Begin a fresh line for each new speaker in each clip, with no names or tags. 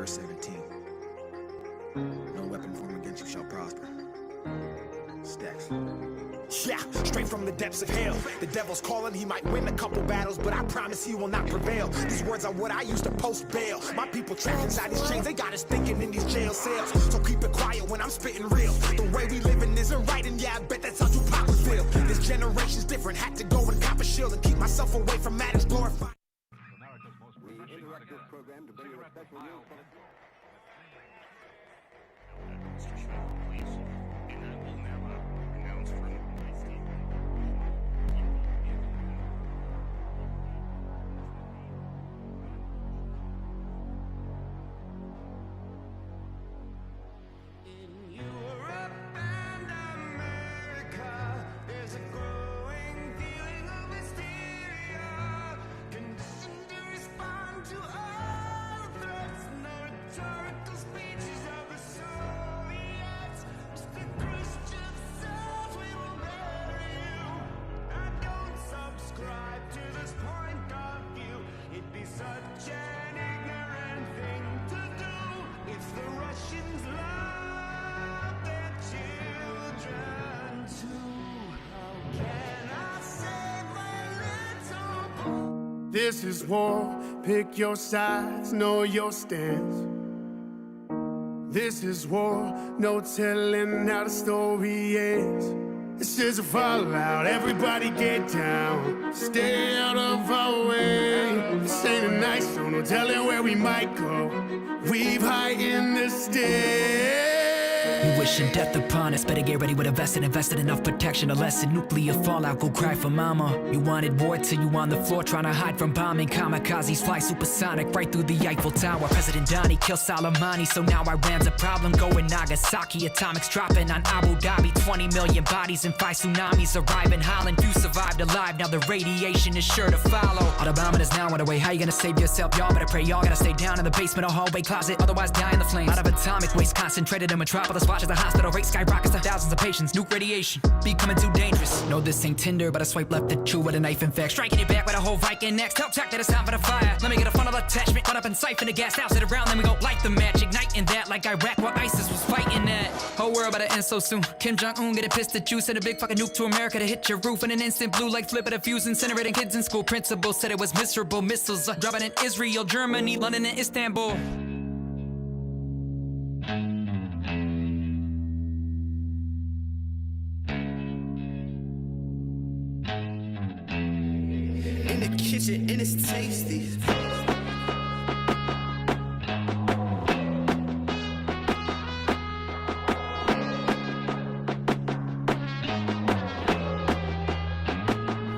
verse 17. No weapon formed against you shall prosper. Stacks.
Yeah, straight from the depths of hell. The devil's calling, he might win a couple battles, but I promise he will not prevail. These words are what I used to post bail. My people trapped inside these chains, they got us thinking in these jail cells. So keep it quiet when I'm spitting real. The way we living isn't right, and yeah, I bet that's how Tupac would feel. This generation's different, had to go and cop a shield and keep myself away from matters glorified.
We interrupt this program to bring you a special news.
This is war, pick your sides, know your stance. This is war, no telling how the story ends. This is a fallout, everybody get down. Stay out of our way. This ain't a nice zone, no telling where we might go. We've high in the stairs.
You wishing death upon us, better get ready with a vest and invested enough protection. A lesson, nuclear fallout, go cry for mama. You wanted war till you on the floor trying to hide from bombing. Kamikazes fly supersonic right through the Eiffel Tower. President Donnie killed Soleimani, so now Iran's a problem. Going Nagasaki, atomics dropping on Abu Dhabi. 20 million bodies and 5 tsunamis arrive in Holland. Few survived alive, now the radiation is sure to follow. All the bombing is now underway, how you gonna save yourself? Y'all better pray, y'all gotta stay down in the basement or hallway closet, otherwise die in the flames. Out of atomic waste concentrated in metropolis. Watch as the hospital rate skyrockets to thousands of patients. Nuke radiation, becoming too dangerous. No, this ain't Tinder, but I swipe left at you with a knife in fact. Striking your back with a whole Viking next. Tell Chuck that it's time for the fire. Let me get a funnel attachment, run up and siphon the gas, douse it around, then we go light the match. Igniting that like Iraq where ISIS was fighting that. Whole world about to end so soon. Kim Jong-un get a pissed at you, send a big fucking nuke to America to hit your roof in an instant. Blue like flip at a fuse, incinerating kids in school. Principal said it was miserable. Missiles dropping in Israel, Germany, London, and Istanbul.
And it's tasty.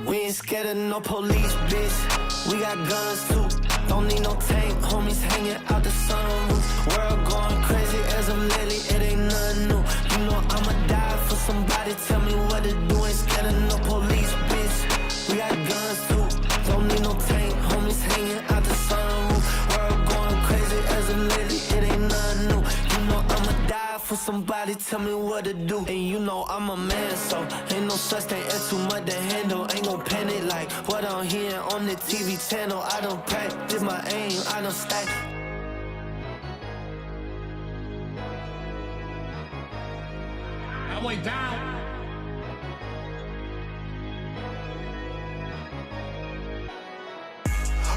We ain't scared of no police, bitch. We got guns too. Don't need no tank, homies hanging out the sunroof. World going crazy as of lately, it ain't nothing new. You know I'ma die for somebody, tell me what to do. Ain't scared of no police, bitch. We got guns too. Don't need no tank, homies hanging out the sunroof. World going crazy as of lately, it ain't nothing new. You know I'ma die for somebody, tell me what to do. And you know I'm a man, so ain't no such thing as too much to handle. Ain't gon' panic like what I'm hearing on the TV channel. I don't practice my aim, I don't stack.
I went down.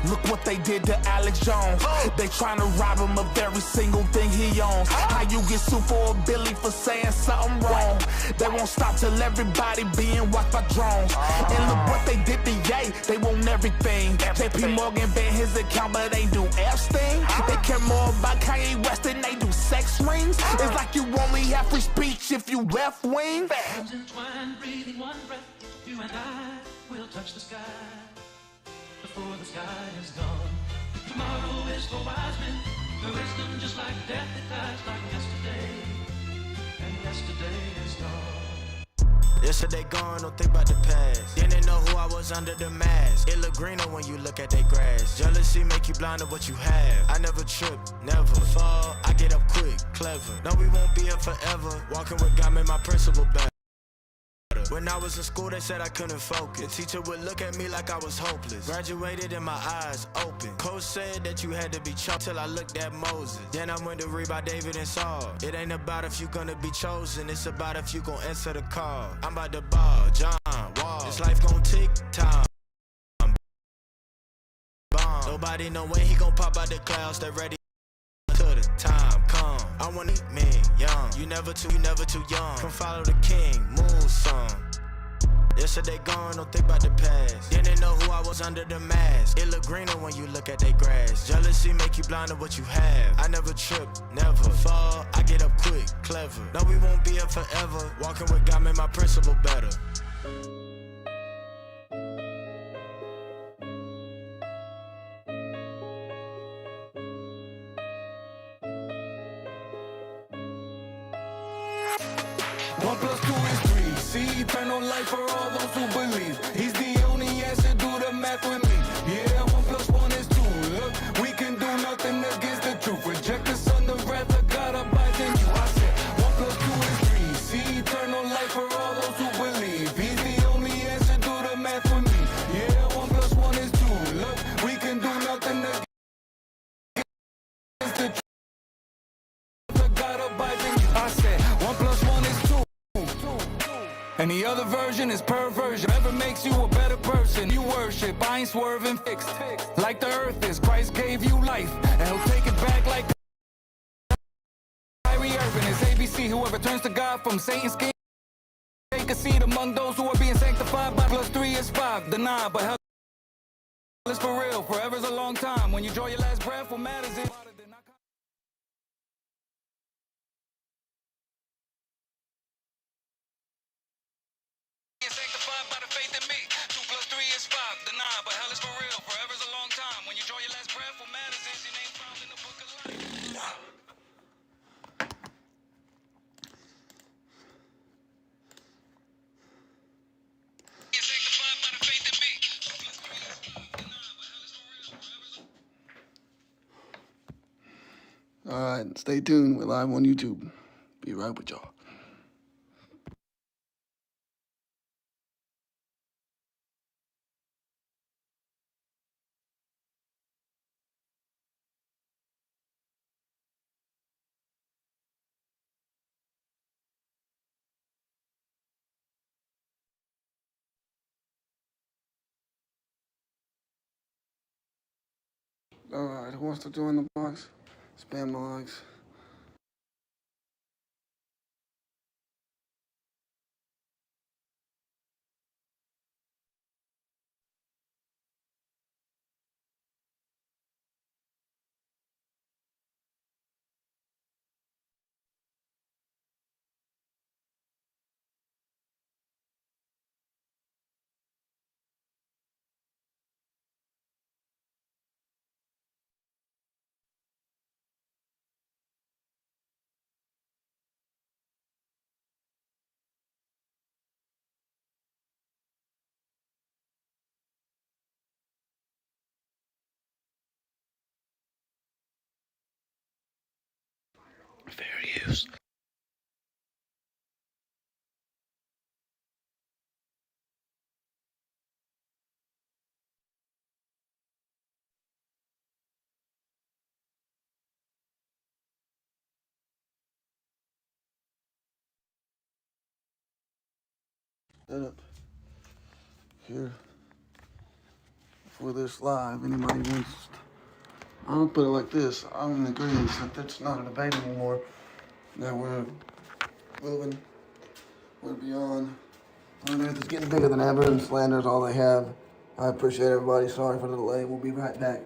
Look what they did to Alex Jones. They trying to rob him of every single thing he owns. How you get sued for a Billy for saying something wrong? They won't stop till everybody being watched by drones. And look what they did to Ye. They want everything. JP Morgan banned his account, but they do Epstein. They care more about Kanye West than they do sex rings. It's like you only have free speech if you left wing.
Arms entwined, breathing one breath. You and I will touch the sky before the sky is gone. Tomorrow is for wise men. The wisdom just like death, it dies like yesterday. And yesterday is gone.
Yesterday gone, don't think about the past. Didn't know who I was under the mask. It look greener when you look at that grass. Jealousy make you blind to what you have. I never trip, never fall. I get up quick, clever. No, we won't be here forever. Walking with God made my principle better.
When I was in school, they said I couldn't focus. The teacher would look at me like I was hopeless. Graduated and my eyes open. Coach said that you had to be chosen till I looked at Moses. Then I went to read by David and Saul. It ain't about if you gonna be chosen, it's about if you gon' answer the call. I'm about to ball, John Wall. This life gon' tick time. Bomb. Nobody know when he gon' pop out the clouds. They ready till the time come. I wanna eat me young. You never too young. Come follow the king, move some. Yesterday gone, don't think about the past. Didn't know who I was under the mask. It look greener when you look at that grass. Jealousy make you blind to what you have. I never trip, never fall. I get up quick, clever. No, we won't be here forever. Walking with God made my principle better.
One plus two is three. See eternal life for all those who believe. He's the only answer. Do the math with me. Yeah, 1 plus 1 is 2. Look, we can do nothing against the truth. Reject the son, the wrath of God abides in you. I said 1 plus 2 is 3. See eternal life for all those who believe. He's the only answer. Do the math with me. Yeah, 1 plus 1 is 2. Look, we can do nothing against the truth. God abides in you. I said 1 plus 1 is 2. And the other version is perversion. Whatever makes you a better person, you worship. I ain't swerving fixed. Like the earth is, Christ gave you life, and he'll take it back like Kyrie Irving. It's ABC. Whoever turns to God from Satan's scheme, take a seat among those who are being sanctified by. Plus 3 is 5. Deny, but hell is for real. Forever's a long time. When you draw your last breath, what matters is sanctified by the faith in me. 2 plus 3 is 5. Deny, but hell is for real. Forever's a long time. When you draw your last breath, what matters is your name found in the book of life. Sanctified by the faith in me. 2 plus 3 is 5. Deny, but hell is for real. Forever's a...
All right, stay tuned. We're live on YouTube. Be right with y'all. Alright, who wants to join the box? Spam the likes. Fair use. Set up here for this live. Anybody wants? I'll put it like this. I'm in agreement that that's not a debate anymore. That we're moving. We're beyond. It's getting bigger than ever, and slander is all they have. I appreciate everybody. Sorry for the delay. We'll be right back.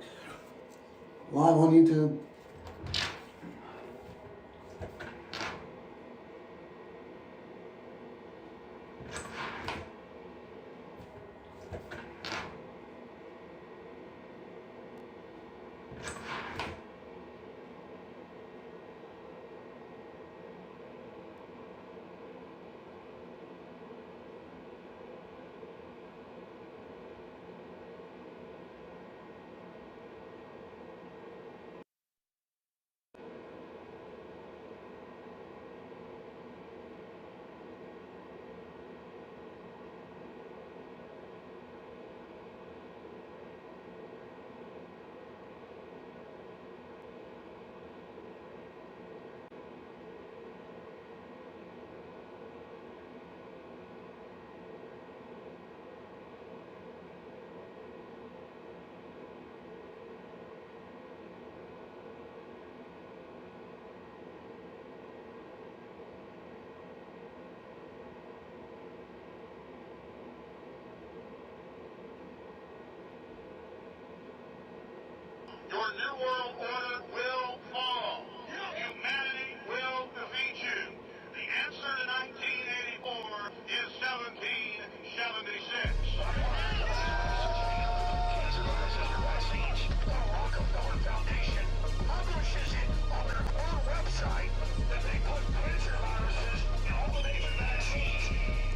Live on YouTube.
Your new world order will fall. Humanity will defeat you. The answer to 1984 is 1776. Foundation publishes it on their own website that they put cancer viruses in all the major vaccines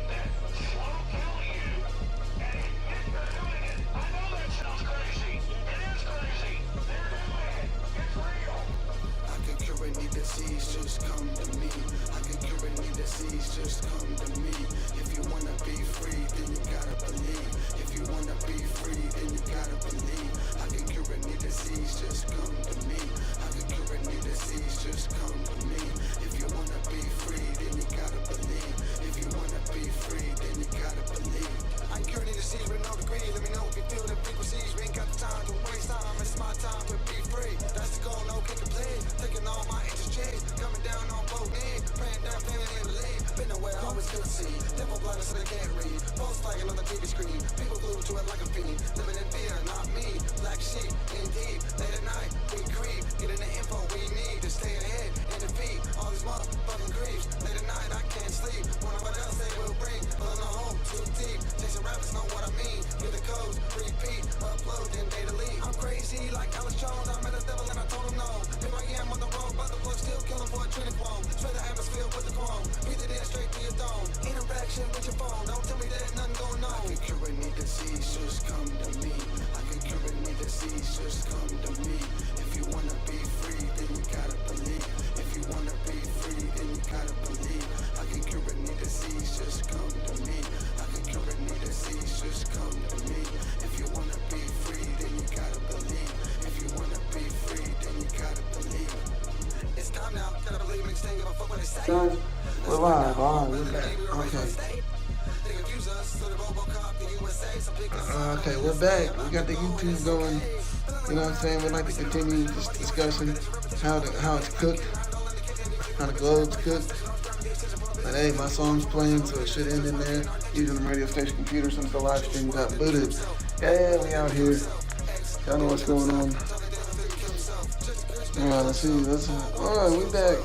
that slow kill you. And they're doing it. I know that sounds crazy. It is crazy. They're doing it. It's real.
I can cure any disease, just come to me. I can cure any disease, just come to me. If you wanna be free, then you gotta believe. If you wanna be free, then you gotta believe. I can cure any disease, just come to me. I can cure any disease, just come to me. If you wanna be free, then you gotta believe. If you wanna be free, then you gotta believe. I can cure any disease with no degree. Let me know if you feel the frequencies. We ain't got the time to waste time. It's my time to be free. That's the goal, no kick and play. Taking all my interest, coming down on both knees. Praying down, feeling and believe. Been aware, always could see. Devil blind so they can't read. Post flagging on the TV screen. People glued to it like a fiend. Living in fear, not me. Black sheep, indeed. Late at night, we creep. Getting the info we need to stay ahead and defeat all these motherfucking griefs. Late at night, I can't sleep. Wonder what else they will bring. Pulling the hole too deep. Chasing rabbits, know what I mean. Get the codes, repeat, upload, then data leak. I'm crazy like Alex Jones. I met a devil and I told him no. Here I am on the road, but the plug still killing for a trinity quote. Spray the atmosphere with the chrome. Breathe it in straight to your dome. Interaction with your phone. Don't tell me there's nothing going on. I can cure any disease, just come to me. I can cure any disease, just come to me. If you wanna be free, then you gotta believe. If you wanna be free, then you gotta believe. I can cure any disease, just come to me. I can cure any disease, just come to me. If you wanna be free, then you gotta believe. If you wanna be free, then you gotta believe. It's time now, gotta believe me, stay give a fuck what they say. Guys, we're live, we're back. Okay. Okay, we're back. We got the YouTube going. You know what I'm saying? We'd like to continue this discussion how it's cooked, how the globes cooked. But hey, my song's playing, so it should end in there. Using the radio station computer since the live stream got booted. Yeah, we out here. Y'all know what's going on. Alright, let's see. Alright, we back.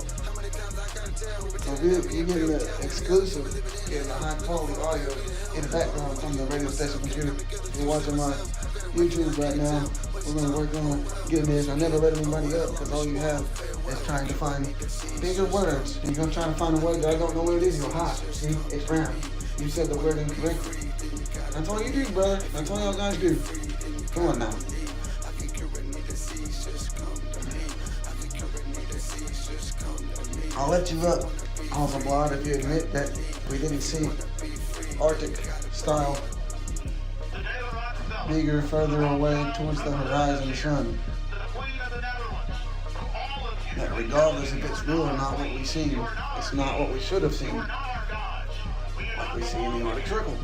So you're getting the exclusive, getting the high quality audio in the background from the radio station computer. If you're watching my YouTube right now, we're going to work on getting this. I never let anybody up because all you have is trying to find bigger words. You're going to try to find a word that I don't know what it is. You're hot. See, it's brown. You said the word incorrectly. That's all you do, brother. That's all y'all guys do. Come on now. I'll let you up off the blog if you admit that we didn't see Arctic style bigger further away towards the horizon sun. That regardless if it's real or not what we see, it's not what we should have seen. Like we see in the Arctic Circle.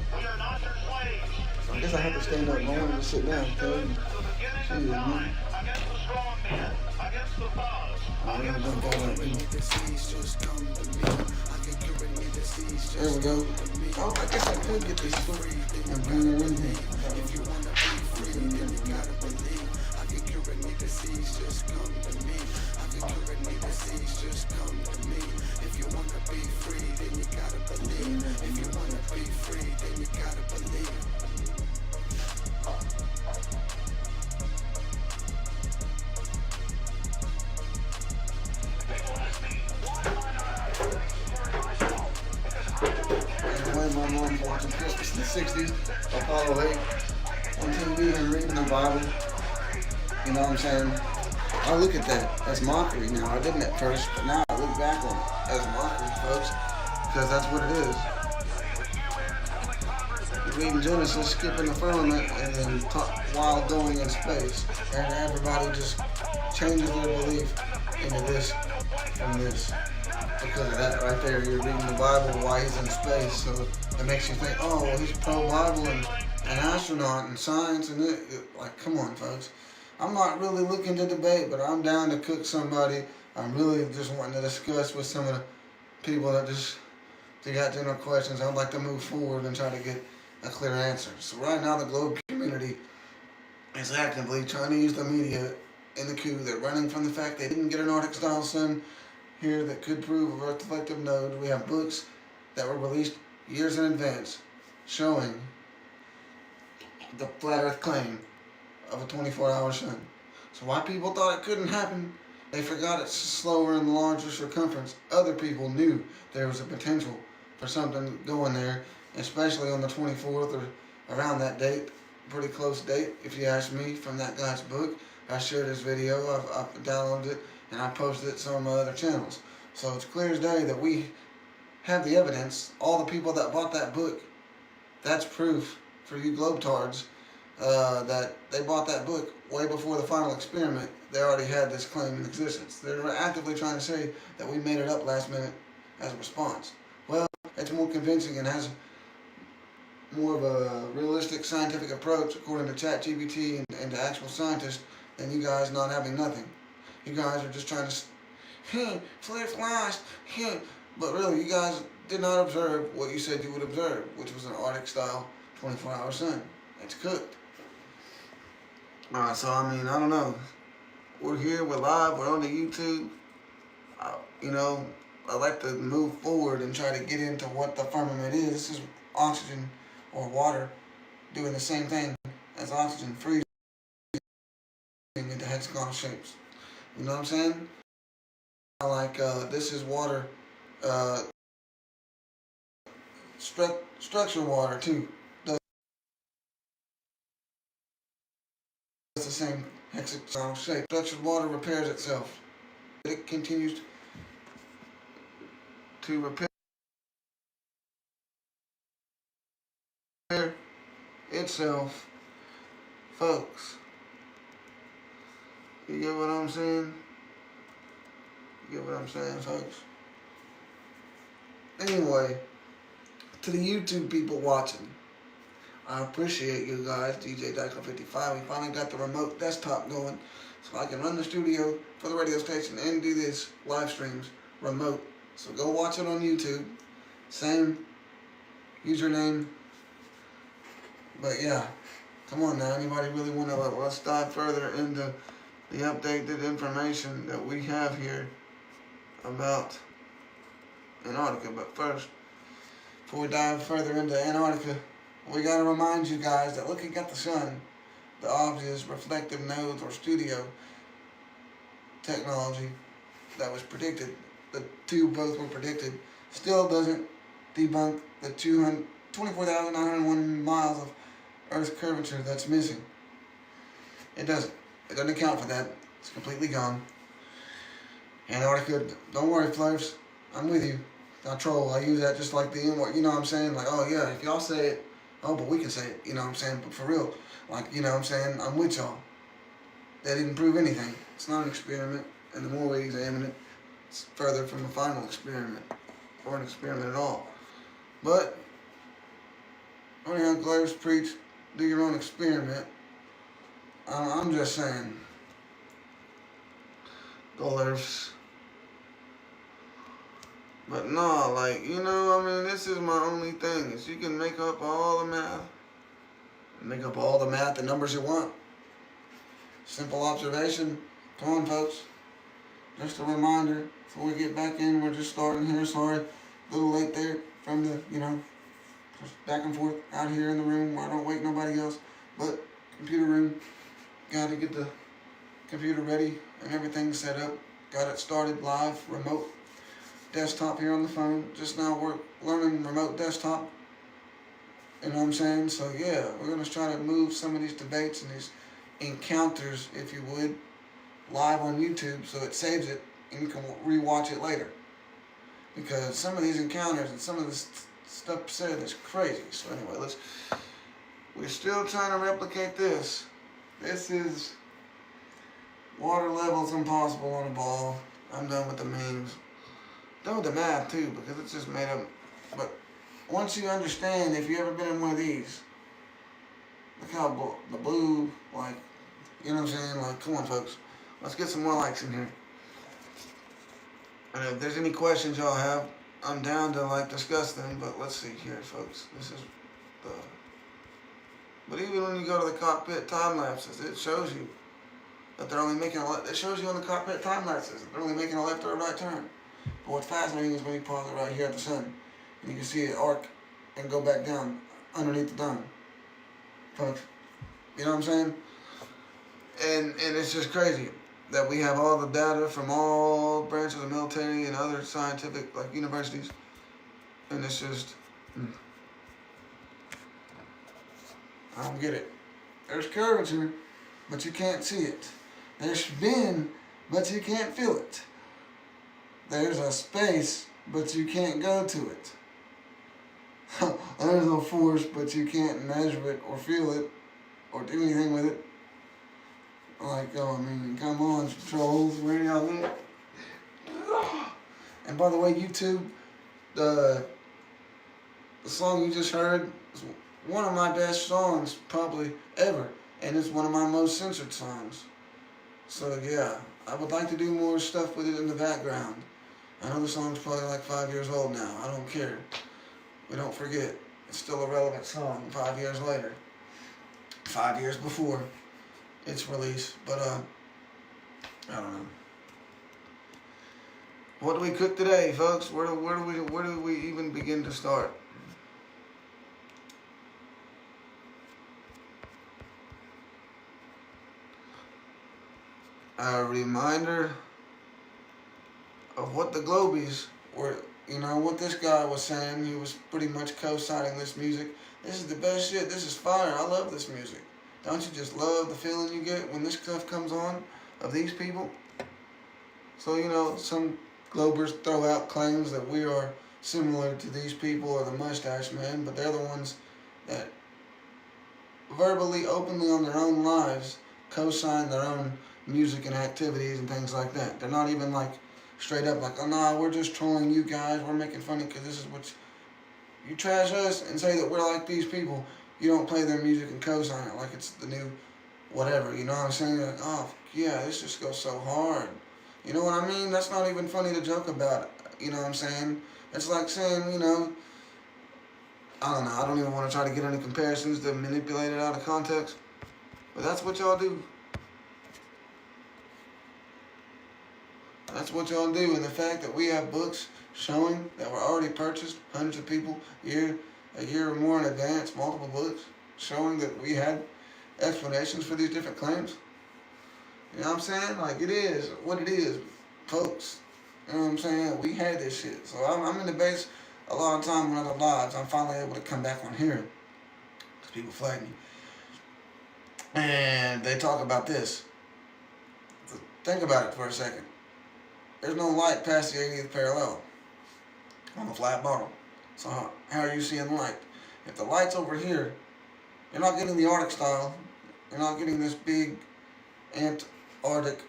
So I guess I have to stand up. I wanted to sit down. Jeez, man. There we go. Oh, I guess I could get this foot and bring her in here. If you want to be free, then you gotta believe. I can cure any disease, just come to me. I can cure any disease, just come to me. If you want to be free, then you gotta believe. If you want to be free, then you gotta believe. My mom's watching Christmas in the 60s, Apollo 8 on TV and reading the Bible. You know what I'm saying? I look at that as mockery now. I didn't at first, but now I look back on it as mockery, folks, because that's what it is. You're reading Genesis, skipping the firmament, and then while going in space, and everybody just changes their belief into this from this. Because of that right there, you're reading the Bible while he's in space, so it makes you think, oh, well, he's pro-Bible and an astronaut and science and it. Like, come on, folks. I'm not really looking to debate, but I'm down to cook somebody. I'm really just wanting to discuss with some of the people that they got general questions. I'd like to move forward and try to get a clear answer. So right now, the Globe community is actively trying to use the media in the coup. They're running from the fact they didn't get an Arctic-style sun here that could prove a reflective node. We have books that were released years in advance showing the flat Earth claim of a 24-hour sun. So why people thought it couldn't happen, they forgot it's slower and larger circumference. Other people knew there was a potential for something going there, especially on the 24th or around that date. Pretty close date, if you ask me, from that guy's book. I shared his video, I've downloaded it, and I posted it on my other channels. So it's clear as day that we have the evidence. All the people that bought that book, that's proof for you globetards that they bought that book way before the final experiment. They already had this claim in existence. They're actively trying to say that we made it up last minute as a response. Well, it's more convincing and has more of a realistic scientific approach according to ChatGPT and to actual scientists than you guys not having nothing. You guys are just trying to, Flipp's lost, but really you guys did not observe what you said you would observe, which was an Arctic-style 24-hour sun. It's cooked. So I mean, I don't know. We're here, we're live, we're on the YouTube. You know, I like to move forward and try to get into what the firmament is. This is oxygen or water doing the same thing as oxygen, freezing into hexagonal shapes. You know what I'm saying? Like this is water, structured water too. It's the same hexagonal shape. Structured water repairs itself. It continues to repair itself, folks. You get what I'm saying? You get what I'm saying, folks? Anyway, to the YouTube people watching, I appreciate you guys, DJ Dyko55. We finally got the remote desktop going so I can run the studio for the radio station and do this live streams remote. So go watch it on YouTube. Same username. But yeah, come on now. Anybody really want to let's dive further into the updated information that we have here about Antarctica. But first, before we dive further into Antarctica, we got to remind you guys that looking at the sun, the obvious reflective nodes or studio technology that was predicted, the two both were predicted, still doesn't debunk the 24,901 miles of Earth's curvature that's missing. It doesn't. It doesn't account for that. It's completely gone. Antarctica, don't worry, Flurfs. I'm with you. I troll. I use that just like the infor. You know what I'm saying? Like, oh yeah, if y'all say it, oh, but we can say it. You know what I'm saying? But for real, like, you know what I'm saying? I'm with y'all. That didn't prove anything. It's not an experiment. And the more we examine it, it's further from a final experiment. Or an experiment at all. But, when young Glaives preach, do your own experiment. I'm just saying. Glaives. But no, like, you know, I mean, this is my only thing, is you can make up all the math. Make up all the math, the numbers you want. Simple observation. Come on, folks. Just a reminder, before we get back in, we're just starting here, sorry. A little late there from the, you know, just back and forth out here in the room where I don't wake nobody else. But, computer room, got to get the computer ready and everything set up. Got it started live, remote. Desktop here on the phone. Just now we're learning remote desktop. You know what I'm saying? So yeah, we're going to try to move some of these debates and these encounters, if you would, live on YouTube so it saves it and you can rewatch it later. Because some of these encounters and some of this stuff said is crazy. So anyway, we're still trying to replicate this. This is water levels impossible on a ball. I'm done with the memes. Done with the math too, because it's just made up. But once you understand, if you ever been in one of these, look how the blue, like, you know what I'm saying? Like, come on, folks. Let's get some more likes in here. And if there's any questions y'all have, I'm down to, like, discuss them. But let's see here, folks. This is the... But even when you go to the cockpit time lapses, it shows you that they're only making a left. It shows you on the cockpit time lapses that they're only making a left or a right turn. But what's fascinating is when you pause it right here at the sun, and you can see it arc and go back down underneath the dome. Folks, you know what I'm saying? And it's just crazy that we have all the data from all branches of the military and other scientific like universities, and it's just I don't get it. There's curvature, but you can't see it. There's spin, but you can't feel it. There's a space, but you can't go to it. There's a force, but you can't measure it or feel it or do anything with it. Like, oh, I mean, come on, trolls, where y'all live? And by the way, YouTube, the song you just heard is one of my best songs probably ever, and it's one of my most censored songs. So yeah, I would like to do more stuff with it in the background. I know the song's probably like 5 years old now. I don't care. We don't forget. It's still a relevant song 5 years later. 5 years before its release. But I don't know. What do we cook today, folks? Where do we even begin to start? A reminder of what the Globies were, you know, what this guy was saying. He was pretty much co-signing this music. This is the best shit. This is fire. I love this music. Don't you just love the feeling you get when this stuff comes on of these people? So, you know, some Globers throw out claims that we are similar to these people or the Mustache Man, but they're the ones that verbally, openly on their own lives co-sign their own music and activities and things like that. They're not even like straight up like, oh no, we're just trolling you guys, we're making fun of because this is what you trash us and say that we're like these people. You don't play their music and co-sign it like it's the new whatever, you know what I'm saying? Like, oh yeah, this just goes so hard. You know what I mean? That's not even funny to joke about, you know what I'm saying? It's like saying, you know, I don't know, I don't even want to try to get any comparisons to manipulate it out of context, but that's what y'all do. That's what y'all do, and the fact that we have books showing that were already purchased, hundreds of people, a year or more in advance, multiple books, showing that we had explanations for these different claims. You know what I'm saying? Like, it is what it is, folks. You know what I'm saying? We had this shit. So I'm in the base a lot of time when other lives. I'm finally able to come back on here because people flag me. And they talk about this. Think about it for a second. There's no light past the 80th parallel on the flat bottom. So how are you seeing light? If the light's over here, you're not getting the Arctic style. You're not getting this big Antarctic,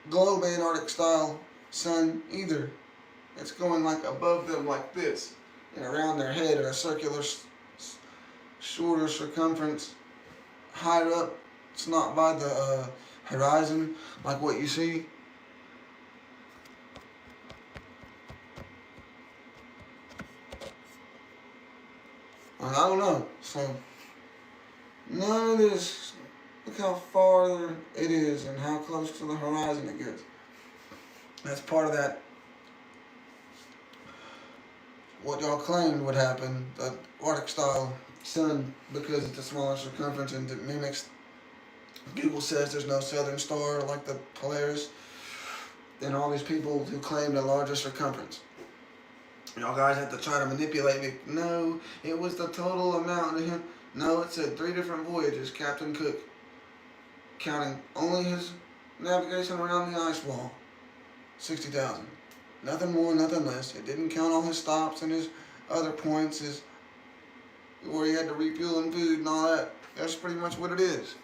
globe Antarctic style sun either. It's going like above them like this and around their head in a circular, shorter circumference, higher up. It's not by the horizon like what you see. I don't know, so none of this, look how far it is and how close to the horizon it gets. That's part of that, what y'all claimed would happen, the Arctic style sun, because it's a smaller circumference and it mimics, Google says there's no southern star like the Polaris, and all these people who claimed a larger circumference. Y'all guys have to try to manipulate me. No, it was the total amount of him. No, it said 3 different voyages, Captain Cook, counting only his navigation around the ice wall, 60,000. Nothing more, nothing less. It didn't count all his stops and his other points, his where he had to refuel and food and all that. That's pretty much what it is.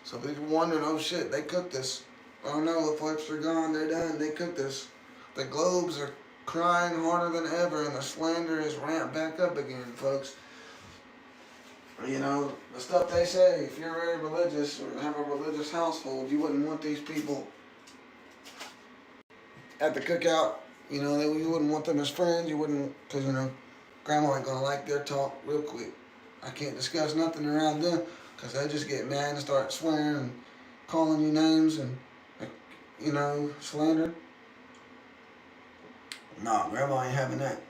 So people wondering, oh shit, they cooked this. Oh no, the flips are gone, they're done, they cooked this. The globes are crying harder than ever, and the slander is ramped back up again, folks. You know, the stuff they say, if you're very religious or have a religious household, you wouldn't want these people at the cookout. You know, you wouldn't want them as friends. You wouldn't, because, you know, grandma ain't going to like their talk real quick. I can't discuss nothing around them because they just get mad and start swearing and calling you names and, you know, slander. Nah, grandma ain't having that.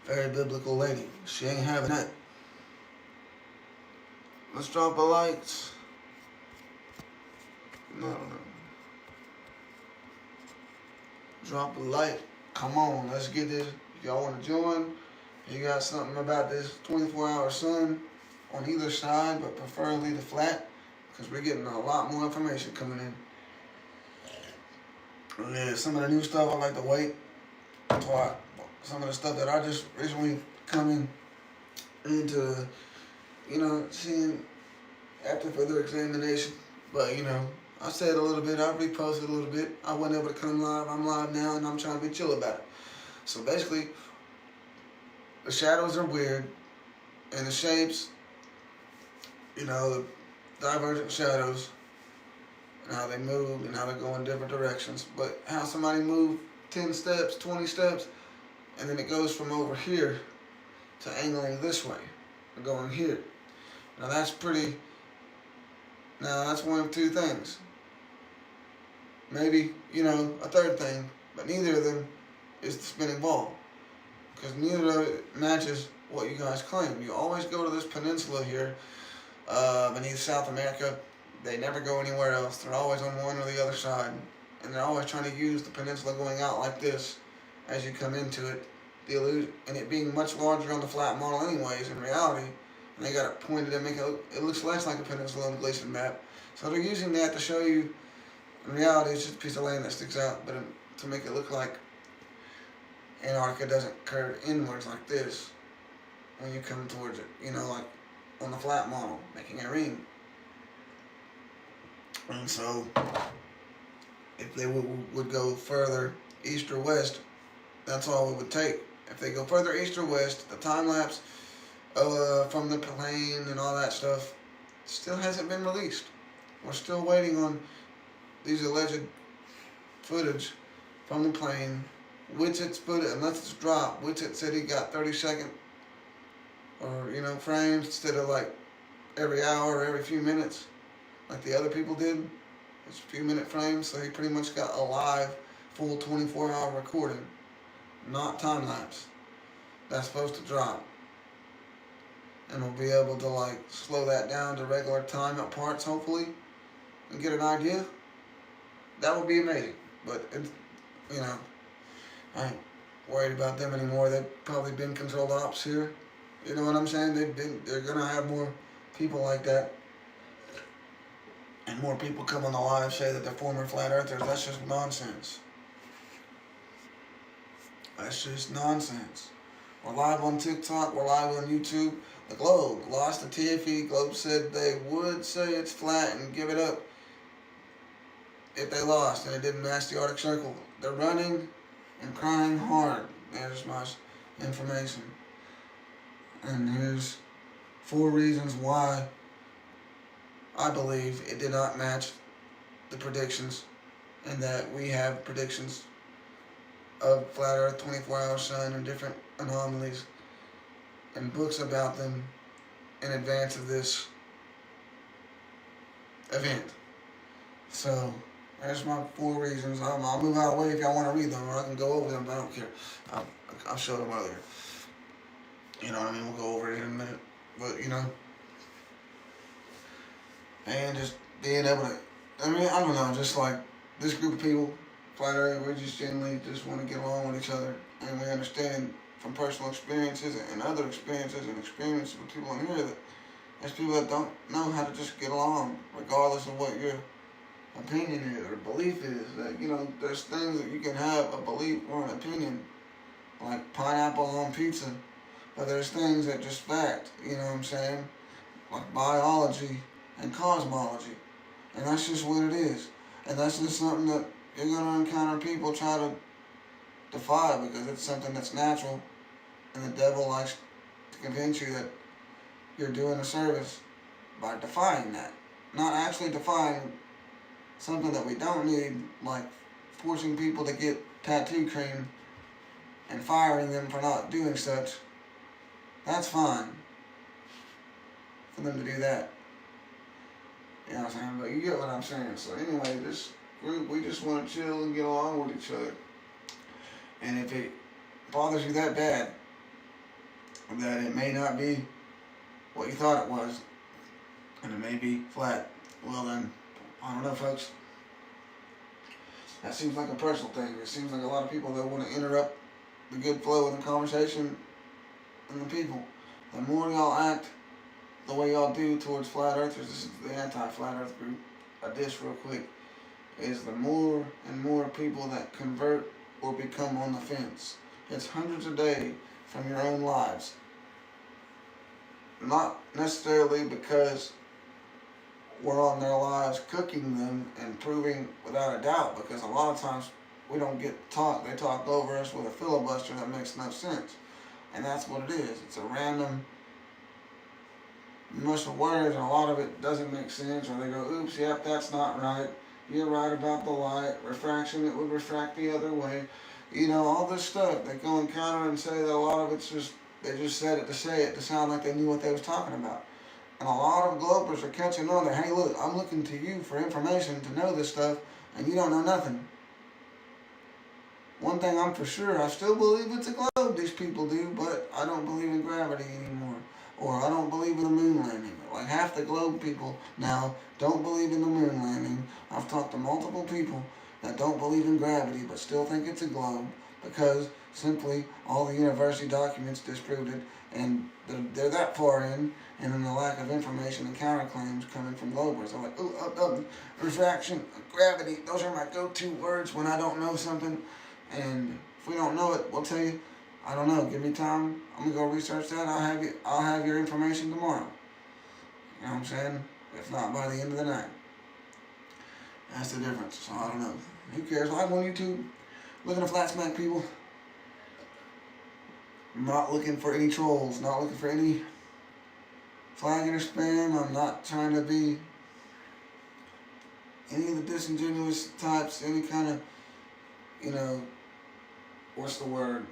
Very biblical lady. She ain't having that. Let's drop a like. No. Drop a like. Come on, let's get this. If y'all want to join, you got something about this 24-hour sun on either side, but preferably the flat, because we're getting a lot more information coming in. Yeah, some of the new stuff I like to wait until some of the stuff that I just recently coming into, you know, seeing after further examination. But, you know, I said a little bit, I reposted a little bit. I wasn't able to come live. I'm live now, and I'm trying to be chill about it. So basically, the shadows are weird, and the shapes, you know, the divergent shadows, and how they move, and how they go in different directions. But how somebody moved 10 steps, 20 steps, and then it goes from over here to angling this way, and going here. Now that's one of two things. Maybe, you know, a third thing, but neither of them is the spinning ball. Because neither of it matches what you guys claim. You always go to this peninsula here, beneath South America. They never go anywhere else. They're always on one or the other side. And they're always trying to use the peninsula going out like this as you come into it. The illusion, and it being much larger on the flat model anyways, in reality. And they got it pointed and make it looks less like a peninsula on the Gleason map. So they're using that to show you, in reality, it's just a piece of land that sticks out, but to make it look like Antarctica doesn't curve inwards like this when you come towards it, you know, like on the flat model, making a ring. And so, if they would go further east or west, that's all it would take. If they go further east or west, the time lapse from the plane and all that stuff still hasn't been released. We're still waiting on these alleged footage from the plane. Widget's put it, unless it's dropped. Widget said he got 30-second or, you know, frames instead of like every hour or every few minutes like the other people did. It's a few-minute frames, so he pretty much got a live, full 24-hour recording, not time-lapse. That's supposed to drop. And we'll be able to, like, slow that down to regular time at parts, hopefully, and get an idea. That would be amazing. But, it's, you know, I ain't worried about them anymore. They've probably been controlled ops here. You know what I'm saying? They're going to have more people like that. And more people come on the live say that they're former flat earthers. That's just nonsense. That's just nonsense. We're live on TikTok. We're live on YouTube. The Globe lost the TFE. Globe said they would say it's flat and give it up if they lost and it didn't match the Arctic Circle. They're running and crying hard. There's my information. And here's 4 reasons why I believe it did not match the predictions, and that we have predictions of flat earth, 24-hour sun, and different anomalies, and books about them in advance of this event. So, there's my 4 reasons. I'll move out of the way if y'all want to read them, or I can go over them, but I don't care. I'll show them earlier. You know what I mean? We'll go over it in a minute. But, you know, and just being able to, I mean, I don't know, just like this group of people, flat earth, we just genuinely just want to get along with each other, and we understand from personal experiences and other experiences and experiences with people in here that there's people that don't know how to just get along, regardless of what your opinion is or belief is. That, you know, there's things that you can have a belief or an opinion, like pineapple on pizza, but there's things that just fact, you know what I'm saying, like biology and cosmology, and that's just what it is. And that's just something that you're going to encounter people try to defy, because it's something that's natural, and the devil likes to convince you that you're doing a service by defying that. Not actually defying something that we don't need, like forcing people to get tattoo cream and firing them for not doing such. That's fine for them to do that. You know what I'm saying? But you get what I'm saying. So anyway, this group, we just want to chill and get along with each other. And if it bothers you that bad, that it may not be what you thought it was, and it may be flat, well then, I don't know, folks. That seems like a personal thing. It seems like a lot of people that want to interrupt the good flow of the conversation and the people. The more y'all act the way y'all do towards flat earthers, this is the anti-flat earth group, this real quick, is the more and more people that convert or become on the fence. It's hundreds a day from your own lives. Not necessarily because we're on their lives cooking them and proving without a doubt, because a lot of times we don't get taught. They talk over us with a filibuster that makes no sense. And that's what it is. It's a random mush of words, and a lot of it doesn't make sense, or they go, oops, yep, that's not right. You're right about the light. Refraction, it would refract the other way. You know, all this stuff. They go and counter and say that a lot of it's just, they just said it to say it, to sound like they knew what they was talking about. And a lot of Globers are catching on there. Hey, look, I'm looking to you for information to know this stuff, and you don't know nothing. One thing I'm for sure, I still believe it's a globe, these people do, but I don't believe in gravity anymore. Or I don't believe in the moon landing. Like half the globe people now don't believe in the moon landing. I've talked to multiple people that don't believe in gravity but still think it's a globe because simply all the university documents disproved it, and they're that far in, and then the lack of information and counterclaims coming from Globers. They're like, refraction, gravity, those are my go-to words when I don't know something. And if we don't know it, we'll tell you, I don't know, give me time, I'm gonna go research that, I'll have your information tomorrow. You know what I'm saying? If not by the end of the night. That's the difference, so I don't know. Who cares? I'm on YouTube, looking at flat smack people. I'm not looking for any trolls, not looking for any flagging or spam. I'm not trying to be any of the disingenuous types, any kind of, you know, what's the word?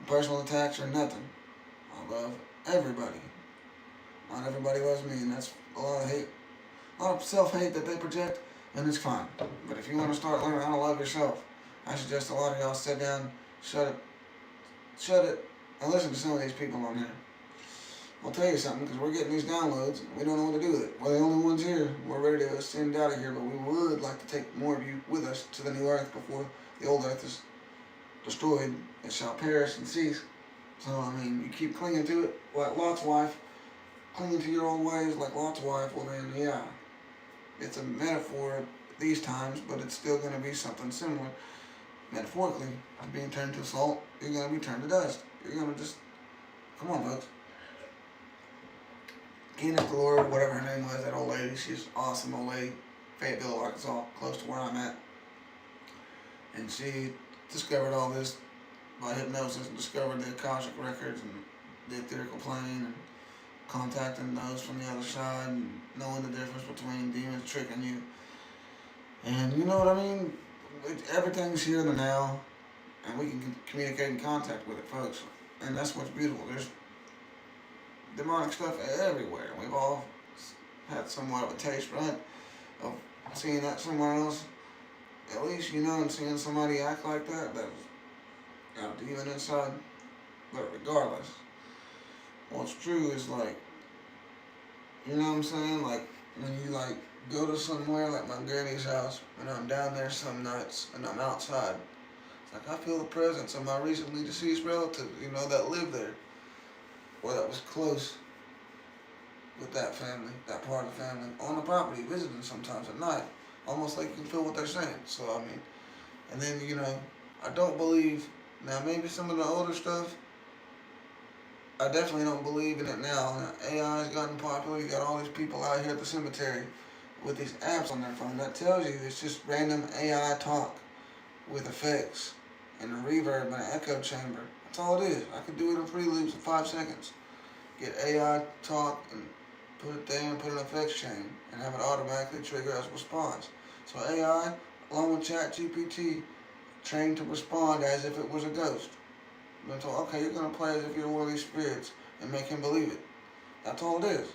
Personal attacks or nothing. I love everybody. Not everybody loves me, and that's a lot of hate, a lot of self-hate that they project, and it's fine. But if you want to start learning how to love yourself, I suggest a lot of y'all sit down, shut it, and listen to some of these people on here. I'll tell you something, because we're getting these downloads, and we don't know what to do with it. We're the only ones here. We're ready to send out of here, but we would like to take more of you with us to the new earth before the old earth is destroyed. It shall perish and cease. So, I mean, you keep clinging to it like Lot's wife, clinging to your old ways like Lot's wife, well then, yeah, it's a metaphor these times, but it's still going to be something similar. Metaphorically, being turned to salt, you're going to be turned to dust. You're going to just, come on, folks. Kenneth Glory, whatever her name was, that old lady, she's an awesome old lady, Fayetteville, Arkansas, close to where I'm at. And she discovered all this by hypnosis and discovered the Akashic records and the etherical plane and contacting those from the other side and knowing the difference between demons tricking you. And you know what I mean? Everything's here in the now, and we can communicate and contact with it, folks. And that's what's beautiful. There's demonic stuff everywhere. We've all had somewhat of a taste, right, of seeing that somewhere else. At least, you know, and seeing somebody act like that, that's got a demon inside. But regardless, what's true is like, you know what I'm saying? Like, when you like go to somewhere like my granny's house, and I'm down there some nights, and I'm outside, it's like I feel the presence of my recently deceased relative, you know, that lived there, or that was close with that family, that part of the family, on the property, visiting sometimes at night, almost like you can feel what they're saying. So, I mean, and then, you know, I don't believe, now maybe some of the older stuff, I definitely don't believe in it now. AI has gotten popular. You got all these people out here at the cemetery with these apps on their phone that tells you it's just random AI talk with effects and a reverb and an echo chamber. That's all it is. I could do it in 3 loops in 5 seconds. Get AI talk and put it there and put an effects chain and have it automatically trigger as a response. So AI, along with ChatGPT, trained to respond as if it was a ghost. Been told, okay, you're going to play as if you're one of these spirits and make him believe it. That's all it is.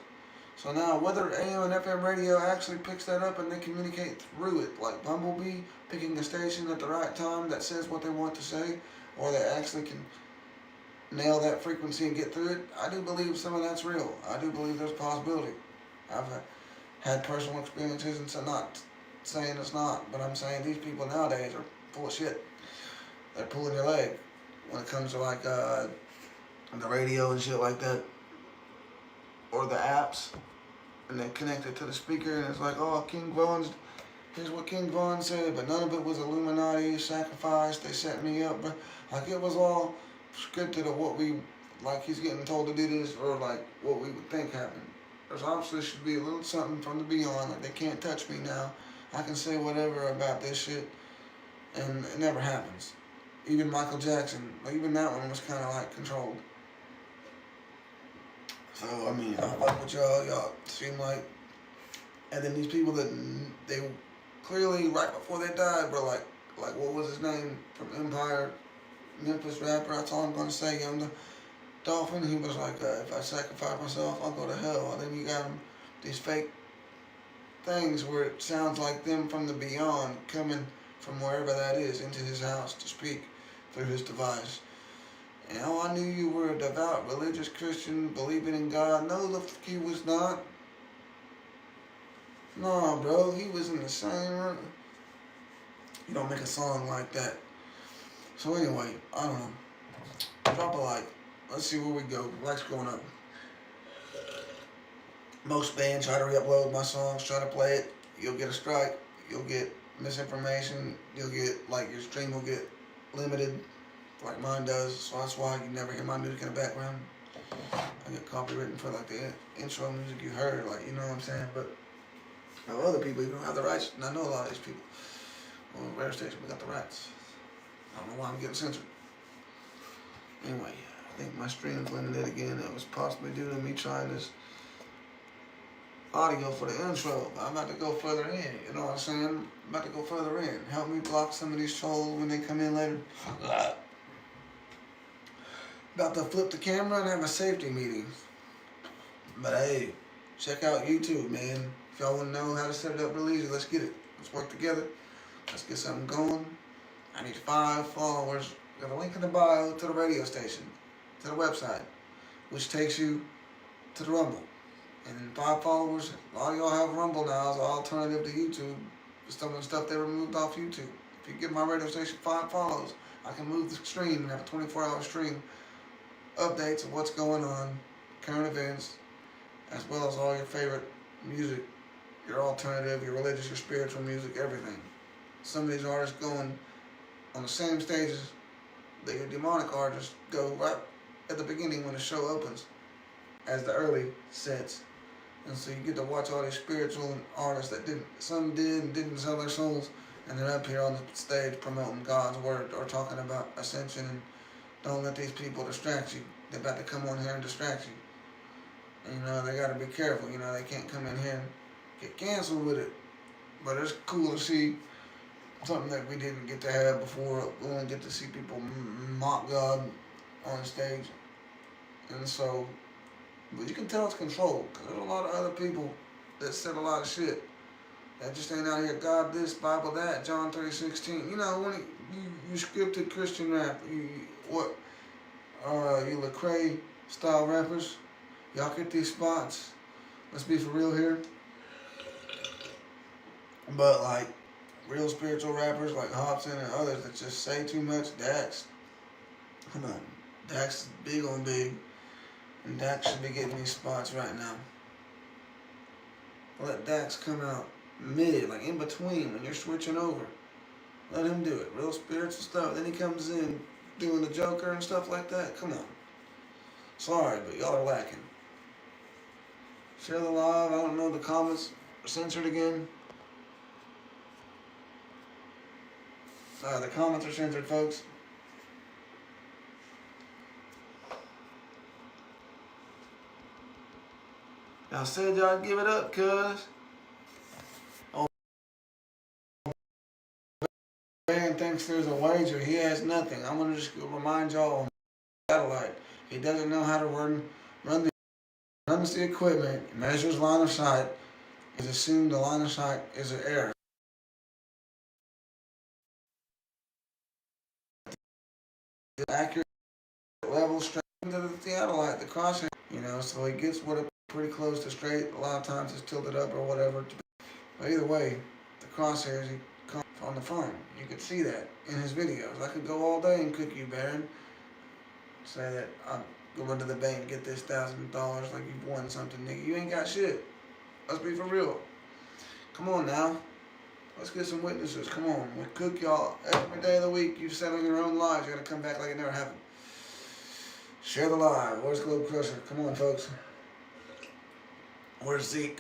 So now, whether AM and FM radio actually picks that up and they communicate through it, like Bumblebee picking a station at the right time that says what they want to say, or they actually can nail that frequency and get through it, I do believe some of that's real. I do believe there's a possibility. I've had personal experiences, and so not saying it's not, but I'm saying these people nowadays are full of shit. They're pulling your leg when it comes to like the radio and shit like that, or the apps, and they connect it to the speaker, and it's like, oh, here's what King Von said, but none of it was Illuminati, sacrifice, they set me up, but like it was all scripted of what we, like he's getting told to do this, or like what we would think happened. There's obviously should be a little something from the beyond, like they can't touch me now. I can say whatever about this shit, and it never happens. Even Michael Jackson, even that one was kind of like controlled. So, I mean, I like what y'all seem like. And then these people that they clearly, right before they died, were like what was his name from Empire, Memphis rapper, that's all I'm going to say, Young Dolphin. He was like, if I sacrifice myself, I'll go to hell. And then you got these fake things where it sounds like them from the beyond coming from wherever that is into his house to speak through his device. And oh, I knew you were a devout, religious Christian, believing in God. No, the fuck he was not. No, bro, he was in the same room. You don't make a song like that. So anyway, I don't know. Drop a like. Let's see where we go. Likes going up. Most bands try to re-upload my songs, try to play it. You'll get a strike. You'll get misinformation. You'll get, like, your stream will get limited, like mine does. So that's why you never hear my music in the background. I get copywritten for, like, the intro music you heard, like, you know what I'm saying? But other people, you don't have the rights. And I know a lot of these people. On the radio station, we got the rights. I don't know why I'm getting censored. Anyway, I think my stream's limited again. It was possibly due to me trying this audio for the intro. I'm about to go further in, you know what I'm saying? I'm about to go further in. Help me block some of these trolls when they come in later. About to flip the camera and have a safety meeting. But hey, check out YouTube, man. If y'all want to know how to set it up real easy, let's get it. Let's work together. Let's get something going. I need 5 followers. Got a link in the bio to the radio station, to the website, which takes you to the Rumble. And 5 followers, a lot of y'all have Rumble now as an alternative to YouTube. Some of the stuff they removed off YouTube. If you give my radio station 5 follows, I can move the stream and have a 24-hour stream. Updates of what's going on, current events, as well as all your favorite music, your alternative, your religious, your spiritual music, everything. Some of these artists going on the same stages that your demonic artists go right at the beginning when the show opens as the early sets. And so you get to watch all these spiritual artists that didn't, some did and didn't sell their souls, and they're up here on the stage promoting God's word or talking about ascension. And don't let these people distract you. They're about to come on here and distract you. And, you know, they got to be careful. You know, they can't come in here and get canceled with it. But it's cool to see something that we didn't get to have before. We only get to see people mock God on stage. And so, but you can tell it's controlled, because there's a lot of other people that said a lot of shit that just ain't out here, God this, Bible that, John 3:16. You know, when you scripted Christian rap, you Lecrae style rappers, y'all get these spots. Let's be for real here. But like real spiritual rappers like Hobson and others that just say too much, Dax. Come on, Dax is big on big. And Dax should be getting these spots right now. Let Dax come out mid, like in between when you're switching over. Let him do it. Real spiritual stuff. Then he comes in doing the Joker and stuff like that. Come on. Sorry, but y'all are lacking. Share the live. I don't know, the comments are censored again. The comments are censored, folks. Y'all said y'all give it up, cuz. Oh, man thinks there's a wager. He has nothing. I'm going to just remind y'all on satellite. He doesn't know how to run the runs the equipment, measures line of sight, is assumed the line of sight is an error. The accurate level straight into the theodolite, the crosshair, so he gets what it pretty close to straight. A lot of times it's tilted up or whatever. But either way, the crosshairs he comes on the farm. You could see that in his videos. I could go all day and cook you, Baron. Say that I'm going to the bank and get this $1,000 like you've won something, nigga. You ain't got shit. Let's be for real. Come on now. Let's get some witnesses. Come on. We cook y'all every day of the week. You've said on your own lives. You're going to come back like it never happened. Share the live. Where's Globe Crusher? Come on, folks. Where's Zeke?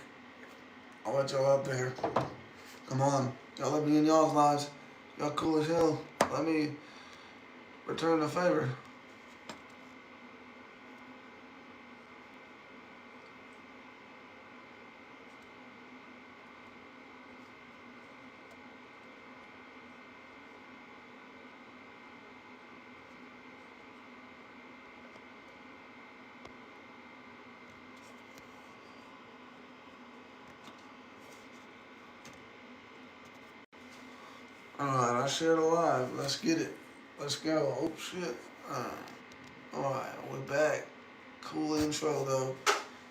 I'll let y'all up there. Come on. Y'all let me in y'all's lives. Y'all cool as hell. Let me return the favor. Alright, I shared a live. Let's get it. Let's go. Oh shit. Alright, we're back. Cool intro though.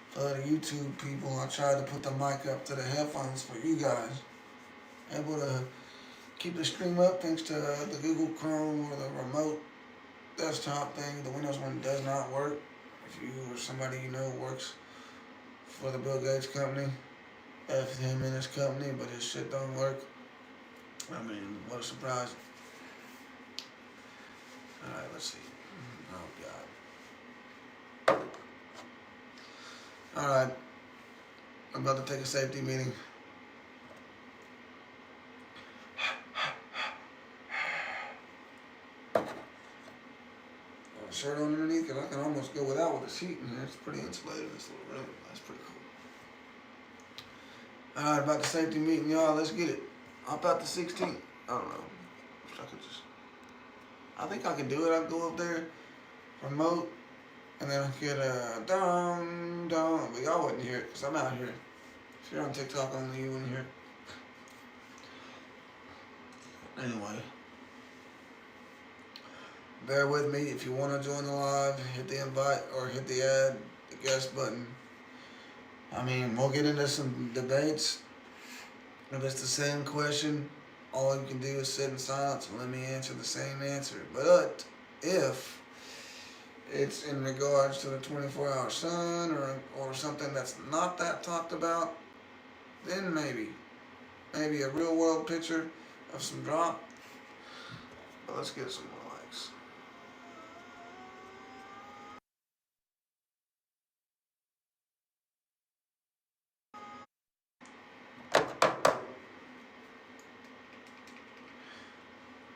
For the YouTube people, I tried to put the mic up to the headphones for you guys. Able to keep the stream up thanks to the Google Chrome or the remote desktop thing. The Windows one does not work. If you or somebody you know works for the Bill Gates company, F him and his company, but his shit don't work. I mean, what a surprise. Alright, let's see. Oh, God. Alright. I'm about to take a safety meeting. Shirt on underneath, because I can almost go without with a sheet in here. It's pretty insulated, this little room. That's pretty cool. Alright, about the safety meeting, y'all. Let's get it. Up at the 16th. I don't know. I think I can do it. I can go up there, remote, and then I could, but y'all wouldn't hear it, because I'm out here. If you're on TikTok, only you wouldn't hear it. Anyway. Bear with me. If you want to join the live, hit the invite or hit the add, the guest button. I mean, we'll get into some debates. If it's the same question, all you can do is sit in silence and let me answer the same answer. But if it's in regards to the 24-hour sun or something that's not that talked about, then maybe a real world picture of some drop. But let's get some more likes.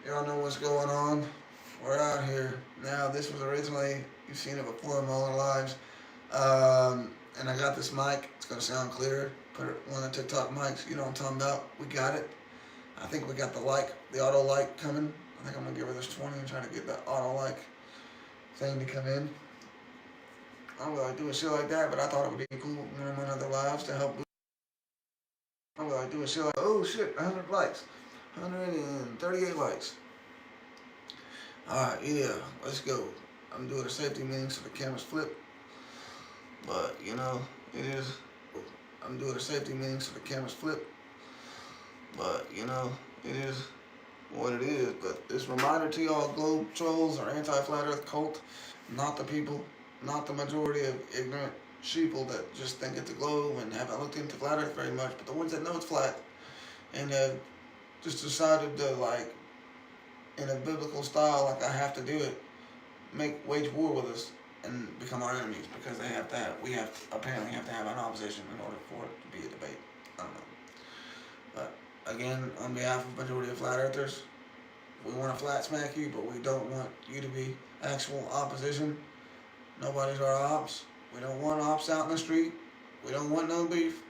Y'all know what's going on. We're out here. Now, this was originally, you've seen it before in my other lives. And I got this mic. It's going to sound clearer. Put it one of the TikTok mics. You know what I'm talking about. We got it. I think we got the auto like coming. I think I'm going to give her this 20 and try to get that auto like thing to come in. I'm going to do a shit like that, but I thought it would be cool when I'm on other lives to help. I'm going to do a shit like, oh shit, 100 likes. 138 likes. Alright, yeah, let's go. I'm doing a safety meeting so the cameras flip. But, it is. I'm doing a safety meeting so the cameras flip. But, it is what it is. But this reminder to y'all, globe trolls or anti-flat earth cult, not the people, not the majority of ignorant sheeple that just think it's a globe and haven't looked into flat earth very much, but the ones that know it's flat and just decided to, in a biblical style, I have to do it, wage war with us and become our enemies because we apparently have to have an opposition in order for it to be a debate. I don't know. But again, on behalf of the majority of flat earthers, we want to flat smack you, but we don't want you to be actual opposition. Nobody's our ops. We don't want ops out in the street. We don't want no beef.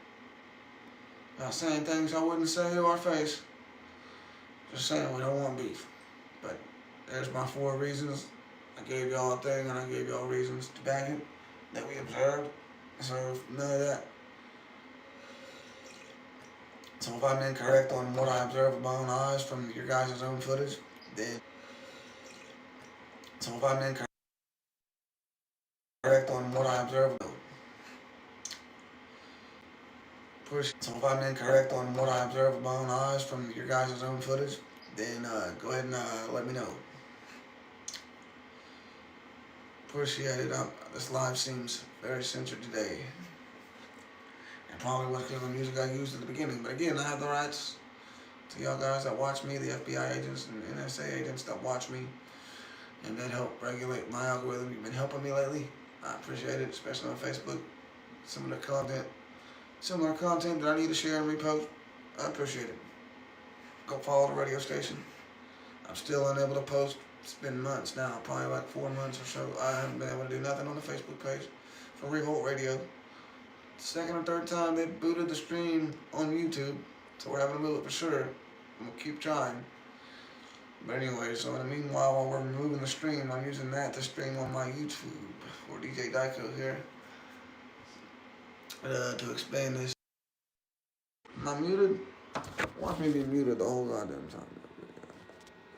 Not saying things I wouldn't say to our face. Just saying we don't want beef. But there's my 4 reasons. I gave y'all a thing and I gave y'all reasons to back it that we observed. So none of that. So if I'm incorrect on what I observe with my own eyes from your guys' own footage, then so if I'm incorrect on what I observe, push. So if I'm incorrect on what I observe with my own eyes from your guys' own footage, then go ahead and let me know. Appreciate it. This live seems very censored today. And probably was because of the music I used at the beginning. But again, I have the rights to y'all guys that watch me, the FBI agents and NSA agents that watch me, and that help regulate my algorithm. You've been helping me lately. I appreciate it, especially on Facebook. Some of the content, similar content that I need to share and repost. I appreciate it. Go follow the radio station. I'm still unable to post. It's been months now, probably like 4 months or so. I haven't been able to do nothing on the Facebook page for Revolt Radio. Second or third time they booted the stream on YouTube, so we're having to move it for sure. I'm gonna keep trying. But anyway, so in the meanwhile, while we're moving the stream, I'm using that to stream on my YouTube for DJ Dyko here to expand this. Am I muted? Watch me be muted the whole goddamn time.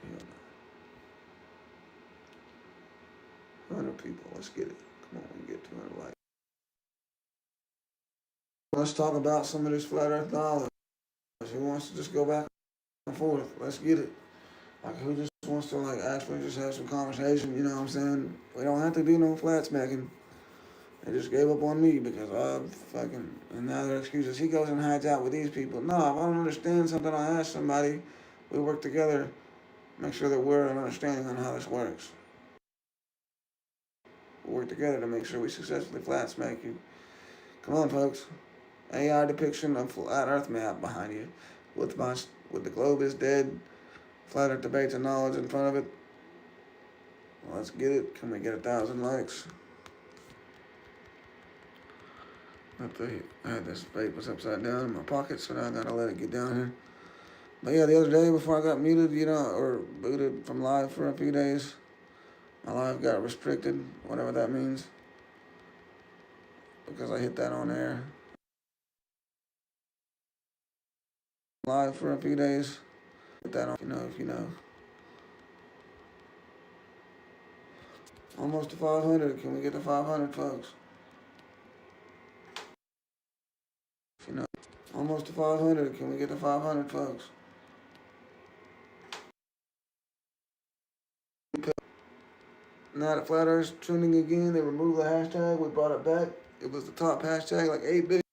Yeah. 100 people, let's get it. Come on, we get 200 likes. Let's talk about some of this flat earth knowledge. Who wants to just go back and forth? Let's get it. Like, who just wants to, like, actually just have some conversation, you know what I'm saying? We don't have to do no flat smacking. They just gave up on me because and now their excuses. He goes and hides out with these people. No, if I don't understand something, I ask somebody. We work together, make sure that we're an understanding on how this works. We work together to make sure we successfully flat smack you. Come on, folks. AI depiction of flat earth map behind you with the globe is dead, flat earth debates and knowledge in front of it. Well, let's get it. Can we get 1,000 likes? I had this vape was upside down in my pocket, so now I gotta let it get down here. But yeah, the other day before I got muted, or booted from live for a few days, my live got restricted, whatever that means, because I hit that on air. Live for a few days, hit that on, if you know. Almost to 500. Can we get to 500, folks? If you know. Almost to 500. Can we get to 500, folks? Now the flat earth's trending again. They removed the hashtag. We brought it back. It was the top hashtag, like 8 billion.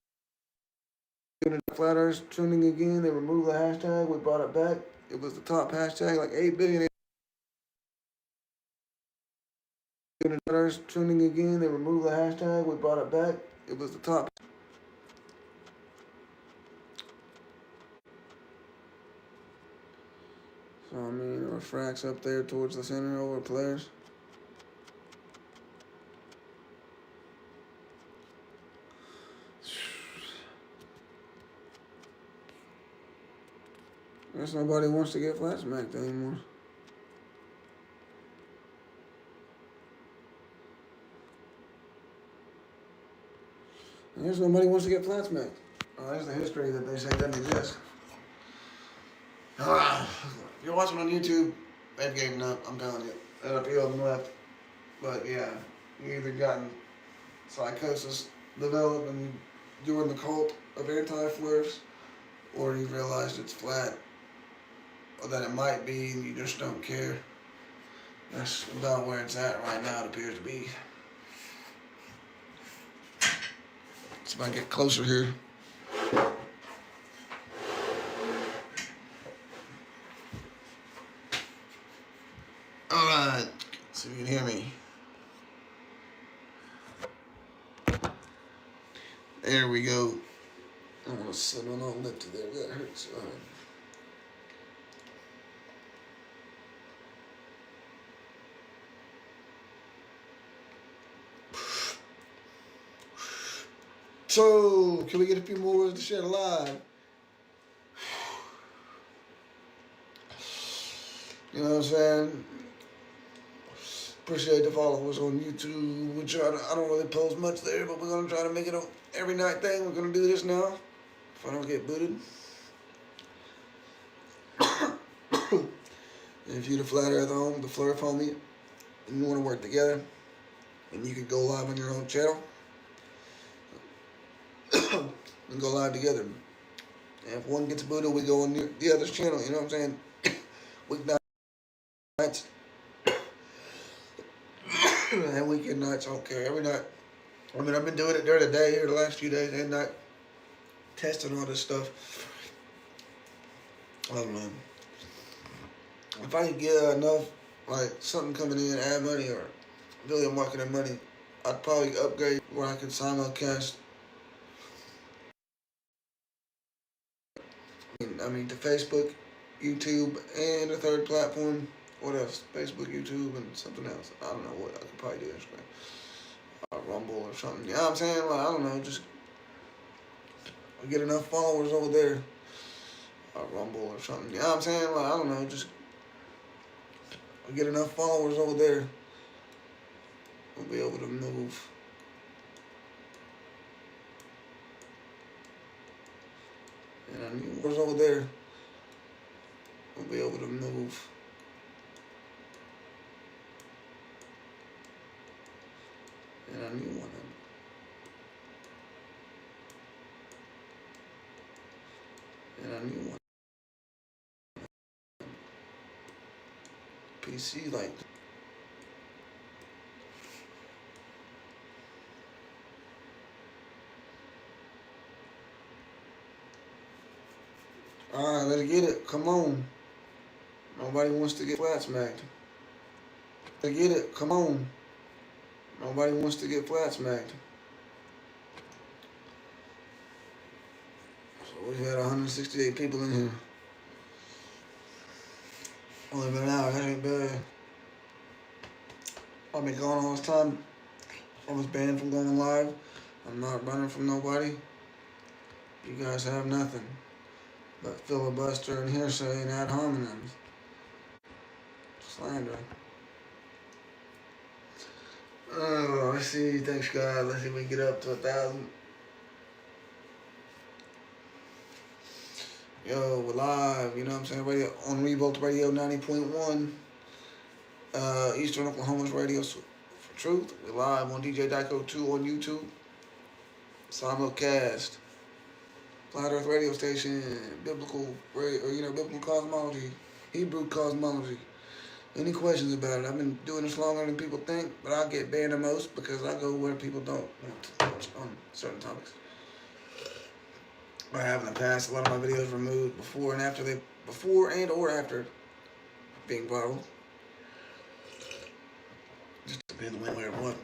Flat earth's trending again. They removed the hashtag. We brought it back. It was the top hashtag, like 8 billion. Flat earth's trending again. They removed the hashtag. We brought it back. It was the top. So I mean, it refracts up there towards the center over players. I guess nobody wants to get flat smacked anymore. I guess nobody wants to get flat smacked. Oh, there's the history that they say doesn't exist. If you're watching on YouTube, they've given up, I'm telling you. There's a few of them left. But yeah, you either gotten psychosis developed and you joined the cult of anti-flirts, or you realized it's flat, or that it might be and you just don't care. That's about where it's at right now, it appears to be. See if I can get closer here. Alright, see if you can hear me. There we go. I want to sit on all lifted there. That hurts. So, can we get a few more words to share live? You know what I'm saying? Appreciate the followers on YouTube. We try to, I don't really post much there, but we're gonna try to make it a every night thing. We're gonna do this now. If I don't get booted. If you're the Flat Earth home, the Flurf homie, and you wanna work together, and you can go live on your own channel, and go live together. And if one gets booted, we go on the other's channel, you know what I'm saying? Weeknights. And weekend nights, I don't care. Every night. I mean, I've been doing it during the day here the last few days and night. Testing all this stuff. I don't know. If I could get enough, like, something coming in, ad money or affiliate marketing money, I'd probably upgrade where I could simulcast. I mean, to Facebook, YouTube, and a third platform. What else? Facebook, YouTube, and something else. I don't know what. I could probably do Instagram. Rumble or something. You know what I'm saying? Like, I don't know. Just get enough followers over there. Rumble or something. You know what I'm saying? Like, I don't know. Just get enough followers over there. We'll be able to move. And I need what's over there. We'll be able to move. And I need one. And I need one. PC like. Alright, let's get it. Come on. Nobody wants to get flat smacked. Let's get it. Come on. Nobody wants to get flat smacked. So we had 168 people in here. Only been an hour. That ain't bad. I've been gone all this time. I was banned from going live. I'm not running from nobody. You guys have nothing but filibuster and hearsay and ad hominems. Slander. Oh, let's see. Thanks, God. Let's see if we can get up to 1,000. Yo, we're live. You know what I'm saying? Radio on Revolt Radio 90.1. Eastern Oklahoma's Radio for Truth. We're live on DJ Dyko 2 on YouTube. Simulcast. Flat Earth Radio Station, biblical, or biblical cosmology, Hebrew cosmology. Any questions about it? I've been doing this longer than people think, but I get banned the most because I go where people don't want to touch on certain topics. I have in the past a lot of my videos removed before and or after being viral. Just depends when, where, what.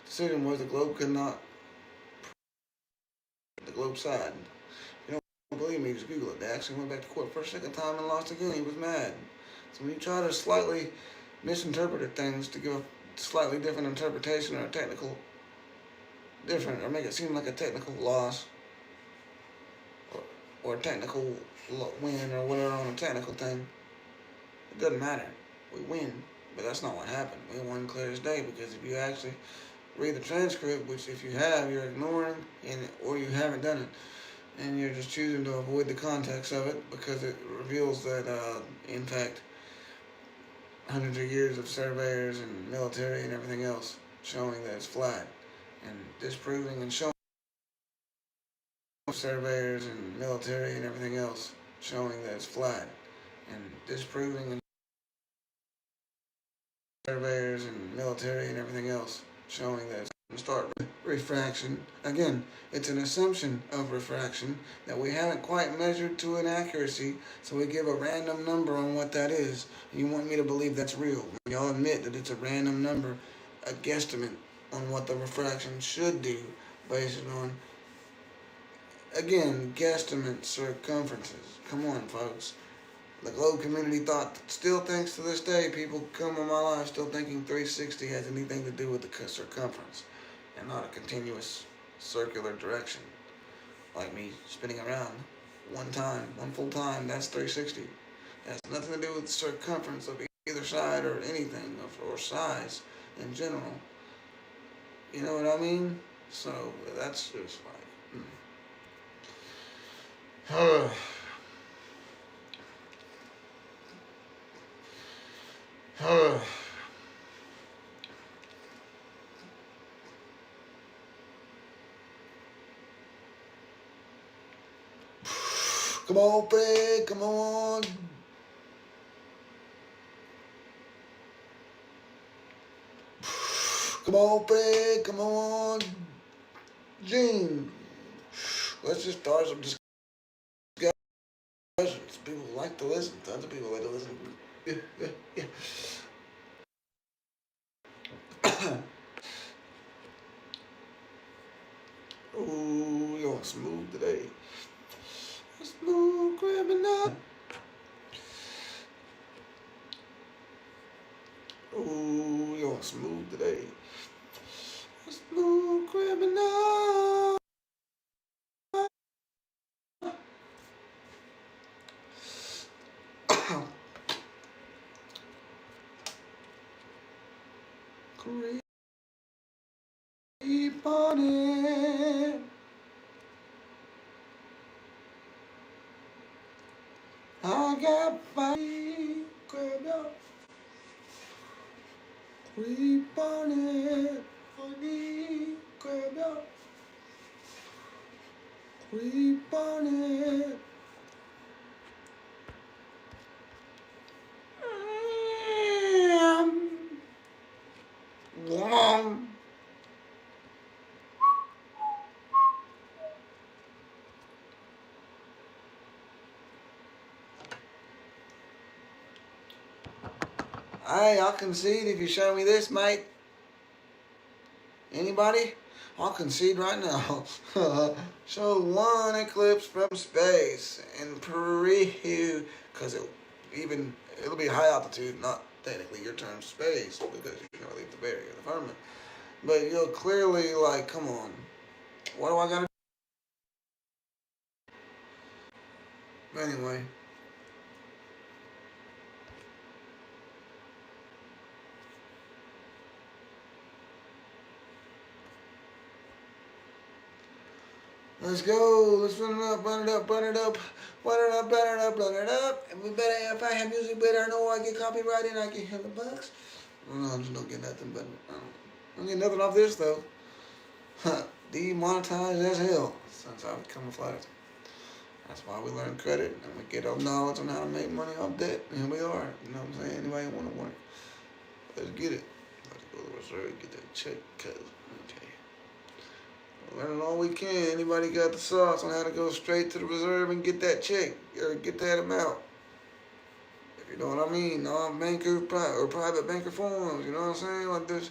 Decision was the Globe could not. The Globe side. You don't believe me? Just Google it. They actually went back to court for a second time and lost again. He was mad. So when you try to slightly misinterpret things to give a slightly different interpretation or a technical different, or make it seem like a technical loss or a technical win or whatever on a technical thing, it doesn't matter. We win. But that's not what happened. We won clear as day because if you actually read the transcript, which if you have, you're ignoring, or you haven't done it, and you're just choosing to avoid the context of it because it reveals that, in fact, hundreds of years of surveyors and military and everything else showing that it's flat, and disproving and showing surveyors and military and everything else showing that it's flat, and disproving and surveyors and military and everything else showing that it's start refraction. Again, it's an assumption of refraction that we haven't quite measured to an accuracy, so we give a random number on what that is. And you want me to believe that's real. Y'all admit that it's a random number, a guesstimate on what the refraction should do based on, again, guesstimate circumferences. Come on, folks. The Globe community still thinks to this day, people come in my life still thinking 360 has anything to do with the circumference and not a continuous circular direction. like me spinning around one time, one full time, that's 360. It has nothing to do with circumference of either side or anything, or size in general. You know what I mean? So that's just like, Come on, Fred, come on. Come on, Fred, come on. Gene, let's just start some discussions. People like to listen. Tons of people like to listen. Yeah. Ooh, you're smooth today. Smooth criminal. Ooh, you're smooth today. Smooth criminal. Creep on it. I got five criminal. Creep on it. Honey, criminal. Creep on it. Hey, I'll concede if you show me this, mate. Anybody? I'll concede right now. Show one eclipse from space in preview, because it'll be high altitude, not technically your term space, because you're gonna leave the barrier of the firmament. But you'll clearly, like, come on. What do I gotta do? Anyway. Let's go. Let's run it up, run it up, run it up, run it up, run it up, run it up. And we better, if I have music, better know I get copyrighted and I get $100. No, I just don't get nothing, but I don't get nothing off this though. Demonetized as hell since I've become a flight attendant. That's why we learn credit and we get our knowledge on how to make money off debt. And here we are. You know what I'm saying? Anybody want to work? Let's get it. Let's go to the reserve, get that check, cuz. Okay. Learning all we can. Anybody got the sauce on how to go straight to the reserve and get that check or get that amount? If you know what I mean, non-banker or private banker forms. You know what I'm saying? Like this.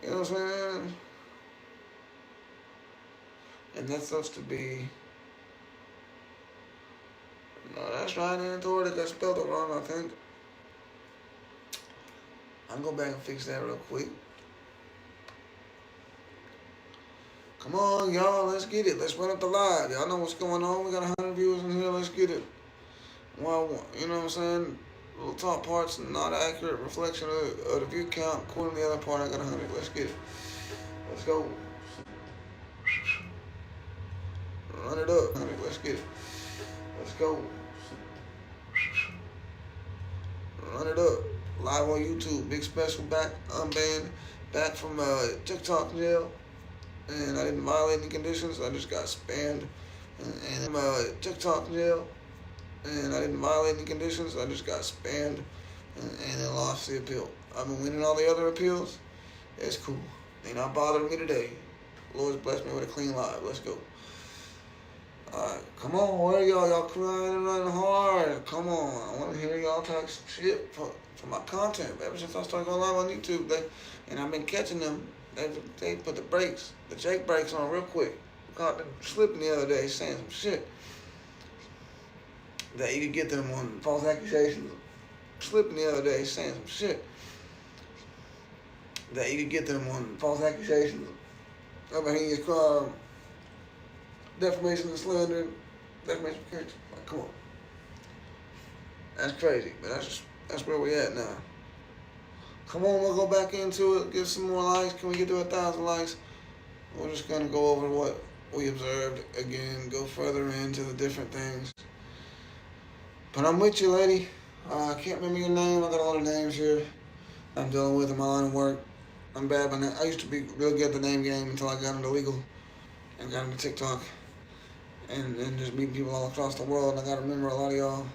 You know what I'm saying? And that's supposed to be. No, that's right, Antarctica. I spelled it wrong, I think. I'll go back and fix that real quick. Come on, y'all, let's get it. Let's run up the live. Y'all know what's going on. We got 100 viewers in here. Let's get it. Well, you know what I'm saying? Little top parts, not an accurate reflection of the view count. According to the other part, I got 100. Let's get it. Let's go. Run it up. 100. Let's get it. Let's go. Run it up. Live on YouTube. Big special back, unbanned. Back from TikTok jail. And I didn't violate any conditions. I just got spammed. And I'm TikTok jail. And I didn't violate any conditions. I just got spammed. And then lost the appeal. I've been winning all the other appeals. It's cool. They not bothering me today. The Lord's blessed me with a clean live. Let's go. Alright, come on, where y'all? Y'all crying and running hard. Come on, I want to hear y'all talk some shit for my content. Ever since I started going live on YouTube, and I've been catching them, they put the brakes, the Jake brakes on real quick. Caught them slipping the other day saying some shit that you could get them on false accusations. Slipping the other day saying some shit that you could get them on false accusations of a heinous crime. defamation and slander, defamation of character. Like, come on. That's crazy, but that's where we at now. Come on, we'll go back into it, get some more likes. Can we get to 1,000 likes? We're just gonna go over what we observed again, go further into the different things. But I'm with you, lady. I can't remember your name. I got a lot of names here I'm dealing with in my line of work. I'm bad by name. I used to be real good at the name game until I got into legal and got into TikTok and just meeting people all across the world. And I got to remember a lot of y'all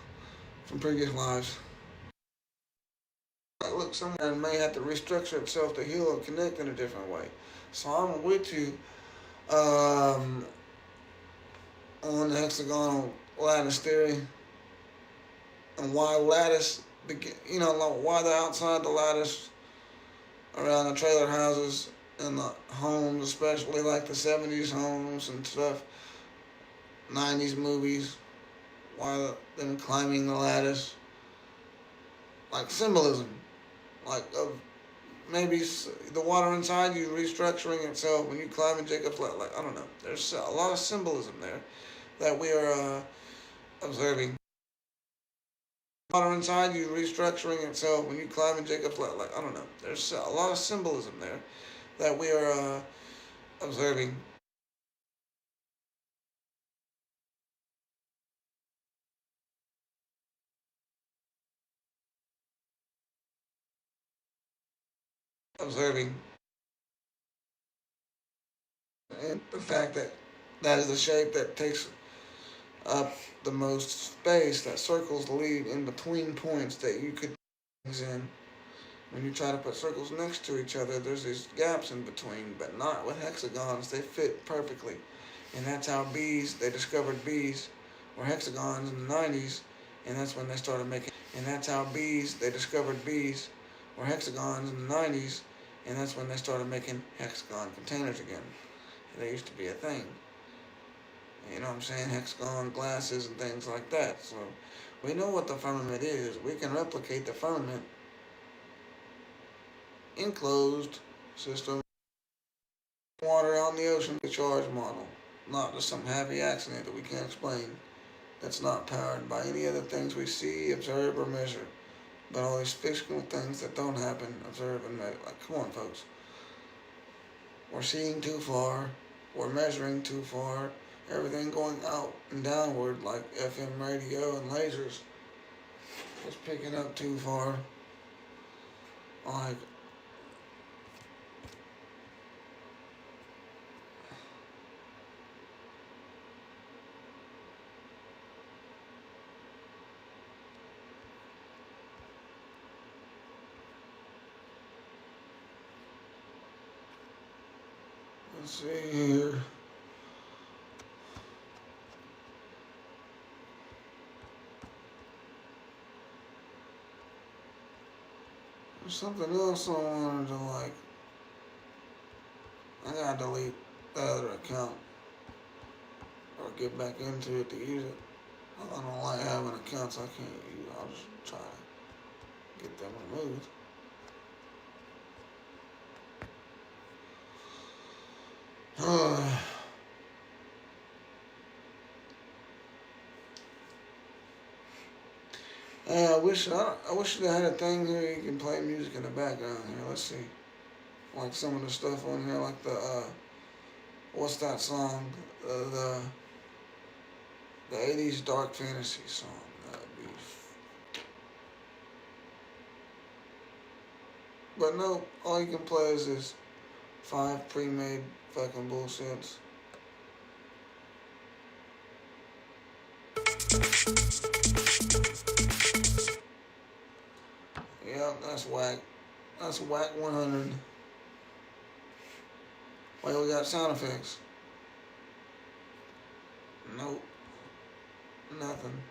from previous lives. Look, someone may have to restructure itself to heal and connect in a different way. So I'm with you on the hexagonal lattice theory and why lattice, why the outside the lattice around the trailer houses and the homes, especially like the 70s homes and stuff, 90s movies, why them climbing the lattice, like symbolism, like of maybe the water inside you restructuring itself when you climb in Jacob's ladder. Like, I don't know. There's a lot of symbolism there that we are observing. Water inside you restructuring itself when you climb in Jacob's ladder. Like, I don't know. There's a lot of symbolism there that we are observing. Observing. And the fact that that is the shape that takes up the most space, that circles lead in between points that you could things in. When you try to put circles next to each other, there's these gaps in between, but not with hexagons. They fit perfectly. And that's how they discovered bees were hexagons in the 90s, and that's when they started making, and that's how they discovered bees were hexagons in the 90s, and that's when they started making hexagon containers again. They used to be a thing. You know what I'm saying? Hexagon glasses and things like that. So we know what the firmament is. We can replicate the firmament enclosed system. Water out in the ocean, the charge model. Not just some happy accident that we can't explain. That's not powered by any other things we see, observe, or measure. But all these physical things that don't happen, observe, and measure. Like, come on, folks. We're seeing too far. We're measuring too far. Everything going out and downward like FM radio and lasers is picking up too far. Like, let's see here. There's something else I wanted to like. I gotta delete the other account or get back into it to use it. I don't like having accounts I can't use. I'll just try to get them removed. Yeah, I wish they had a thing here you can play music in the background here. Let's see. Like some of the stuff on here, like the what's that song? The 80s dark fantasy song. That'd be. But no, all you can play is this 5 pre-made fucking bullshits. Yeah, that's whack. That's whack 100. Wait, we got sound effects. Nope. Nothing.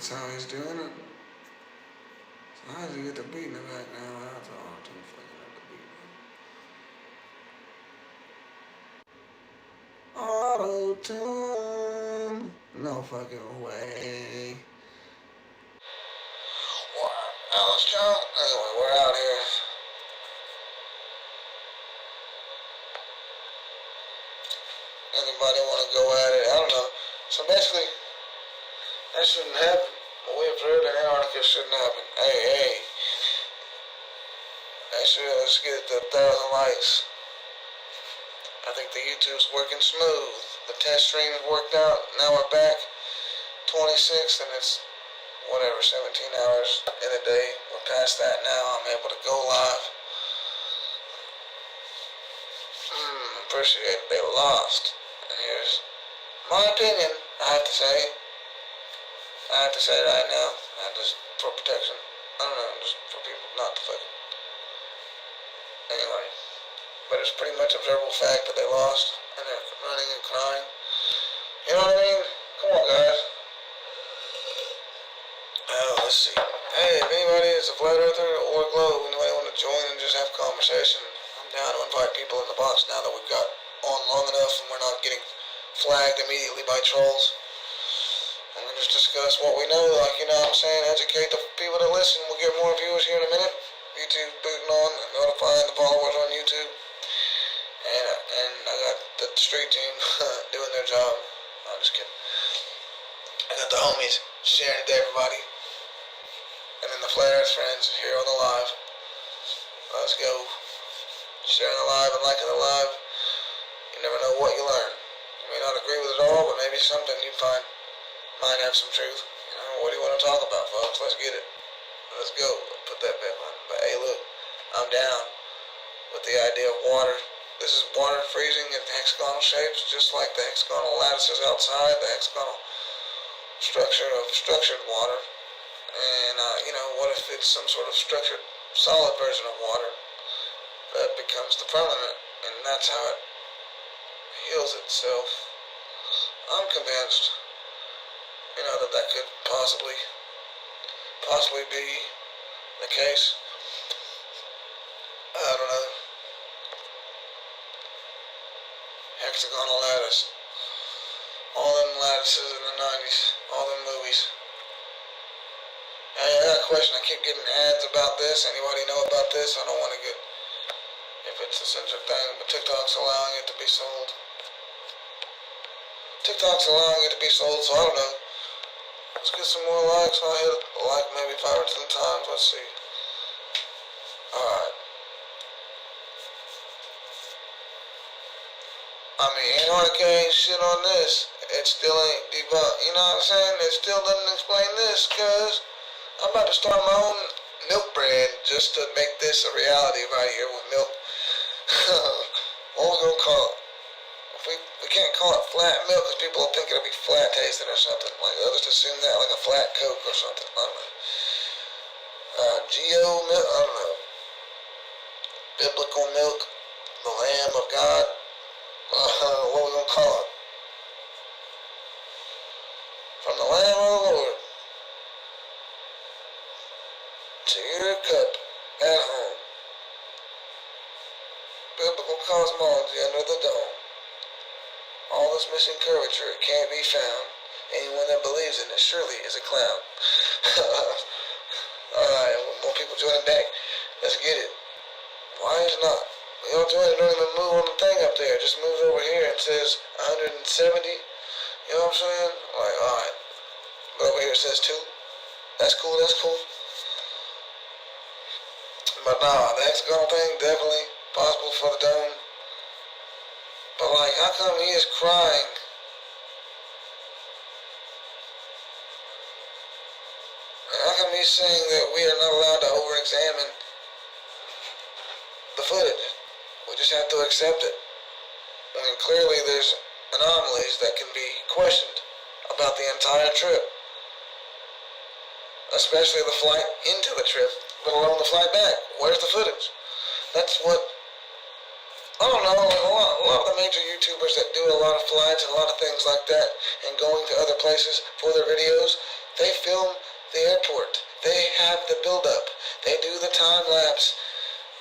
That's how he's doing it. So how does he get the beat in the back now? That's all I'm too fucking up the beat. Auto-tune. No fucking way. What? Alice John? Anyway, we're out here. Anybody want to go at it? I don't know. So basically, that shouldn't happen. What we observed in Antarctica shouldn't happen. Hey. Let's get the 1,000 likes. I think the YouTube's working smooth. The test stream worked out. Now we're back. 26, and it's whatever, 17 hours in a day. We're past that now. I'm able to go live. Appreciate it. They lost. And here's my opinion, I have to say right now, just for protection. I don't know, just for people not to fucking. Anyway, but it's pretty much observable fact that they lost, and they're running and crying. You know what I mean? Come on, guys. Let's see. Hey, if anybody is a flat earther or a globe, anybody want to join and just have a conversation, I'm down to invite people in the box now that we've got on long enough and we're not getting flagged immediately by trolls. And we just discuss what we know, like, you know what I'm saying, educate the people that listen. We'll get more viewers here in a minute. YouTube booting on and notifying the followers on YouTube. And I got the street team doing their job. I'm just kidding. I got the homies sharing it to everybody. And then the Flat Earth friends here on the live. Let's go. Sharing the live and liking the live. You never know what you learn. You may not agree with it all, but maybe something you find might have some truth. You know, what do you want to talk about, folks? Let's get it. Let's go. Put that bet on. But hey, look, I'm down with the idea of water. This is water freezing in hexagonal shapes, just like the hexagonal lattices outside, the hexagonal structure of structured water. And, you know, what if it's some sort of structured solid version of water that becomes the firmament, and that's how it heals itself. I'm convinced, you know, that could possibly be the case. I don't know. Hexagonal lattice. All them lattices in the 90s. All them movies. Hey, I got a question. I keep getting ads about this. Anybody know about this? I don't want to get, if it's a censored thing, but TikTok's allowing it to be sold. TikTok's allowing it to be sold, so I don't know. Let's get some more likes. I'll hit like maybe 5 or 10 times. Let's see. Alright. I mean, Antarctica ain't shit on this. It still ain't debunked. You know what I'm saying? It still doesn't explain this, cuz I'm about to start my own milk brand just to make this a reality right here with milk. What we gonna call it? We can't call it flat milk because people will think it'll be flat tasting or something. Like, they'll just assume that, like a flat Coke or something. I don't know. Geo milk, I don't know. Biblical milk, the Lamb of God. What we gonna call it? From the Lamb of the Lord to your cup at home. Biblical cosmology under the dome. All this missing curvature can't be found. Anyone that believes in it surely is a clown. Alright, more people joining back. Let's get it. Why is not? We all join, don't even move on the thing up there. It just moves over here and says 170. You know what I'm saying? Like, alright. But over here it says 2. That's cool, that's cool. But nah, the hexagonal thing, definitely possible for the dome. But like, how come he is crying? How come he's saying that we are not allowed to over-examine the footage? We just have to accept it. When clearly there's anomalies that can be questioned about the entire trip. Especially the flight into the trip, let alone the flight back. Where's the footage? That's what, I don't know, a lot of the major YouTubers that do a lot of flights and a lot of things like that and going to other places for their videos, They film the airport. They have the build-up. They do the time lapse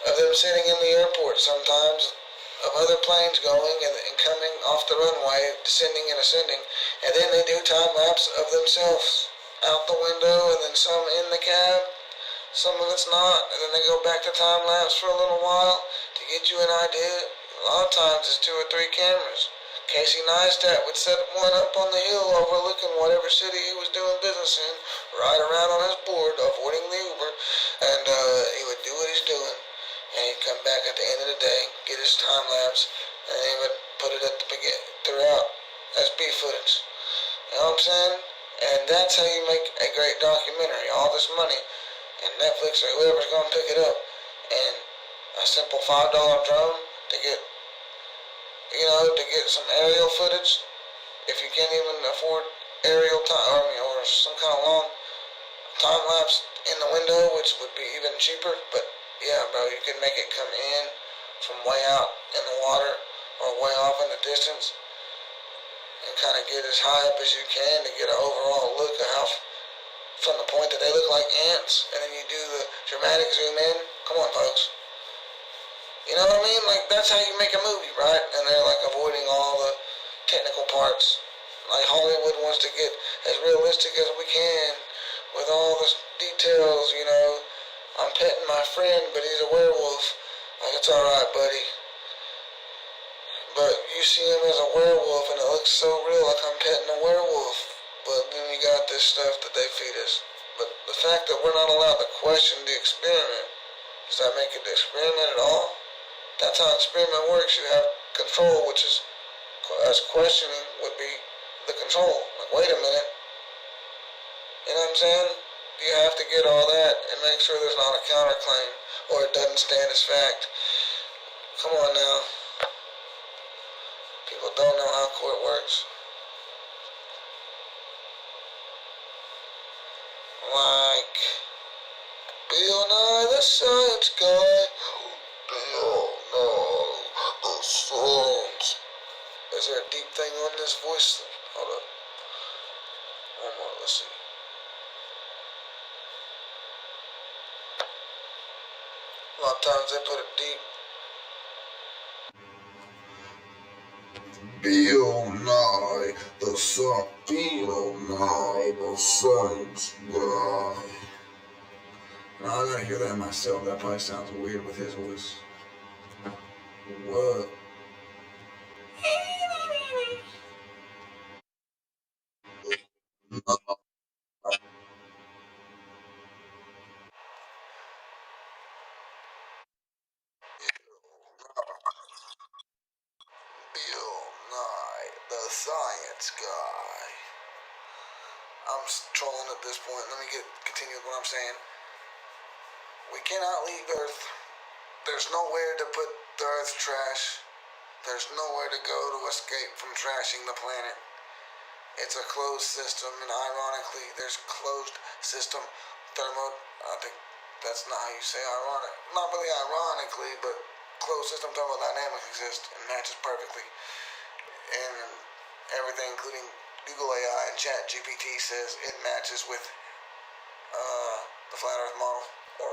of them sitting in the airport sometimes, of other planes going and coming off the runway, descending and ascending, and then they do time lapse of themselves out the window, and then some in the cab, some of it's not, and then they go back to time lapse for a little while to get you an idea. A lot of times it's 2 or 3 cameras. Casey Neistat would set one up on the hill overlooking whatever city he was doing business in, ride around on his board, avoiding the Uber, and he would do what he's doing. And he'd come back at the end of the day, get his time lapse, and he would put it at the beginning, throughout, as B footage. You know what I'm saying? And that's how you make a great documentary. All this money, and Netflix or whoever's going to pick it up, and a simple $5 drone to get, to get some aerial footage, if you can't even afford aerial time, or some kind of long time lapse in the window, which would be even cheaper. But yeah, bro, you can make it come in from way out in the water or way off in the distance, and kind of get as high up as you can to get an overall look of how, from the point that they look like ants, and then you do the dramatic zoom in. Come on, folks. You know what I mean? Like, that's how you make a movie, right? And they're like avoiding all the technical parts. Like, Hollywood wants to get as realistic as we can with all the details, I'm petting my friend, but he's a werewolf. Like, it's alright, buddy. But you see him as a werewolf, and it looks so real, like I'm petting a werewolf. But then you got this stuff that they feed us. But the fact that we're not allowed to question the experiment, does that make it the experiment at all? That's how experiment works. You have control, which is, as questioning would be the control. Like, wait a minute. You know what I'm saying? You have to get all that and make sure there's not a counterclaim, or it doesn't stand as fact. Come on now. People don't know how court works. Like Bill Nye the Science Guy. Bill Nye the Science. Is there a deep thing on this voice? Hold up. One more, let's see. A lot of times they put it deep. Bill Nye the Science. Bill Nye the Science Guy. No, I gotta hear that myself. That probably sounds weird with his voice. What? Bill Nye the Science Guy. I'm trolling at this point. Let me continue with what I'm saying. We cannot leave Earth. There's nowhere to put the Earth's trash. There's nowhere to go to escape from trashing the planet. It's a closed system, and ironically, there's closed system I think that's not how you say ironic. Not really ironically, but closed system thermodynamics exists and matches perfectly. And everything, including Google AI and Chat GPT, says it matches with the flat Earth model, or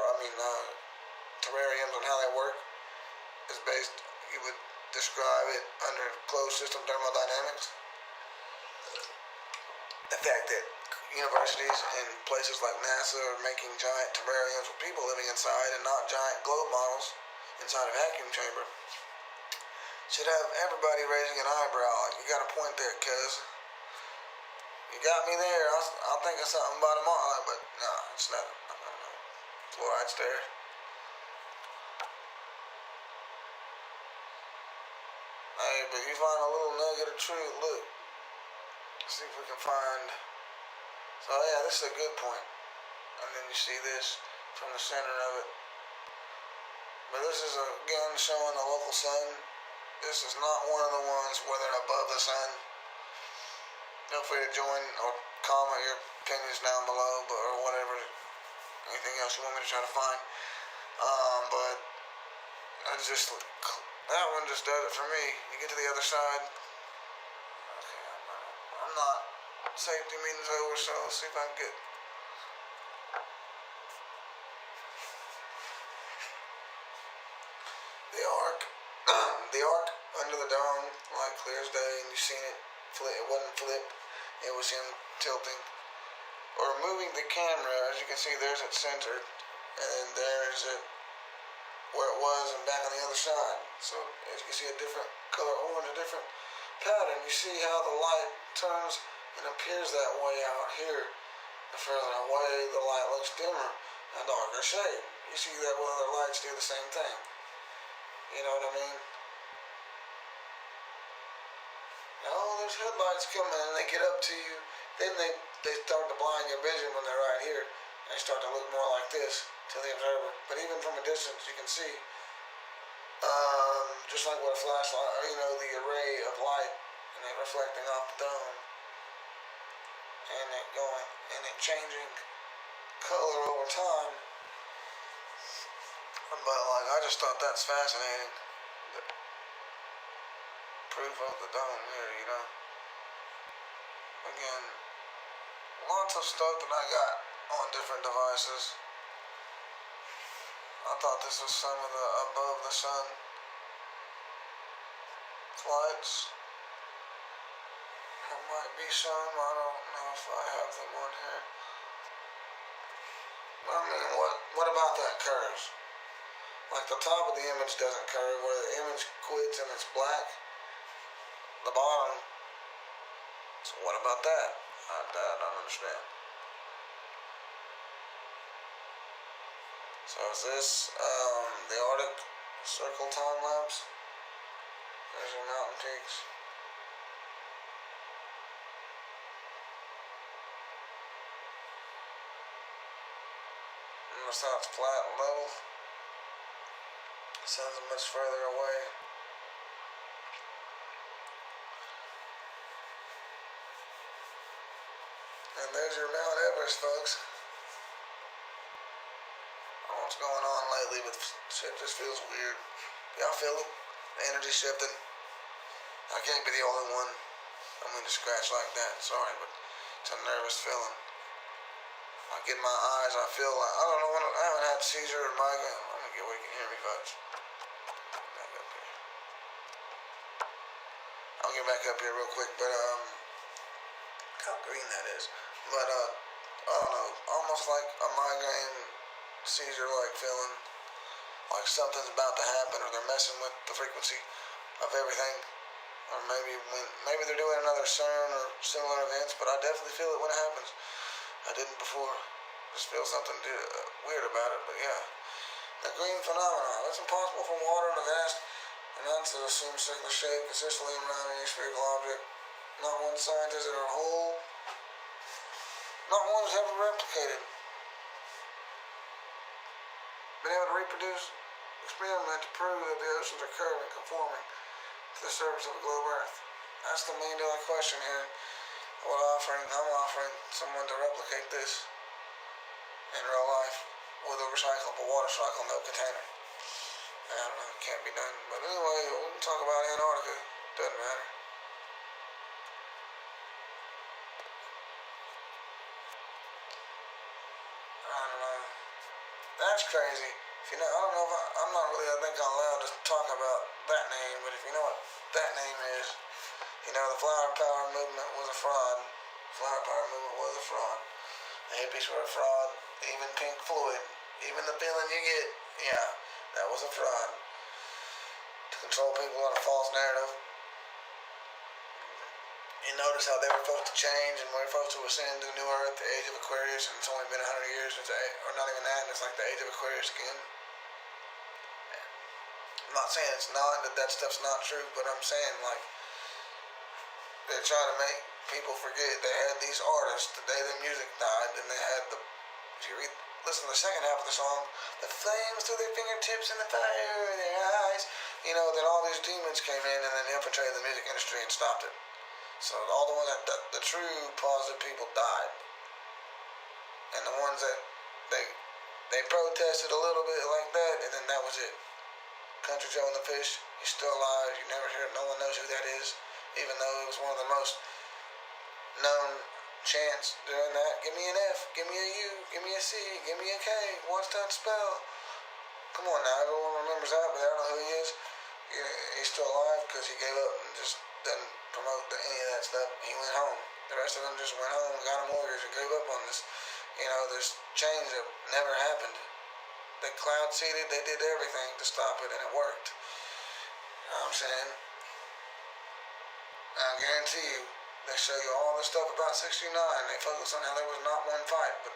terrariums and how they work is based. You would describe it under closed system thermodynamics. The fact that universities and places like NASA are making giant terrariums with people living inside and not giant globe models inside a vacuum chamber should have everybody raising an eyebrow. Like, you got a point there, cuz. You got me there. I'll think of something about tomorrow, but no, it's not. Fluoride's there. Hey, but you find a little nugget of truth. Look. See if we can find. So yeah, this is a good point. And then you see this from the center of it. But this is again showing the local sun. This is not one of the ones where they're above the sun. Feel free to join or comment your opinions down below, or whatever, anything else you want me to try to find. But I just, that one just does it for me. You get to the other side. Okay, I'm not safety meeting's over, so let's see if I can get the arc. The arc under the dome, like clear as day, and you seen it flip. It wasn't flipped. It was him tilting or moving the camera. As you can see, there's it centered, and then there's it where it was, and back on the other side. So as you can see, a different color orange, a different pattern. You see how the light turns and appears that way out here. The further away, the light looks dimmer, a darker shade. You see that with other lights do the same thing. You know what I mean? Oh, there's headlights coming and they get up to you. Then they start to blind your vision when they're right here. They start to look more like this to the observer. But even from a distance, you can see, just like with a flashlight, or, you know, the array of light, and it reflecting off the dome, and it going, and it changing color over time. But like, I just thought that's fascinating. The proof of the dome here, you know. Again, lots of stuff that I got on different devices. I thought this was some of the above the sun flights. There might be some, I don't know if I have them on here. I mean, what about that curves? Like the top of the image doesn't curve, where the image quits and it's black. The bottom. So what about that? I don't understand. So is this the Arctic Circle time lapse? There's your mountain peaks. Notice how it's flat and level. Sounds much further away. And there's your Mount Everest, folks. I don't know what's going on lately, but shit just feels weird. Y'all feel it? The energy shifting. I can't be the only one. I'm gonna scratch like that. Sorry, but it's a nervous feeling. I get my eyes, I feel like, I don't know when I haven't had a seizure or migraine. I'm gonna get where you can hear me, folks. Back up here. I'll get back up here real quick, but how green that is. But I don't know, almost like a migraine seizure like feeling, like something's about to happen, or they're messing with the frequency of everything, or maybe they're doing another CERN or similar events, but I definitely feel it when it happens. I didn't before. Just feel something weird about it, but yeah. The green phenomenon. It's impossible for water and a vast amounts to assume circular shape consistently around any spherical object. Not one scientist in our whole, not one has ever replicated, been able to reproduce experiment to prove that the oceans are curving, conforming to the surface of the globe Earth. That's the $1 million question here. I'm offering someone to replicate this in real life with a recyclable water cycle, no container. I don't know, it can't be done. But anyway, we can talk about Antarctica. Doesn't matter. I don't know. That's crazy. If you know, I don't know if I'm not really, I think, allowed to talk about that name, but if you know what that name is, you know, the flower power movement was a fraud. Flower power movement was a fraud. The hippies were a fraud. Even Pink Floyd, even the feeling you get, yeah, that was a fraud. To control people on a false narrative. You notice how they were supposed to change and we're supposed to ascend to New Earth, the age of Aquarius, and it's only been 100 years, or not even that, and it's like the age of Aquarius again. I'm not saying it's not, that stuff's not true, but I'm saying, like, they're trying to make people forget they had these artists the day their music died, and they had if you listen to the second half of the song, the flames through their fingertips and the fire in their eyes, you know, then all these demons came in and then infiltrated the music industry and stopped it. So all the ones the true positive people died, and the ones that they protested a little bit like that, and then that was it. Country Joe and the Fish, he's still alive. You never hear it. No one knows who that is, even though it was one of the most known chants doing that. Give me an F, give me a U, give me a C, give me a K. What's that spell? Come on now, everyone remembers that, but I don't know who he is. He's still alive because he gave up and just didn't promote any of that stuff. He went home. The rest of them just went home, got a mortgage, and gave up on this. There's change that never happened. They cloud seeded, they did everything to stop it, and it worked. You know what I'm saying? I guarantee you, they show you all the stuff about 69. They focus on how there was not one fight, but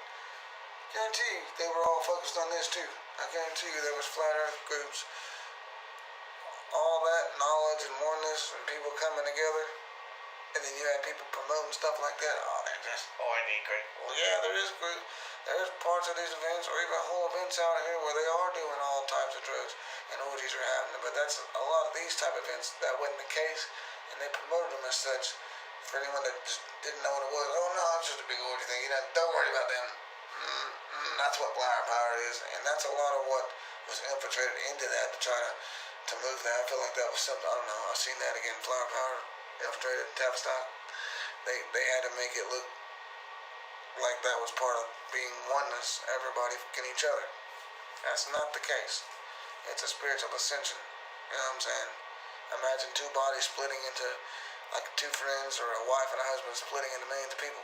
guarantee you, they were all focused on this too. I guarantee you there was flat earth groups. All that knowledge and oneness and people coming together, and then you had people promoting stuff like that. Oh, they're just OID group. Well, yeah, there is group. There's parts of these events, or even whole events out here where they are doing all types of drugs and orgies are happening. But that's a lot of these type of events. That wasn't the case, and they promoted them as such. For anyone that just didn't know what it was, oh no, it's just a big orgy thing. Don't worry about them. That's what flower power is, and that's a lot of what was infiltrated into that to try to move that. I feel like that was something, I don't know, I've seen that again, flower power infiltrated Tavistock. They had to make it look like that was part of being oneness, everybody fucking each other. That's not the case. It's a spiritual ascension, you know what I'm saying? Imagine two bodies splitting into, like two friends or a wife and a husband splitting into millions of people.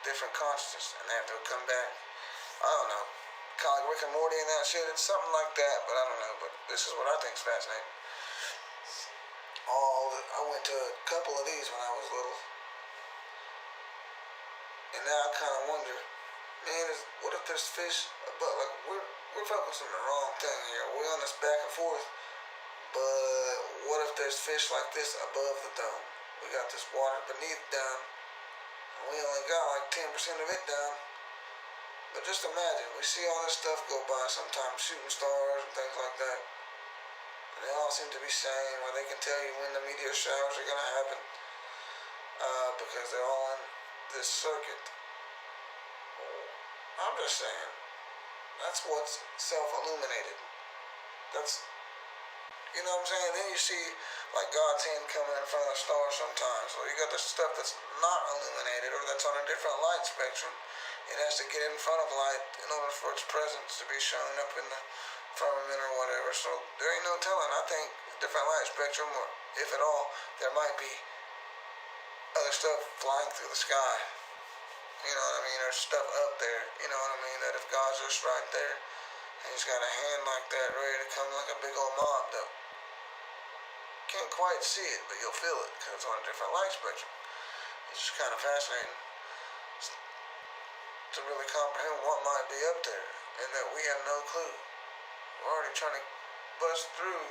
Different consciousness, and they have to come back. I don't know, kind of like Rick and Morty and that shit. It's something like that, but I don't know. But this is what I think is fascinating. I went to a couple of these when I was little, and now I kind of wonder, man, what if there's fish? But like we're focusing on the wrong thing here. We're on this back and forth, but what if there's fish like this above the dome? We got this water beneath down. We only got like 10% of it down. But just imagine, we see all this stuff go by sometimes, shooting stars and things like that. And they all seem to be saying, where they can tell you when the meteor showers are going to happen. Because they're all in this circuit. I'm just saying, that's what's self-illuminated. That's, you know what I'm saying? Then you see like God's hand coming in front of the stars sometimes. So you got this stuff that's not illuminated or that's on a different light spectrum. It has to get in front of light in order for its presence to be shown up in the firmament or whatever. So there ain't no telling. I think different light spectrum, or if at all, there might be other stuff flying through the sky. You know what I mean? There's stuff up there. You know what I mean? That if God's just right there and he's got a hand like that ready to come like a big old mob though. Can't quite see it, but you'll feel it because it's on a different light spectrum. It's just kind of fascinating to really comprehend what might be up there and that we have no clue. We're already trying to bust through,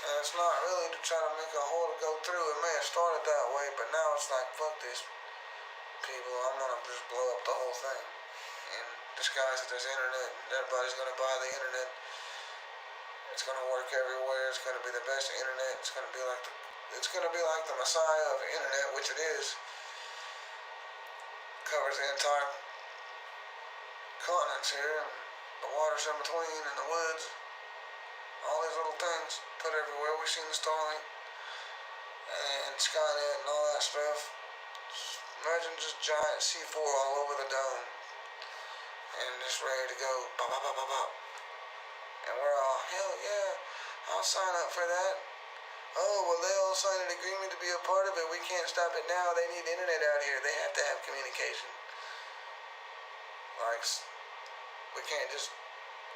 and it's not really to try to make a hole to go through. It may have started that way, but now it's like, fuck this, people, I'm gonna just blow up the whole thing and disguise that there's internet and everybody's gonna buy the internet. It's gonna work everywhere. It's gonna be the best internet. It's gonna be like the Messiah of the internet, which it is. Covers the entire continents here, and the waters in between, and the woods. All these little things put everywhere. We've seen the Starlink and Skynet and all that stuff. Imagine just giant C4 all over the dome, and just ready to go. Pop, pop, pop, pop, pop. And we're all, hell yeah, I'll sign up for that. Oh, well, they all signed an agreement to be a part of it. We can't stop it now. They need internet out here. They have to have communication. Like, we can't just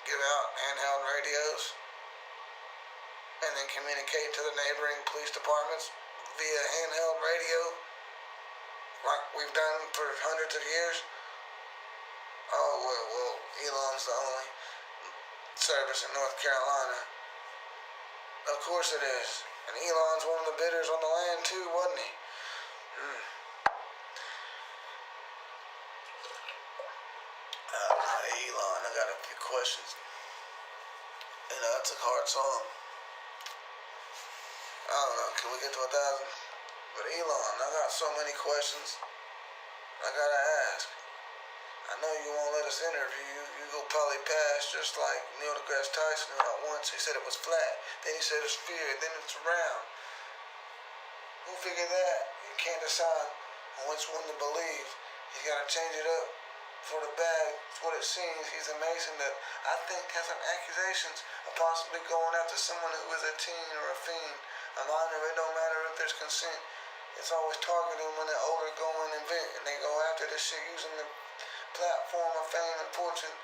give out handheld radios and then communicate to the neighboring police departments via handheld radio like we've done for hundreds of years. Oh, well, Elon's the only service in North Carolina. Of course it is. And Elon's one of the bidders on the land too, wasn't he? Elon, I got a few questions. That's a hard song. I don't know, can we get to 1,000? But Elon, I got so many questions I gotta ask. I know you won't let us interview you. You go probably pass just like Neil deGrasse Tyson got once. He said it was flat. Then he said it's sphere. Then it's round. Who figured that? You can't decide on which one to believe. He's got to change it up for the bad. It's what it seems. He's a Mason that I think has some accusations of possibly going after someone who is a teen or a fiend, a minor. It don't matter if there's consent. It's always targeting when the older go and invent, and they go after this shit using the platform of fame and fortune.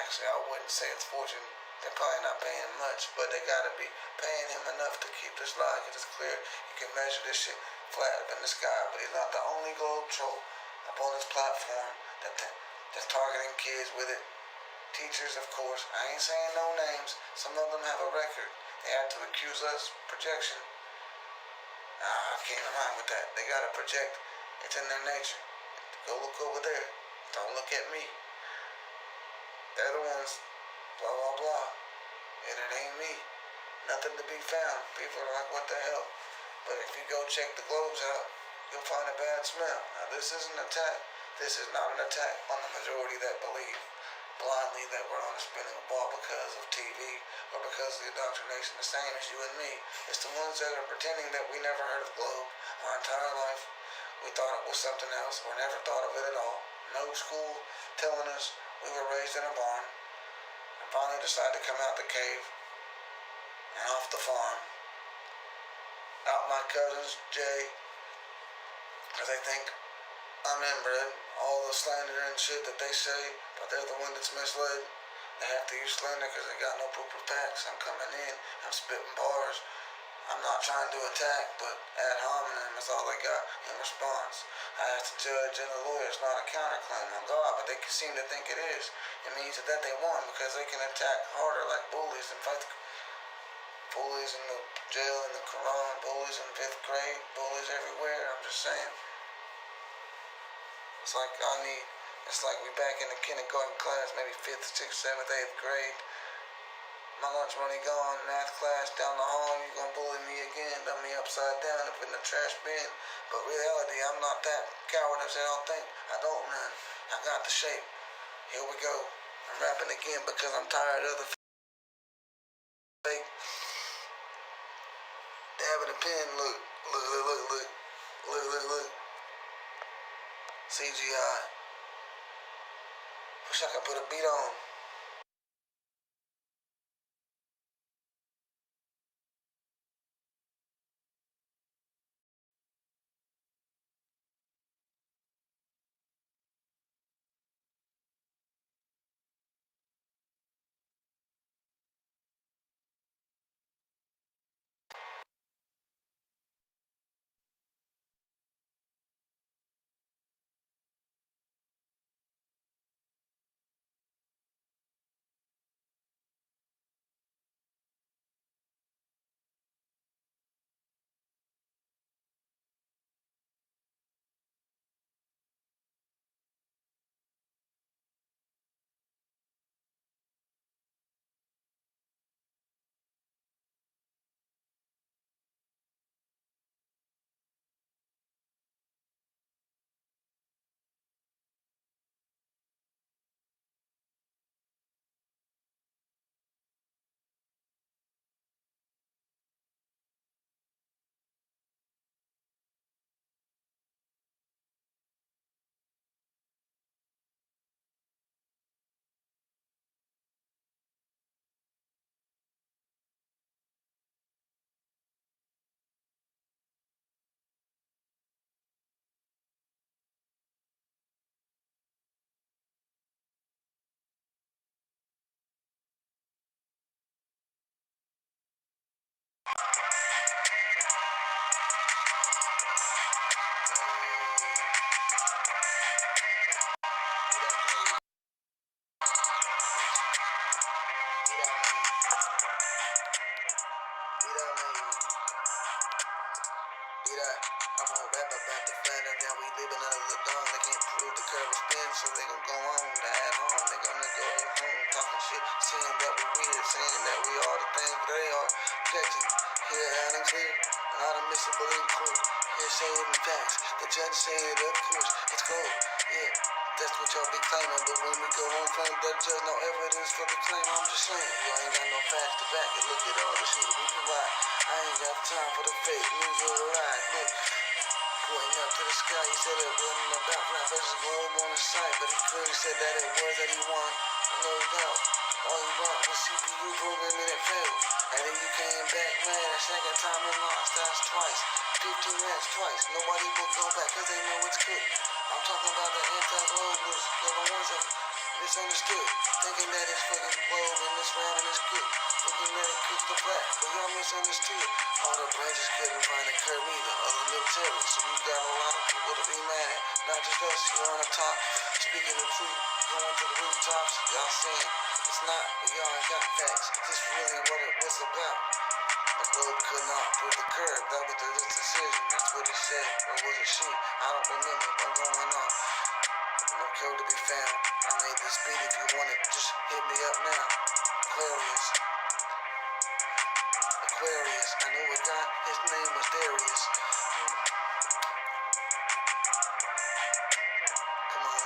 Actually, I wouldn't say it's fortune. They're probably not paying much, but they gotta be paying him enough to keep this lie, because it's clear you can measure this shit flat up in the sky. But he's not the only globe troll up on this platform that's targeting kids with it. Teachers, of course. I ain't saying no names. Some of them have a record. They have to accuse us projection. I can't rhyme with that. They gotta project. It's in their nature. Go look over there. Don't look at me. They're the ones, blah, blah, blah. And it ain't me. Nothing to be found. People are like, what the hell? But if you go check the globes out, you'll find a bad smell. Now, this is an attack. This is not an attack on the majority that believe blindly that we're on a spinning ball because of TV or because of the indoctrination, the same as you and me. It's the ones that are pretending that we never heard of globe our entire life. We thought it was something else or never thought of it at all. No school telling us we were raised in a barn and finally decided to come out the cave and off the farm. Out my cousins, Jay, because they think I'm inbred. All the slander and shit that they say, but they're the one that's misled. They have to use slander because they got no proof of facts. I'm coming in, I'm spitting bars. I'm not trying to attack, but ad hominem is all they got in response. I asked the judge and the lawyer, it's not a counterclaim on God, but they seem to think it is. It means that they won because they can attack harder like bullies and fight bullies in the jail in the Quran, bullies in 5th grade, bullies everywhere. I'm just saying. It's like we back in the kindergarten class, maybe 5th, 6th, 7th, 8th grade. My lunch money gone, math class down the hall, you gonna bully me again, dump me upside down and put in the trash bin. But reality, I'm not that coward as they all think. I don't run. I got the shape. Here we go. I'm rapping again because I'm tired of the fake dabbing a pen. Look. CGI. Wish I could put a beat on. I'm gonna rap about the fact that now we living under the dawn. They can't prove the curve spin, so they gon' go on to at home. They gonna go home talking shit, saying that we weird, saying that we are the things they are. Projecting here out and clear, not a missable in court. Here saying the facts, the judge saying it of course. It's cold, yeah. That's what y'all be claiming, but when we go home claim that there's no evidence for the claim, I'm just saying, you ain't got no facts to back it. Look at all the shit we provide. I ain't got time for the fake news or the lies. Look, pointing up to the sky, he said it wasn't about flat versus globe on the site, but he clearly said that it was that he won. No doubt, all he brought was CPU programming that failed. And then you came back mad a second time and lost, that's twice. 15 minutes twice, nobody will go back cause they know it's good. I'm talking about the anti-globals, they're the ones that misunderstood, thinking that it's fucking globe and this round and it's good, thinking that it cooks the black, but y'all misunderstood. All the branches couldn't find a curve either, other military, so you got a lot of people to be mad at, not just us, you're on the top, speaking the truth, going to the rooftops, y'all saying it's not, but y'all ain't got facts, this really what it was about. The globe could not prove the curve, that was the decision, that's what he said, or was it she? I don't remember, I'm going on. No code to be found. I made this beat if you want it, just hit me up now. Aquarius. Aquarius. I know a guy, his name was Darius. Come on.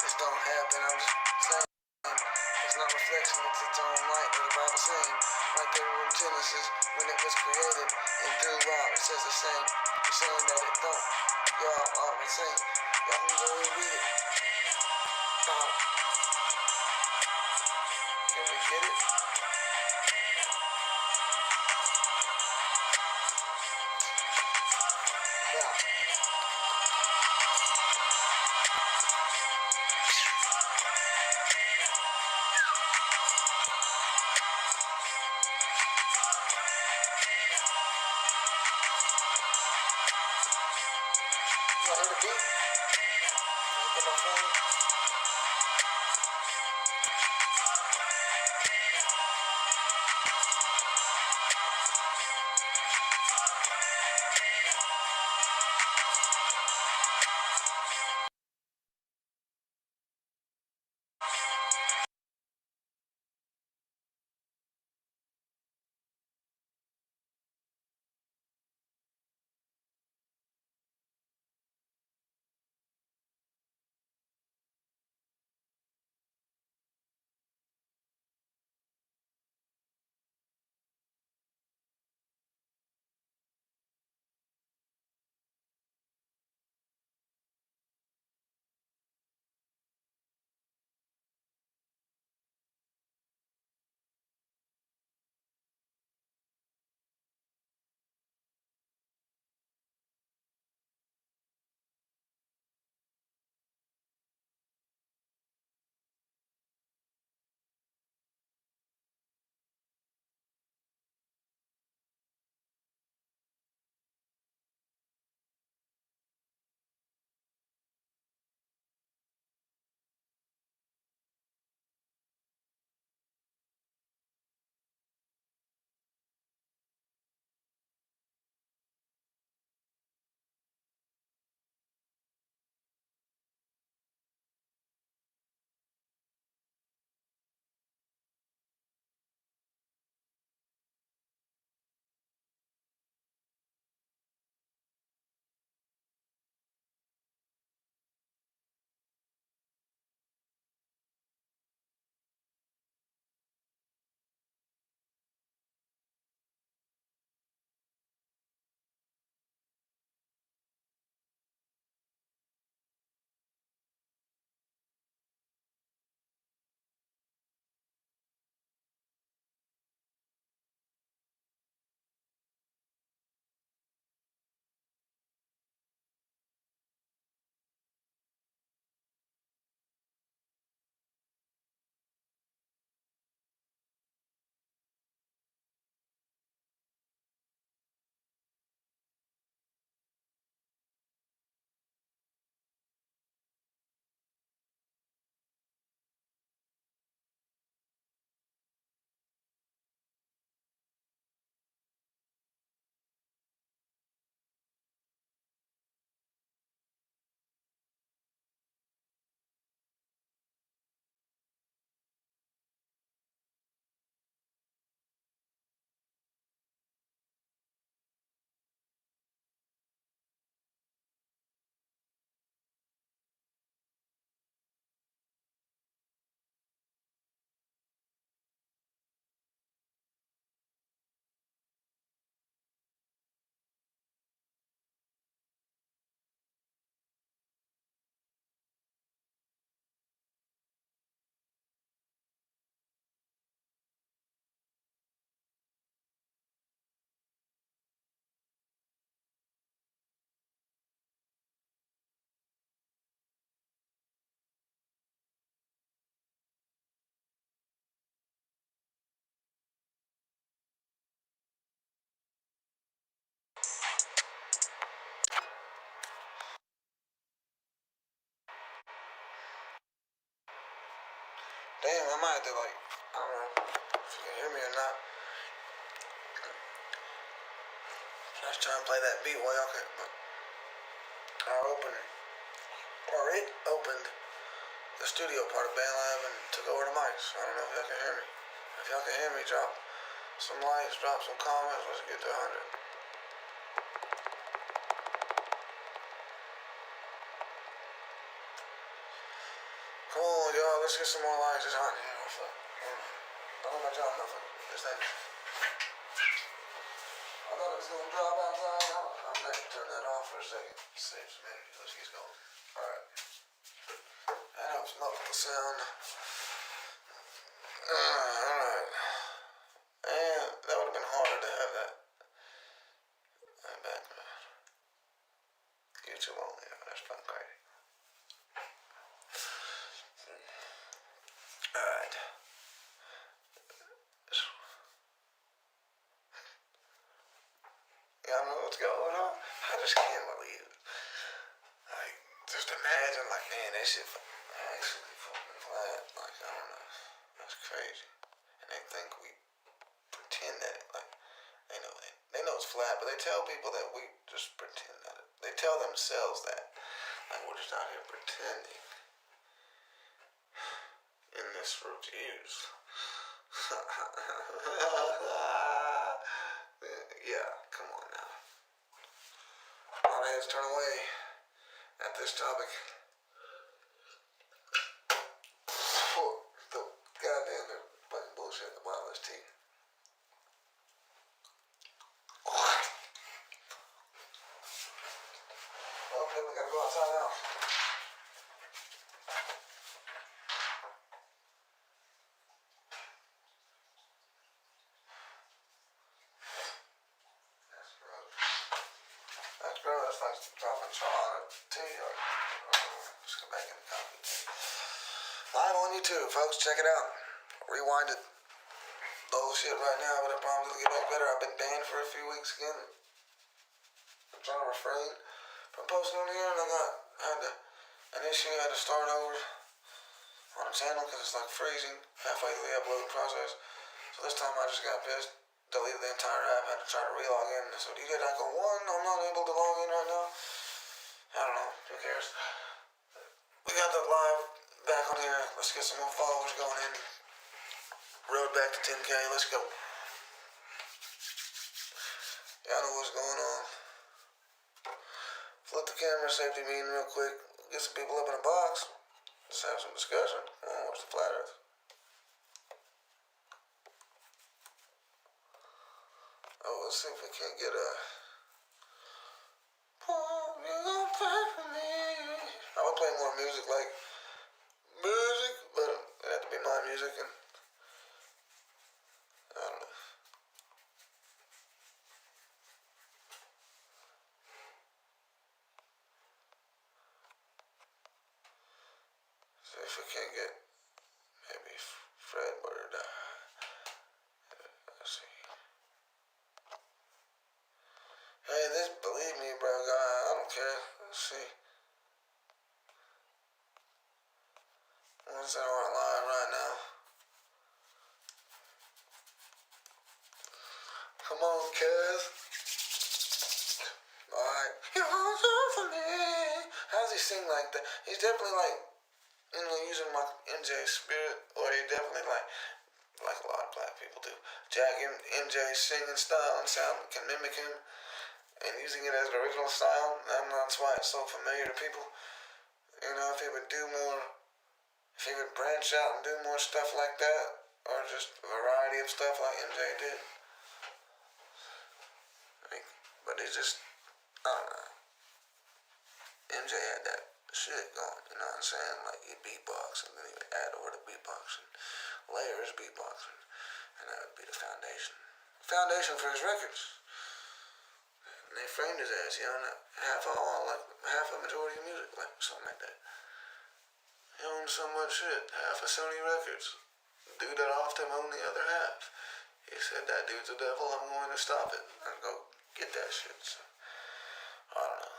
This don't happen, I'm just saying. It's not reflection, it's its own light, what the Bible saying. Right there in Genesis, when it was created, and throughout it says the same. You're saying that it don't. Y'all are insane. Y'all can go and read it. Bow. Can we get it? Bow. You hear the beat? Can you put my phone? Damn, I might have to, like, I don't know if you can hear me or not. I was trying to play that beat while y'all could, but it opened the studio part of BandLab and took over the mics. I don't know if y'all can hear me. If y'all can hear me, drop some likes, drop some comments. Let's get to 100. Come on, y'all. Let's get some more likes. It's hot in here. Don't let my job, motherfucker. This thing. I thought it was going to drop outside. I'm going to turn that off for a second. Save some energy. Let's get going. Alright. That helps muffle the sound. Alright. And that would have been harder to have that background. YouTube only. That's fucking crazy. Alright. Y'all know what's going on? I just can't believe it. Like, just imagine, like, man, that shit actually fucking flat. Like, I don't know. That's crazy. And they think we pretend that it, like, they know it's flat, but they tell people that we just pretend that it. They tell themselves that. Like, we're just out here pretending. In this reviews. Yeah, come on now. A lot of heads turn away at this topic. The goddamn, they're fucking bullshit at the bottom of this tea. Okay, we gotta go outside now. That's gross. That's like dropping straw on a tea or just go back in the coffee. Live on YouTube, folks. Check it out. Rewind it. Bullshit right now, but I promise it'll get back better. I've been banned for a few weeks again. I'm trying to refrain from posting on here, and I had an issue. I had to start over on the channel because it's like freezing halfway through the uploading process. So this time I just got pissed. Deleted the entire app, had to try to re-log in. So do you get Echo 1? I'm not able to log in right now. I don't know, who cares? We got the live back on here. Let's get some more followers going in. Road back to 10K, let's go. Y'all know what's going on. Flip the camera, safety meeting real quick. Get some people up in a box. Let's have some discussion. Come on, what's the flat earth? Oh, let's see if we can't get a... You gon' pay for me. I would play more music, like music, but it had to be my music, and I don't know. See if we can't get maybe Fred Bird. Let's see. Hey, this, believe me, bro, guy, I don't care. Let's see. Ones that aren't live right now. Come on, cuz. Alright. You're all for me. How does he sing like that? He's definitely like, using my MJ spirit, or he definitely like a lot of black people do. Jack MJ's singing style and sound can mimic him. And using it as an original style, that's why it's so familiar to people. You know, if he would do more, if he would branch out and do more stuff like that, or just a variety of stuff like MJ did. But it's just, I don't know. MJ had that shit going, you know what I'm saying? Like, he'd beatbox, and then he would add over the beatbox, and layers beatboxing, and that would be the foundation. Foundation for his records. And they framed his ass, you know, half a majority of music, like something like that. He owned so much shit, half of Sony Records. Dude that off him owned the other half. He said, that dude's the devil, I'm going to stop it. And go get that shit. So, I don't know.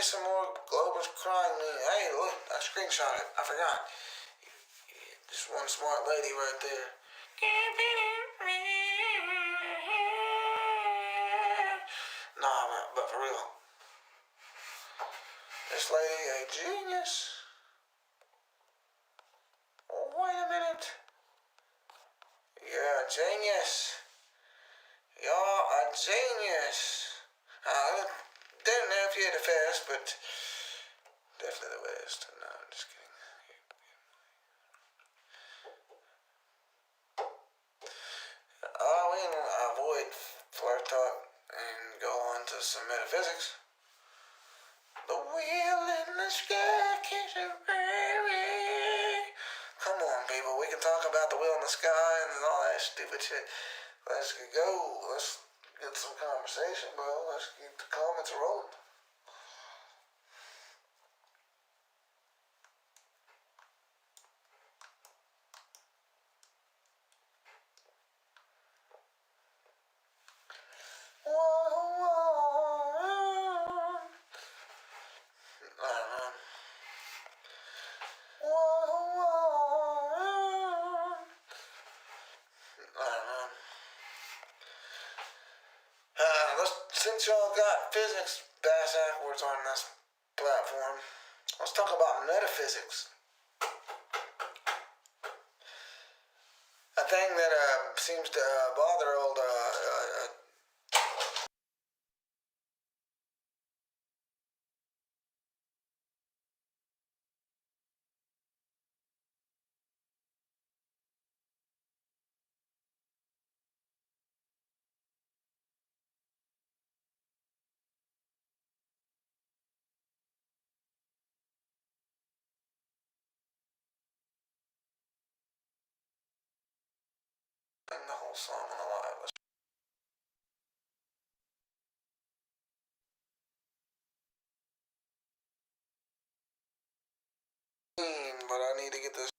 me some more Globies crying me. Hey, look, I screenshot it. I forgot. Just one smart lady right there. Nah, but for real. This lady a genius. Oh, wait a minute. You're a genius. You're a genius. I didn't know if you had a fast, but definitely the West. No, I'm just kidding. We can avoid flirt talk and go on to some metaphysics. The wheel in the sky keeps it weary. Come on, people. We can talk about the wheel in the sky and all that stupid shit. Let's go. Let's get some conversation, bro. Let's get the comments rolling. Since y'all got physics bass backwards on this platform, let's talk about metaphysics. A thing that seems to bother old the whole song on the live. But I need to get this.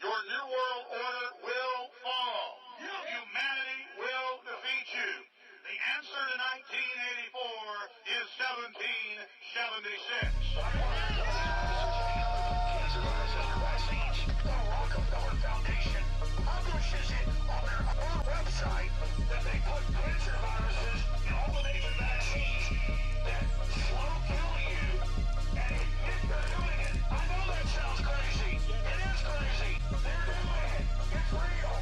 Your new world order will fall. Humanity will defeat you. The answer to 1984 is 1776. The Rockefeller Foundation publishes it on their own website that they put cancer viruses in all the major vaccines that slow kill you and admit they're doing it. I know that sounds crazy. It is crazy. They're doing it. It's real.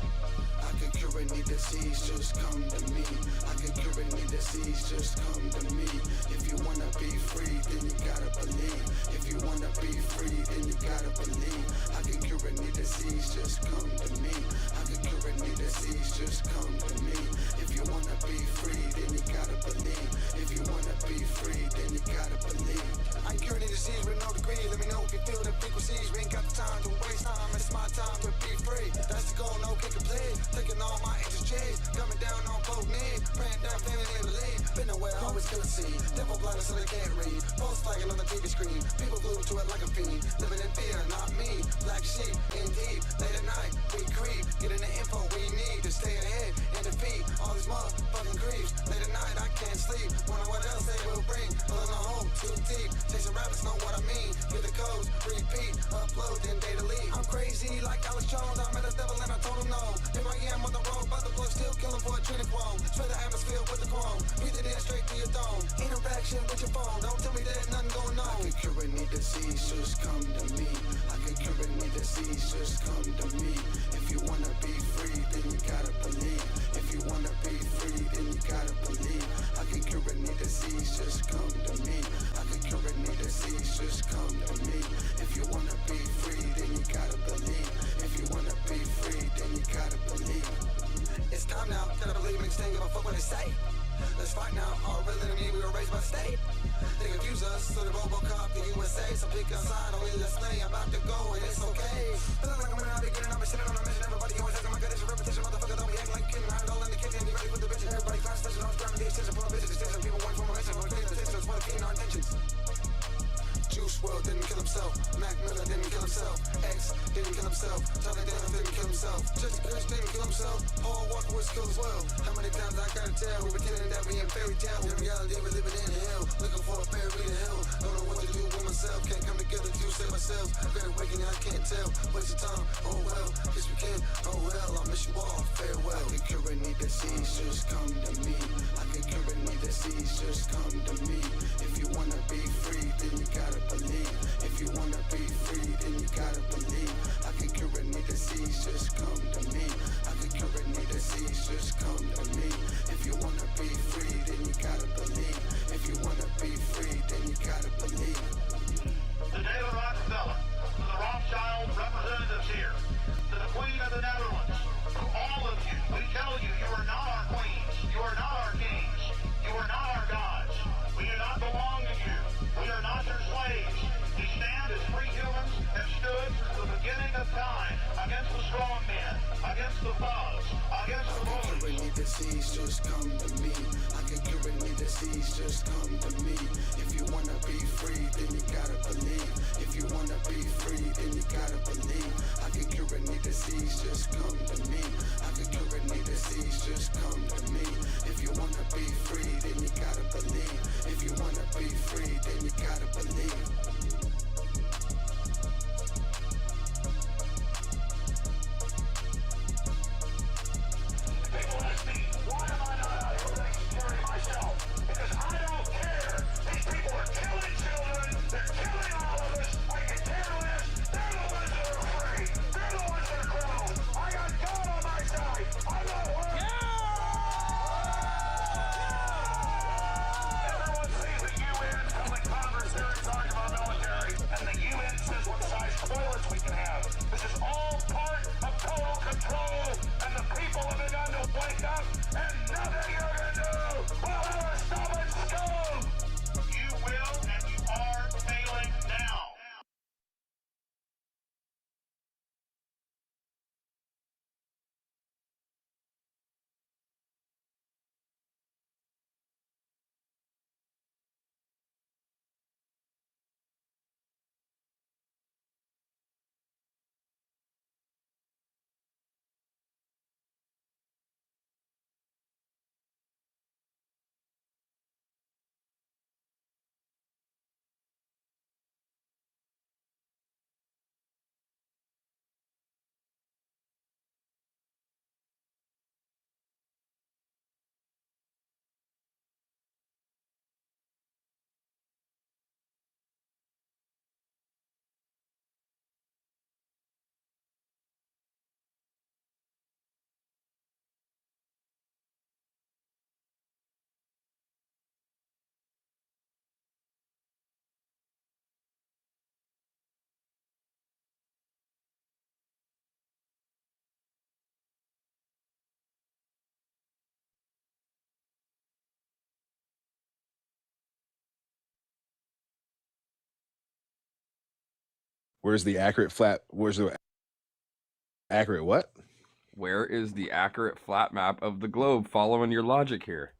I can cure any disease, just come to me. I can cure any disease, just come to me. If you wanna be free, then you gotta believe. If you wanna be free, then you gotta believe. I can cure any disease, just come to me. I can cure any disease, just come to me. If you wanna be free, then you gotta believe. If you wanna be free, then you gotta believe. I cure any disease with no degree. Let me know if you feel the frequencies. We ain't got the time to waste time. It's my time to be free. That's the goal, no kick and play. Taking all my interest, coming down on both knees. Praying down, feeling in the lead. Been aware, always could see. Devil blinded so they can't read. Post flagging on the TV screen. People glued to it like a fiend. Living in fear, not me. Black sheep, indeed. Late at night, we creep. Getting the info we need to stay ahead and defeat all these motherfucking creeps. Late at night, I can't sleep. Wonder what else they will bring. Pulling a hole too deep. Chasing rabbits, know what I mean. Get the codes, repeat, upload, then data leak. I'm crazy like Alex Jones. I met a devil and I told him no. Here I am on the road, but the blood still killing for a trinity-chrome. Spray the atmosphere with the chrome. Breathe it in straight to your dome. Interaction with your phone. Don't tell me there's nothing going on. I can cure any disease, just come to me. I can cure any disease, just come to me. If you wanna be free, then you gotta believe. If you wanna be free, then you gotta believe. I can cure any disease, just come to me. I can cure any disease, just come to me. If you wanna be free, then you gotta believe. If you wanna be free, then you gotta believe. It's time now, gotta believe me, stay, give a fuck what they say. Let's fight now, all really to me, we were raised by the state. They confuse us, so the Robocop, the USA. So pick a side, only let's play, I'm about to go and it's okay. Feeling like I'm in the beginning, I'm sitting on a mission. Everybody always asking my god, it's a repetition. Motherfucker, don't be acting like kidding. Hide it all in the kitchen, you ready for the bitches. Everybody class special, I'm starting the extension. Pull a bitch extension, people want from a mission. We're paying attention, that's why they're feeding our intentions. Juice WRLD didn't kill himself. Mac Miller didn't kill himself. X didn't kill himself. Johnny Daniels didn't kill himself. Jesse Chris didn't kill himself. Paul Walker was killed as well. How many times I gotta tell? We pretending that we in fairy tale. In reality, we're living in hell. Looking for a fairy to hell. Don't know what to do with myself. Can't come together to save ourselves. Great awakening, I can't tell. Waste your time. Oh well, yes we can. Oh well, I miss you all. Farewell. I can cure any disease, just come to me. I can cure any disease, just come to me. If you wanna be free, then you gotta believe. If you wanna be free, then you gotta believe. I can cure any disease, just come to me. I can cure any disease, just come to me. If you wanna be free, then you gotta believe. If you wanna be free, then you gotta believe.
To David Rockefeller, to the Rothschild representatives here, to the Queen of the Netherlands, to all of you, we tell you, you are not our queens, you are not our kings, you are not our gods. We do not belong to you. We are not your slaves. We stand as free humans and stood since the beginning of time against the strong men, against the thugs, against the bullies.
I can cure any disease, just come to me. I can cure any disease, just come to me. If you wanna be free, then you gotta believe. If you wanna be free, then you gotta believe. I can cure any disease, just come to me. I can cure any disease, just come to me. If you wanna be free, then you gotta believe. If you wanna be free, then you gotta believe.
People ask me, why am I not out here securing myself? Because I don't care. These people are killing children. They're killing all of us. I can care less. They're the ones that are afraid. They're the ones that are criminals. I got God on my side.
Where's the accurate flat? Where's the accurate what?
Where is the accurate flat map of the globe? Following your logic here.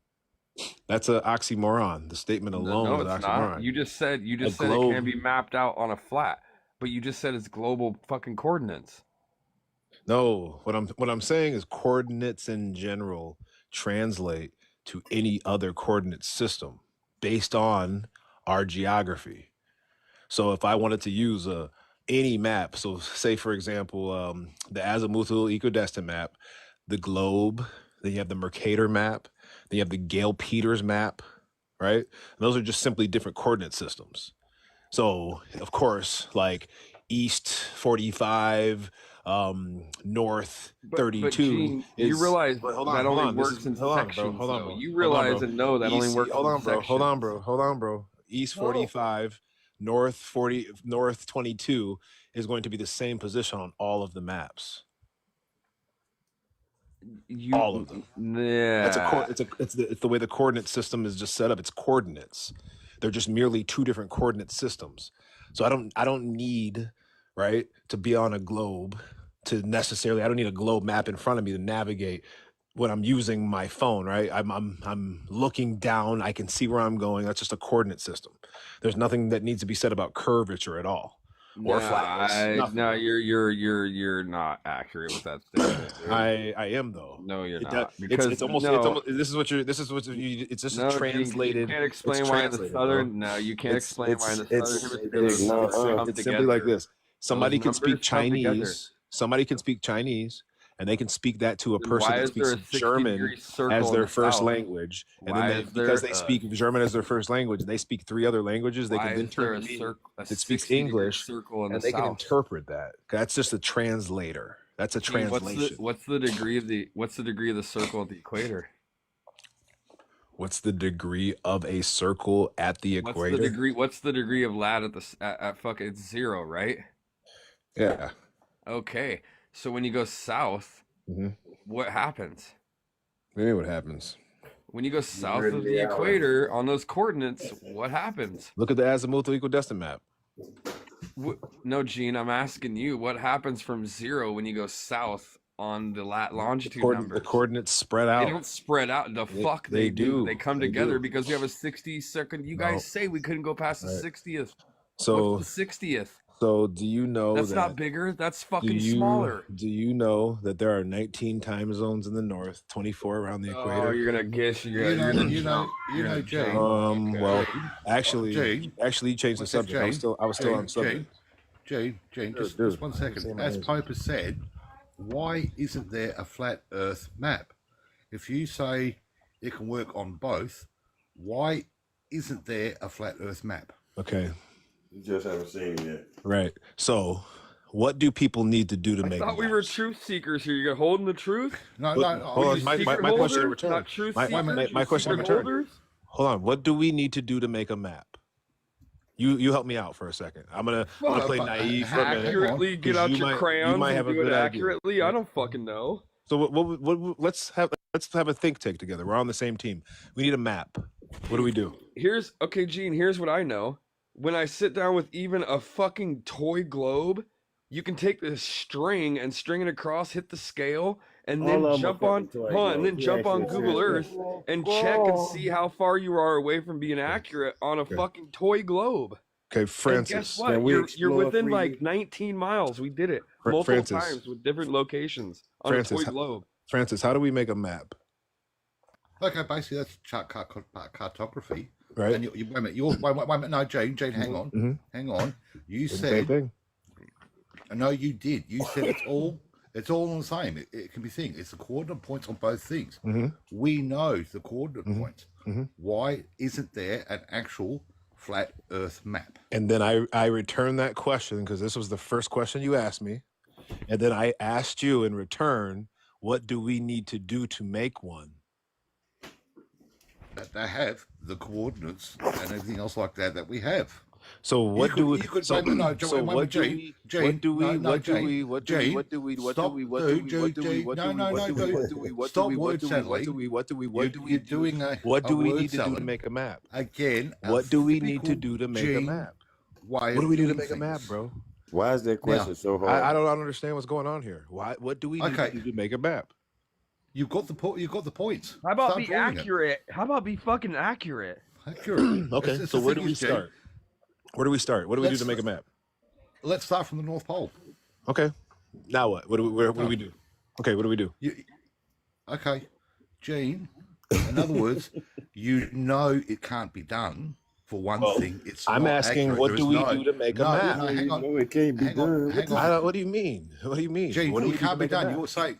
That's an oxymoron. The statement alone
No,
is an
it's
oxymoron.
not. You just said it can be mapped out on a flat, but you just said it's global fucking coordinates.
No, what I'm saying is coordinates in general translate to any other coordinate system based on our geography. So if I wanted to use any map, so say for example, the azimuthal equidistant map, the globe, then you have the Mercator map, then you have the Gale-Peters map, right? And those are just simply different coordinate systems. So of course, like east 45, north 32
but Gene,
is.
you realize
hold
that
on,
only works in sections.
Hold on, bro.
You realize and know that only works in sections.
Hold on, bro. East 45, north 40, north 22 is going to be the same position on all of the maps. All of them.
Yeah.
It's the way the coordinate system is just set up. It's coordinates. They're just merely two different coordinate systems. So I don't need, right, to be on a globe to necessarily. I don't need a globe map in front of me to navigate when I'm using my phone, right? I'm looking down. I can see where I'm going. That's just a coordinate system. There's nothing that needs to be said about curvature at all. Or flatness.
No, you're not accurate with that statement.
I am though.
No, you're
not.
not.
Because it's almost it's just
no,
translated.
You can't explain why in the southern. No, you can't explain why in the southern.
It's simply like this. Somebody can speak Chinese. Somebody can speak Chinese, and they can speak that to a person that speaks German as their first language. And then because they speak German as their first language, and they speak 3 other languages, they can then turn to me that speaks English, and they can interpret that. That's just a translator. That's a translation.
What's the degree of the circle at the equator?
What's the degree of a circle at the equator?
What's the degree of lat at fucking it's 0, right?
Yeah.
Okay. So when you go south, what happens?
Maybe what happens?
When you go south of the equator on those coordinates, what happens?
Look at the azimuthal equidistant map.
No, Gene, I'm asking you, what happens from 0 when you go south on the longitude numbers?
The coordinates spread out.
They don't spread out. They do. They come together because we have a 60-second. You guys say we couldn't go past the 60th.
So
what's the 60th?
So do you know
that's not bigger? That's fucking smaller.
Do you know that there are 19 time zones in the north, 24 around the equator?
Oh, you're gonna guess.
You know, Jay.
Well, actually, you changed the subject. I was still on subject.
Jane, just 1 second. As Piper said, why isn't there a flat Earth map? If you say it can work on both, why isn't there a flat Earth map?
Okay.
You just haven't seen it yet.
Right. So, what do people need to do to make?
I thought we were truth seekers here. You're holding the truth?
No.
Hold on. My question in return.
Not truth
my question in return. Hold on. What do we need to do to make a map? You help me out for a second. I'm gonna play naive for a minute.
Accurately get out your crayons and do it accurately. I don't fucking know.
So what let's have a think tank together. We're on the same team. We need a map. What do we do?
Gene, here's what I know. When I sit down with even a fucking toy globe, you can take this string and string it across, hit the scale, and then jump on Google Earth and check and see how far you are away from being accurate on a fucking toy globe.
Okay, Francis.
And guess what? You're within like 19 miles. We did it multiple times with different locations on a toy globe.
Francis, how do we make a map?
Okay, basically that's cartography.
Right.
And wait a minute. No, Jane, hang on. Hang on. You said.
Same thing.
No, you did. You said it's all the same. It can be seen. It's the coordinate points on both things. We know the coordinate points. Why isn't there an actual flat Earth map?
And then I returned that question because this was the first question you asked me. And then I asked you in return, what do we need to do to make one?
That they have the coordinates and everything else like that we have.
So what do we?
Stop, word salad. You're doing a
what do we need to do to make a map?
Again,
what do we need to do to make a map?
What
do we do to make a map, bro?
Why is that question so hard?
I don't understand what's going on here. What do we need to do to make a map?
You've got the points.
How about
Start
be
drawing it.
accurate? How about be fucking accurate?
Accurate.
Okay, so where do we start? Where do we start? What do we do to make a map?
Let's start from the North Pole.
Okay. Now what? What do we do? Okay, what do we do?
Okay, Gene. In other words, you know it can't be done. For one thing, it's.
I'm asking,
accurate.
what do we do to make a map?
No, hang on.
it can't be done.
What do you mean? What do you mean?
Gene,
what do
it can't be done.
You
You're saying.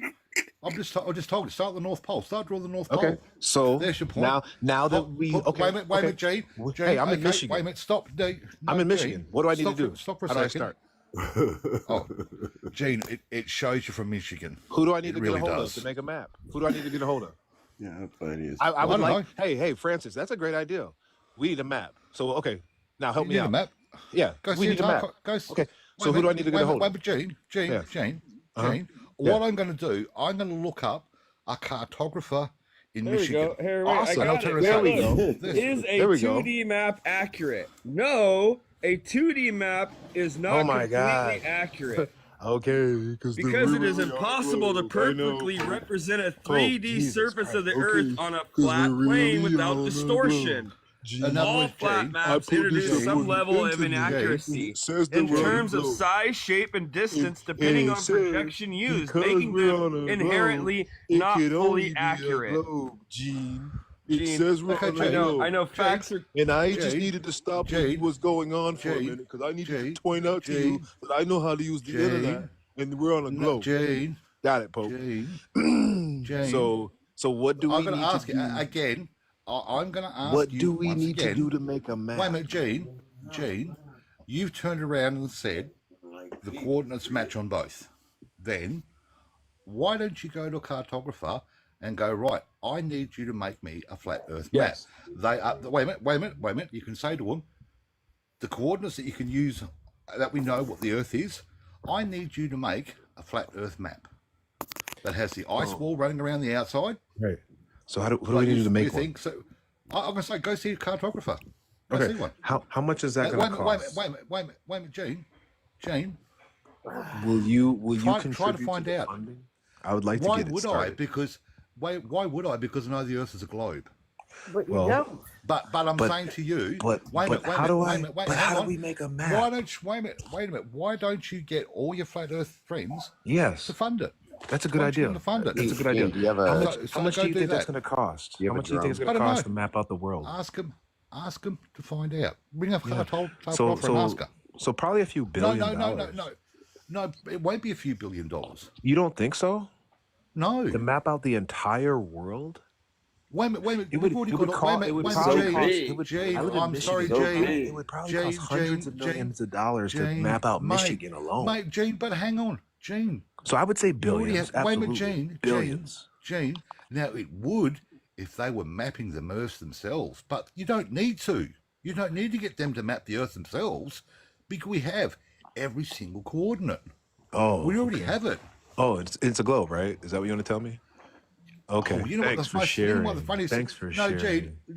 I'm just told you. Start the North Pole. Start drawing the North Pole.
Okay. So
there's your point.
Now that we
Wait a minute, Gene.
Hey, I'm in Michigan.
Wait a minute. Stop. No,
I'm in Michigan.
Gene,
What do I need to do?
Stop for a
How do I
second.
start?
Oh, Gene, it shows you from Michigan.
Who do I need to
really
get a hold
does.
of to make a map? Who do I need to get a hold of?
Yeah, how funny is
I would
don't
like. Hey, Francis, that's a great idea. We need a map. So okay, now help me out.
A map?
Yeah,
Go
we need a map. Okay, so who do I need to get a hold of?
Wait, Gene.
Yeah.
What I'm going to do, I'm going to look up a cartographer in Michigan.
We go. Here, wait,
Awesome.
I got it.
There we go.
Is a 2D map accurate? No, a 2D map is not completely accurate.
Okay,
because it is impossible to perfectly represent a 3D surface of the Earth on a flat plane without distortion. All flat maps introduce some level of inaccuracy in terms of size, shape, and distance, depending on projection used, making them inherently not fully accurate.
It says we're on a globe.
I know facts are.
And I just needed to stop what's going on for a minute because I needed to point out to you that I know how to use the internet, and we're on a globe. Got it, Pope. So what do we need to do? I'm going to ask
you again. I'm going to ask
what
you.
Do we
once
need
again,
to do to make a map?
Wait a minute, Gene. You've turned around and said the coordinates match on both. Then why don't you go to a cartographer and go, right, I need you to make me a flat Earth map. They are, wait a minute. You can say to them, the coordinates that you can use, that we know what the Earth is, I need you to make a flat Earth map that has the ice wall running around the outside.
Right. So what do we need to make one?
So I'm going to say, go see a cartographer. Go see one.
How much is that going to cost?
Wait a minute, Gene.
Will you
try to find out?
Funding? I would like to get it started.
Why would I? Because I know the Earth is a globe.
But you don't.
But I'm saying to you,
how do we make a map?
Why don't you, wait a minute. Why don't you get all your flat Earth friends to fund it?
That's a good idea.
Fund it?
That's a good idea.
Do you have
How much do you think that's going to cost? How much do you think it's going to cost to map out the world?
Ask them to find out. Bring up cartographer and ask her.
So probably a few $billion.
No, it won't be a few $1 billion.
You don't think so?
No.
To map out the entire world?
Wait a minute.
It would probably cost. I'm sorry, Jane. It would probably cost hundreds of millions of dollars to map out Michigan alone.
Mate, Jane, but hang on, Jane.
So I would say billions.
Wait a minute, Jane.
Billions.
Jane. Now it would if they were mapping the Earth themselves, but you don't need to. You don't need to get them to map the Earth themselves because we have every single coordinate.
Oh,
we already have it.
Oh, it's a globe, right? Is that what you want to tell me? Okay.
Oh, you know
Thanks for sharing.
Thanks for sharing. No,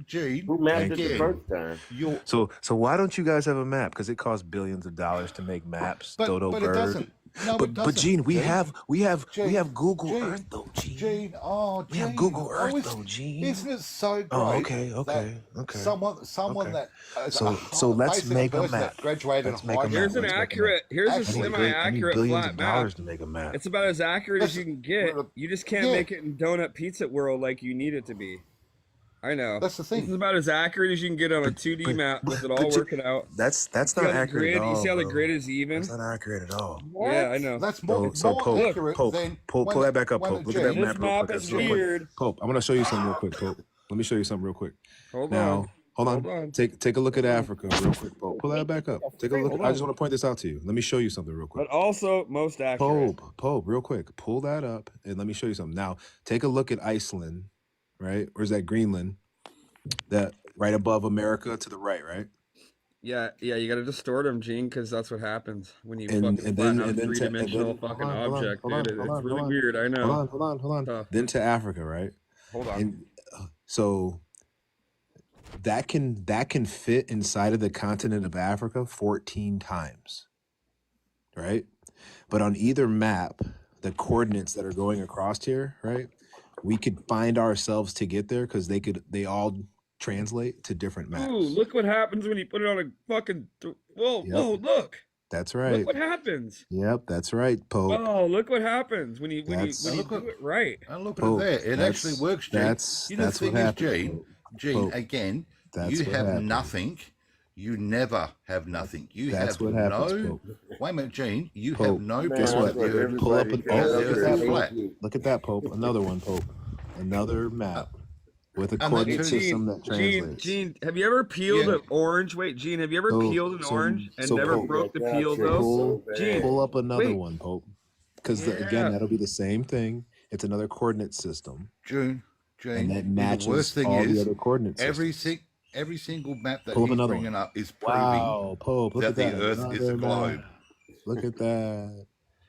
Gene.
Who mapped it the first time?
So why don't you guys have a map? Because it costs billions of dollars to make maps. Dodo
but
bird.
It doesn't. No,
but Gene, we have Google Earth though, Gene.
Gene,
we have Google Earth though, Gene.
Isn't it so great?
Oh, okay.
Someone that.
So let's make a map.
Graduated
Here's a semi-accurate flat map.
To make a map.
It's about as accurate as you can get. You just can't make it in Donut Pizza World like you need it to be. I know.
That's the thing.
This is about as accurate as you can get on a 2D map with it all working out.
That's not accurate at all.
You see how the grid is even?
That's not accurate at all.
What?
Yeah, I know.
That's more accurate than...
Pull that back up, Pope. Look at that map real quick.
This map is weird.
Pope, I'm going to show you something real quick, Pope. Let me show you something real quick.
Hold on.
Take a look at Africa real quick, Pope. Pull that back up. Take a look. I just want to point this out to you. Let me show you something real quick.
But also most accurate.
Pope, real quick. Pull that up and let me show you something. Now, take a look at Iceland, right? Or is that Greenland? That right above America to the right?
Yeah, you got to distort them, Gene, because that's what happens when you fucking flatten out a three-dimensional fucking object, dude. It's really weird, I know.
Hold on. Tough. Then to Africa, right?
Hold on.
And so that can fit inside of the continent of Africa 14 times. right? But on either map, the coordinates that are going across here, right? We could find ourselves to get there because they all translate to different maps.
Ooh, look what happens when you put it on a fucking. Whoa, whoa, look.
That's right.
Look what happens.
Yep, that's right, Pope.
Oh, look what happens when you do it right.
And look at that. It actually works, Gene. You know, the thing is, Gene, again, you have nothing. You never have nothing. You have no. Wait a minute, Gene. You have no.
Guess what? Pull up look at that, Pope. Another one, Pope. Another map with a coordinate system that translates.
Gene, have you ever peeled an orange? Wait, Gene, have you ever peeled an orange and never broke the peel though? Gene,
pull up another one, Pope. Because again, that'll be the same thing. It's another coordinate system.
June,
and that matches all the other coordinate systems.
Every single map that he's bringing up is proving
Pope,
that the Earth is a globe.
Look at that.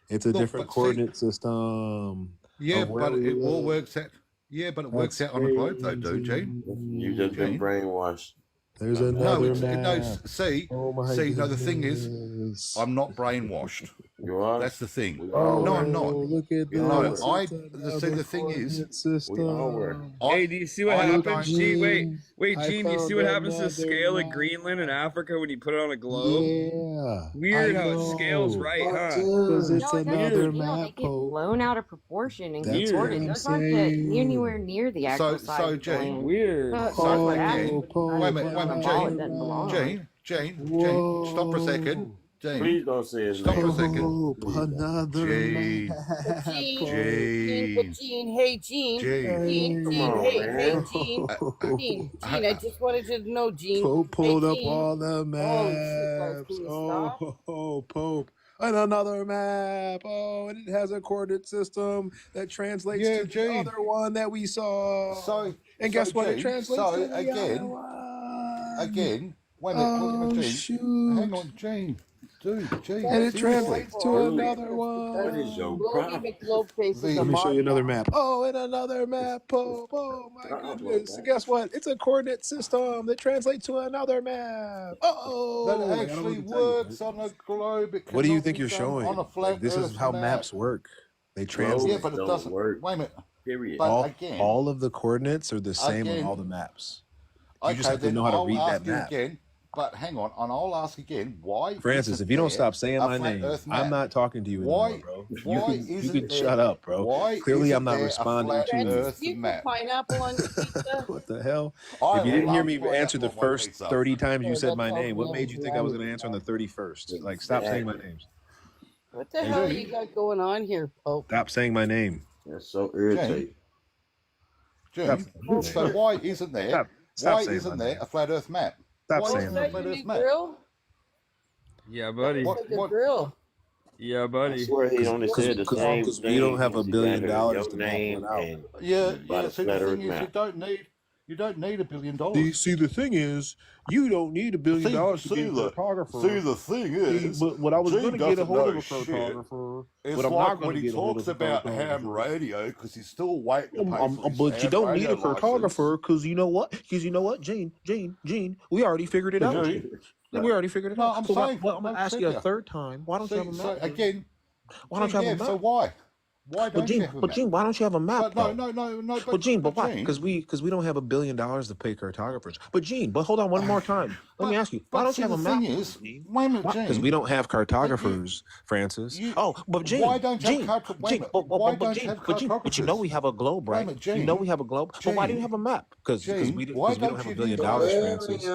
It's a different coordinate system.
Yeah, but it all works out. Yeah, but it works out on a globe, though, Gene.
You just been brainwashed.
There's another map.
No, the thing is, I'm not brainwashed.
You are?
That's the thing.
Oh,
no, I'm not.
Look at this.
No, the thing is,
hey, do you see what happens? Gene, wait, Gene, do you see what happens to the scale of Greenland and Africa when you put it on a globe?
Yeah.
Weird how it scales right, huh?
Because it's another map,
Get blown out of proportion and contorted. It does not get anywhere near the actual size of the land.
Weird.
Wait a minute, Jane, stop for a second. Jane,
please don't say his
name. Stop for a second.
Another
Jane.
Hey, Gene. Gene, I just wanted you to know, Gene.
Pope pulled up all the maps. Pope. And another map. Oh, and it has a coordinate system that translates to the other one that we saw. And guess what? It translates to the other one.
Again, wait a minute, Jane. Hang on, Jane. Dude,
and it translates to another one.
What is your problem?
Let me show you another map. Oh, and another map. Oh my goodness. Guess what? It's a coordinate system that translates to another map.
That actually works on a globe.
What do you think you're showing? This is how maps work. They translate.
Yeah, but it doesn't work. Wait a minute.
Period.
But
all of the coordinates are the same on all the maps. You just have to know how to read that map.
Again, but hang on, and I'll ask again, why?
Francis, if you don't stop saying my name, I'm not talking to you anymore, bro. You can shut up, bro. Clearly, I'm not responding to you.
Pineapple on your pizza?
What the hell? If you didn't hear me answer the first 30 times you said my name, what made you think I was going to answer on the 31st? Like, stop saying my names.
What the hell you got going on here, Pope?
Stop saying my name.
That's so irritating.
Jim, so why isn't there? Why isn't there a flat Earth map?
Stop saying that.
Grill?
Yeah, buddy.
What grill?
Yeah, buddy.
I swear he only said the same
because we don't have $1 billion to
name
out.
Yeah. So the thing is, you don't need $1 billion.
See, the thing is, you don't need $1 billion to get a cartographer.
See, the thing is,
but what I was going to get a hold of a cartographer.
It's like when he talks about ham radio because he's still waiting.
But you don't need a cartographer because you know what? Gene, we already figured it out. We already figured it out.
I'm saying,
I'm going to ask you a third time. Why don't you have a map?
Again,
why don't you have a map?
So why? Why don't you have a map?
But Gene, why don't you have a map?
No.
But Gene, but why? Because we don't have $1 billion to pay cartographers. But Gene, hold on one more time. Let me ask you, why don't you have a map? Because we don't have cartographers, Francis. But Gene,
why don't you have cartographers?
But you know we have a globe, right? You know we have a globe. But why do you have a map? Because we don't have $1 billion, Francis.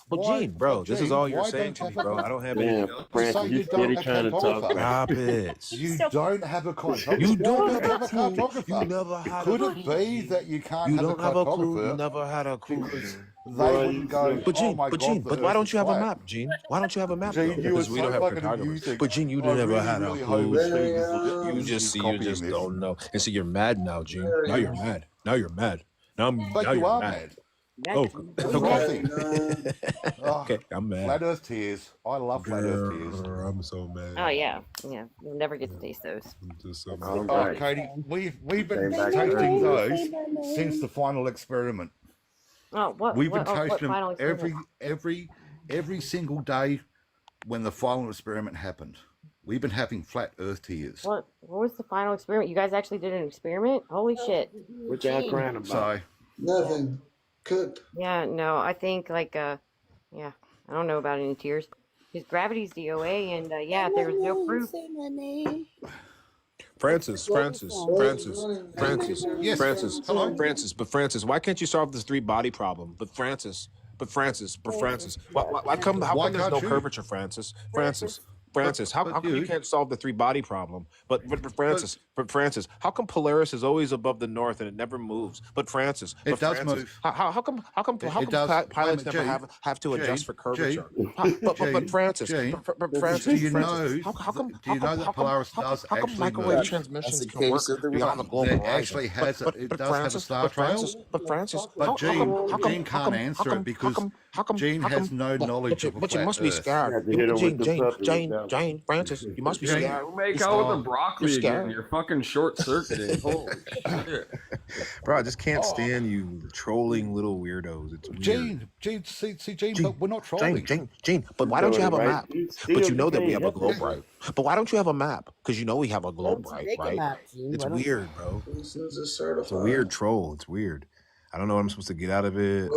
But Gene, bro, this is all you're saying to me, bro. I don't have any.
Francis, you steady trying to talk.
Stop it.
You don't have a cartographer.
You don't have a cartographer. You never had a clue.
Could it be that you can't have a cartographer?
You never had a clue.
They wouldn't go.
But Gene, but why don't you have a map, Gene? Why don't you have a map? Because we don't have cartographers. But Gene, you never had a clue. You just don't know. And so you're mad now, Gene. Now you're mad. Now you're mad. Now you're mad. Oh, okay, I'm mad.
Flat Earth tears. I love flat Earth tears.
I'm so mad.
Oh yeah. You'll never get to taste those.
I'm just so
mad. Katie, we've been tasting those since the final experiment.
Oh, what?
We've been tasting them every single day when the final experiment happened. We've been having flat Earth tears.
What was the final experiment? You guys actually did an experiment? Holy shit!
What y'all crying about?
So
nothing. Cooked.
Yeah, no, I think yeah, I don't know about any tears. Because gravity's DOA, and yeah, there was no proof.
Francis.
Yes.
Francis.
Hello.
Francis, why can't you solve this 3-body problem? But Francis, why come there's no curvature, Francis? Francis, how come you can't solve the 3-body problem? But Francis, how come Polaris is always above the north and it never moves? But Francis,
it does move.
How come pilots never have to adjust for curvature? But Francis, do
you know that Polaris does
how come
actually
microwave
move?
transmissions can work beyond the global
It
horizon?
actually has it does have a star trail. But Gene can't answer it because Gene has no knowledge of a
But you
flat
must be
Earth.
scared. Jane, Francis, you must be scared.
Don't make out with the broccoli again. You're fucking short-circuiting. Holy shit.
Bro, I just can't stand you trolling little weirdos. It's weird.
Gene, Gene, but we're not trolling.
Gene, but why don't you have a map? But you know that we have a globe, right? But why don't you have a map? Because you know we have a globe, right? It's weird, bro. It's a weird troll. It's weird. I don't know what I'm supposed to get out of it.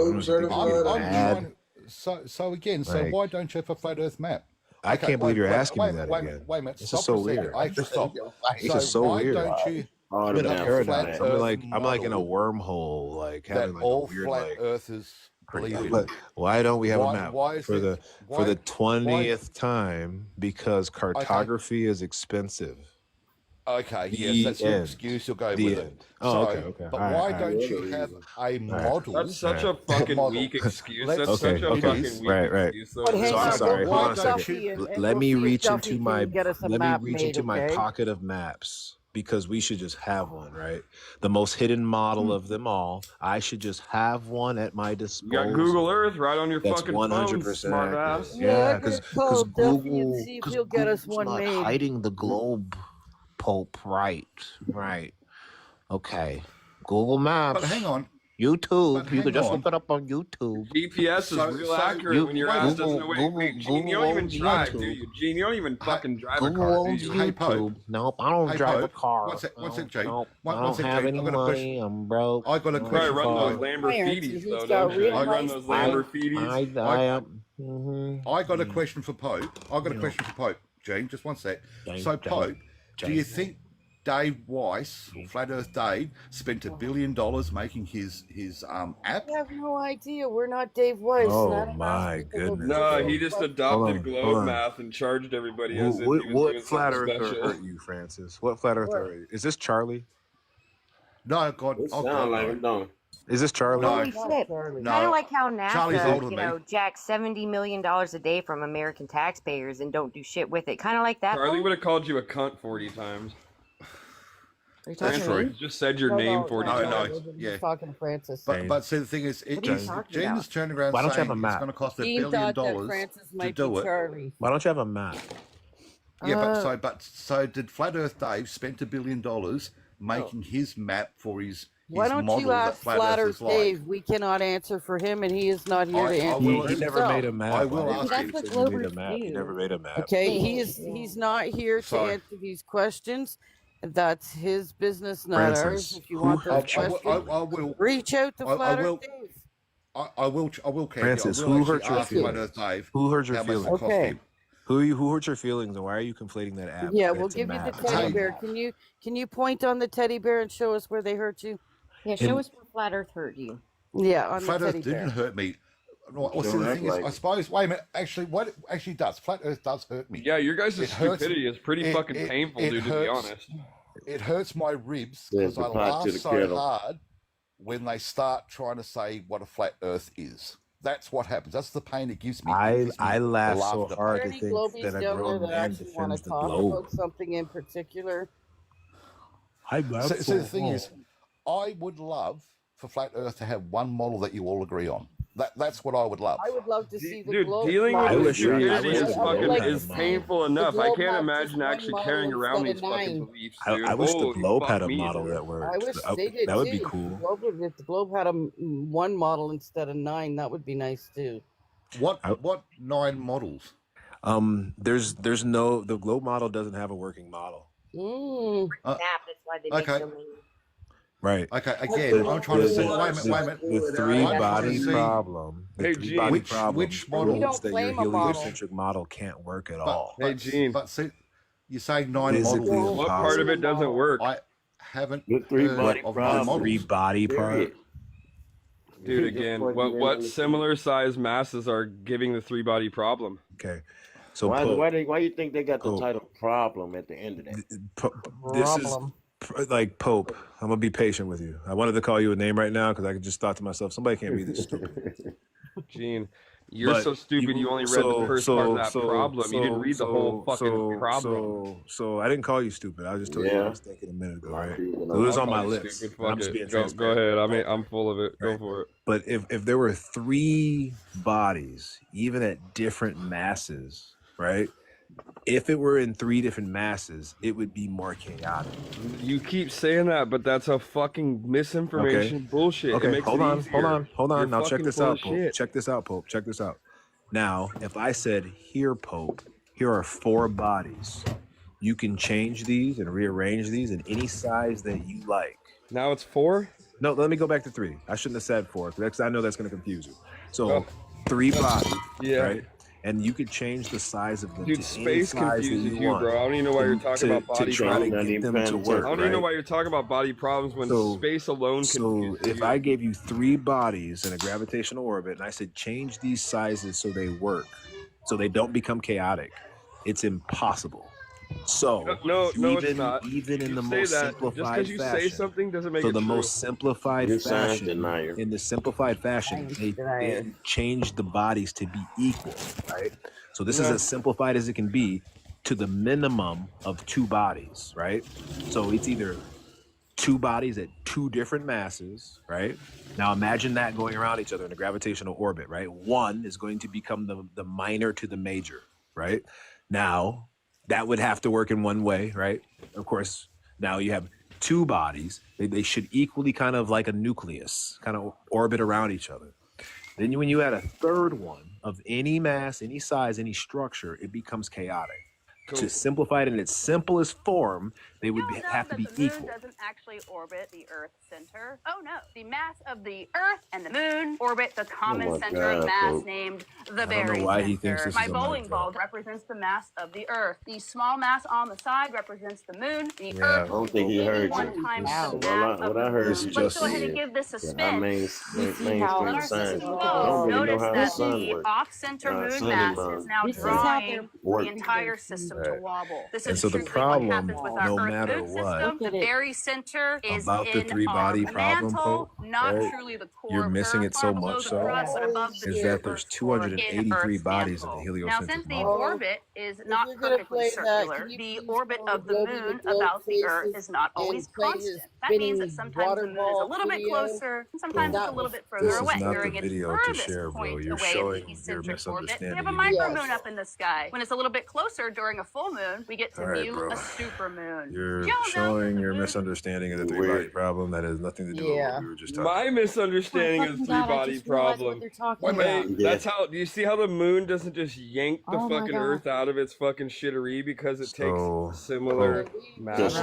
So again, why don't you have a flat Earth map?
I can't believe you're asking me that again.
Wait a minute.
This is so weird.
Stop.
This is so weird.
Don't you
I'm in a paradigm. I'm like in a wormhole, like having like
all
a weird
flat
like.
Earthers believe in.
But why don't we have a map
why is
for
it-
the 20th time? Because cartography is expensive.
Okay, yes, that's your excuse. You'll go with it.
Oh, okay.
But why don't you have a model?
That's such a fucking weak excuse. That's such a fucking weak
right.
excuse.
So I'm sorry. Hold on a second.
second.
Let me reach into my
map
my pocket of maps. Because we should just have one, right? The most hidden model of them all. I should just have one at my disposal.
You got Google Earth right on your
That's
fucking
100%
phone, smart ass.
Yeah, because Google,
see if you'll get us one
not
made.
hiding the globe, Pope. Right. Okay. Google Maps.
But hang on.
YouTube. You could just look it up on YouTube.
GPS is real accurate when your ass doesn't know. Wait, Gene, you don't even drive, do you? Gene, you don't even fucking drive a car, do you?
Hey, Pope.
Nope, I don't drive a car.
What's it, Jake?
Nope,
One
I don't
sec,
have
Jake.
any
I've got a
money.
question.
I'm broke.
I got a
You
question.
run those Lamborghinis, though, don't you? I run those Lamborghinis.
I got a question for Pope. Gene, just one sec. So, Pope, do you think Dave Weiss, or Flat Earth Dave, spent $1 billion making his app?
I have no idea. We're not Dave Weiss.
Oh my goodness!
No, he just adopted
hold
globe
on.
math and charged everybody as if he was
What
doing
flat
something
earther
special.
hurt you, Francis? What flat earther hurt you? Is this Charlie?
No, God.
It
Oh,
sound like
God.
it, don't it?
Is this Charlie?
No.
Holy shit!
No.
Kind of like how
Charlie's older
NASA,
than me.
jacks $70 million a day from American taxpayers and don't do shit with it. Kind of like that.
Charlie
though?
would have called you a cunt 40 times.
Are you talking
That's
to me?
true.
Just said your name 40
no,
times.
yeah.
Talking to Francis.
But see, the thing is,
What are you talking
Gene
about?
is turning around
Why don't you
saying
have a
it's
map?
going to cost $1
Gene
billion
thought that Francis
to
might
do
be
it.
Charlie.
Why don't you have a map?
Yeah, so did Flat Earth Dave spend $1 billion making his map for his
Why don't
model
you
that
ask
Flat
Flat
Earth
Earth
is like?
Dave? We cannot answer for him, and he is not here to answer.
He never made a map.
I will ask
That's
him.
what
He made a
Globers
map. He
do.
never made a map.
Okay, he's not here to
Sorry.
answer these questions. That's his business, not
Francis,
ours. If you
who
want those
hurt you?
questions,
I will.
reach out to
I
Flat
will-
Earth Dave.
I will, Candy.
Francis,
I will
who
actually
hurt your
ask Flat
feelings?
Earth Dave
Who hurt your
how much it
feelings?
cost
Okay.
him.
Who hurt your feelings, and why are you conflating that app?
Yeah,
It's
we'll
a
give you the
map.
teddy
Hey.
bear. Can you point on the teddy bear and show us where they hurt you?
Yeah, show us where Flat Earth hurt you.
Yeah, on
Flat
the
Earth
teddy
didn't
bear.
hurt me. Well, see,
Don't
the
act
thing is,
like
I
it.
suppose. Wait a minute. Actually, what it actually does? Flat Earth does hurt me.
Yeah, your guys'
It hurts-
stupidity is pretty fucking
it-
painful,
it
dude, to be
hurts-
honest.
It hurts my ribs
There's
because I
the pot
laugh
to the
so
kettle.
hard when they start trying to say what a flat Earth is. That's what happens. That's the pain it gives me. It gives me
I
the
laugh so
laughter.
hard
Are
to
there any
think
Globies
that a
down there
grown
that
man
actually want
defends
to
the
talk
globe.
about something in particular?
I laugh
So the thing is, I would love for Flat Earth to have one model that you all agree on. That's what I would love.
I would love to see the
Dude,
globe.
dealing
fly.
with
wish-
stupidity
I wish
is
the
fucking
globe had a
is
model.
painful enough. I
globe
can't
had
imagine
just one
actually
model
carrying around
instead
these
of
fucking
9.
beliefs, dude.
I wish the
Holy
globe
fuck
had a
me,
model
dude.
that worked.
I wish they did
That would
too.
be cool.
If the globe had one model instead of 9, that would be nice too.
What 9 models?
There's no, the globe model doesn't have a working model.
That's why they make so many.
Right.
Okay. Again, I'm trying to see. Wait a minute.
The three body problem. The three body problem.
Which model?
Proves that your heliocentric model can't work at all.
Hey, Gene.
But see, you're saying 9 models.
What part of it doesn't work?
I haven't
The three
heard
body
of
problem.
9 models.
Three body part.
Dude, again, what similar size masses are giving the 3 body problem?
Okay. So
why do you think they got the title problem at the end of that?
This is like Pope. I'm gonna be patient with you. I wanted to call you a name right now because I just thought to myself, somebody can't be this stupid.
Gene, you're so stupid. You only read the first part of that problem. You didn't read the whole fucking problem.
So I didn't call you stupid. I just told you what I was thinking a minute ago, right? So it was on my list. I'm just being
Go ahead. I'm full of it. Go for it.
But if there were 3 bodies, even at different masses, right? If it were in 3 different masses, it would be more chaotic.
You keep saying that, but that's a fucking misinformation bullshit.
Okay,
it makes
hold on.
You're
Now check this out, Pope.
shit.
Check this out, Pope. Check this out. Now, if I said, here, Pope, here are 4 bodies. You can change these and rearrange these in any size that you like.
Now it's 4?
No, let me go back to 3. I shouldn't have said 4 because I know that's going to confuse you. So 3 bodies, right? And you could change the size of them.
Dude,
to
space
any size
confuses
that
you,
want
bro. I don't even know why you're talking about body problems.
To get them to work,
I don't even know why you're talking about body problems when space alone confuses you.
If I gave you 3 bodies in a gravitational orbit and I said change these sizes so they work, so they don't become chaotic, it's impossible. So
it's not.
Even in the
say
most
that,
simplified
just because you
fashion,
say something doesn't make
so
it
the
true.
most simplified fashion, in the simplified fashion, they then change the bodies to be equal, right? So this is as simplified as it can be to the minimum of 2 bodies, right? So it's either 2 bodies at 2 different masses, right? Now imagine that going around each other in a gravitational orbit, right? One is going to become the minor to the major, right? Now, that would have to work in one way, right? Of course, now you have 2 bodies. They should equally kind of like a nucleus, kind of orbit around each other. Then when you add a 3rd one of any mass, any size, any structure, it becomes chaotic. Cool. To simplify it in its simplest form, they would have to be
the moon
equal.
doesn't actually orbit the Earth's center. Oh no, the mass of the Earth and the moon orbit the common centering mass named the
don't
Berry
know why he
Center.
thinks this
My
is a
bowling
mic
ball represents the mass of the Earth. The small mass on the side represents the moon. The
I
Earth
don't think he heard you.
1 times the
What
mass
I
of the
heard
moon.
is
Let's
just
go ahead and give this a spin.
mainstream science. I don't really know
Notice
how the
that
sun
the
works.
off-center moon
Sun
mass
and,
is now
this is
drawing
work.
the entire system to
Right.
wobble. This
And
is
so the
truly
problem,
what happens with our
no
Earth
matter
moon
what,
system. The very center is
about the
in
3 body
our
problem,
mantle,
Pope,
not
right?
truly the core
You're
of
missing
Earth,
it so
far below
much
the
so
crust, but above the
is that there's
Earth's core in
283
Earth's
bodies in
mantle.
the
Now,
heliocentric
since the
model.
orbit is not perfectly circular, the orbit of the moon about the Earth is not always constant. That means that sometimes the moon is a little bit closer, and sometimes it's a little bit further
This is
away.
not the
During its
video to
furthest
share, bro.
point
You're
away in
showing
the
your
eccentric orbit, we
misunderstanding.
have a micromoon up in the sky. When it's a little bit closer during a full moon, we get to
All right,
view
bro.
a supermoon.
You're
Y'all know
showing your misunderstanding of the 3 body problem. That has nothing to do with what we were just talking about.
My misunderstanding of the 3 body problem. Hey, that's how. Do you see how the moon doesn't just yank the
Oh my
fucking
God.
Earth out of its fucking shittery because it takes similar mass?
Just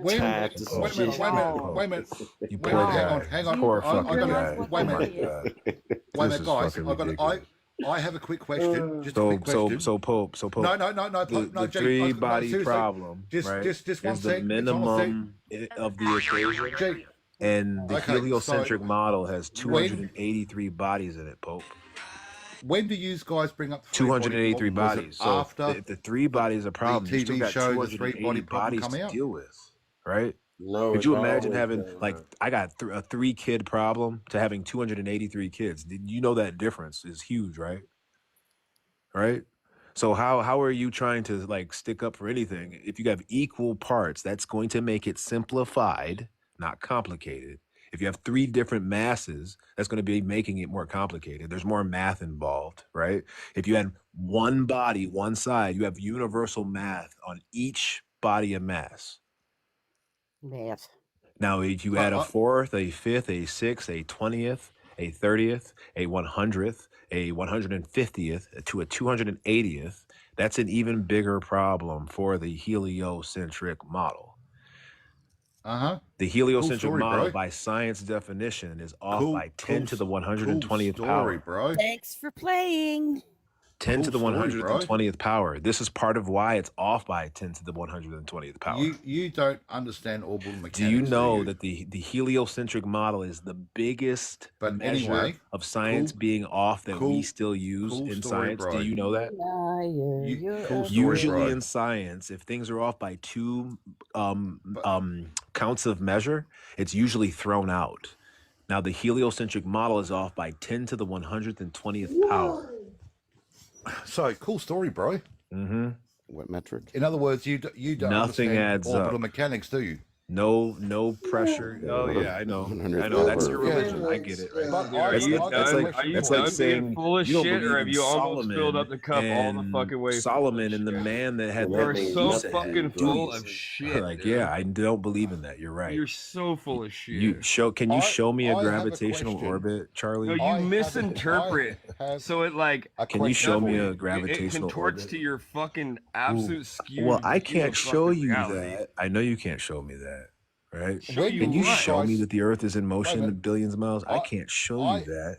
Wait a minute, wait a minute, wait a minute, wait a minute.
You
Wait,
poor
hang
guy.
on, hang on.
Poor
I
fucking
gotta,
guy.
wait a
Oh my
minute.
God.
Wait a
This
minute,
is
guys.
fucking
I got.
ridiculous.
I have a quick question. Just a quick question.
So Pope.
No,
The
Jay,
3
no,
body
seriously.
problem,
Just
right,
one
is the
thing. It's one
minimum of the equation.
Jay,
And the
Okay,
heliocentric
so
model has 283 bodies in it, Pope.
when do you guys bring up
283
was it
bodies. So
after
if the 3 bodies are a problem, you still
TV
got
show, The
280
3 Body Problem
bodies
come
to
out?
deal with, right?
No,
Could
it's
you imagine
always
having,
been,
like, I got a 3 kid problem to having 283 kids? You know that difference is huge, right? Right? So how are you trying to, like, stick up for anything? If you have equal parts, that's going to make it simplified, not complicated. If you have 3 different masses, that's going to be making it more complicated. There's more math involved, right? If you had one body, one side, you have universal math on each body of mass.
Math.
Now, if you add a 4th, a 5th, a 6th, a 20th, a 30th, a 100th, a 150th to a 280th, That's an even bigger problem for the heliocentric model. The heliocentric
story,
model,
bro.
by science definition, is off by 10 to the 120th
story,
power.
bro.
Thanks for playing.
10 to the
story,
120th power. This is part of why it's off by 10 to the 120th power.
You don't understand orbital mechanics.
Do you know that the heliocentric model is the biggest measure of science being off that we still use in science?
bro.
Do you know that? Usually in science, if things are off by 2 counts of measure, it's usually thrown out. Now the heliocentric model is off by 10 to the 120th power.
So cool story, bro.
Mm-hmm.
What metric?
In other words, you don't
Nothing
understand
adds
orbital
up.
mechanics, do you?
No pressure. Oh yeah, I know. That's your religion. I get it. Right? That's like saying
full of
you don't
shit,
believe
or have
in
you almost
Solomon
filled up the cup all the
and
fucking way?
Solomon and the man that had
You're
that
so
Musa
fucking
had.
full of shit.
Like, yeah, I don't believe in that. You're right.
You're so full of shit.
Can you show me a
I have a
gravitational
question.
orbit, Charlie?
No, you misinterpret. So it like.
Can you show me a
It
gravitational
contorts
orbit?
to your fucking absolute skew.
Well, I can't
fucking
show you
reality.
that. I know you can't show me that, right?
Show you
Can you
what?
show me that the Earth is in motion
Wait,
at billions of miles? I can't show you that.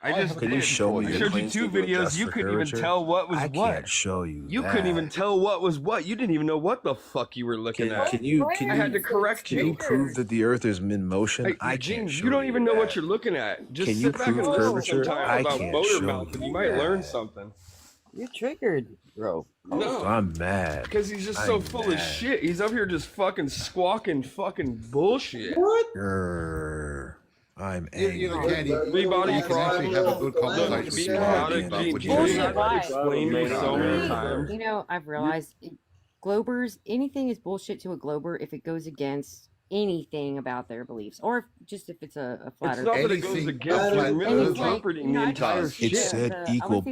I just
Can you
did.
show me
I
the
showed you
planes
2
that do
videos.
adjust
You
for
couldn't even
curvature?
tell what was
I
what.
can't show you.
You
that.
couldn't even tell what was what. You didn't even know what the fuck you were looking at. I had to correct
Can you prove that the Earth is in motion?
Hey,
I
Gene,
can't show
you don't even know
that.
what you're looking at. Just
Can you
sit back and
prove
listen
curvature?
sometime
I
about
can't
motor
show
mouth,
you
and you might
that.
learn something.
You're triggered, bro.
No,
I'm mad.
because he's just so
I'm
full of
mad.
shit. He's up here just fucking squawking fucking bullshit.
Grr. I'm angry.
You know, Candy,
Everybody
you can actually have a good conversation with
Be
your
chaotic,
about
Gene.
what you
Bullshit,
do.
I've explained it so many times.
You know, I've realized Globers, anything is bullshit to a Glober if it goes against anything about their beliefs, or if it's a flat
It's not that it goes against you. You're misinterpreting the entire shit.
It said equal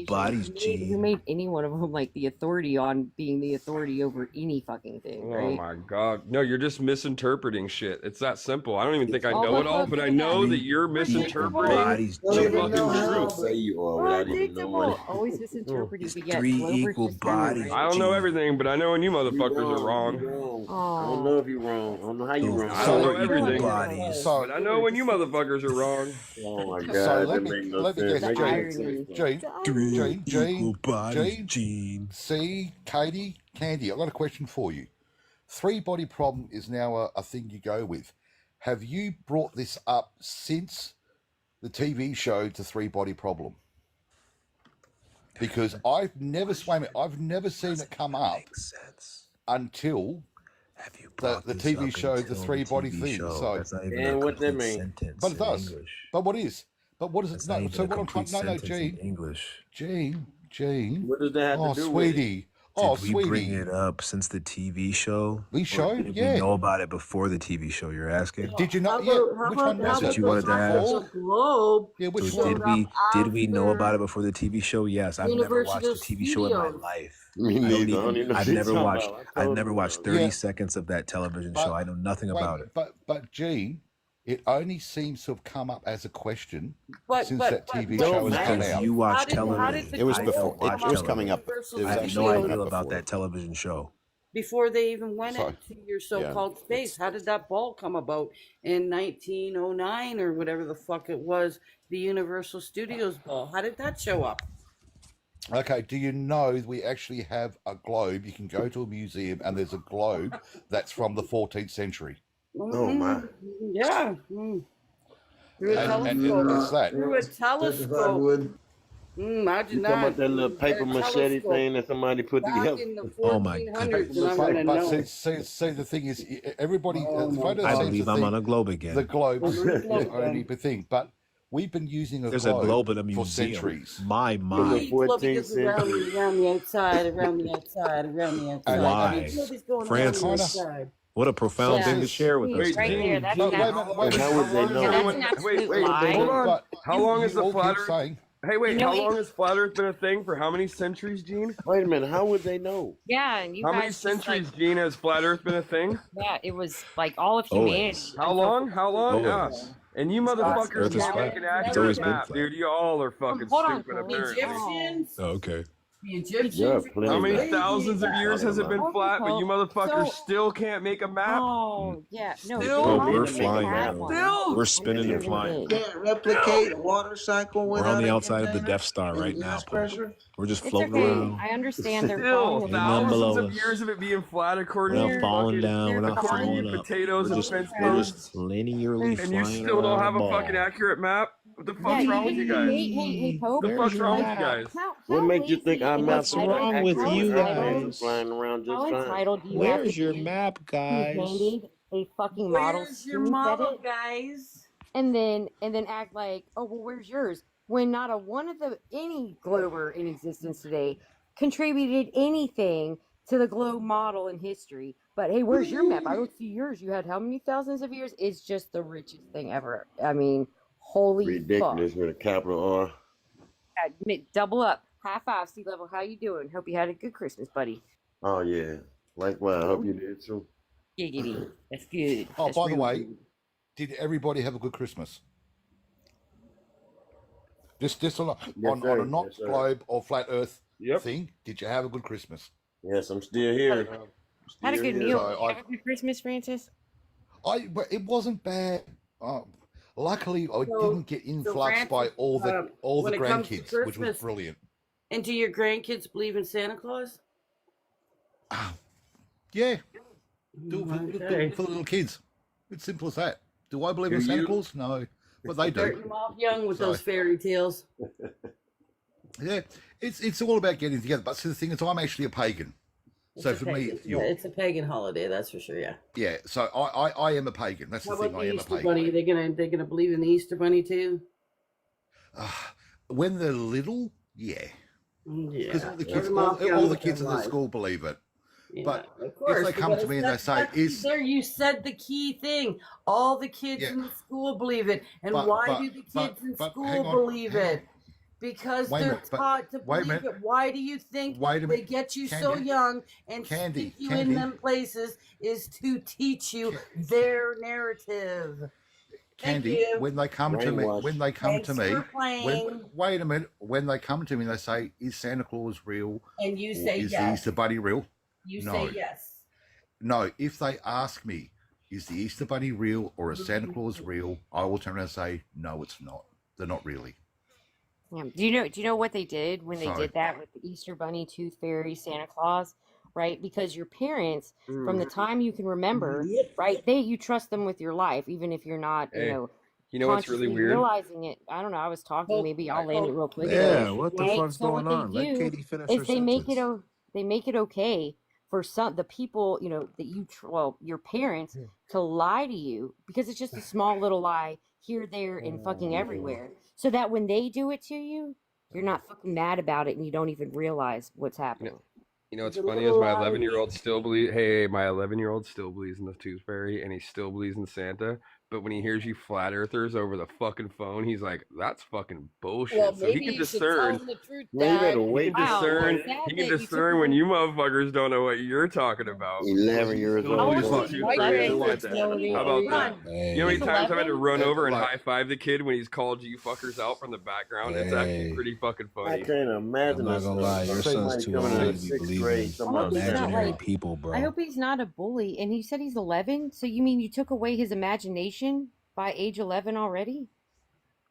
bodies,
Who
Gene.
made any one of them like the authority on being the authority over any fucking thing,
Oh
right?
my god. No, you're just misinterpreting shit. It's that simple. I don't even think I
Oh,
know it all, but I know that you're misinterpreting
Bodies,
the
Gene.
fucking truth.
Say you are without even knowing it.
Always misinterpreting, but yet
3
Glober's
equal
just kinda
bodies.
right.
I don't know everything, but I know when you motherfuckers are wrong.
I don't know if you're wrong. I don't know how you're wrong.
I don't know
4 equal
everything,
bodies.
but I know when you motherfuckers are wrong.
Oh my god,
So
that
let
make
me
no
let me
sense.
guess,
Make no
Jane,
sense.
Jane,
Equal bodies,
Jane,
Gene.
C, Katie, Candy. I've got a question for you. 3-body problem is now a thing you go with. Have you brought this up since the TV show to 3-body problem? Because I've never seen it come up until the TV show, the 3-body thing. So,
And what that mean?
but it does. But what is? But what is it? No. So what I'm trying? No, Gene.
English.
Gene.
What does that have to do with it?
Sweetie. Oh,
Did we bring
sweetie.
it up since the TV show?
We
Or
showed,
did
yeah.
we know about it before the TV show? You're asking.
Did you not?
How
Yeah.
about,
Which one was
That
it?
you wanted to ask?
the globe?
Yeah, which
So
one?
did we know about it before the TV show? Yes, I've never watched a
Universal
TV show in my
Studios.
life.
Me
I don't
neither.
even-
I don't even know
I've
what you're
never
talking
watched.
about. I
I've
told
never
you.
watched 30
Yeah.
seconds of that television
But-
show. I know nothing
Wait,
about it.
But Gene, it only seems to have come up as a question
But-
since
but-
that
but-
TV
but-
show has
but-
come
Because
out.
you watch
How did
television.
the
It was
I
before.
don't watch
It was coming up.
Universal
It was
I have
actually
no
coming
idea
up
about
before.
that television show.
before they even went
Sorry.
into your so-called space? How did that ball come about in 1909 or whatever the fuck it was? The Universal Studios ball. How did that show up?
Okay, do you know we actually have a globe? You can go to a museum and there's a globe that's from the 14th century.
Oh my.
Yeah. Through a
And
telescope.
it's that.
Through a telescope. Imagine
You talking about
that.
that little paper
A
machete
telescope
thing that somebody put
back
together?
in the
Oh my
1400s, and I'm gonna
But
know.
see, the thing is, everybody, the photo
I
seems
believe
to
I'm
think
on a globe again.
the globe is
I'm on a globe
the only thing. But we've been using a
There's a
globe
globe in a
for
museum.
centuries.
My
The
mind.
14th century.
Around the outside, around the outside, around the outside.
Why?
Globe's going
Francis.
around the outside.
What a profound thing to share with us.
Wait,
Right
today.
there, that's
No,
an
wait a
absolute-
minute, wait a
And how would they
minute.
know?
Yeah, that's an absolute lie.
Hold on.
But
How long has
you
the
all
flat
keep
Earth?
saying,
Hey, wait.
You know,
How long has flat Earth been a thing? For how many centuries, Gene?
Wait a minute. How would they know?
Yeah, and you
How
guys
many
just, like,
centuries, Gene, has flat Earth been a thing?
yeah, it was like all of humanity.
How long? How long? Yeah.
Always.
And you
Earth
motherfuckers
is
can't
flat.
make an
It's
accurate
always been
map,
flat.
dude. You all are fucking
Hold on,
stupid,
Chloe.
apparently.
Egyptians,
Oh, okay.
The Egyptians.
How many thousands of years has it been flat? But you motherfuckers still can't make a map.
Oh yeah, no.
Still,
We're flying. We're spinning and flying.
Can't replicate a water cycle
We're
without
on the
a
outside of the
container
Death Star
and
right now.
gas pressure.
We're just
It's
floating
okay.
around.
I understand they're
Still,
falling
thousands of
us.
years of it being flat according
We're
to
not falling
fucking-
down. We're not
according
falling
to
up.
potatoes and fence
We're
posts.
just linearly
And you
flying
still don't
around
have
the
a
ball.
fucking accurate map? What the
Yeah,
fuck's wrong with you guys?
Hey, Pope.
The fuck's wrong with you guys?
What makes you think our maps
What's
are
wrong
accurate
with
when
you
our planes
guys?
are flying around just
How
fine?
entitled do you have
Where's
to
your
be
map,
to be
guys?
handed a fucking model?
Where's your
spoon-fed
model,
it,
guys?
and then act like, oh well, where's yours? When not a one of any glober in existence today contributed anything to the globe model in history. But hey, where's your map? I don't see yours. You had how many thousands of years? It's just the richest thing ever. I mean, holy
Ridiculous
fuck.
with a capital R.
Double up. High five, sea level. How you doing? Hope you had a good Christmas, buddy.
Oh yeah, likewise. I hope you did too.
Giggity. That's good.
Oh,
That's
by the
real
way,
good.
did everybody have a good Christmas? Just on
Yes,
a
sir.
not
Yes, sir.
globe or flat Earth thing. Did you have a good Christmas?
Yes, I'm still here.
Had a good
Still
meal.
here.
So
Have a good Christmas, Francis.
But it wasn't bad. Luckily, I
So-
didn't get
so
influxed by
Francis,
all the
when it comes to
grandkids, which was
Christmas-
brilliant.
And do your grandkids believe in Santa Claus?
Yeah, do it
Okay.
for the little kids. It's simple as that. Do I believe in
Do
Santa
you?
Claus? No, but they
Start
do.
them off young with
So-
those fairy tales.
Yeah, it's all about getting together. But see, the thing is, I'm actually a pagan. So
It's a
for me,
pagan- it's a pagan holiday, that's for sure. Yeah.
yeah. So I am a pagan. That's
How
the
about
thing. I
the
am a
Easter
pagan.
Bunny? They gonna believe in the Easter Bunny too?
When they're little, yeah.
Yeah.
Because all the
Start
kids,
'em
all,
off young
all the
with
kids
them
in the
lies.
school believe it.
Yeah,
But
of course,
if they come to me and they
that's-
say,
that's-
"Is
there you said the key thing. All the kids
Yeah.
in the school believe it, and
But-
why
but-
do the kids
but-
in
but
school
hang on,
believe
hang
it? Because
Wait a
they're
minute, but-
taught to
wait a
believe
minute.
it. Why do you think
Wait a
they
minute.
get you so
Candy.
young and
Candy,
stick you
Candy.
in them places is to teach you their narrative? Thank
Candy,
you.
when they come to me, when they come
Thanks
to me,
for playing.
wait a minute, when they come to me, they say, "Is Santa Claus real?"
And you
or
say
"Is the
yes.
Easter Bunny real?"
You
No.
say yes.
No, if they ask me, "Is the Easter Bunny real or is Santa Claus real?" I will turn around and say, "No, it's not. They're not really."
Yeah. Do you know what they did when they
Sorry.
did that with the Easter Bunny, Tooth Fairy, Santa Claus? Right? Because your parents, from the time you can remember, right, you trust them with your life, even if you're not,
Hey,
you know,
you know what's really
consciously
weird?
realizing it. I don't know. I was talking. Maybe I'll land it real quick.
Yeah, what the
Right?
fuck's
So what
going on?
they
Let
do
Katie finish
is
her
they make it
sentence.
they make it okay for the people, you know, that your parents to lie to you, because it's just a small little lie here, there, and fucking everywhere, so that when they do it to you, you're not fucking mad about it and you don't even realize what's happening.
You know what's funny is my 11-year-old still believes. Hey, my 11-year-old still believes in the Tooth Fairy, and he still believes in Santa. But when he hears you flat earthers over the fucking phone, he's like, "That's fucking bullshit."
Well,
so
maybe
he can
you should tell
discern.
him the truth,
Well, you
Dad.
better wait.
He can
Wow,
discern.
sad
He
that
can
you took
discern when you motherfuckers don't know what you're talking about.
11 years
Still
old.
believes in the
Like,
Tooth
like
Fairy and
that.
Santa. How about that? You know how many times I've had to run
Hey,
over and
like-
high five the kid when he's called you fuckers out from the background? It's actually
Hey.
pretty fucking
I
funny.
can't imagine.
I'm not gonna lie, your son's too old to be believing imaginary people, bro.
I hope he's not a bully. And he said he's 11. So you mean you took away his imagination by age 11 already?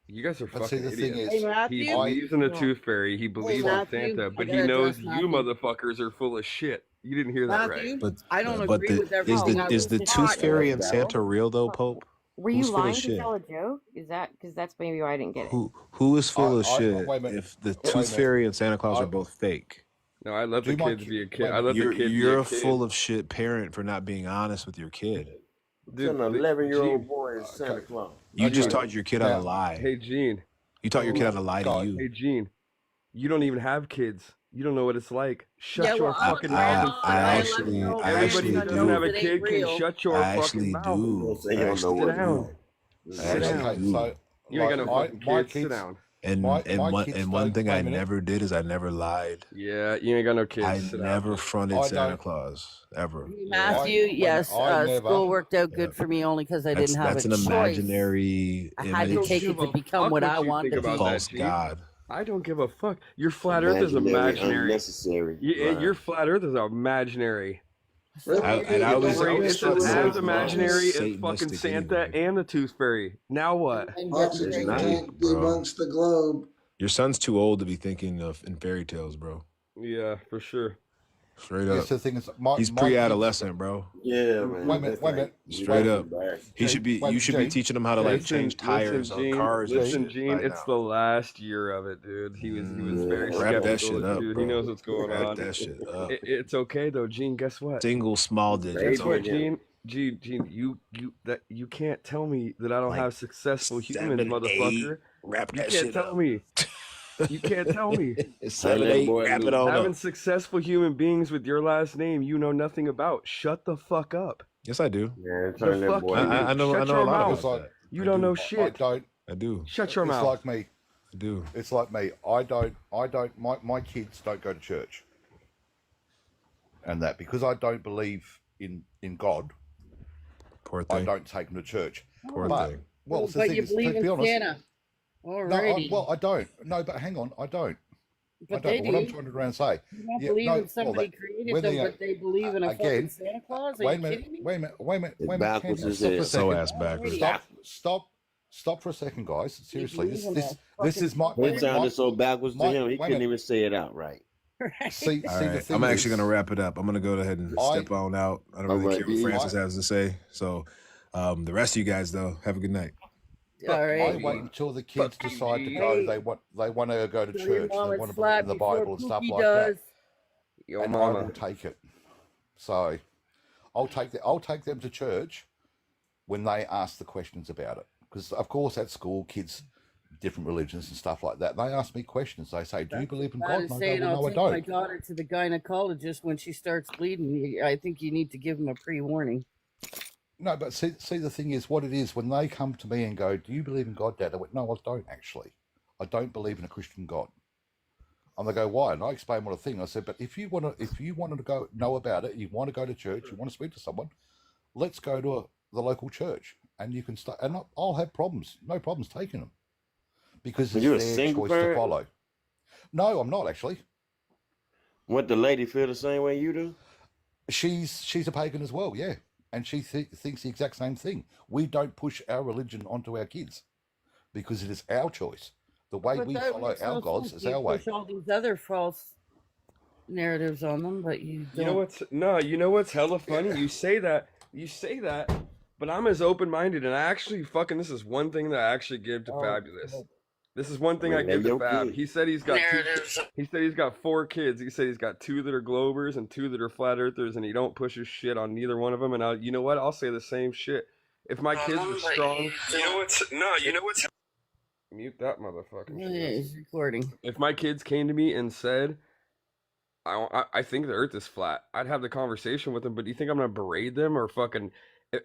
You guys are
But see,
fucking
the thing
idiots.
is,
Hey, Matthew?
He believes in the Tooth Fairy. He believes in
Matthew,
Santa,
I
but he
gotta
knows
address
you
Matthew.
motherfuckers are full of shit. You didn't hear that
Matthew,
right.
But
I don't
but
agree with everything I
is the
was
Tooth
taught.
Fairy and Santa real though, Pope?
Were you
Who's full of
lying to
shit?
tell a joke? Is that because that's maybe why I didn't get it?
Who is full of shit
wait a minute.
if the
Wait a
Tooth
minute.
Fairy and Santa Claus are both fake?
No, I let the
Do my
kids
ki-
be a kid.
wait,
I let the
You're
kid be
you're
a
a
kid.
full of shit parent for not being honest with your kid.
Dude,
An 11-year-old boy is Santa Claus.
You just
Gene,
taught your kid how to
now-
lie.
Hey, Gene.
You taught your kid how to lie to
God.
you.
Hey, Gene. You don't even have kids. You don't know what it's like. Shut
Yeah,
your
well, I'm
fucking
a
mouth.
grandma.
I
I
actually
love
Everybody
actually
who doesn't have
do.
a kid can shut your
I
fucking
actually
mouth.
do.
Say you don't know
Sit
what
down.
to
Sit
do.
down.
Okay, so
You ain't got no
like,
fucking
my
kids. Sit down.
And
My
one
kids
and one
don't-
thing
wait
I
a minute.
never did is I never lied.
Yeah, you ain't got no kids.
I
Sit down.
never fronted
I
Santa
don't-
Claus ever.
Matthew, yes,
I never-
school worked out good for me only because I didn't have
That's
a
an
choice.
imaginary
I had to
image.
take it to become what I wanted to
about
be.
that,
False
Gene.
God.
I don't give a fuck. Your flat Earth is imaginary.
Unnecessary.
Your flat Earth is imaginary.
And I was
It's as imaginary as
Satanistic
fucking
anyway.
Santa and the Tooth Fairy. Now what?
Oxygen tank debunks the globe.
Your son's too old to be thinking of in fairy tales, bro.
Yeah, for sure.
Straight
Yes,
up.
the thing is,
He's pre-adolescent, bro.
Yeah, man.
Wait a minute.
Straight up. He should be. You should be teaching him how to like change tires on cars.
Listen, Gene, it's the last year of it, dude. He was very
Wrap
skeptical.
that shit up,
dude.
bro.
He knows what's going
Wrap
on.
that shit up.
It's okay though, Gene. Guess what?
Single small digits.
Guess what, Gene? Gene, you can't tell me that I don't have successful humans,
7,
motherfucker.
8, wrap
You
that
can't
shit
tell
up.
me. You can't tell me.
7, 8, wrap it all
Having
up.
successful human beings with your last name you know nothing about. Shut the fuck up.
Yes, I do.
Yeah,
The fuck you
I know.
Shut
I know
your
a lot
mouth.
about that.
You don't know shit.
I
do.
Shut your
it's
mouth.
like me.
I do.
It's like me. I don't. My kids don't go to church. And that because I don't believe in God.
Poor thing.
I don't take them to church.
Poor
but,
thing.
Well, the
But
thing
you
is,
believe
to
in
be honest,
Santa.
no,
Alrighty.
I don't. No, but hang on, I don't.
But
I don't.
they
What I'm
do.
trying to around say.
You don't
Yeah,
believe
no,
in somebody created them, but they believe in a fucking Santa Claus? Are
Wait
you
a minute.
kidding me?
Wait a minute. Wait a minute.
It's
Wait a minute.
backwards,
Candy,
is
stop for
it?
a
So
second.
ass backwards.
Stop for a second, guys. Seriously,
believe in
this is my.
It sounded so backwards to him, he couldn't even say it out right.
See,
All
the
right.
thing
I'm actually
is-
gonna wrap it up. I'm gonna go ahead and step on out. I don't really care what Francis has to say. So, the rest of you guys, though, have a good night.
But I wait until the kids decide to go. They want to go to
Tell your
church.
mom
They
it's
want to
flat
believe in the
before
Bible and stuff
Pookie
like
does.
Yo,
that. And I
mama.
will take it. So, I'll take them to church when they ask the questions about it. Because of course at school, kids, different religions and stuff like that. They ask me questions. They say, "Do you believe in
That
God?"
is
And I
saying
go,
I'll
"No, I
take my
don't."
daughter to the gynecologist when she starts bleeding. I think you need to give them a pre-warning.
No, but see, the thing is, what it is when they come to me and go, "Do you believe in God, Dad?" I went, "No, I don't actually. I don't believe in a Christian God." And they go, "Why?" And I explain what I think. I said, "But if you wanted to go know about it, you want to go to church, you want to speak to someone, let's go to the local church, and you can start. And I'll have problems, no problems taking them, because
So
it's
you're a
their
single
choice to
parent?
follow." No, I'm not actually.
What, the lady feel the same way you do?
She's a pagan as well, yeah, and she thinks the exact same thing. We don't push our religion onto our kids because it is our choice. The way
But
we
that
follow
makes
our
no
gods
sense.
is
You
our way.
push all these other false narratives on them, but you don't.
You know what's hella funny? You say that, but I'm as open-minded, and I actually this is one thing that I actually give to Fabulous. This is one thing I give to Fab. He said he's got he said he's got 4 kids. He said he's got 2 that are Globers and 2 that are Flat Earthers, and he don't push his shit on neither one of them. And you know what? I'll say the same shit. If my kids were strong, mute that motherfucking shit.
Yeah, he's recording.
If my kids came to me and said, I think the Earth is flat, I'd have the conversation with them. But do you think I'm gonna berate them or fucking?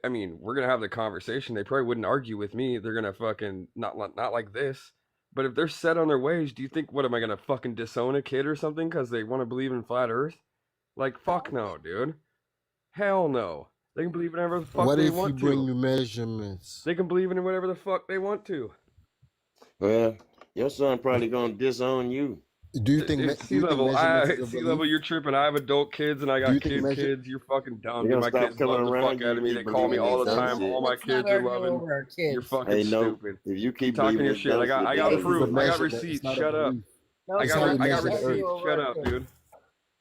I mean, we're gonna have the conversation. They probably wouldn't argue with me. They're gonna fucking not like this. But if they're set on their ways, do you think what am I gonna fucking disown a kid or something because they want to believe in flat Earth? Like fuck no, dude. Hell no. They can believe in whatever the fuck
What
they
if you
want
bring
to.
the measurements?
They can believe in whatever the fuck they want to.
Well, your son probably gonna disown you.
Do you think
Sea level, you're tripping. I have adult kids and I got kids. You're fucking dumb.
They're
Dude.
gonna
My
stop
kids love
coming
the
around
fuck out of me.
you
They
if
call me
you
all the
believe in
time.
some
All my
shit.
kids are loving. You're fucking
Hey, no,
stupid.
if you keep
Talking
believing
your
in
shit.
dumb
I got
shit,
proof. I got
measurement.
receipts.
It's not a
Shut up.
belief.
I
That's how you
got
measure the
receipts.
Earth.
Shut up, dude.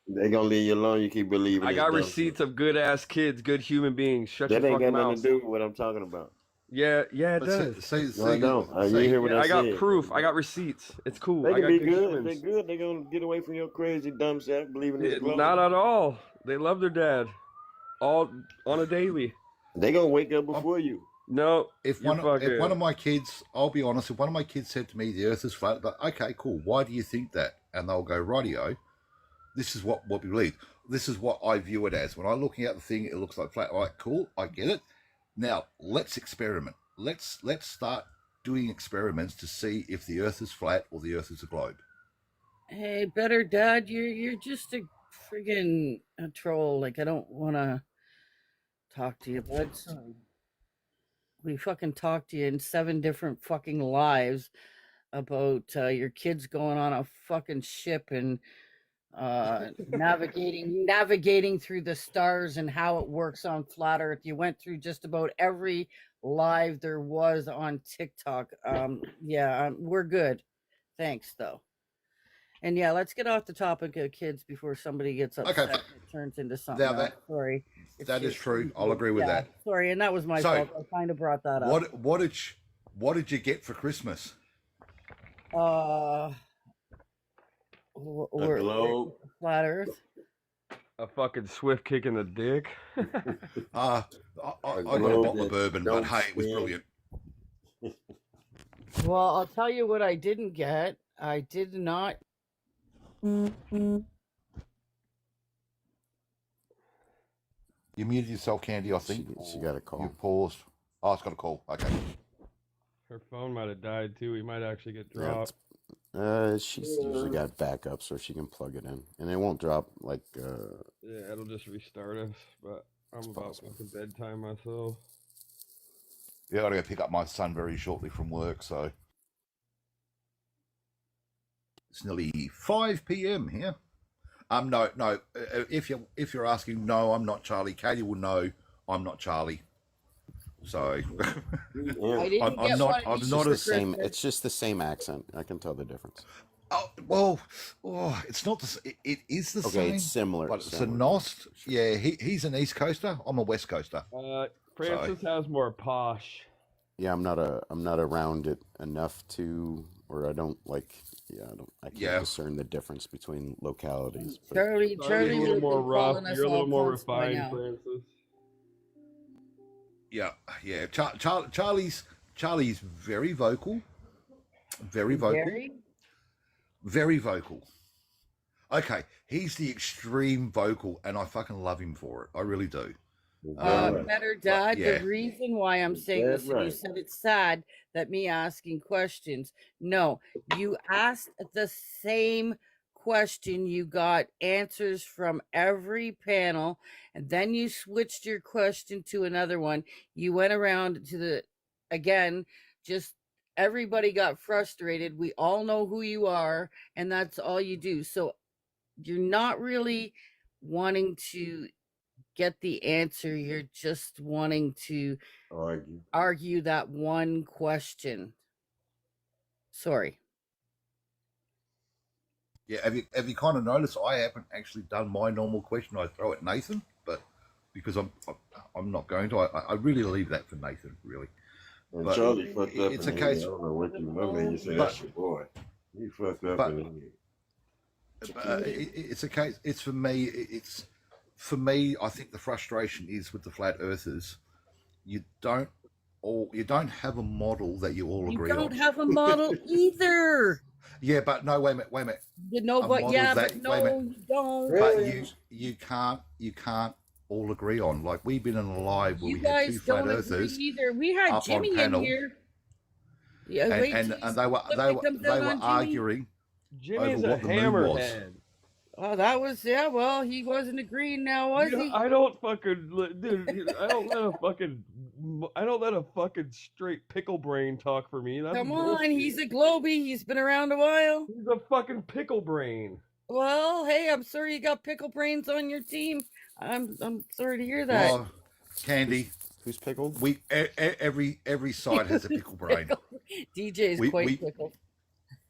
they gonna leave you alone. You keep believing.
I
this
got
dumb
receipts
shit.
of good ass kids, good human beings. Shut
That
your
ain't
fucking
got nothing
mouth.
to do with what I'm talking about.
Yeah, it
But
does.
No, I don't. You hear what
I got
said.
proof. I got receipts. It's cool.
They
I
can
got
be
good
good. If
humans.
they're good, they're gonna get away from your crazy dumb self believing this.
Not at all. They love their dad. All on a daily.
They gonna wake up before you.
No.
If one of my kids, I'll be honest, if one of my kids said to me, "The Earth is flat," but okay, cool. Why do you think that? And they'll go, "Rightio. This is what we believe. This is what I view it as. When I'm looking at the thing, it looks like flat. All right, cool. I get it. Now let's experiment. Let's start doing experiments to see if the Earth is flat or the Earth is a globe."
Hey, better dad, you're just a friggin' a troll. Like I don't want to talk to you, bud. Sorry. We fucking talked to you in 7 different fucking lives about your kids going on a fucking ship and navigating through the stars and how it works on flat Earth. You went through just about every live there was on TikTok. Yeah, we're good. Thanks, though. And yeah, let's get off the topic of kids before somebody gets upset and it turns into something else. Sorry.
That is true. I'll agree with that.
Sorry, and that was my fault. I kind of brought that up.
What did you get for Christmas?
A globe. Flat Earth.
A fucking swift kick in the dick.
I got a bottle of bourbon, but hey, it was brilliant.
Well, I'll tell you what I didn't get. I did not.
You muted yourself, Candy, I think.
She got a call.
You paused. Oh, it's got a call. Okay.
Her phone might have died too. He might actually get dropped.
She's usually got backup so she can plug it in. And it won't drop like...
Yeah, it'll just restart us. But I'm about to bedtime myself.
Yeah, I gotta go pick up my son very shortly from work, so... It's nearly 5 p.m. here. No. If you're asking, no, I'm not Charlie. Katie will know I'm not Charlie. So I'm not
the same. It's just the same accent. I can tell the difference.
It's not. It is the same.
Okay, it's similar.
But it's a Nost. Yeah, he's an East Coaster. I'm a West Coaster.
Francis has more posh.
Yeah, I'm not around it enough to, or I don't like. Yeah, I can't discern the difference between localities.
Charlie,
a little more rough. You're a little more refined, Francis.
Yeah. Charlie's very vocal. Very vocal. Okay, he's the extreme vocal, and I fucking love him for it. I really do.
Better Dad, the reason why I'm saying this, and you said it's sad that me asking questions. No, you asked the same question. You got answers from every panel, and then you switched your question to another one. You went around to just everybody got frustrated. We all know who you are, and that's all you do. So you're not really wanting to get the answer. You're just wanting to argue that one question. Sorry.
Yeah, have you kind of noticed I haven't actually done my normal question I throw at Nathan, but because I'm not going to. I really leave that for Nathan, really.
And
but
Charlie fucked up.
It's a case.
I don't know what you remember. You say that's your boy. He fucked up.
It's a case. It's for me. It's for me. I think the frustration is with the flat earthers. You don't have a model that you all agree on.
You don't have a model either.
Yeah, but no, wait a minute.
You know, but you don't.
But you can't all agree on. Like, we've been in a live where we had two flat earthers
either. We had Jimmy in here. Yeah,
and they were arguing
Jimmy's
over what the moon was.
Oh,
that was well. He wasn't agreeing now, was he?
I don't fucking, dude. I don't let a fucking straight pickle brain talk for me.
Come on, he's a Globie. He's been around a while.
He's a fucking pickle brain.
Well, hey, I'm sorry you got pickle brains on your team. I'm sorry to hear that.
Oh, Candy,
who's pickled?
Every side has a pickle brain.
DJ's quite pickled.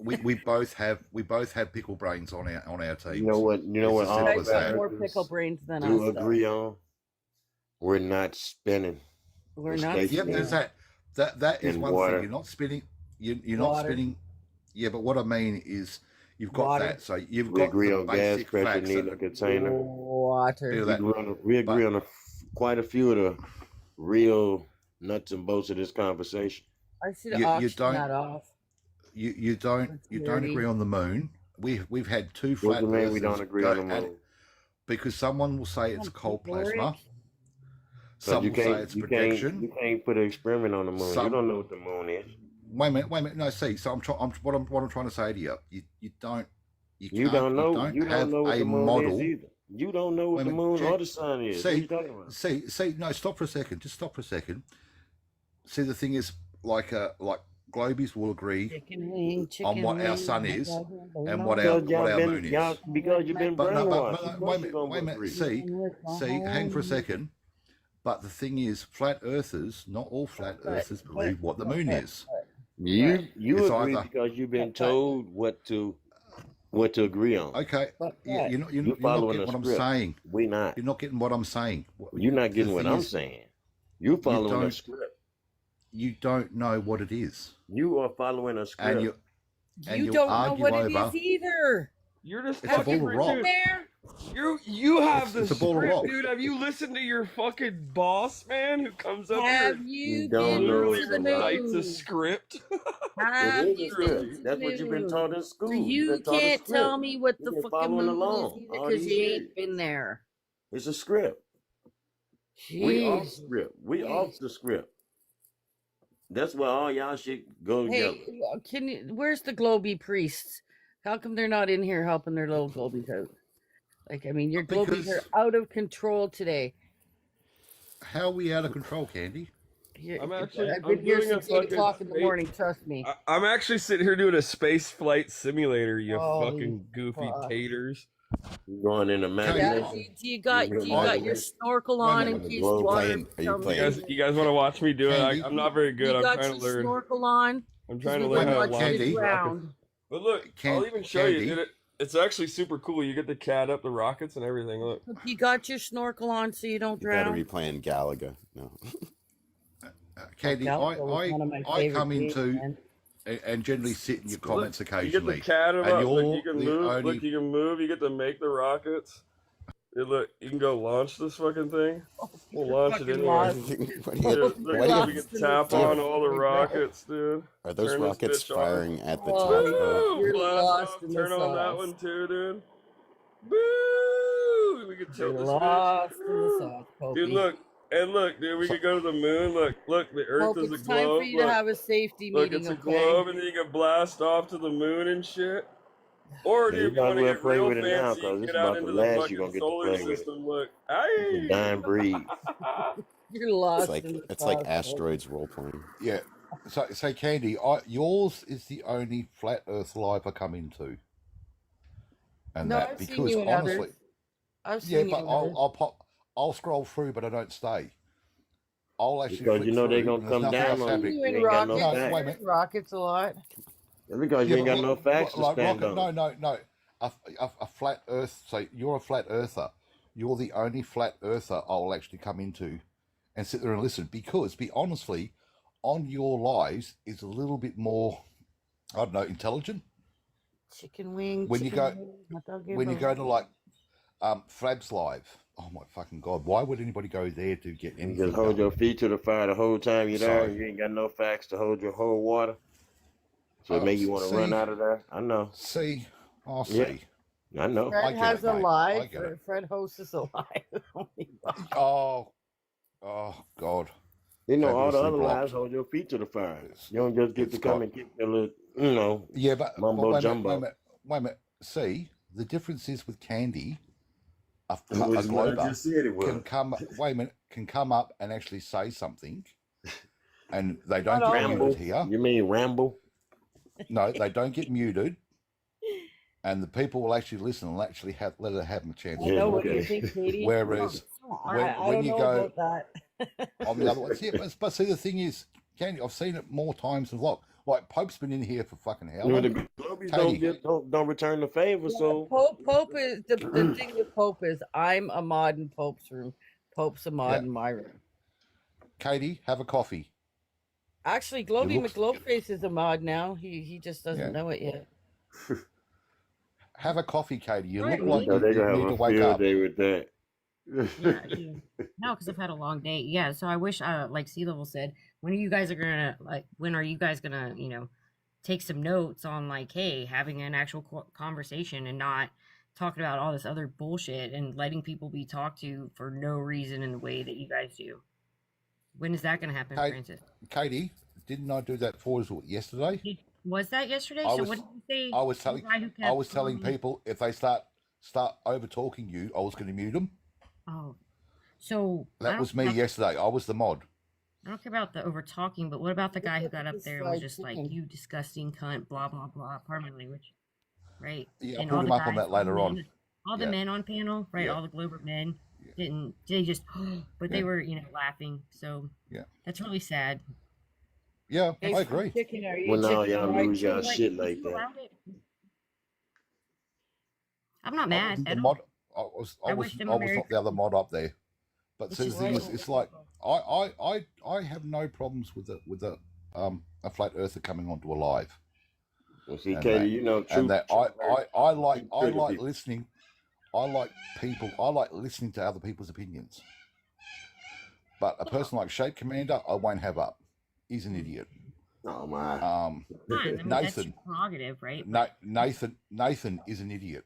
We both have pickle brains on our teams.
You know what?
All of that more pickle brains than us.
Do agree on? We're not spinning.
We're not.
Yep, there's that. That is one thing. You're not spinning. You're not spinning. Yeah, but what I mean is you've got that. So you've got
agree
the
on gas pressure, needle container,
water.
We agree on quite a few of the real nuts and bolts of this conversation.
I should auction that off.
You don't agree on the moon. We've had two flat earthers.
We don't agree on the moon
because someone will say it's cold plasma. Some will say it's projection.
You can't put an experiment on the moon. You don't know what the moon is.
Wait a minute. No, see. So what I'm trying to say to you. You don't
know
what
the moon is either. You don't know what the moon or the sun is.
See. No, stop for a second. Just stop for a second. See, the thing is, like Globies will agree
Chicken
on what our
wing,
sun is and what
Because
our moon is.
because you've been
But no,
brainwashed.
wait a minute. See, hang for a second. But the thing is, flat earthers, not all flat earthers believe what the moon is.
You
It's
agree
either-
because you've been told what to agree on.
Okay, you're not
You're
getting
following
what
a
I'm
script.
saying.
We not.
You're not getting what I'm saying.
You're not getting
The
what
thing
I'm
is,
saying. You're following a
don't-
script.
You don't know what it is.
You are following a script.
And
You
you'll
don't know
argue
what
over.
it is either.
You're just
It's a
fucking
ball of rock.
There.
You have
It's
the
a ball of
script,
rock.
dude. Have you listened to your fucking boss, man, who comes up
Have
here
you
You don't
been
know
literally
to the
recites a
moon?
script?
Have
It is a
you been
script.
to
That's
the
what you've been
moon?
taught in school.
So
You've
you
been taught a
can't tell
script.
me what the
You've been
fucking
following
moon
along
is either
all
because
these
you
years.
ain't been there.
It's a script. We off
Jeez.
script. We off the script. That's why all y'all shit go together.
Hey, where's the Globie priests? How come they're not in here helping their little Globies out? Like, I mean, your Globies are out of control today.
How are we out of control, Candy?
I'm actually.
I've
I'm
been here
doing a
since 8
fucking
o'clock in the
space-
morning, trust me.
I'm actually sitting here doing a space flight simulator. You
Holy
fucking goofy
fuck.
taters.
You going in
Yeah,
imagination.
do you got your snorkel on in case
Globe
water
You guys want to watch me do it?
Candy?
I'm not very good.
You
I'm
got
trying to
your
learn.
snorkel on?
I'm trying to
Because
learn
we
how to
watch
launch
the
these
ground.
rockets. But look, I'll even show you,
Candy?
dude. It's actually super cool. You get to cat up the rockets and everything. Look.
You got your snorkel on so you don't
You better
drown?
be playing Galaga. No.
Candy,
Galaga was one of my
I come
favorite games,
into
man.
and generally sit in your comments
You get
occasionally.
the cat them
and
up.
you're
Look, you can
the
move.
only-
Look, you can move. You get to make the rockets. Hey, look, you can go launch this fucking thing. We'll launch it anyway. Look, we can tap on all the rockets, dude.
Are those
Turn this
rockets
bitch on.
firing at the
Oh,
top?
Woo!
You're
Blast
lost
off.
in the
Turn on that
sauce.
one too, dude. Woo! We can tilt
You're
this
lost
bitch.
in the sauce, Popey.
Dude, look. And look, dude, we could go to the moon. Look, the Earth
Pope,
is a
it's time
globe.
for you
Look,
to have a safety
look,
meeting,
it's a
okay?
globe, and then you can blast off to the moon and shit. Or,
Yeah,
dude,
you
if you
might
want to
well
get
play
real
with it now,
fancy,
'cause
you
it's
get out
about
into
the
the
last you're
fucking
gonna get to
solar
play with it.
system. Look,
It's a dying breed.
You're lost
It's like
in the
it's like
sauce,
asteroids role playing.
Yeah. So Candy, yours is the only flat Earth live I come into, and
No,
that
I've seen
because
you in
honestly,
others. I've
yeah,
seen you
but
in others.
I'll scroll through, but I don't stay. I'll actually
Because
flick
you know they're
through,
gonna
and there's
come
nothing
down
else
on you.
happening.
You
You
in
ain't got no
rockets,
No, wait a
facts.
minute.
rockets a lot.
Because you
Yeah,
ain't got no facts to
like
stand
rocket,
on.
no. A flat Earth. So you're a flat Earther. You're the only flat Earther I'll actually come into and sit there and listen. Because, be honestly, on your lives is a little bit more, I don't know, intelligent.
Chicken wing.
When you
chicken
go,
wing, hot dog
when you
burger.
go to like Frab's live. Oh my fucking god! Why would anybody go there to get
You
anything
just hold
done?
your feet to the fire the whole time you're there,
So-
and you ain't got no facts to hold your whole water. So it
Oh,
make you want to run
see.
out of there. I know.
See, I'll
Yeah.
see.
I know.
Fred
I get
has
it,
a
mate. I
live.
get it.
Fred hosts us a live.
Oh god!
You know, all the
Fabulously
other
blocked.
lives hold your feet to the fire. You don't just get
It's
to come
got-
and get the little, you know,
Yeah, but
mumbo
wait a
jumbo.
minute, wait a minute. See, the difference is with Candy, a
It was what I
Glober
just said it was.
can come. Wait a minute, can come up and actually say something, and they don't
Not
get
Ramble.
muted here.
You mean ramble?
No, they don't get muted, and the people will actually listen and actually let her have a chance.
I
Yeah,
know what you
okay.
think, Katie.
Whereas when
I don't
you
know
go
about that.
on the other one, see, but see, the thing is, Candy, I've seen it more times than not. Like Pope's been in here for fucking how
You know,
long?
the Globies
Katie.
don't return the favor, so
Pope is the thing with Pope is I'm a mod in Pope's room. Pope's a mod
Yeah.
in my room.
Katie, have a coffee.
Actually, Globey
You look-
McGlobeface is a mod now. He just doesn't
Yeah.
know it yet.
Have a coffee, Katie. You
Right.
look like
so
you
they're gonna
need
have
to
a
wake
field
up.
day with that.
No, because I've had a long day. Yeah, so I wish, like Sea Level said, when are you guys gonna, take some notes on like, hey, having an actual conversation and not talking about all this other bullshit and letting people be talked to for no reason in the way that you guys do. When is that gonna happen, Francis?
Katie, didn't I do that for us yesterday?
Was that yesterday?
I
So
was-
what did you say?
I was
to the
telling
guy who
I was
kept
telling
calling-
people if they start over talking you, I was going to mute them.
Oh, so I
That
don't
was me
have-
yesterday. I was the mod.
I don't care about the over talking, but what about the guy who got up there and was
fried
just like,
chicken.
"You disgusting cunt," blah blah blah, pardon my language, right?
Yeah, I'll
And
put
all
him
the
up on
guys,
that later on.
all the
Yeah.
men on panel, right?
Yeah.
All the Glober men didn't. They just, but they
Yeah.
were, laughing. So
Yeah.
that's really sad.
Yeah,
Hey,
I agree.
Chicken, are you
Well, now
chicken
y'all
fried
lose y'all
chicken?
shit like that.
I'm not
I
mad
wasn't
at
the
all.
mod. I
wish
was
them
I
a
was
Merry
not the other mod up there. But
Which
see,
is
the thing is,
right.
it's like I have no problems with a flat earther coming onto a live.
Well, see,
And
Katie,
that-
you know,
and that I like
people.
listening. I like people. I like listening to other people's opinions. But a person like Shape Commander, I won't have up. He's an idiot.
Oh my.
Fine. I mean, that's your
Nathan.
prerogative, right?
Nathan is an idiot.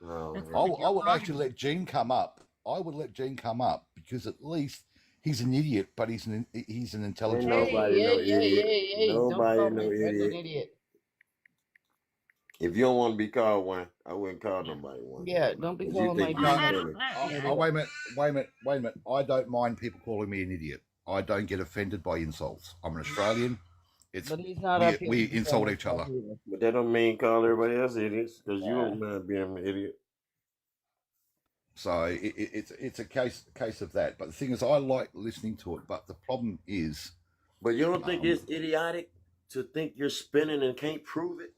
Oh,
I would actually let Gene come up. I would let Gene come up because at least he's an idiot, but he's an intelligent.
Nobody no idiot.
Don't
Nobody
call
no
my friend an
idiot.
idiot.
If you don't want to be called one, I wouldn't call nobody one.
Yeah, don't be
If
calling
you
my
think you're
friend.
silly.
Oh, wait a minute. I don't mind people calling me an idiot. I don't get offended by insults. I'm an Australian.
But he's not up here
we
to
insult
defend
each other.
himself either.
But that don't mean call everybody else idiots, because you don't mind being an idiot.
So it's a case of that. But the thing is, I like listening to it. But the problem is,
But you don't think it's idiotic to think you're spinning and can't prove it?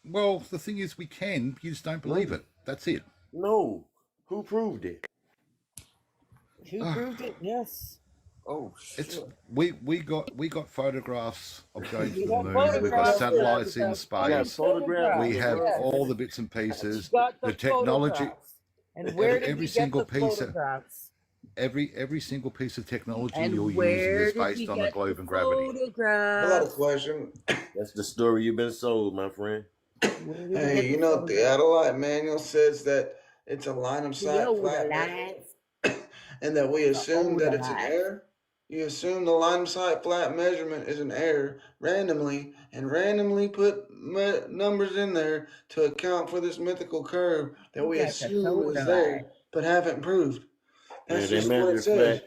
well, the thing is, we can. You just don't believe it. That's it.
No. Who proved it?
Who proved it? Yes.
Oh,
It's we got photographs of going to
We
the
got
moon. We've got
photographs,
satellites in
I got
space.
photographs.
We have
Yes.
all the bits and pieces.
You got
The technology.
photographs. And where did
every
we
single
get the
piece
photographs?
every single piece of technology
And
you're using
where
is
did
based
we
on the
get
globe
the
and gravity.
photographs?
question. That's the story you've been sold, my friend.
Hey, you know, the Adelaide manual says that it's a line of sight flat measurement, and that we assume that it's an error. You assume the line of sight flat measurement is an error randomly, and randomly put numbers in there to account for this mythical curve that we assume is there, but haven't proved. That's
Yeah,
just what it says.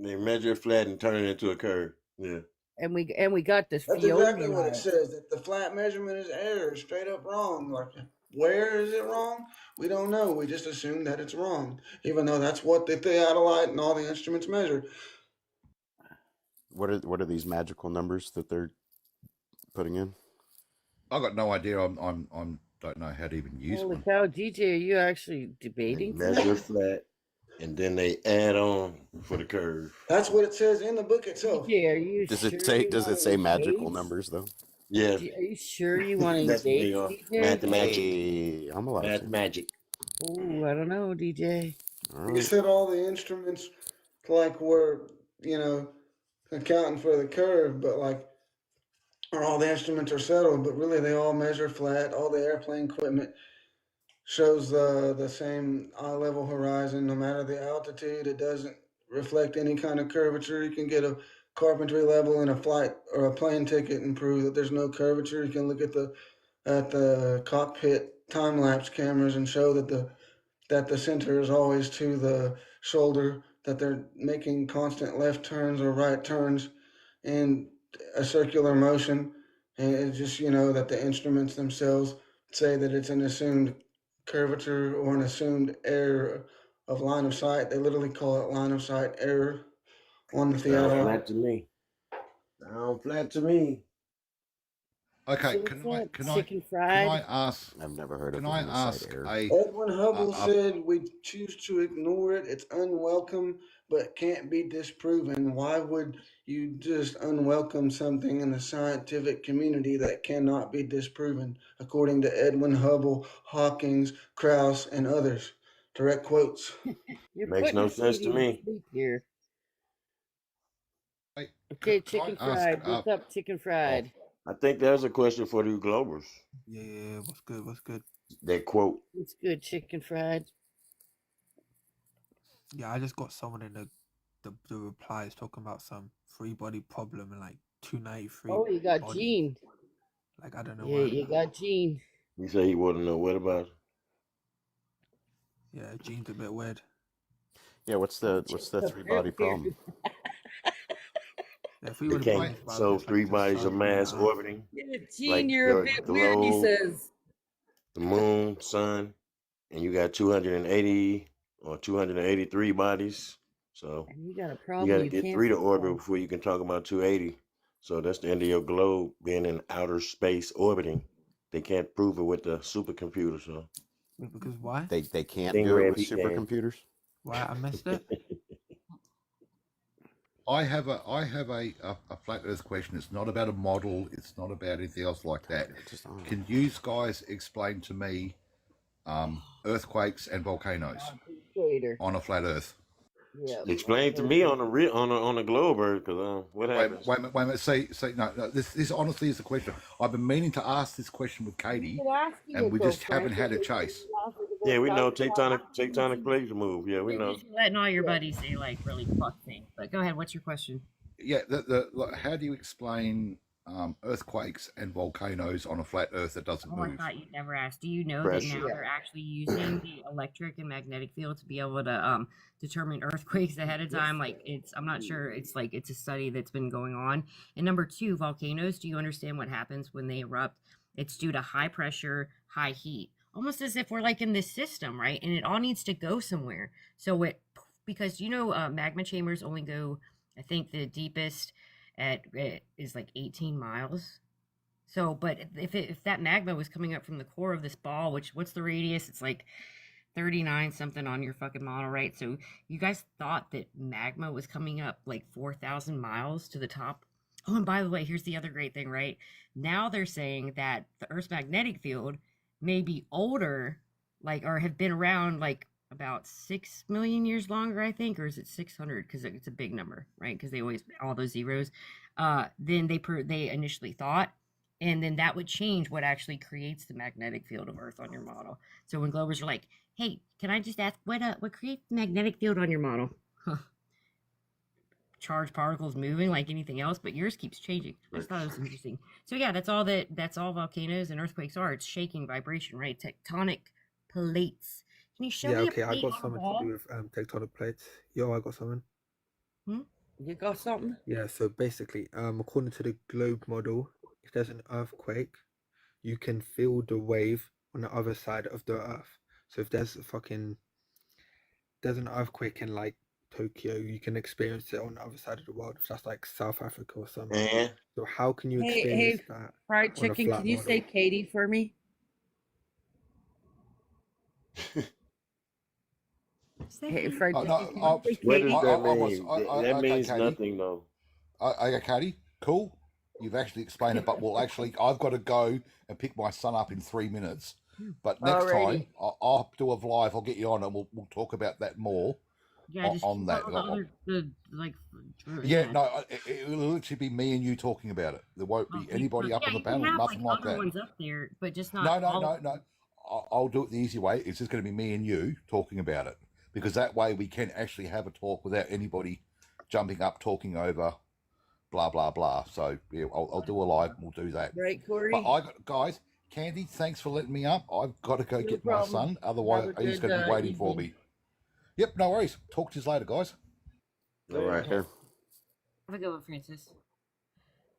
They measure flat and turn it into a curve. Yeah.
And we got this.
That's exactly what it says. That the flat measurement is error, straight up wrong. Like, where is it wrong? We don't know. We just assume that it's wrong, even though that's what the theodolite and all the instruments measure.
What are these magical numbers that they're putting in?
I got no idea. I'm don't know how to even use
Holy
one.
cow, DJ, are you actually debating?
Measure flat, and then they add on for the curve.
That's what it says in the book itself.
DJ, are you
Does
sure
it say
you
does it
wanna
say magical
engage?
numbers though?
Yeah.
Are you sure you want to
That's
engage,
the
DJ?
mathemagic.
Hey, I'm allowed
Math
to.
magic.
Oh, I don't know, DJ.
All
You
right.
said all the instruments like were, accounting for the curve, but or all the instruments are settled, but really they all measure flat. All the airplane equipment shows the same eye level horizon, no matter the altitude. It doesn't reflect any kind of curvature. You can get a carpentry level in a flight or a plane ticket and prove that there's no curvature. You can look at the cockpit time lapse cameras and show that the center is always to the shoulder, that they're making constant left turns or right turns in a circular motion. And it's just, that the instruments themselves say that it's an assumed curvature or an assumed error of line of sight. They literally call it line of sight error on the
Sounds
theodolite.
flat to me. Sound flat to me.
Okay,
So
can
what's
I
that? Chicken fried?
ask?
I've never heard of
Can I
line of sight
ask
error.
Edwin Hubble said we choose to ignore it. It's unwelcome, but can't be disproven. Why would you just unwelcome something in the scientific community that cannot be disproven, according to Edwin Hubble, Hawkins, Krauss, and others? Direct quotes.
You're
Makes
putting
no
a
sense
lady
to
to
me.
sleep here.
Hey,
Okay,
can I
chicken
ask,
fried. What's up, chicken fried?
I think there's a question for the Globers.
Yeah, what's good? What's good?
That quote.
It's good, chicken fried.
Yeah, I just got someone in the replies talking about some free body problem and like 293.
Oh, you got
body.
Gene.
Like I don't know
Yeah,
why.
you got Gene.
He said he wouldn't know what about it.
Yeah, Gene's a bit weird.
Yeah, what's the 3 body problem?
If we
They
would have gone
can't.
as far as
So
just like
three
the
bodies of
sun and
mass
the earth.
orbiting,
Yeah, Gene,
like
you're a
the
bit weird, he
globe,
says.
the moon, sun, and you got 280 or 283 bodies. So
And you got a
you
problem
got to
you
get
can't
3 to orbit
solve.
before you can talk about 280. So that's the end of your globe being in outer space orbiting. They can't prove it with the supercomputer. So
Because why?
They can't do it
Stingray
with
peak game.
supercomputers.
Why I missed it?
I have a flat Earth question. It's not about a model. It's not about anything else like that. Can you guys explain to me earthquakes and volcanoes on a flat Earth?
Yeah.
Explain to me on the globe, because what happened?
Wait a minute. See, no. This honestly is the question. I've been meaning to ask this question with Katie, and we just haven't had a chase.
Yeah, we know tectonic plates move. Yeah, we know.
You're letting all your buddies say like really fuck things. But go ahead. What's your question?
Yeah, how do you explain earthquakes and volcanoes on a flat Earth that doesn't
I
move?
thought you'd never asked. Do you know
Pressure.
that now they're actually using the electric and magnetic field to be able to determine earthquakes ahead of time? Like I'm not sure. It's a study that's been going on. And number two, volcanoes. Do you understand what happens when they erupt? It's due to high pressure, high heat, almost as if we're like in this system, right? And it all needs to go somewhere. So because magma chambers only go, I think the deepest is like 18 miles. So, but if that magma was coming up from the core of this ball, what's the radius? It's like 39 something on your fucking model, right? So you guys thought that magma was coming up like 4,000 miles to the top. Oh, and by the way, here's the other great thing, right? Now they're saying that the Earth's magnetic field may be older, or have been around like about 6 million years longer, I think, or is it 600? Because it's a big number, right? Because they always all those zeros. Then they initially thought. And then that would change what actually creates the magnetic field of Earth on your model. So when Globers are like, "Hey, can I just ask what creates the magnetic field on your model?" Charged particles moving like anything else, but yours keeps changing. I just thought it was interesting. So yeah, that's all volcanoes and earthquakes are. It's shaking, vibration, right? Tectonic plates. Can you show me a plate
I got
on a
something
wall?
to do with tectonic plates. Yo, I got something.
You got something?
Yeah, so basically, according to the globe model, if there's an earthquake, you can feel the wave on the other side of the earth. So if there's an earthquake in like Tokyo, you can experience it on the other side of the world, if that's like South Africa or something.
Yeah.
So how can you
Hey,
experience that
fried
on a
chicken,
flat
can you
model?
say Katie for me? Hey, fried chicken.
What does that mean? That means nothing, though.
Okay, Katie, cool. You've actually explained it, but I've got to go and pick my son up in 3 minutes. But next time, I'll do a live. I'll get you on, and we'll talk about that more.
Yeah, just
on that.
Yeah,
no, it will literally be me and you talking about it. There won't be anybody up on the panel, nothing like that.
Ones up there, but just not.
No. I'll do it the easy way. It's just going to be me and you talking about it, because that way we can actually have a talk without anybody jumping up, talking over, blah blah blah. So yeah, I'll do a live. We'll do that.
Right, Corey.
But guys, Candy, thanks for letting me up. I've got to go get my son. Otherwise, he's going to be waiting for me. Yep, no worries. Talk to you later, guys.
All right.
Have a good one, Francis.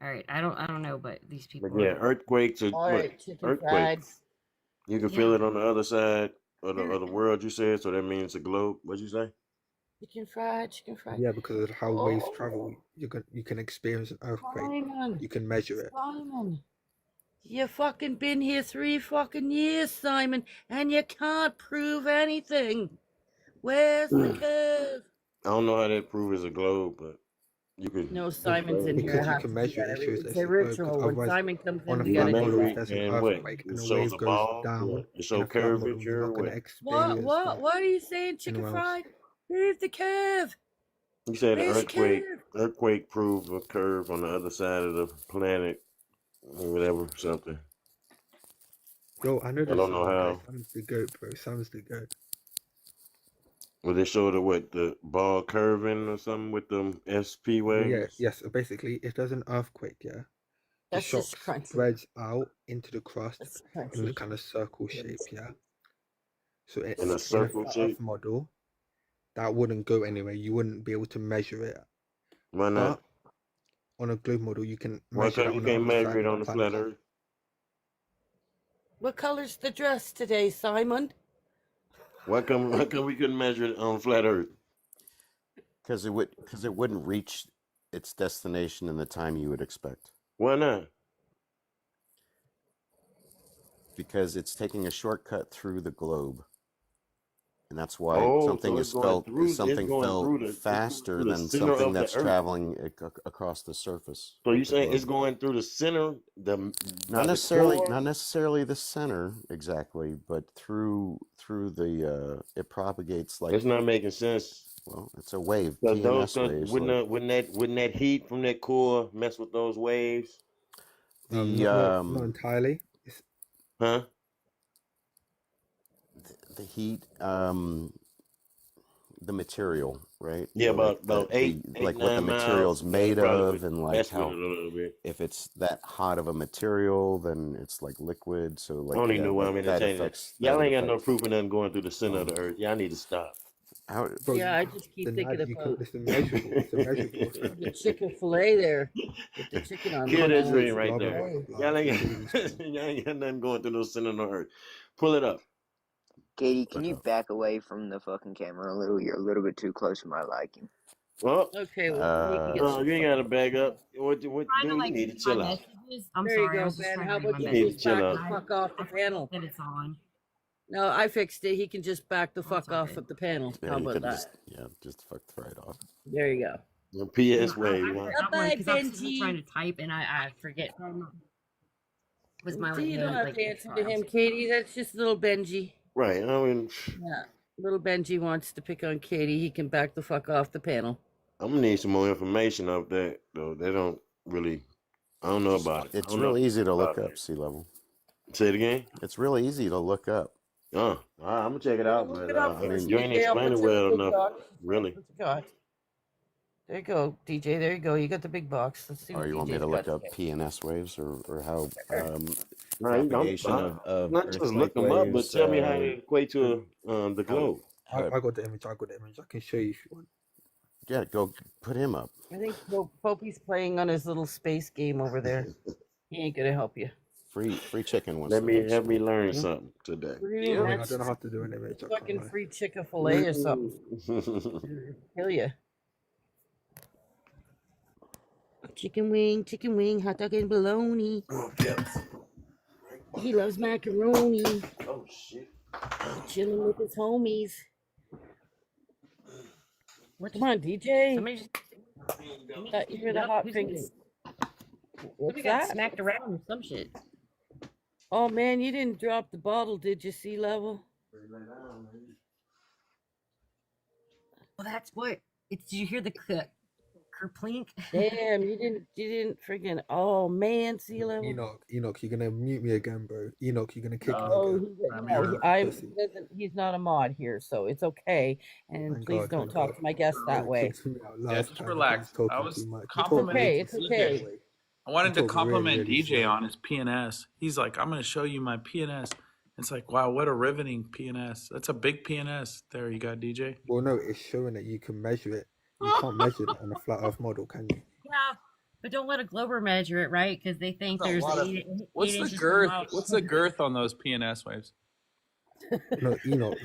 All right, I don't know, but these people.
But yeah, earthquakes are earthquakes. You can feel it on the other side of the world. You said, so that means the globe. What'd you say?
Chicken fried.
Yeah, because of how waves travel, you can experience an earthquake.
Simon,
you can measure it.
Simon, you fucking been here 3 fucking years, Simon, and you can't prove anything. Where's the curve?
I don't know how that proves a globe, but you can.
No, Simon's in here.
Because you can measure it.
It's a ritual. When Simon comes in, you gotta do
if there's an earthquake and the wave goes down,
it shows curvature.
What are you saying, chicken fried? Here's the curve.
You said an earthquake proved a curve on the other side of the planet, or whatever, something.
Yo, I know.
I don't know how.
Simon's the goat, bro. Simon's the goat.
Well, they showed the ball curving or something with them SP waves?
Yeah, yes. So basically, if there's an earthquake, the shock spreads out into the crust in a kind of circle shape, So it's
in a circle shape
model that wouldn't go anywhere. You wouldn't be able to measure it.
Why not?
But on a globe model, you can
Why
measure that
you
on
can't
a
measure it
flat
on the flat Earth?
What color's the dress today, Simon?
Why come we couldn't measure it on flat Earth?
Because it wouldn't reach its destination in the time you would expect.
Why not?
Because it's taking a shortcut through the globe, and that's why something felt faster than something that's traveling across the surface.
So you're saying it's going through the center,
not necessarily the center exactly, but through the it propagates like.
It's not making sense.
Well, it's a wave.
Because
waves.
Wouldn't that heat from that core mess with those waves?
Not entirely.
Huh?
The heat, the material, right?
Yeah, about eight,
like what the material's made of, and like how if it's that hot of a material, then it's like liquid. So like
I don't even know why I'm entertaining. Y'all ain't got no proof of nothing going through the center of the Earth. Y'all need to stop.
Yeah, I just keep thinking about
it's immeasurable. It's immeasurable.
the chicken fillet there. With the chicken on
Kill that dream
it.
right there. Y'all ain't got nothing going through the center of the Earth. Pull it up.
Katie, can you back away from the fucking camera a little? You're a little bit too close for my liking.
Well,
okay.
Well, you ain't got to back up. What dude, you need to chill out.
There you go, Ben. How about you just back the fuck off the panel?
It's on.
No, I fixed it. He can just back the fuck off at the panel.
Yeah,
How about that?
Just fuck right off.
There you go.
The PS wave.
Bye,
I'm
Benji.
trying to type and I forget. Was my
You don't have to answer to him, Katie. That's just little Benji.
Right. I mean,
yeah. Little Benji wants to pick on Katie. He can back the fuck off the panel.
I'm gonna need some more information of that, though. They don't really. I don't know about it.
It's real easy to look up sea level.
Say it again.
It's really easy to look up.
All right, I'm gonna check it out.
Look
But
it up
I mean,
first,
you ain't
DJ.
explaining well enough, really.
God. There you go, DJ. There you go. You got the big box. Let's see.
Or you want me to look up PNS waves or how
Right,
propagation of
not just
earthquake
look them up, but
waves,
tell me how they equate to the globe.
I got the image. I can show you if you want.
Yeah, go put him up.
I think Popey's playing on his little space game over there. He ain't gonna help you.
Free chicken was.
Let me learn something today.
I don't know how to do an image.
Fucking free chicken fillet or something. Kill you. Chicken wing, hot dog and bologna. He loves macaroni.
Oh shit.
Chilling with his homies. Come on, DJ. You hear the hot things. What's that?
Smacked around or some shit.
Oh man, you didn't drop the bottle, did you, sea level?
Well, that's what. Did you hear the kerplink?
Damn, you didn't freaking. Oh man, sea level.
Enoch, you're gonna mute me again, bro. Enoch, you're gonna kick me again.
He's not a mod here, so it's okay. And please don't talk to my guests that way.
Yeah, just relax. I was complimenting.
It's okay.
I wanted to compliment DJ on his PNS. He's like, I'm going to show you my PNS. It's like, wow, what a riveting PNS. That's a big PNS. There you go, DJ.
Well, no, it's showing that you can measure it. You can't measure it on a flat Earth model, can you?
Yeah, but don't let a Glober measure it, right? Because they think there's
What's the girth? What's the girth on those PNS waves?
No, Enoch,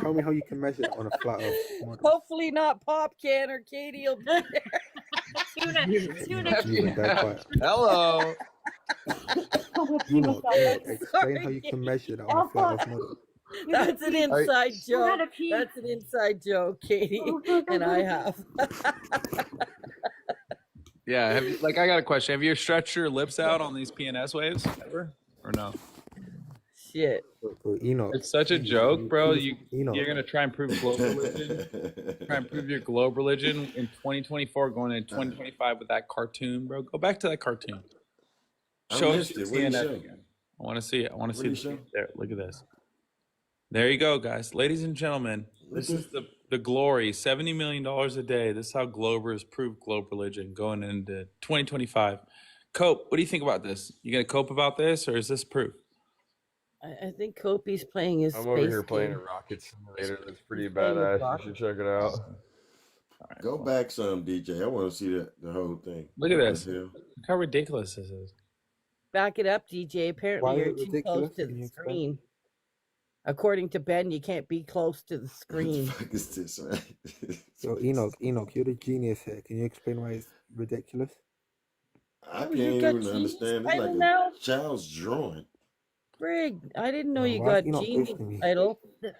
tell me how you can measure it on a flat Earth model.
Hopefully not Pop Can or Katie will be there.
Tuna.
Hello.
Explain how you can measure that on a flat Earth model.
That's an inside joke. That's an inside joke, Katie, and I have.
Yeah, I got a question. Have you stretched your lips out on these PNS waves ever, or no?
Shit.
It's such a joke, bro. You're gonna try and prove globe religion. Try and prove your globe religion in 2024, going into 2025 with that cartoon, bro. Go back to that cartoon. Show us your PNS again. I want to see it. I want to see it. There. Look at this. There you go, guys. Ladies and gentlemen, this is the glory. $70 million a day. This is how Globers prove globe religion going into 2025. Cope, what do you think about this? You gonna cope about this, or is this proof?
I think Kopi's playing his.
I'm over here playing a rocket simulator that's pretty badass. You should check it out.
Right,
Go back some, DJ. I want to see the whole thing.
Look at this. Look how ridiculous this is.
Back it up, DJ. Apparently,
Why is
you're
it
too close
ridiculous?
to
Can
the
you explain?
screen. According to Ben, you can't be close to the
What the
screen.
fuck is this, right?
So Enoch, you're the genius here. Can you explain why it's ridiculous?
I
Oh,
can't
you got
even
genius
understand. It's
title
like
now?
a child's drawing.
Brig, I didn't know
Oh,
you
why is
got
Enoch
genius
ghosting me?
title.
The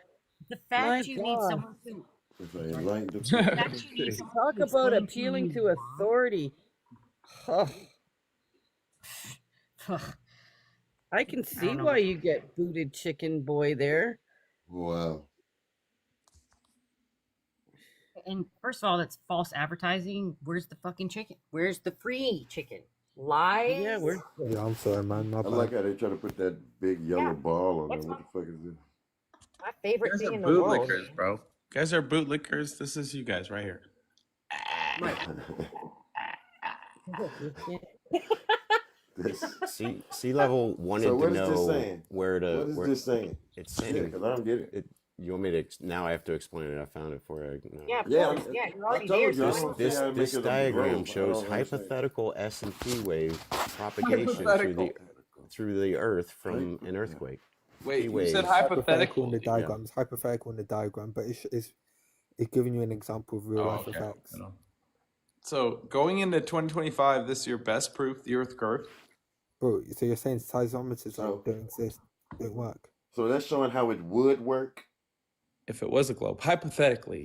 My
fact you need
God.
someone to
If I enlightened the
the fact you need someone
Talk
to
about
explain
appealing
you
to authority. Ugh. I can see
know.
why you get booted, chicken boy, there.
Wow.
And first of all, that's false advertising. Where's the fucking chicken? Where's the free chicken? Lies?
Yeah, we're
Yeah, I'm sorry, man. My
I
bad.
like how they try to put that big yellow
Yeah.
ball on
That's
there. What the fuck is this?
my favorite
You guys
thing
are
in the world.
bootlickers, bro. You guys are bootlickers. This is you guys right here.
Sea Level wanted
So what
to
is this
know
saying?
where to.
What is this saying?
It's saying
Because I don't get it.
You want me to? Now I have to explain it. I found it for you. No.
Yeah, of
Yeah,
course. Yeah, you're
I
already
told
there.
you, I
So
don't see how to make
This
it a
diagram
globe. I
shows
don't understand.
hypothetical S&P wave propagation through the Earth from an earthquake.
Wait, you
waves.
said
Hypothetical
hypothetical.
in the diagram. It's hypothetical in the diagram, but it's giving you an example of real life
Okay.
effects.
I know. So going into 2025, this is your best proof the Earth curved.
Bro, so you're saying seismometers don't exist, don't work?
So that's showing how it would work.
If it was a globe, hypothetically.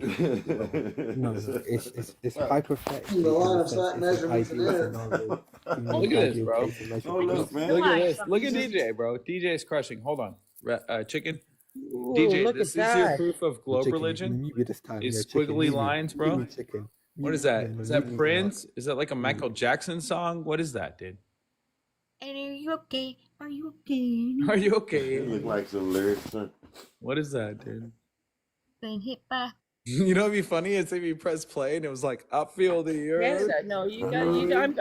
No, it's hypothetical.
The line of sight measurements in there.
Look at this, bro.
Oh, look, man.
Look at this. Look at DJ, bro. DJ's crushing. Hold on. Chicken.
Ooh,
DJ,
look
this
at
is your
that.
proof of globe
Chicken,
religion.
mute me this time.
Is
Yeah, chicken,
squiggly
mute me.
lines,
Mute
bro.
me, chicken.
What is that?
Yeah,
Is
mute
that
me,
Prince? Is that like a Michael Jackson song? What is that, dude?
And are you okay? Are you okay?
Are you
It
okay?
look like some lyrics. Huh?
What is that, dude?
Been hit by.
You know what'd be funny? It's if you press play and it was like, I feel the earth.
Canada, no,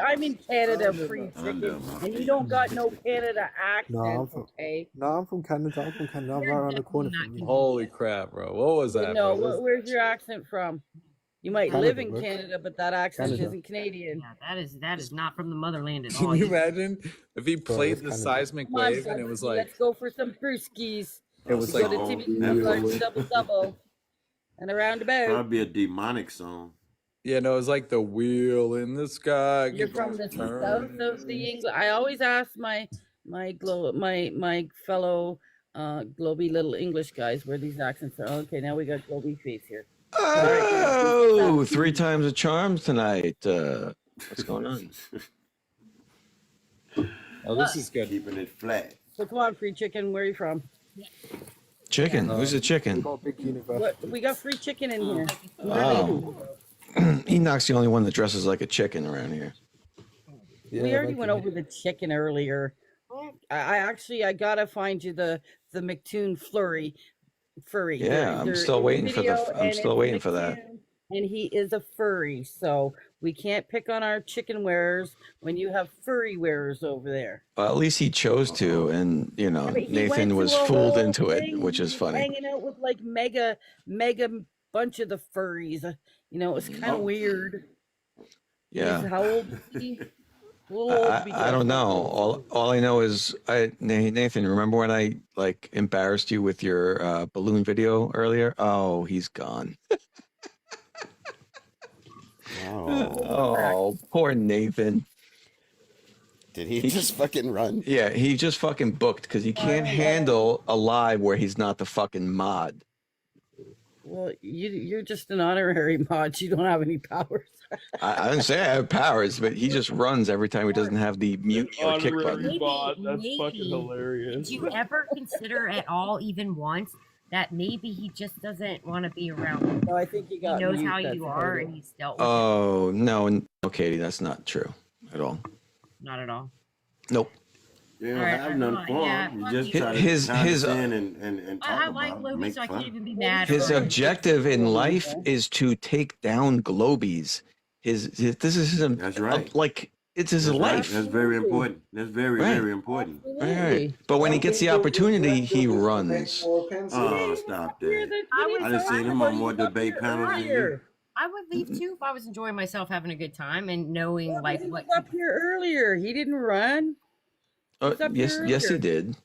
I'm in Canada, free chicken, and you don't got no Canada accent,
No, I'm from
okay?
I'm from Canada. I'm right around the corner from you.
Holy crap, bro. What was that,
No,
bro?
where's your accent from? You might
Canada,
live in
bro.
Canada, but that accent
Canada.
isn't Canadian.
Yeah, that is not from the motherland at all.
Can you imagine if he
Bro,
played
it's
the
Canada.
seismic
Come on,
wave and it was
Bugsy,
like,
let's go for some brewskis.
it was
Go
like,
to Timmy Clark's double and a roundabout.
Probably a demonic song.
yeah, no, it was like the wheel in the sky.
You're
keep
from
on
the
turning.
south of the English. I always ask my fellow Globie little English guys where these accents are. Okay, now we got Globie face here.
Oh, 3 times a charm tonight. What's going on?
Oh, this is good.
Keeping it flat.
So come on, free chicken. Where are you from?
Chicken. Who's the chicken?
We got free chicken in here.
Wow. Enoch's the only one that dresses like a chicken around here.
We already went over the chicken earlier. I gotta find you the McToon furry.
Yeah, I'm still waiting for that.
And he is a furry, so we can't pick on our chicken wearers when you have furry wearers over there.
Well, at least he chose to, and
But he
Nathan
went
was
through a
fooled
whole
into it,
thing.
which is
He was
funny.
hanging out with like mega bunch of the furries. It was kind of weird.
Yeah.
How old is he? A little old to be
I don't know. All I know is Nathan, remember when I embarrassed you with your balloon video earlier? Oh, he's gone. Oh, poor Nathan.
Did he just fucking run?
Yeah, he just fucking booked because he can't handle a live where he's not the fucking mod.
Well, you're just an honorary mod. You don't have any powers.
I didn't say I have powers, but he just runs every time he doesn't have the mute or kick button.
That's fucking hilarious.
Did you ever consider at all, even once, that maybe he just doesn't want to be around?
No, I think he got
knows
mute,
how
that's
you
about
are,
it.
and he's dealt with it.
Oh, no, Katie, that's not true at all.
Not at all.
Nope.
You don't
All right,
have none
all
for
right, yeah,
him. You
fuck
just
you.
try to
His-
condescend and talk
I
about
like
it,
Globies,
make
so I
fun.
can't even be mad.
His
about it.
objective in life is to take down Globies. This is his.
That's right.
It's his
That's right.
life.
That's very important. That's very,
Right.
very important.
Right. But when he gets the opportunity, he runs.
Oh, stop that. I done seen him on more debate panels than you.
I would leave too if I was enjoying myself, having a good time, and knowing like
He was
what.
up here earlier. He didn't run.
Yes, he did.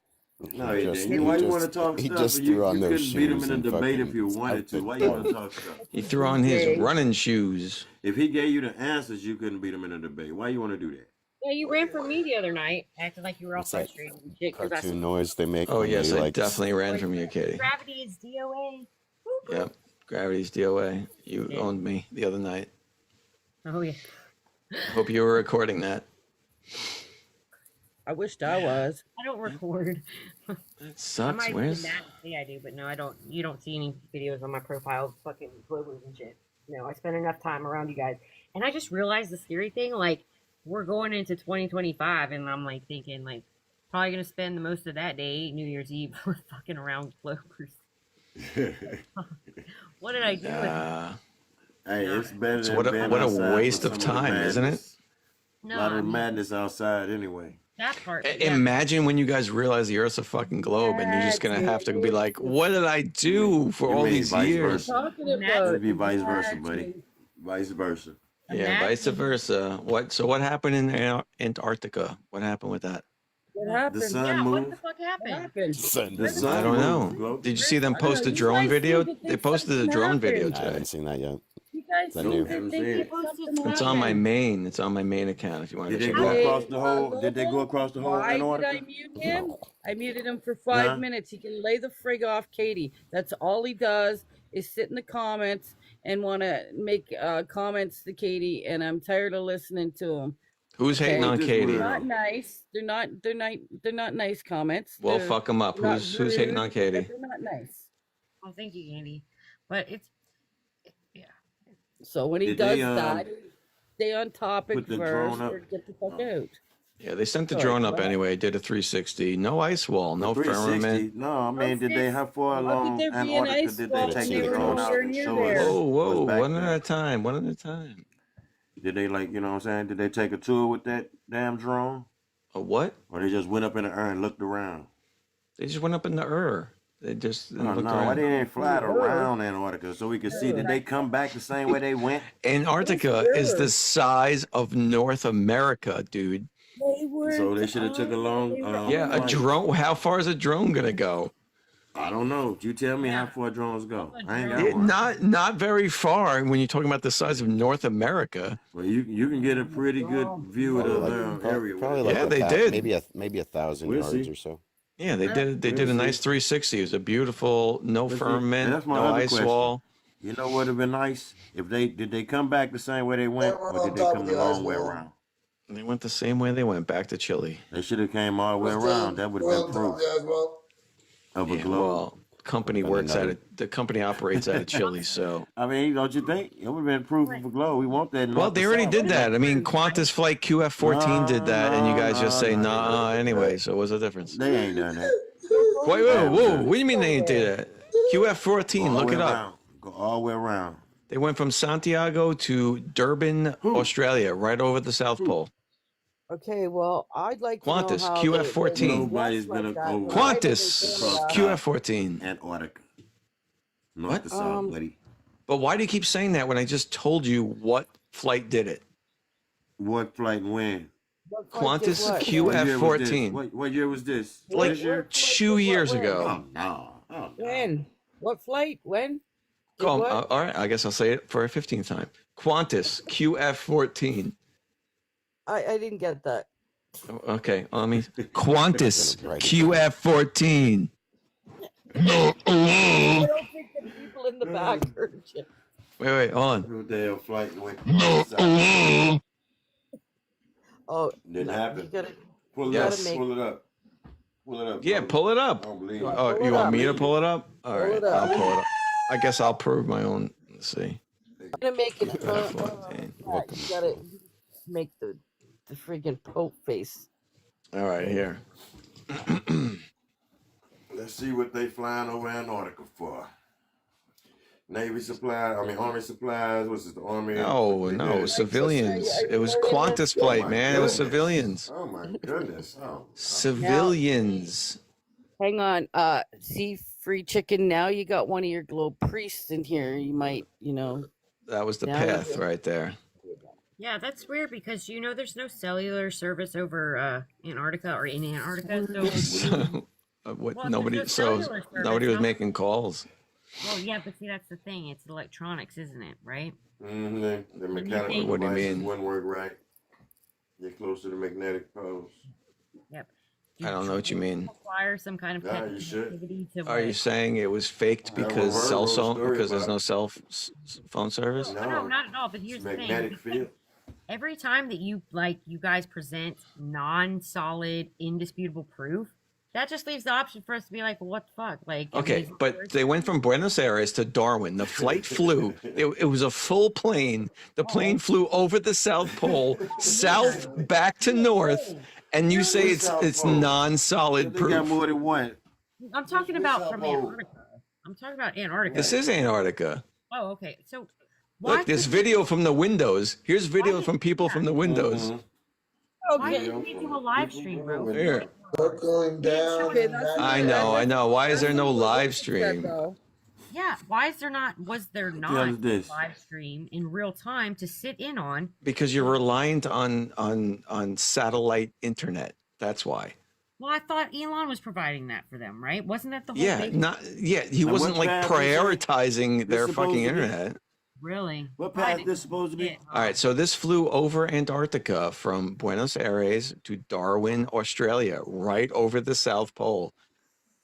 No, he didn't. Why you want to talk stuff? You couldn't beat him in a debate if you wanted to. Why you want to talk stuff?
He threw on his running shoes.
If he gave you the answers, you couldn't beat him in a debate. Why you want to do that?
Yeah, you ran from me the other night, acting like you were all frustrated and shit.
Cartoon noise they make.
Oh
when
yes,
they,
I
like,
definitely ran from you, Katie.
Gravity is DOA.
Yep, gravity's DOA. You owned me the other night.
Oh yeah.
Hope you were recording that.
I wished I was.
I don't record.
It sucks. Where's?
I do, but no, I don't. You don't see any videos on my profile of fucking Globies and shit. No, I spend enough time around you guys, and I just realized the scary thing. Like, we're going into 2025, and I'm like thinking, like, probably gonna spend the most of that day, New Year's Eve, fucking around Globers. What did I do?
Hey, it's better than
what
being
a
outside
waste
with
of
some the
time, isn't it?
madness. A lot of madness outside anyway.
That part.
Imagine when you guys realize the Earth's a fucking globe, and you're just gonna have to be like, "What did I do for all these years?"
It'd be vice versa, buddy. Vice versa.
Yeah, vice versa. So what happened in Antarctica? What happened with that?
What happened?
The sun moved.
What the fuck happened?
The sun
I don't
moved.
know. Did you see them post a drone video? They posted a drone video
I
today.
haven't seen that yet.
You guys
That new.
Haven't seen it.
It's on my main. It's on my main account. If you want to
Did they
check
go
it out.
across the whole? Did they go across the whole
Why did I
Antarctica?
mute him? I muted him for 5
Huh?
minutes. He can lay the frig off Katie. That's all he does is sit in the comments and want to make comments to Katie, and I'm tired of listening to him.
Who's hating on
Just
Katie?
weird.
Not nice. They're not nice comments.
Well,
They're
fuck them up.
not
Who's hating
rude,
on Katie?
but They're not nice.
Oh, thank you, Andy. But it's
So when he
Did
does
they,
that, stay on topic
put the
first
drone up?
or get the fuck out.
Yeah, they sent the
Sorry,
drone up
what?
anyway. Did a 360. No ice wall. No
360.
firmament.
No, I mean, did they? How far
How could
along
there be an
Antarctica
ice
did
wall
they
when
take
they
the
were
drone out
nowhere
and
near
show
there?
us?
Whoa,
what's back
one at
there?
a time. One at a time.
Did they like, you know what I'm saying? Did they take a tour with that damn drone?
A what?
Or they just went up in the air and looked around?
They just went up in the They just
Oh,
looked
no, why
around.
they ain't fly it around Antarctica so we could see? Did they come back the same way they went?
Antarctica is the size of North America, dude.
They were.
So they should have took a long
Yeah, a
flight.
drone. How far is a drone gonna go?
I don't know. You tell me how far drones go. I ain't got
It,
one.
not very far when you're talking about the size of North America.
Well, you can get a pretty good view of the area.
Probably like
Yeah, they did.
maybe a 1,000
We'll
yards
see.
or so.
Yeah, they did. They did a nice 360. It was a beautiful, no
Let's see.
firmament,
That's my
no
other
ice
question.
wall.
You know what would have been nice if did they come back the same way they went, or did they come the long way around?
They went the same way they went back to Chile.
They should have came all the way around. That would have been proof of a
Yeah,
globe.
well, company works at it. The company operates out of Chile, so.
I mean, don't you think it would have been proof of a globe? We want that.
Well, they already did that. I mean, Qantas Flight QF14 did that, and you guys just say nah anyway. So what's the difference?
They ain't done that.
Wait, whoa! What do you mean they ain't did that? QF14, look it up.
Go all the way around.
They went from Santiago to Durban, Australia, right over the South Pole.
Okay, well, I'd like to
Qantas
know how
QF14.
Nobody's been over
Qantas QF14.
Antarctica. North to south, buddy.
But why do you keep saying that when I just told you what flight did it?
What flight and when?
Qantas
What year was this?
QF14.
What year was this?
Like
This year?
2 years ago.
Oh, no. Oh, no.
When? What flight? When?
Come,
what?
all right, I guess I'll say it for a 15th time. Qantas QF14.
I didn't get that.
Okay, let me. Qantas QF14.
I don't think the people in the back heard you.
Wait, hold on.
Who the hell flight went south?
Oh,
Didn't happen.
you gotta,
Pull it
Yes.
up. Pull it up. Pull it up.
Yeah,
bro.
pull it up.
I don't believe it.
Oh,
Pull
you
it
want
up.
me to pull it up? All
Pull
right,
it up.
I'll pull it up. I guess I'll prove my own. Let's see.
I'm gonna make it.
QF14.
You gotta make the freaking Pope face.
All right, here.
Let's see what they flying over Antarctica for. Navy supplies, Army supplies. What's it, the Army?
No, civilians. It was Qantas flight, man. It was civilians.
Oh, my goodness. Oh.
Civilians.
Hang on. See, free chicken. Now you got one of your globe priests in here. You might,
That was the path right there.
Yeah, that's weird because there's no cellular service over Antarctica or in Antarctica. So,
Nobody was making calls.
Well, yeah, but see, that's the thing. It's electronics, isn't it? Right?
Mm-hmm. The mechanical
What do you
devices
mean?
wouldn't work right. Get close to the magnetic poles.
Yep.
I don't know what you mean.
Require some kind of connectivity to.
Are you saying it was faked because there's no cell phone service?
No, not at all. But here's the thing:
field.
every time that you guys present non-solid, indisputable proof, that just leaves the option for us to be like, well, what the fuck? Like,
okay, but they went from Buenos Aires to Darwin. The flight flew. It was a full plane. The plane flew over the South Pole, south back to north, and you say it's non-solid proof.
They got more than one.
I'm talking about from Antarctica. I'm talking about Antarctica.
This is Antarctica.
Oh, okay. So
look, this video from the windows. Here's video from people from the windows.
Why didn't you do a live stream, bro?
Here.
Going down.
I know. Why is there no live stream?
Yeah, why is there not? Was there not a live stream in real time to sit in on?
Because you're reliant on satellite internet. That's why.
Well, I thought Elon was providing that for them, right? Wasn't that the whole thing?
He wasn't like prioritizing their fucking internet.
Really?
What path is supposed to be?
All right, so this flew over Antarctica from Buenos Aires to Darwin, Australia, right over the South Pole.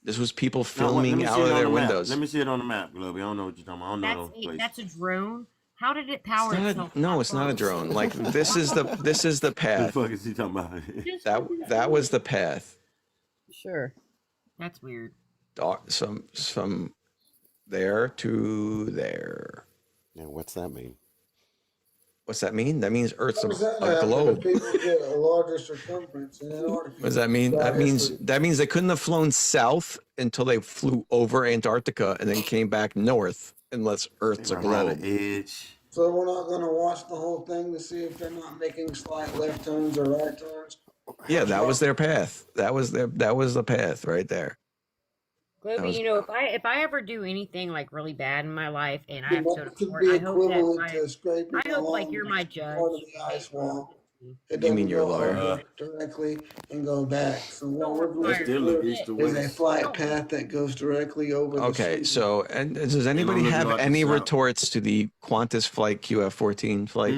This was people filming out of their windows.
Let me see it on the map, Globey. I don't know what you're talking about. I don't know.
That's a drone. How did it power itself?
No, it's not a drone. Like this is the path.
What the fuck is he talking about?
that was the path.
Sure.
That's weird.
From there to there.
Yeah, what's that mean?
What's that mean? That means Earth's a
If
globe.
people get a larger circumference in Antarctica.
What does that mean? That means they couldn't have flown south until they flew over Antarctica and then came back north, unless Earth's a globe.
So we're not going to watch the whole thing to see if they're not making slight left turns or right turns.
Yeah, that was their path. That was the path right there.
Globy, if I ever do anything like really bad in my life and I have to go to court, I hope like you're my judge.
The ice wall.
You mean your lawyer?
Directly and go back. So what we're going to do is a flight path that goes directly over.
Okay, so and does anybody have any retorts to the Qantas flight QF-14 flight?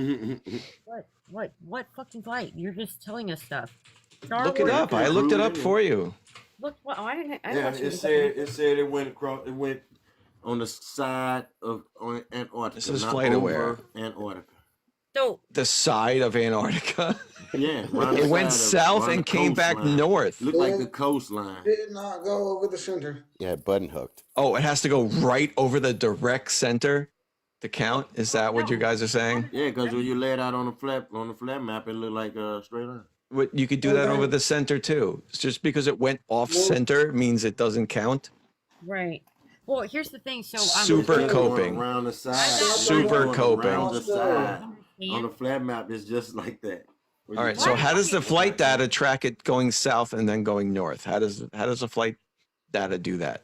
What fucking flight? You're just telling us stuff.
Look it up. I looked it up for you.
Look, well, I didn't.
It said it went across. It went on the side of Antarctica.
This is flight aware.
Antarctica.
So
the side of Antarctica.
Yeah,
it went south and came back north.
Looked like the coastline.
Did not go over the center.
Yeah, button hooked.
Oh, it has to go right over the direct center to count. Is that what you guys are saying?
Yeah, because when you lay it out on the flat map, it looked like a straight line.
You could do that over the center too. It's just because it went off center means it doesn't count.
Right. Well, here's the thing. So
super coping.
Around the side.
Super coping.
Around the side. On the flat map, it's just like that.
All right. So how does the flight data track it going south and then going north? How does the flight data do that?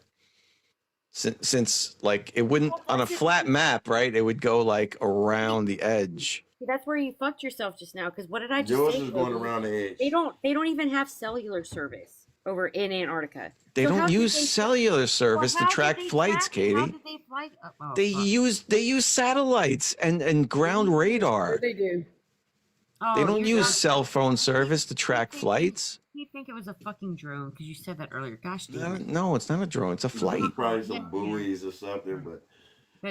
Since like it wouldn't on a flat map, right? It would go like around the edge.
That's where you fucked yourself just now. Because what did I just
Yours
say?
is going around the edge.
They don't even have cellular service over in Antarctica.
They don't use cellular service to track flights, Katie.
How did they fly?
They use satellites and ground radar.
They do.
They don't use cell phone service to track flights.
You think it was a fucking drone because you said that earlier? Gosh, damn.
No, it's not a drone. It's a flight.
Probably some buoys or something,
but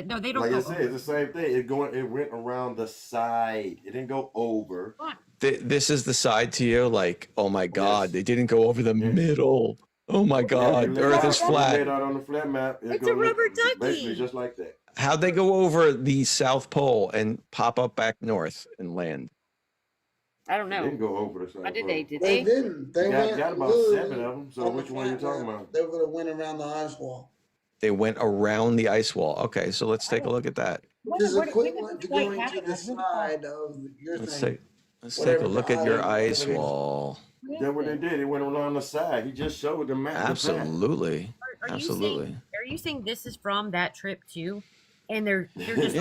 no, they don't.
Like I said, it's the same thing. It went around the side. It didn't go over.
This is the side to you, like, oh my God, they didn't go over the middle. Oh my God, the Earth is flat.
Out on the flat map,
it's a rubber ducky.
Basically just like that.
How'd they go over the South Pole and pop up back north and land?
I don't know.
They didn't go over the South Pole.
Did they?
They didn't. They
got about 7 of them. So which one are you talking about?
They would have went around the ice wall.
They went around the ice wall. Okay, so let's take a look at that.
Which is equivalent to going to the side of your thing.
Let's take a look at your ice wall.
That's what they did. It went around the side. He just showed the map.
Absolutely.
Are you saying this is from that trip too? And they're just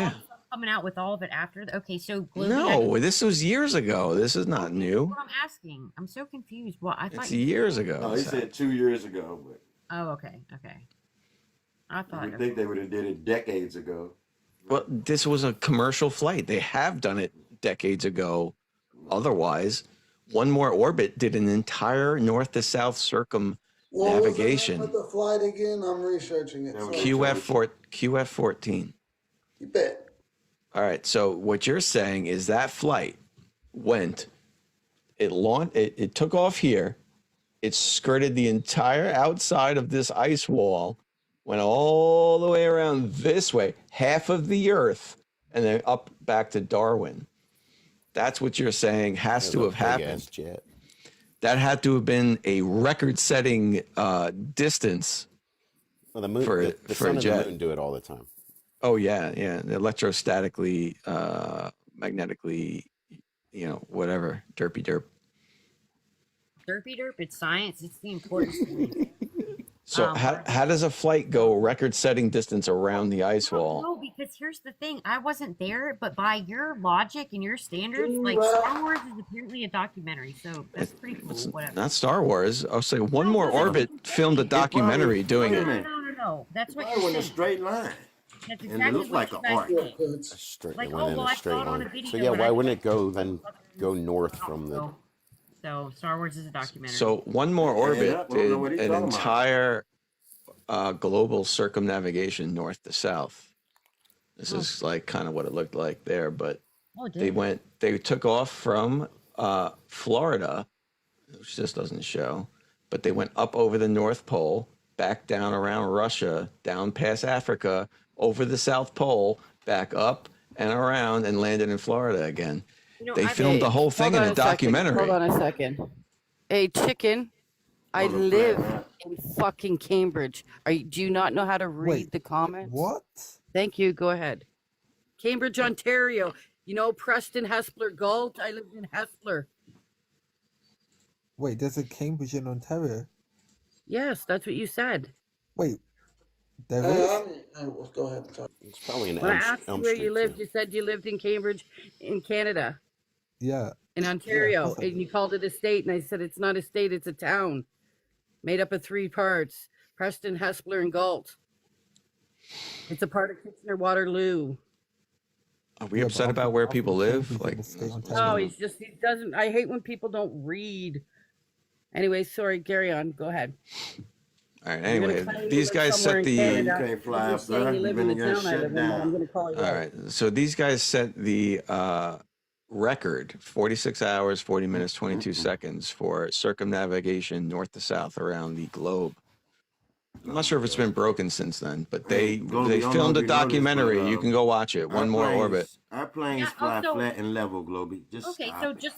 coming out with all of it after. Okay, so Globie,
no, this was years ago. This is not new.
What I'm asking, I'm so confused. Well, I thought
it's years ago.
No, he said 2 years ago. But
oh, okay. I thought.
I think they would have did it decades ago.
Well, this was a commercial flight. They have done it decades ago. Otherwise, One More Orbit did an entire north to south circumnavigation.
What was the name of the flight again? I'm researching it.
QF-14.
You bet.
All right. So what you're saying is that flight went, it took off here. It skirted the entire outside of this ice wall, went all the way around this way, half of the Earth, and then up back to Darwin. That's what you're saying has to have happened.
Jet.
That had to have been a record-setting distance.
Well, the moon,
for
the
for
sun
a
and
jet.
the moon do it all the time.
Oh yeah, electrostatically, magnetically, whatever, derpy derp.
Derpy derp, it's science. It's the important thing.
So how does a flight go record-setting distance around the ice wall?
No, because here's the thing. I wasn't there, but by your logic and your standards, like Star Wars is apparently a documentary, so that's pretty cool. Whatever.
Not Star Wars. I'll say One More Orbit filmed a documentary doing it.
No. That's what
you're saying. In a straight line.
That's
and it looks like an arc.
It went in a straight line. So yeah, why wouldn't it go north from the?
So Star Wars is a documentary.
So One More Orbit did an entire global circumnavigation north to south. This is like kind of what it looked like there, but they took off from Florida, which this doesn't show, but they went up over the North Pole, back down around Russia, down past Africa, over the South Pole, back up and around, and landed in Florida again. They filmed the whole thing in a documentary.
Hold on a second. Hey, chicken, I live in fucking Cambridge. Do you not know how to read the comments?
What?
Thank you. Go ahead. Cambridge, Ontario. You know Preston Hespler Galt? I lived in Hespler.
Wait, there's a Cambridge in Ontario?
Yes, that's what you said.
Wait, there is?
Go ahead.
It's probably an
When I asked you where you lived, you said you lived in Cambridge, in Canada.
Yeah.
In Ontario, and you called it a state, and I said it's not a state, it's a town, made up of 3 parts: Preston, Hespler, and Galt. It's a part of Kitchener-Waterloo.
Are we upset about where people live? Like,
no, he doesn't. I hate when people don't read. Anyway, sorry, carry on. Go ahead.
All right. Anyway, these guys set the.
You can't fly up there. You've been getting shut down.
All
right. So these guys set the record: 46 hours, 40 minutes, 22 seconds for circumnavigation north to south around the globe. I'm not sure if it's been broken since then, but they filmed a documentary. You can go watch it. One More Orbit.
Our planes fly flat and level, Globy.
Just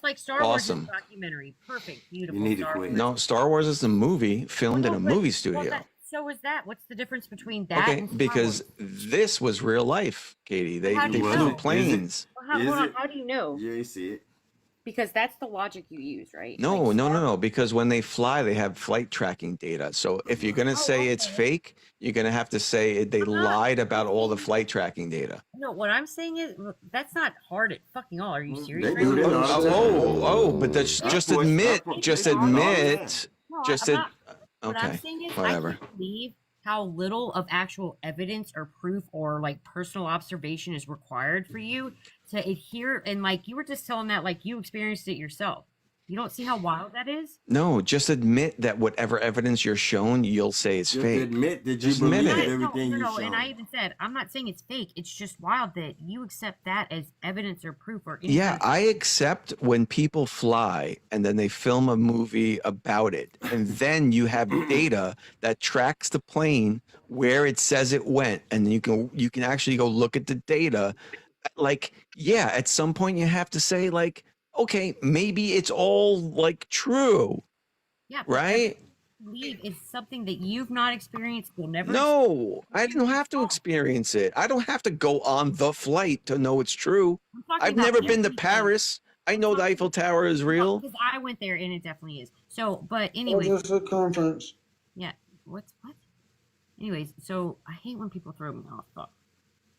like Star Wars is a documentary. Perfect. Beautiful.
You need to quit.
No, Star Wars is a movie filmed in a movie studio.
So is that? What's the difference between that and Star
because
Wars?
this was real life, Katie. They flew planes.
Well, how do you know?
Yeah, you see it.
Because that's the logic you use, right?
No. Because when they fly, they have flight tracking data. So if you're going to say it's fake, you're going to have to say they lied about all the flight tracking data.
No, what I'm saying is that's not hard at fucking all. Are you serious?
But that's just admit.
What I'm saying is,
whatever.
I can't believe how little of actual evidence or proof or like personal observation is required for you to adhere. And like you were just telling that like you experienced it yourself. You don't see how wild that is?
No, just admit that whatever evidence you're shown, you'll say it's fake.
Admit that you believe everything you show.
And I even said, I'm not saying it's fake. It's just wild that you accept that as evidence or proof or anything.
Yeah, I accept when people fly and then they film a movie about it. And then you have data that tracks the plane where it says it went. And you can actually go look at the data. Like, yeah, at some point you have to say like, okay, maybe it's all like true.
Yeah.
Right?
Believe it's something that you've not experienced. You'll never.
No, I don't have to experience it. I don't have to go on the flight to know it's true. I've never been to Paris. I know the Eiffel Tower is real.
Because I went there and it definitely is. So, but anyway.
It's a conference.
Yeah. What? Anyways, so I hate when people throw me off.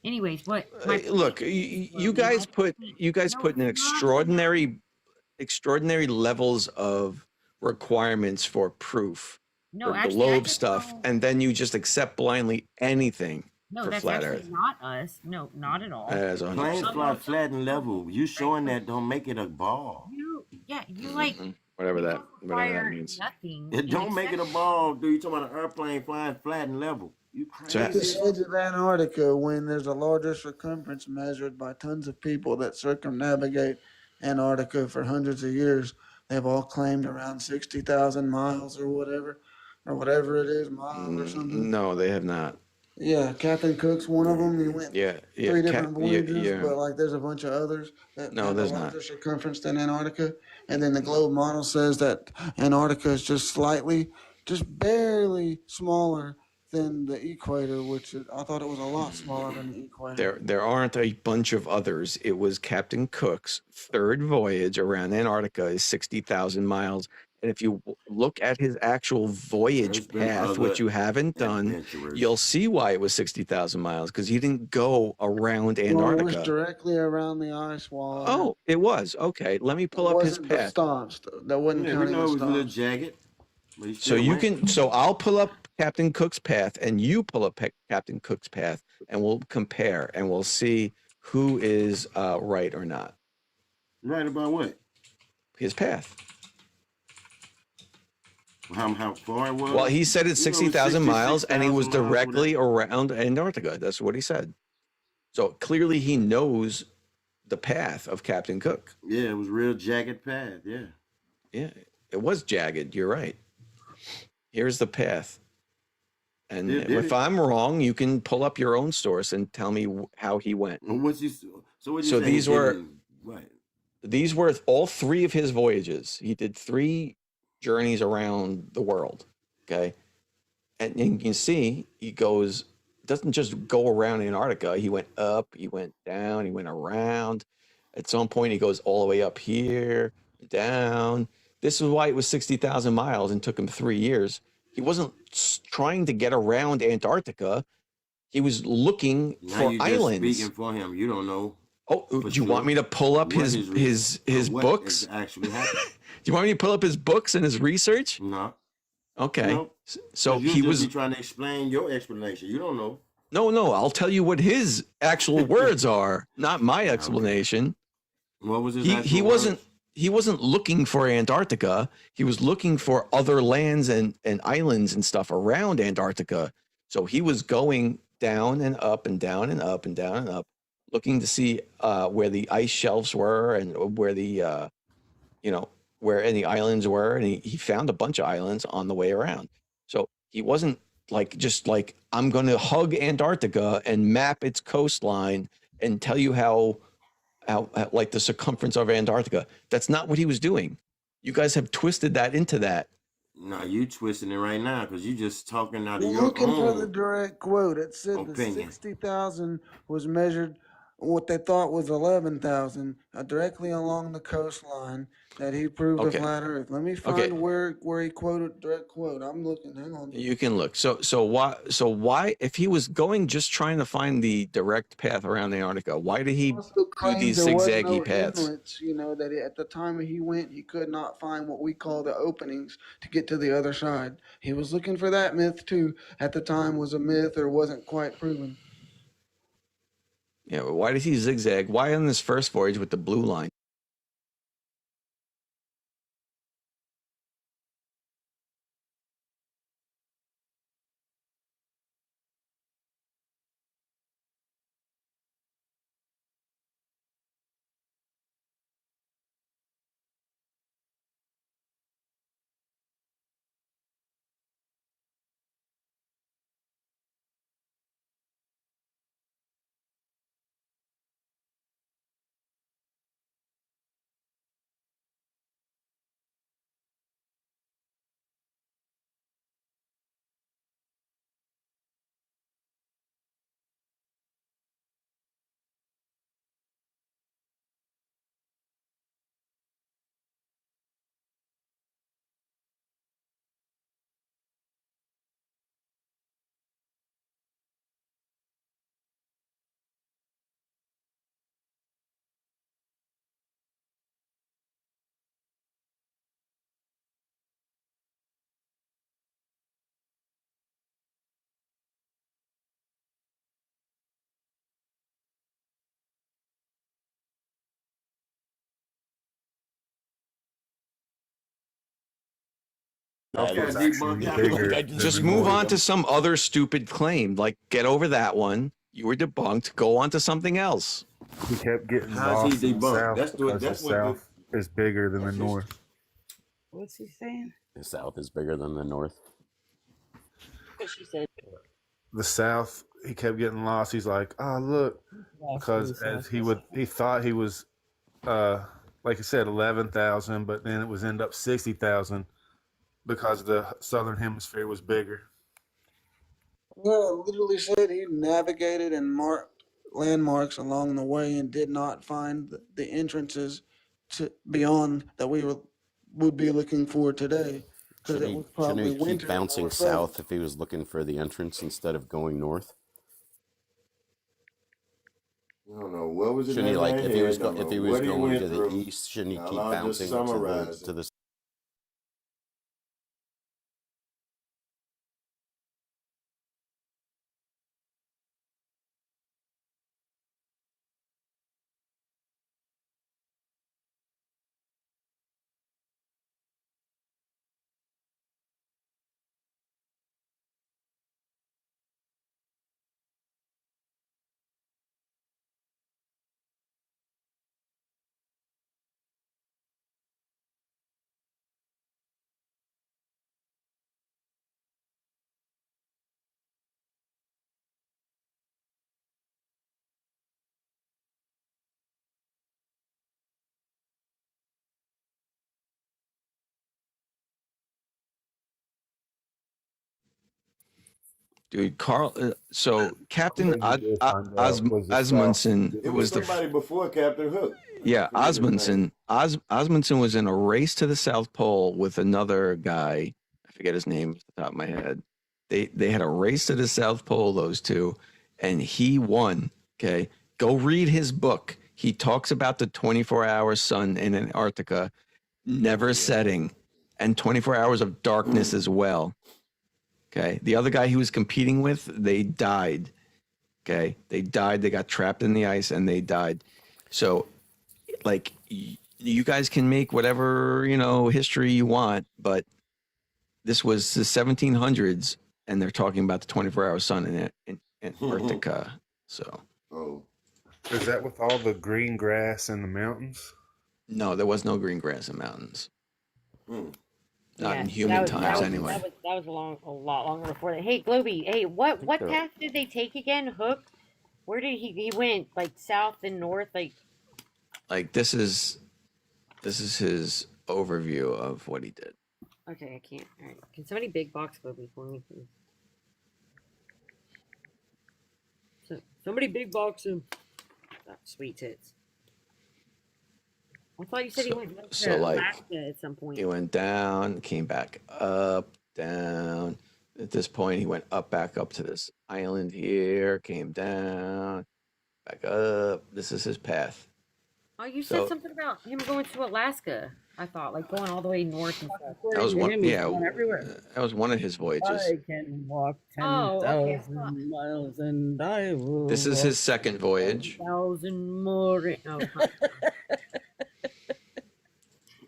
Anyways, what?
Look, you guys put in extraordinary levels of requirements for proof for globe stuff, and then you just accept blindly anything for
that's
flat
actually
Earth.
not us. No, not at all.
As
Planes fly flat and level. You showing that don't make it a ball.
You like
whatever that means.
Nothing.
It don't make it a ball, dude. You talking about an airplane flying flat and level? You crazy?
The edge of Antarctica, when there's a larger circumference measured by tons of people that circumnavigate Antarctica for hundreds of years, they've all claimed around 60,000 miles or whatever it is, miles or something.
No, they have not.
Yeah, Captain Cook's one of them. He went 3 different voyages, but like there's a bunch of others that have a larger circumference than Antarctica. And then the globe model says that Antarctica is just barely smaller than the equator, which I thought it was a lot smaller than the equator.
There aren't a bunch of others. It was Captain Cook's third voyage around Antarctica is 60,000 miles. And if you look at his actual voyage path, which you haven't done, you'll see why it was 60,000 miles, because he didn't go around Antarctica.
Well, it was directly around the ice wall.
Oh, it was. Okay, let me pull up his path.
The stops. That wasn't counting the stops.
It was a little jagged.
So I'll pull up Captain Cook's path and you pull up Captain Cook's path and we'll compare and we'll see who is right or not.
Right about what?
His path.
How far it was?
Well, he said it's 60,000 miles and he was directly around Antarctica. That's what he said. So clearly he knows the path of Captain Cook.
Yeah, it was real jagged path. Yeah.
Yeah, it was jagged. You're right. Here's the path. And if I'm wrong, you can pull up your own source and tell me how he went.
So
these were all three of his voyages. He did 3 journeys around the world. Okay. And you can see he doesn't just go around Antarctica. He went up, he went down, he went around. At some point, he goes all the way up here, down. This is why it was 60,000 miles and took him 3 years. He wasn't trying to get around Antarctica. He was looking for islands.
Speaking for him, you don't know.
Oh, do you want me to pull up his books?
Actually happened.
Do you want me to pull up his books and his research?
No.
Okay.
No.
So
he was trying to explain your explanation. You don't know.
No. I'll tell you what his actual words are, not my explanation.
What was his?
He wasn't looking for Antarctica. He was looking for other lands and islands and stuff around Antarctica. So he was going down and up and down and up and down and up, looking to see where the ice shelves were and where the where any islands were. And he found a bunch of islands on the way around. So he wasn't just like I'm going to hug Antarctica and map its coastline and tell you how like the circumference of Antarctica. That's not what he was doing. You guys have twisted that into that.
No, you twisting it right now because you just talking out of your
Looking
own
for the direct quote. It said
opinion.
the 60,000 was measured what they thought was 11,000 directly along the coastline that he proved the flat Earth. Let me find where he quoted direct quote. I'm looking. Hang on.
You can look. So why if he was going just trying to find the direct path around Antarctica, why did he do these zigzaggy paths?
Inlets, that at the time he went, he could not find what we call the openings to get to the other side. He was looking for that myth too. At the time, was a myth or wasn't quite proven.
Yeah, why did he zigzag? Why on this first voyage with the blue line? Just move on to some other stupid claim. Like, get over that one. You were debunked. Go on to something else.
He kept getting
How's
lost
he
in the
debunked?
south
That's
because
that's
the
what
south is bigger than the north.
What's he saying?
The south is bigger than the north.
Because she said
The south, he kept getting lost. He's like, oh look, because as he thought he was, like I said, 11,000, but then it was end up 60,000 because the southern hemisphere was bigger.
No, it literally said he navigated and marked landmarks along the way and did not find the entrances to beyond that we would be looking for today. Because it was probably
Shouldn't he
winter.
keep bouncing south if he was looking for the entrance instead of going north?
I don't know what was it.
Shouldn't he, like, if he was going to the east, shouldn't he keep bouncing to the
Dude, Carl. So Captain Osmundson
It was somebody before Captain Hook.
Yeah, Osmundson. Osmundson was in a race to the South Pole with another guy. I forget his name off the top of my head. They had a race to the South Pole, those two, and he won. Okay, go read his book. He talks about the 24-hour sun in Antarctica never setting, and 24 hours of darkness as well. Okay, the other guy he was competing with, they died. Okay, they died. They got trapped in the ice and they died. So, like, you guys can make whatever, history you want, but this was the 1700s and they're talking about the 24-hour sun in Antarctica. So,
is that with all the green grass in the mountains?
No, there was no green grass in mountains. Not in human times, anyway.
That was a lot longer before that. Hey, Globie, hey, what path did they take again? Hook? Where did he went? Like south and north, like
this is his overview of what he did.
Okay, I can't. All right, can somebody big box Globie for me, please? Somebody big box him. Oh, sweet tits. I thought you said he went to Alaska at some point.
He went down, came back up, down. At this point, he went back up to this island here, came down, back up. This is his path.
Oh, you said something about him going to Alaska. I thought, like, going all the way north and stuff.
That was one. Yeah,
everywhere.
That was one of his voyages.
I can walk 10,000 miles and I will.
This is his second voyage.
1,000 more. Oh,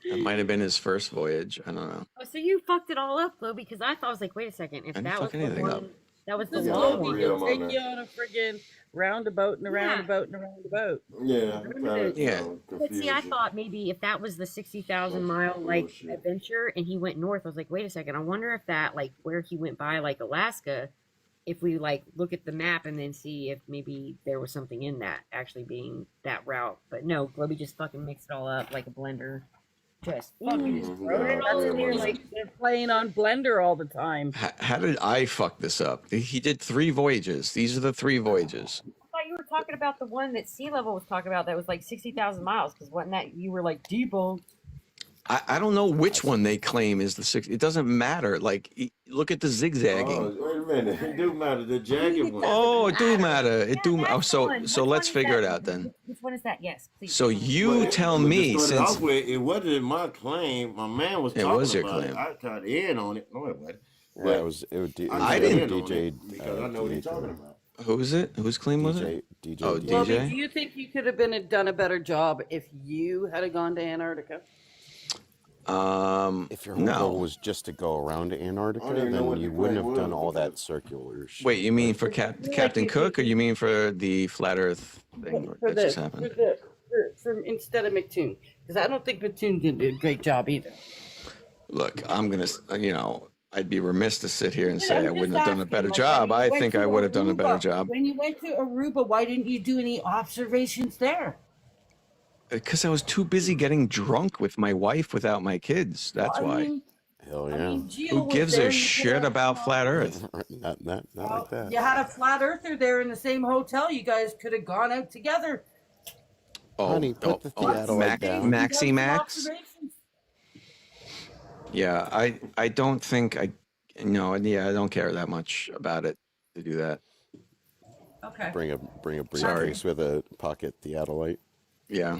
That might have been his first voyage. I don't know.
Oh, so you fucked it all up, though, because I thought I was like, wait a second, if that was the one,
up.
that was the
This
long
one.
one.
Take you on a friggin' roundabout and a roundabout and a roundabout.
Yeah.
But see, I thought maybe if that was the 60,000 mile adventure and he went north, I was like, wait a second, I wonder if that where he went by Alaska, if we look at the map and then see if maybe there was something in that actually being that route. But no, Globie just fucking mixed it all up like a blender. Just fucking throw it all in there
like they're playing on Blender all the time.
How did I fuck this up? He did 3 voyages. These are the 3 voyages.
I thought you were talking about the one that Sea Level was talking about that was 60,000 miles, because wasn't that you were debunked?
I don't know which one they claim is the 6. It doesn't matter. Look at the zigzagging.
Oh, wait a minute. It do matter. The jagged one.
Oh, it do matter. It do matter. So let's figure it out then.
Which one is that? Yes, please.
So you tell me, since
it wasn't my claim, my man was talking about it.
It was your claim.
I got in on it. No, it wasn't.
I
didn't.
DJ because I know what he's talking about.
Who is it? Whose claim was it?
DJ.
Oh,
Well,
DJ.
do you think you could have done a better job if you had gone to Antarctica?
If your whole goal was just to go around Antarctica, then you wouldn't have done all that circular shit.
Wait, you mean for Captain Cook, or you mean for the flat Earth thing that just happened?
For instead of McToon, because I don't think McToon did a great job either.
Look, I'm gonna, I'd be remiss to sit here and say I wouldn't have done a better job. I think I would have done a better job.
When you went to Aruba, why didn't you do any observations there?
Because I was too busy getting drunk with my wife without my kids. That's why.
Hell yeah.
Who gives a shit about flat Earth?
Not like that.
You had a flat earther there in the same hotel. You guys could have gone out together.
Honey, put the theodolite down.
Maxi Max. Yeah, I don't think I don't care that much about it to do that.
Okay.
Bring a briefcase with a pocket theodolite.
Yeah,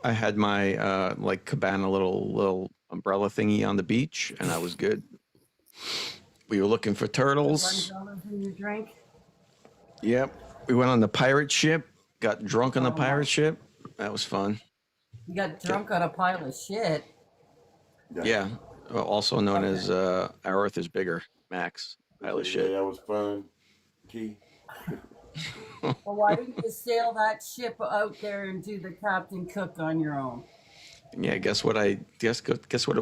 I had my like cabana little umbrella thingy on the beach, and I was good. We were looking for turtles.
In your drink?
Yep, we went on the pirate ship. Got drunk on the pirate ship. That was fun.
You got drunk on a pile of shit.
Yeah, also known as Our Earth is Bigger, Max. Pile of shit.
Yeah, that was fun. Key.
Well, why didn't you sail that ship out there and do the Captain Cook on your own?
Yeah, guess what it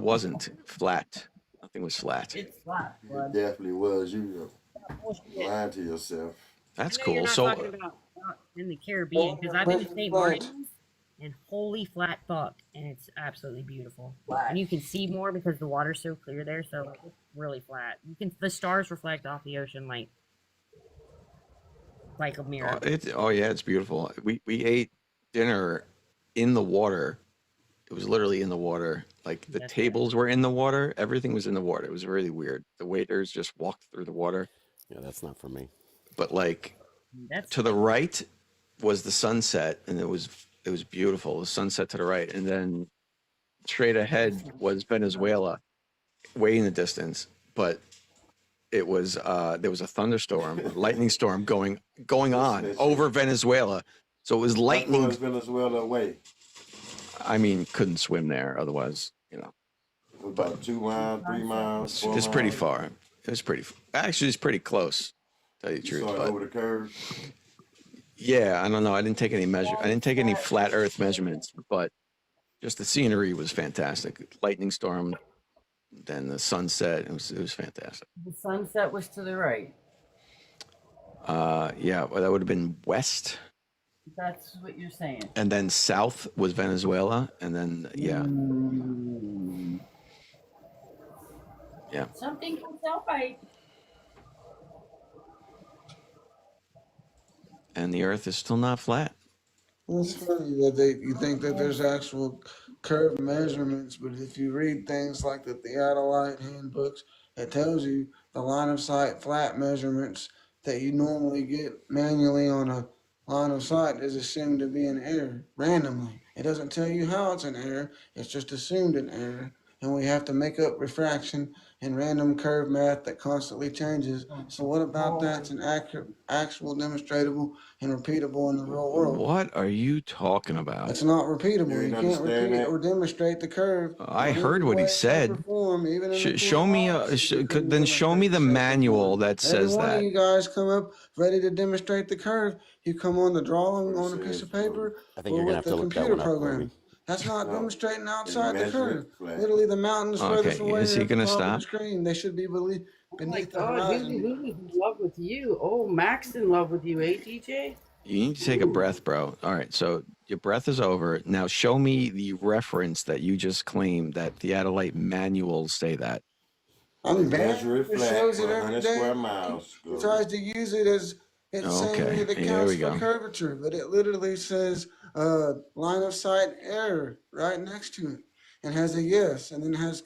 wasn't? Flat. Nothing was flat.
It's flat.
It definitely was. You lying to yourself.
That's
You're
cool.
not
So
talking about in the Caribbean, because I've been to St. Martin's, and holy flat fuck, and it's absolutely beautiful. And you can see more because the water's so clear there, so it's really flat. The stars reflect off the ocean like a mirror.
Yeah, it's beautiful. We ate dinner in the water. It was literally in the water. Like the tables were in the water. Everything was in the water. It was really weird. The waiters just walked through the water.
Yeah, that's not for me.
But like to the right was the sunset, and it was beautiful. The sunset to the right, and then straight ahead was Venezuela, way in the distance. But it was there was a thunderstorm, a lightning storm going on over Venezuela. So it was lightning.
How far is Venezuela away?
I mean, couldn't swim there otherwise,
About 2 miles, 3 miles.
It's pretty far. It was actually, it's pretty close. Tell you the truth.
Saw it over the curve.
Yeah, I don't know. I didn't take any flat Earth measurements, but just the scenery was fantastic. Lightning storm, then the sunset. It was fantastic.
The sunset was to the right.
Yeah, well, that would have been west.
That's what you're saying.
And then south was Venezuela, and then yeah.
Something comes out right.
And the Earth is still not flat.
It's funny that you think that there's actual curve measurements, but if you read things like the theodolite handbooks, it tells you the line of sight flat measurements that you normally get manually on a line of sight is assumed to be an error randomly. It doesn't tell you how it's an error, it's just assumed an error. And we have to make up refraction and random curve math that constantly changes. So what about that's an accurate, actual, demonstratable, and repeatable in the real world?
What are you talking about?
It's not repeatable. You can't repeat or demonstrate the curve.
I heard what he said. Show me the manual that says
Every one
that.
of you guys come up ready to demonstrate the curve. You come on the drawing on a piece of paper or with the computer program. That's not demonstrating outside the curve. Literally, the mountains furthest away
is he
at the
gonna
top of
stop?
the screen. They should be beneath the
God,
horizon.
who's in love with you? Oh, Max in love with you, DJ?
You need to take a breath, bro. All right, so your breath is over. Now show me the reference that you just claimed that theodolite manuals say that.
I'm bad.
Measure it
It
flat
shows it
for
every
100
day.
square miles.
It tries to use it as it's saying it
here
accounts
we
for
go.
curvature, but it literally says line of sight error right next to it, and has a yes, and then has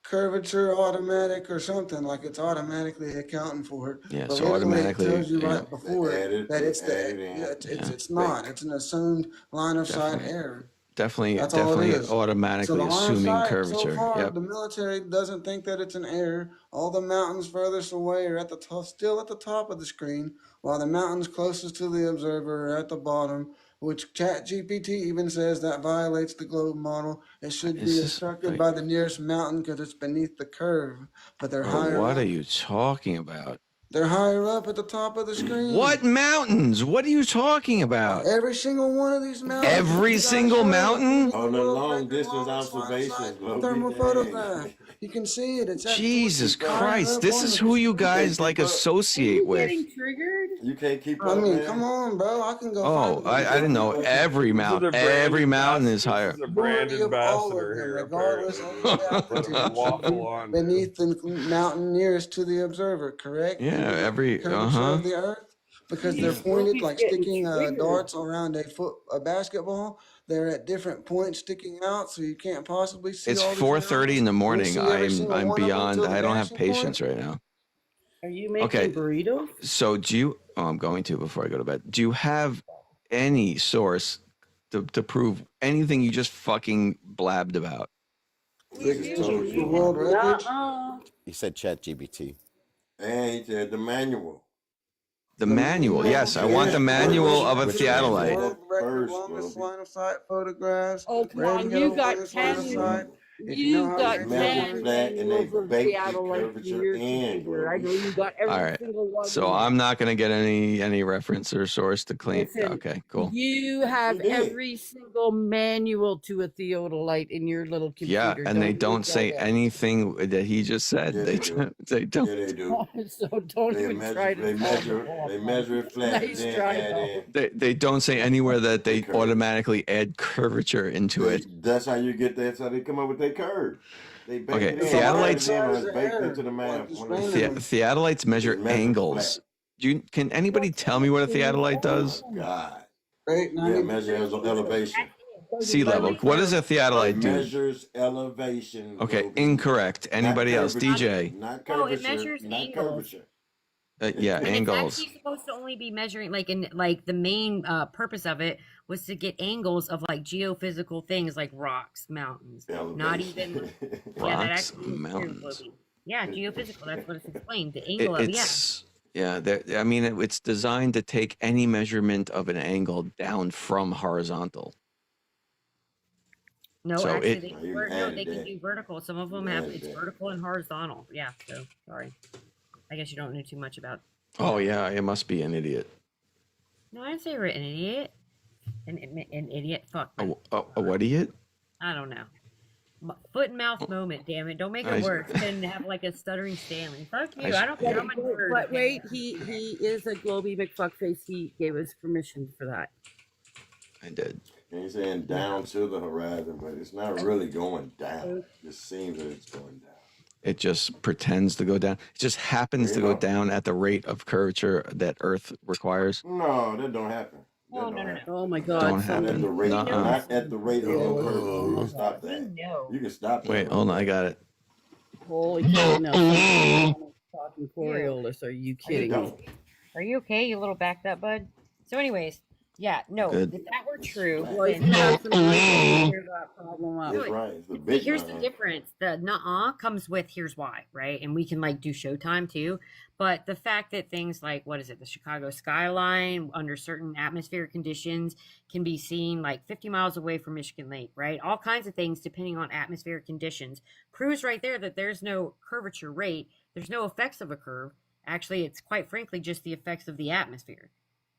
curvature automatic or something like it's automatically accounting for it.
Yeah,
But
so
literally
automatically,
it tells you
yeah.
right before it that it's not. It's an assumed line of sight error.
Definitely
That's all it is.
automatically
So the line of
assuming
sight,
curvature.
So far,
Yep.
the military doesn't think that it's an error. All the mountains furthest away are at still at the top of the screen, while the mountains closest to the observer are at the bottom, which ChatGPT even says that violates the globe model. It should be obstructed by the nearest mountain because it's beneath the curve, but they're higher
What
up.
are you talking about?
They're higher up at the top of the screen.
What mountains? What are you talking about?
Every single one of these mountains.
Every single mountain?
On the long distance observations,
thermal photograph. You can see it. It's at
Jesus Christ! This is who you guys like associate with.
Getting triggered?
You can't keep
I
up,
mean,
man.
come on, bro. I can go.
Oh, I didn't know every mountain. Every mountain is higher.
This is a brand ambassador here,
regardless of the altitude,
waffle on.
beneath the mountain nearest to the observer. Correct?
Yeah, every
curvature of the Earth. Because they're pointed like sticking darts around a basketball. They're at different points sticking out, so you can't possibly see.
It's
all these
4:30 in the morning.
see every single
I'm
one of them
beyond.
till the
I don't have
vanishing
patience right now.
Are you making
Okay.
burritos?
So do you? Oh, I'm going to before I go to bed. Do you have any source to prove anything you just fucking blabbed about?
World record.
He said ChatGPT.
And he said the manual.
The manual, yes. I want the manual of a theodolite.
World record longest line of sight photographs.
Oh, come on. You got 10. You got 10 manuals of theodolite in your computer. I know you got every
All right.
single one.
So I'm not going to get any reference or source to claim.
Listen,
Okay, cool.
You have every single manual to a theodolite in your little computer.
Yeah, and they don't say anything that he just said.
Yeah,
they don't.
Yeah, they do.
So don't
They
even
measure,
try to.
they measure it flat.
Nice
then
try,
add
though.
in.
They don't say anywhere that they automatically add curvature into it.
That's how you get that. That's how they come up with their curve. They bake
Okay,
it in.
theodolites.
It's baked into the math.
Theodolites measure angles. Can anybody tell me what a theodolite does?
God.
Right,
Yeah, measure elevation.
Sea level. What does a theodolite do?
Measures elevation.
Okay, incorrect. Anybody else? DJ.
Not
No, it
curvature.
measures
not
angles.
curvature.
Yeah,
It's
angles.
actually supposed to only be measuring the main purpose of it was to get angles of like geophysical things like rocks, mountains, not even
Rocks, mountains.
Yeah, geophysical. That's what it's explained. The angle of it. Yeah.
I mean, it's designed to take any measurement of an angle down from horizontal.
No,
So
actually,
it-
they can do vertical. Some of them have it's vertical and horizontal. Yeah. So sorry. I guess you don't know too much about.
Oh yeah, I must be an idiot.
No, I didn't say you're an idiot. An idiot. Fuck.
A what idiot?
I don't know. Foot and mouth moment. Damn it! Don't make it worse than have like a stuttering Stanley. Fuck you. I don't care. I'm a nerd.
But wait, he is a Globie McFuckface. He gave us permission for that.
I did.
And he's saying down to the horizon, but it's not really going down. It seems that it's going down.
It just pretends to go down. It just happens to go down at the rate of curvature that Earth requires.
No, that don't happen.
No.
Oh my God!
Don't
Not at
happen.
the rate,
Nuh-uh.
not at the rate of the curve. You can stop that. You can stop that.
Wait, hold on. I got it.
Holy cow! Now, talking Coriolis. Are you kidding me?
Are you okay? You a little backed up, bud? So, anyways, yeah, no.
Good.
If that were true,
Well,
then
he's got some clear that problem up.
That's right. It's the
See,
big
here's the
nuh-uh.
difference. The nuh-uh comes with here's why, right? And we can like do Showtime too. But the fact that things like, what is it, the Chicago skyline under certain atmospheric conditions can be seen like 50 miles away from Michigan Lake, right? All kinds of things depending on atmospheric conditions proves right there that there's no curvature rate. There's no effects of a curve. Actually, it's quite frankly just the effects of the atmosphere,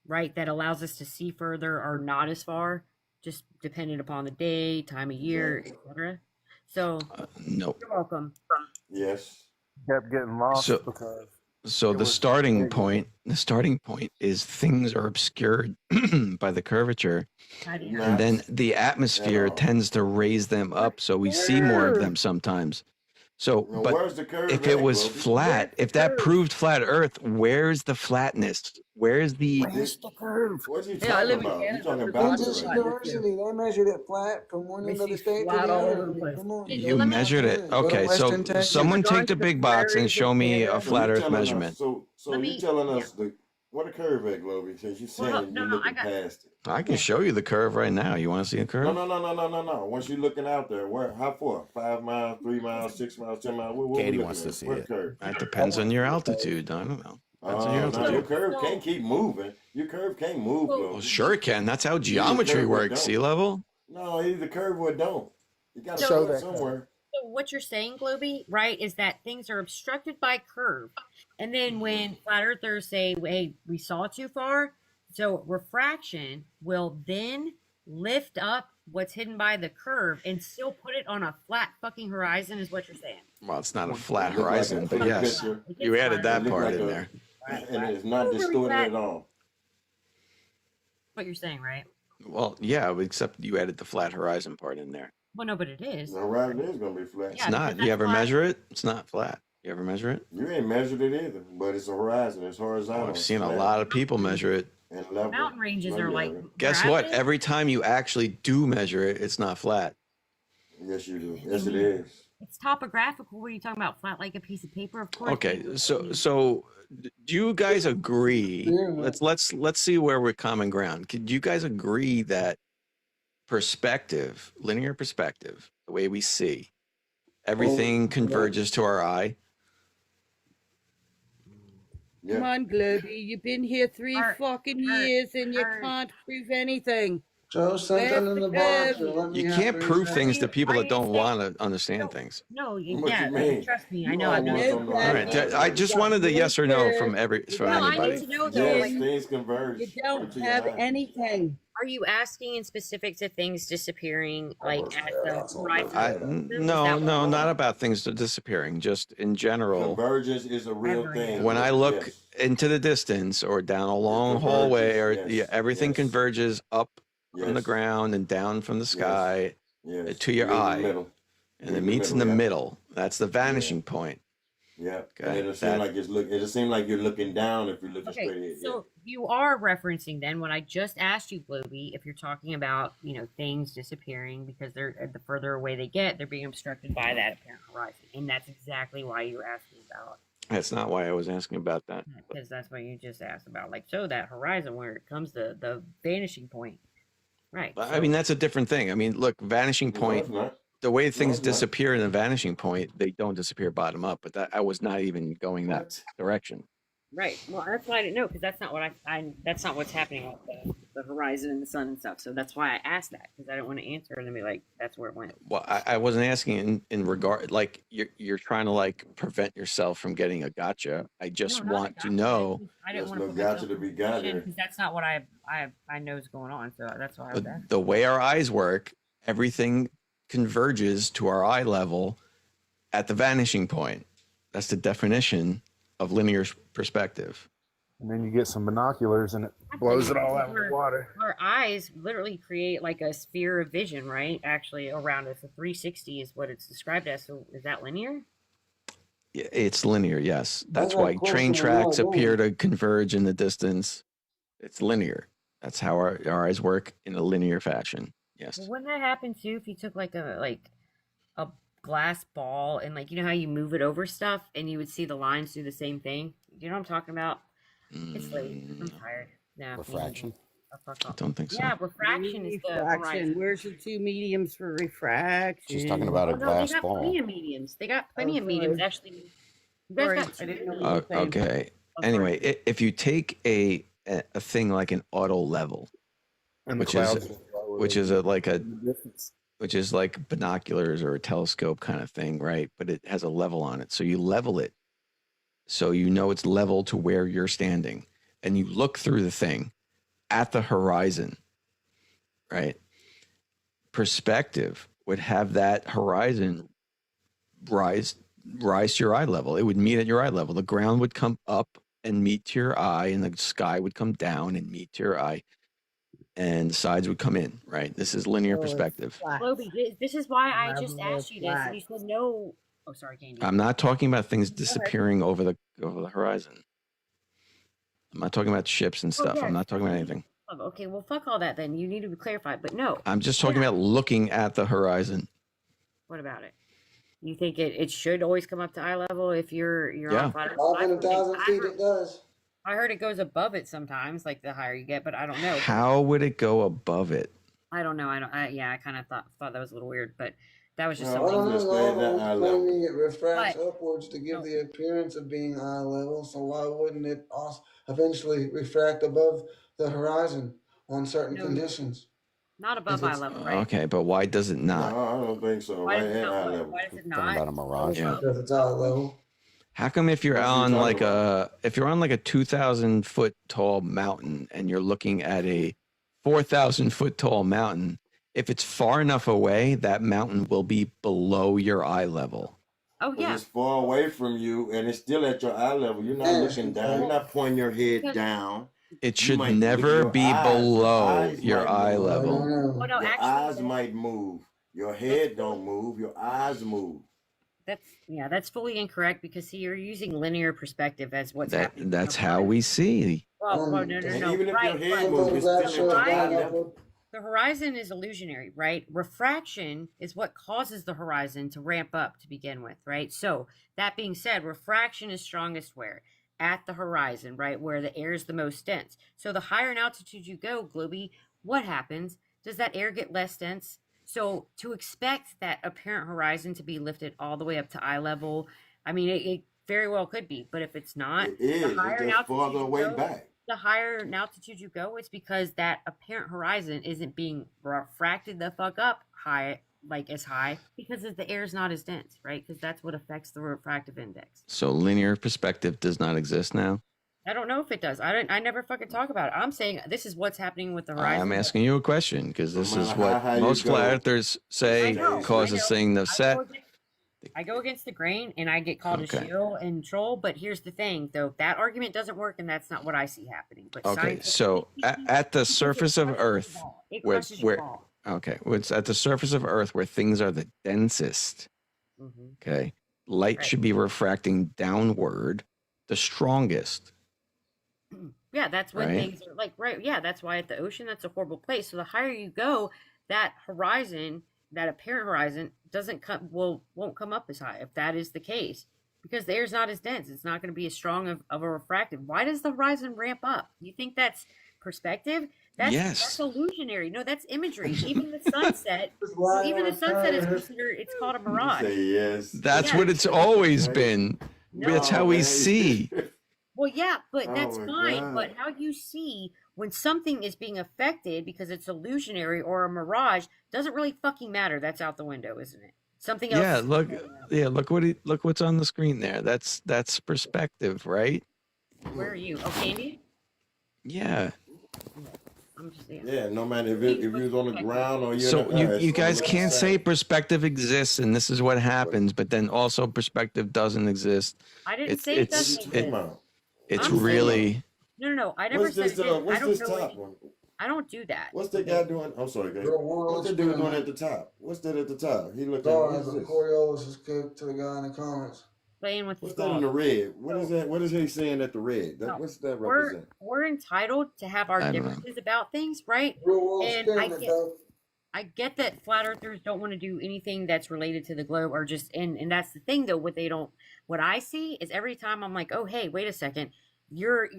right? That allows us to see further or not as far, just dependent upon the day, time of year, etc. So,
Nope.
you're welcome.
Yes.
Kept getting lost
So-
because
So the starting point is things are obscured by the curvature, and then the atmosphere tends to raise them up, so we see more of them sometimes. So,
Now,
but
where's the curve
if
at,
it was
Globie?
flat, if that proved flat Earth, where's the flatness? Where's the?
the curve?
What are you
Yeah, I live
talking
in
about? You
Canada.
talking
There's
about
Kansas
flat.
University, they measured it flat from one end of the state to
flat
the
all
other.
over the place.
Come on.
You measured it.
Go to
Okay, so
Western Texas.
someone take the big box and show me a flat
you
Earth
telling us-
measurement.
So
Let
you
me-
telling us what a curve at, Globie? Since you saying
Well,
you're
no, I
looking
got-
past it.
I can show you the curve right now. You want to see a curve?
No. Once you're looking out there, where? How far? 5 miles, 3 miles, 6 miles, 10 miles. What
Katie
we
wants
looking
to
at?
see
What
it.
curve?
That depends on your altitude. I don't know. That's your altitude.
Your curve can't keep moving. Your curve can't move.
Well, sure it can. That's how geometry works. Sea level.
No, either curve or don't. You got to
So-
show that somewhere.
So what you're saying, Globie, right, is that things are obstructed by curve. And then when flat earthers say, hey, we saw too far, so refraction will then lift up what's hidden by the curve and still put it on a flat fucking horizon, is what you're saying.
Well, it's not a flat horizon, but yes, you added that part in there.
And it's not distorted at all.
What you're saying, right?
Well, yeah, except you added the flat horizon part in there.
Well, no, but it is.
The horizon is going to be flat.
It's not. You ever measure it? It's not flat. You ever measure it?
You ain't measured it either, but it's a horizon. It's horizontal.
Oh, I've seen a lot of people measure it.
And level.
Mountain ranges are like.
Guess what? Every time you actually do measure it, it's not flat.
Yes, you do. Yes, it is.
It's topographical. What are you talking about? Flat like a piece of paper? Of course.
Okay, so do you guys agree? Let's see where we're common ground. Could you guys agree that perspective, linear perspective, the way we see, everything converges to our eye?
Come on, Globie. You've been here 3 fucking years and you can't prove anything.
Joe, something in the box.
You can't prove things to people that don't want to understand things.
No,
What
yeah,
you mean?
trust me. I know. I know.
All right, I just wanted the yes or no from
No, I need
anybody.
to know though.
Yes,
Like,
things converge.
You don't have anything.
are you asking in specific to things disappearing, like at the horizon?
No, not about things disappearing. Just in general.
Convergence is a real thing.
When I look into the distance or down a long hallway, or everything converges up from the ground and down from the sky to your eye, and it meets in the middle. That's the vanishing point.
Yeah,
Okay,
and it'll seem like it'll seem like you're looking down if you're looking straight
Okay,
ahead.
so you are referencing then when I just asked you, Globie, if you're talking about, things disappearing because they're the further away they get, they're being obstructed by that apparent horizon. And that's exactly why you were asking about.
That's not why I was asking about that.
Because that's what you just asked about. Like, so that horizon where it comes to the vanishing point. Right.
I mean, that's a different thing. I mean, look, vanishing point, the way things disappear in the vanishing point, they don't disappear bottom up, but I was not even going that direction.
Right. Well, that's why I didn't know, because that's not what that's not what's happening at the horizon and the sun and stuff. So that's why I asked that, because I didn't want to answer and then be like, that's where it went.
Well, I wasn't asking in regard, like you're trying to like prevent yourself from getting a gotcha. I just want to know.
I didn't want
no gotcha to be got here.
because that's not what I know is going on. So that's why I was asking.
The way our eyes work, everything converges to our eye level at the vanishing point. That's the definition of linear perspective.
And then you get some binoculars and it blows it all out of the water.
Our eyes literally create like a sphere of vision, right? Actually, around us, a 360 is what it's described as. So is that linear?
It's linear, yes. That's why train tracks appear to converge in the distance. It's linear. That's how our eyes work in a linear fashion. Yes.
Well, wouldn't that happen too if you took like a glass ball and like, you know how you move it over stuff and you would see the lines do the same thing? You know what I'm talking about? It's late. I'm tired. No.
Refraction?
I don't think so.
Yeah, refraction is the
Refraction.
horizon.
Where's your 2 mediums for refraction?
She's talking about a glass
they got
ball.
plenty of mediums. They got plenty of mediums, actually. You guys
Sorry,
got
I didn't know what you were saying.
Okay. Anyway, if you take a thing like an auto level,
And
which
the
is like binoculars or a telescope kind of thing, right? But it has a level on it. So you level it so you know it's level to where you're standing, and you look through the thing at the horizon, right? Perspective would have that horizon rise to your eye level. It would meet at your eye level. The ground would come up and meet to your eye, and the sky would come down and meet to your eye, and the sides would come in, right? This is linear perspective.
Globie, this is why I just asked you this, and you said no. Oh, sorry, Candy.
I'm not talking about things disappearing over the horizon. I'm not talking about ships and stuff.
yeah.
I'm not talking about anything.
Oh, okay, well, fuck all that then. You need to be clarified, but no.
I'm just talking about looking at the horizon.
What about it? You think it should always come up to eye level if you're on flat Earth?
Up in 1,000 feet it does.
I heard it goes above it sometimes, like the higher you get, but I don't know.
How would it go above it?
I don't know. I kind of thought that was a little weird, but That was just
I don't
something.
know. I was claiming it refracts upwards to give the appearance of being eye level. So why wouldn't it also eventually refract above the horizon on certain conditions?
Not above eye level, right?
Okay, but why does it not?
No, I don't think so.
Why
Right
does it
at eye
not?
level.
Why does it
Talking
not?
about a mirage.
Yeah.
Because it's eye level.
How come if you're
What are you
on
talking
like
about?
if you're on like a 2,000 foot tall mountain and you're looking at a 4,000 foot tall mountain, if it's far enough away, that mountain will be below your eye level.
Oh
But
yeah.
it's far away from you, and it's still at your eye level. You're not looking down. You're not pointing your head down.
It
You
should
might
never
your
be
eyes-
below
eyes
your
might
eye
move.
level.
Oh no,
Your
actually,
eyes might move. Your head don't move. Your eyes move.
that's fully incorrect because see, you're using linear perspective as what's happening.
That's how we see.
Well, no.
And even if
Right,
your head
but
moves, it's still at your eye level.
the horizon is illusionary, right? Refraction is what causes the horizon to ramp up to begin with, right? So that being said, refraction is strongest where? At the horizon, right? Where the air is the most dense. So the higher in altitude you go, Globie, what happens? Does that air get less dense? So to expect that apparent horizon to be lifted all the way up to eye level, I mean, it very well could be, but if it's not,
It is.
the higher
It's
in
just
altitude
farther
you
away
go,
back.
the higher in altitude you go, it's because that apparent horizon isn't being refracted the fuck up high, like as high, because the air is not as dense, right? Because that's what affects the refractive index.
So linear perspective does not exist now.
I don't know if it does. I never fucking talk about it. I'm saying this is what's happening with the horizon.
I'm asking you a question because this is what
how you
most
go.
flat earthers say causes thing to set.
I go against the grain and I get called a shill and troll, but here's the thing though, that argument doesn't work and that's not what I see happening. But
Okay, so at the surface of Earth, where it's at the surface of Earth where things are the densest. Okay, light should be refracting downward, the strongest.
Yeah, that's when things are like, right. Yeah, that's why at the ocean, that's a horrible place. So the higher you go, that horizon, that apparent horizon won't come up as high if that is the case, because the air is not as dense. It's not going to be as strong of a refractive. Why does the horizon ramp up? You think that's perspective? That's illusionary. No, that's imagery. Even the sunset, is considered. It's called a mirage.
Say yes.
That's what it's always been.
No,
That's how we see.
Well, yeah, but that's
Oh, my
fine.
God.
But how you see when something is being affected because it's illusionary or a mirage doesn't really fucking matter. That's out the window, isn't it? Something else.
Yeah, look what's on the screen there. That's perspective, right?
Where are you? Oh, Candy?
Yeah.
I'm just
Yeah, no matter if you was on the ground or you're
So
in the
you guys
still
can't
outside.
say perspective exists and this is what happens, but then also perspective doesn't exist.
I didn't say it doesn't exist.
It's
I'm
really
No. I never
What's
said
this,
it did.
what's
I don't
this
know.
top one?
I don't do that.
What's that guy doing? I'm sorry, guys. What's the dude doing at the top? What's that at the top? He looked
Dog
like,
has
what's
a
this?
Coriolis is cooked to the guy in the comments.
Playing with
What's
the
that in the
ball.
red? What is that? What is he saying at the red? That, what's that represent?
We're entitled to have our
I don't know.
differences about things, right? And I get that flat earthers don't want to do anything that's related to the globe or just and that's the thing though, what I see is every time I'm like, oh hey, wait a second, your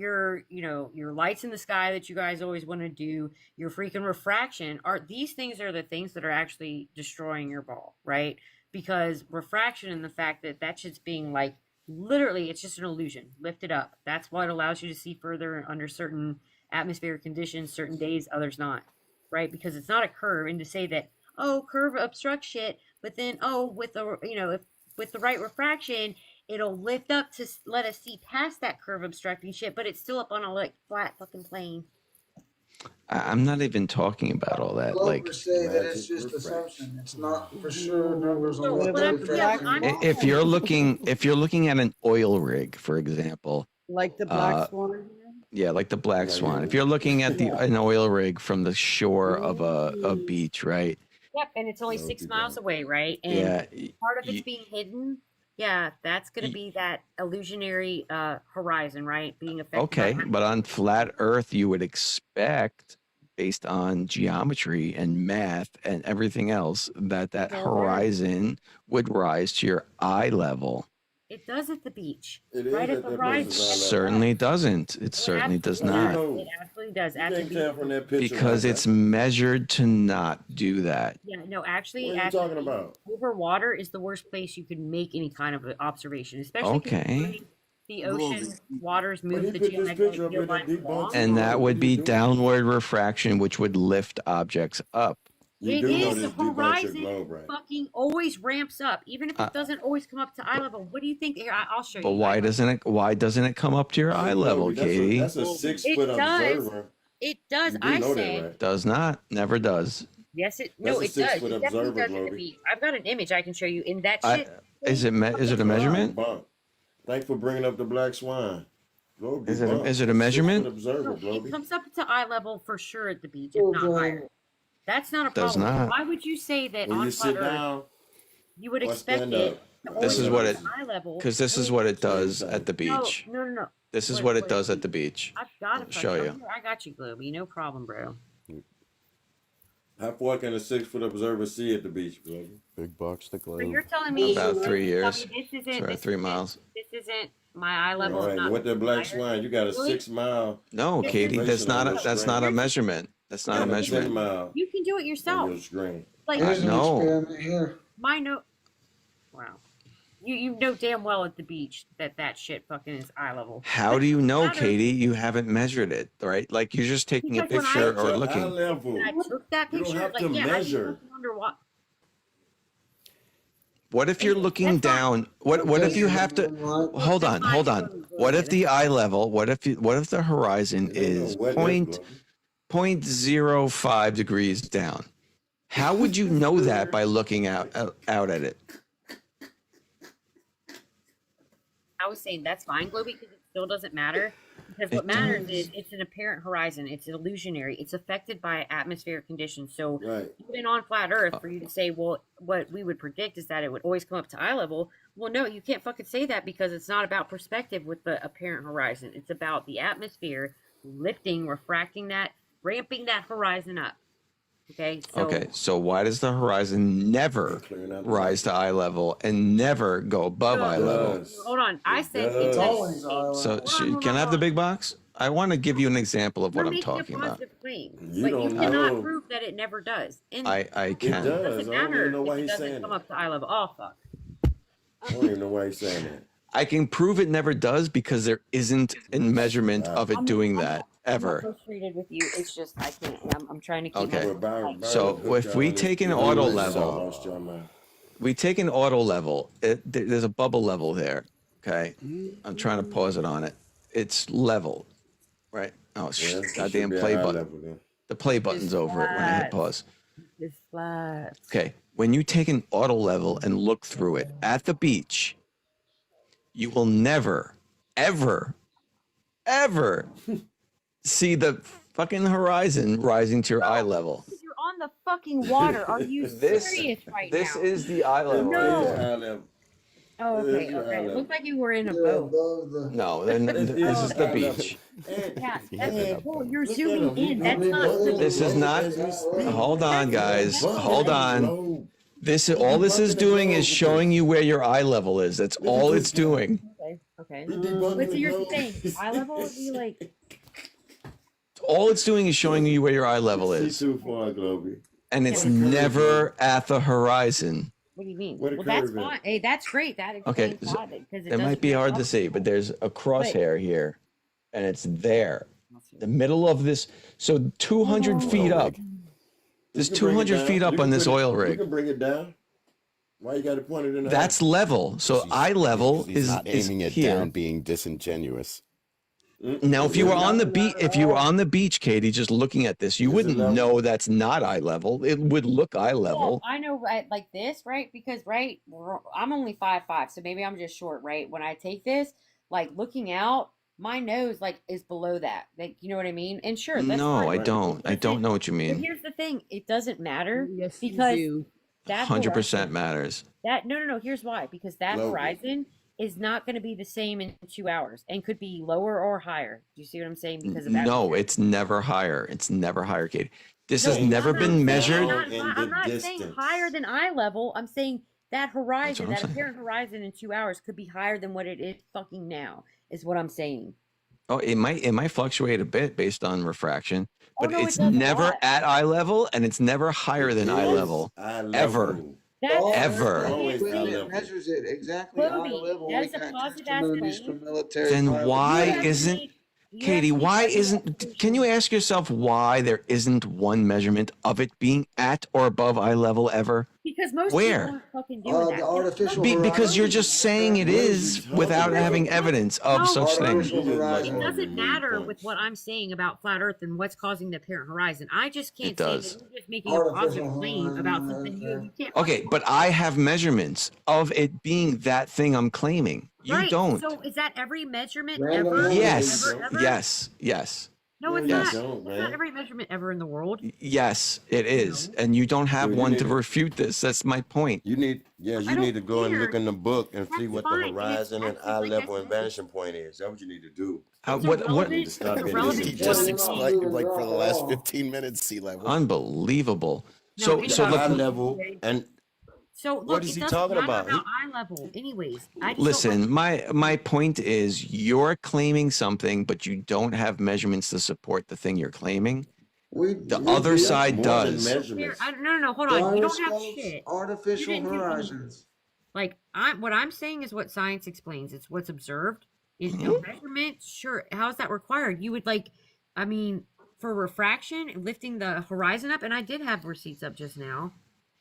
lights in the sky that you guys always want to do, your freaking refraction, these things are the things that are actually destroying your ball, right? Because refraction and the fact that shit's being like literally it's just an illusion lifted up, that's what allows you to see further under certain atmospheric conditions, certain days, others not, right? Because it's not a curve. And to say that curve obstructs shit, but then with the with the right refraction it'll lift up to let us see past that curve obstructing shit, but it's still up on a like flat fucking plane.
I'm not even talking about all that. Like,
Globies say that it's just assumption. It's not for sure numbers on what the refraction is.
if you're looking at an oil rig, for example,
Like the black swan.
yeah, like the black swan. If you're looking at an oil rig from the shore of a beach, right?
Yep, and it's only 6 miles away, right? And
Yeah,
part of it's being hidden. Yeah, that's going to be that illusionary horizon, right? Being affected.
Okay,
by
but on flat Earth, you would expect, based on geometry and math and everything else, that horizon would rise to your eye level.
It does at the beach.
It is
right
at
at the
that
horizon.
person's eye level.
Certainly doesn't. It certainly does not.
It absolutely does.
You
At the
can't
beach.
tell from that picture.
Because
right
it's measured to not do that.
Yeah, no, actually,
What are you
actually,
talking about?
over water is the worst place you could make any kind of observation, especially
Okay.
considering the ocean waters
But
move
he
the
put this picture up in that
geomagnetic
deep
along.
And that would be downward refraction, which would lift objects up.
You
It
do know
is
this
the
debunks your
horizon
globe, right?
fucking always ramps up, even if it doesn't always come up to eye level. What do you think? Here, I'll show you.
But why doesn't it come up to your eye level, Katie?
That's a 6-foot
It does.
observer.
It does.
You do
I
know that,
say.
right?
Does not. Never does.
Yes, it.
That's
No,
a
it does.
6-foot
It definitely
observer,
does at the
Globie.
beach. I've got an image I can show you. In that
I-
shit.
Is it a measurement?
Bunk. Thanks for bringing up the black swine. Globe
Is it a
debunked.
measurement?
Six-foot observer,
No, it
Globie.
comes up to eye level for sure at the beach, if not higher. That's not a
Does
problem.
not.
Why would you say that
When
on
you
flat
sit
Earth
down,
you would
or
expect
stand
it
up.
to
This
always
is
be
what
at
it.
eye level?
Because this is what it does at the beach.
No.
This is
Wait,
what it
wait.
does at the beach.
I've got it.
Show you.
I got you, Globy. No problem, bro.
How far can a 6-foot observer see at the beach, Globie?
Big box the
So
globe.
you're telling me
About 3
you're
years.
telling me this isn't
Sorry, 3 miles.
This isn't my eye level.
All
is
right,
not
with the black
higher?
swine, you got a
Really?
6-mile.
No,
This
Katie,
is-
that's not a
Observation
measurement. That's not a
and a
measurement.
10-mile
You can do it
on
yourself.
your screen.
Like
Here's an
No.
experiment here.
my no. Wow. You know damn well at the beach that shit fucking is eye level.
How do you know,
Matter.
Katie? You haven't measured it, right? Like you're just taking a
Because when I-
picture or
Eye
looking.
level.
When I took that
You don't
picture,
have
like
to
yeah,
measure.
I wonder what.
What if you're looking down? What if you have to? Hold on. What if the eye level? What if the horizon is
What
point 0.05 degrees down? How would you know that by looking out at it?
I was saying that's fine, Globy, because it still doesn't matter. Because what
It
matters
does.
is it's an apparent horizon. It's illusionary. It's affected by atmospheric conditions. So
Right.
even on flat Earth, for you to say, well, what we would predict is that it would always come up to eye level. Well, no, you can't fucking say that because it's not about perspective with the apparent horizon. It's about the atmosphere lifting, refracting that, ramping that horizon up. Okay. So
Okay, so why does the horizon never rise to eye level and never go above eye level?
hold on. I said
does.
it's
Always eye level.
So can I have the big box? I want to give you an example of what I'm talking about.
Claim,
You
but you
don't
cannot
know.
prove that it never does. And
I
It
can.
does.
it
I
doesn't
don't
matter
even know why
if it
he's
doesn't
saying
come
that.
up to eye level. Oh fuck.
I don't even know why he's saying that.
I can prove it never does because there isn't a measurement of it doing that
I'm
ever.
not frustrated with you. It's just I can't. I'm trying to keep.
Okay.
my-
But Byron
So
hooked
if
y'all
we
on
take
this.
an
You
auto
really
level,
lost your mind.
we take an auto level. There's a bubble level there. Okay, I'm trying to pause it on it. It's level, right? Oh,
Yeah, it should
goddamn
be a
play
high
button.
level then.
The play button's over it when I hit pause.
It's flat.
Okay, when you take an auto level and look through it at the beach, you will never, ever, ever see the fucking horizon rising to your eye level.
You're on the fucking water. Are you
This-
serious right
This
now?
is the eye level.
No.
right
Yeah,
there.
high level.
Oh, okay.
Yeah,
Okay. It
yeah.
looked like you were in a
Yeah,
boat.
above the.
No, then this is the beach.
Yeah. That's, well, you're
Look at
zooming
him.
in. That's not.
This is not. Hold on, guys. Hold on. All this is doing is showing you where your eye level is. That's all it's doing.
Okay. Okay.
He debunking
But so
the
you're
globe.
saying eye level would be like.
All it's doing is showing you where your eye level
See
is,
too far, Globie.
and it's never at the horizon.
What do you mean?
Where the
Well, that's
curve is.
fine. Hey, that's great. That
Okay,
explains
so
why, because
it might be hard to see, but there's a crosshair here, and it's there, the middle of this. So 200 feet up. There's
You can bring it
200
down.
feet up
You
on
can
this
put it-
oil
You
rig.
can bring it down. Why you got to point it in the
That's level. So eye level
He's
is
not aiming it
here.
down, being disingenuous.
Now, if you were on the beach, Katie, just looking at this, you wouldn't know that's not eye level. It would look eye level.
Well, I know, right, like this, right? Because, right, I'm only 5'5", so maybe I'm just short, right? When I take this, like, looking out, my nose, like, is below that. Like, you know what I mean? And sure, that's
No,
fine.
I don't. I don't know what you
But
mean.
here's the thing. It doesn't matter
Yes,
because
you
that
100% matters.
no. Here's why. Because that
Low.
horizon is not going to be the same in 2 hours and could be lower or higher. Do you see what I'm saying? Because of that.
No, it's never higher. It's never higher, Katie. This
No,
has never
I'm
been
not
measured.
saying- I'm not saying higher than eye level. I'm saying that horizon, that apparent horizon in 2 hours could be higher than what it is fucking now, is what I'm saying.
Oh, it might fluctuate a bit based on refraction, but
no,
it's never at eye level, and it's never higher than eye level, ever. Ever.
It measures it exactly eye level.
That is a positive aspect.
Then why isn't, Katie, can you ask yourself why there isn't one measurement of it being at or above eye level ever?
Because most people aren't fucking doing that.
The artificial
because you're just saying it is without having evidence of such things.
It doesn't matter with what I'm saying about flat Earth and what's causing the apparent horizon. I just can't say that you're just making a positive claim about something you can't.
Okay, but I have measurements of it being that thing I'm claiming. You don't.
So is that every measurement ever?
Yes.
Ever?
Yes.
No, it's not. It's not every measurement ever in the world.
Yes, it is. And you don't have one to refute this. That's my point.
You need to go and look in the book and see what the horizon and eye level and vanishing point is. That's what you need to do.
What
He just explained like for the last 15 minutes sea level.
Unbelievable. So
eye level and
so look,
what is he talking about?
Eye level, anyways.
Listen, my point is you're claiming something, but you don't have measurements to support the thing you're claiming. The other side does.
No, hold on. You don't have shit.
Artificial horizons.
Like what I'm saying is what science explains. It's what's observed. Is no measurement. Sure. How is that required? You would for refraction, lifting the horizon up, and I did have receipts up just now.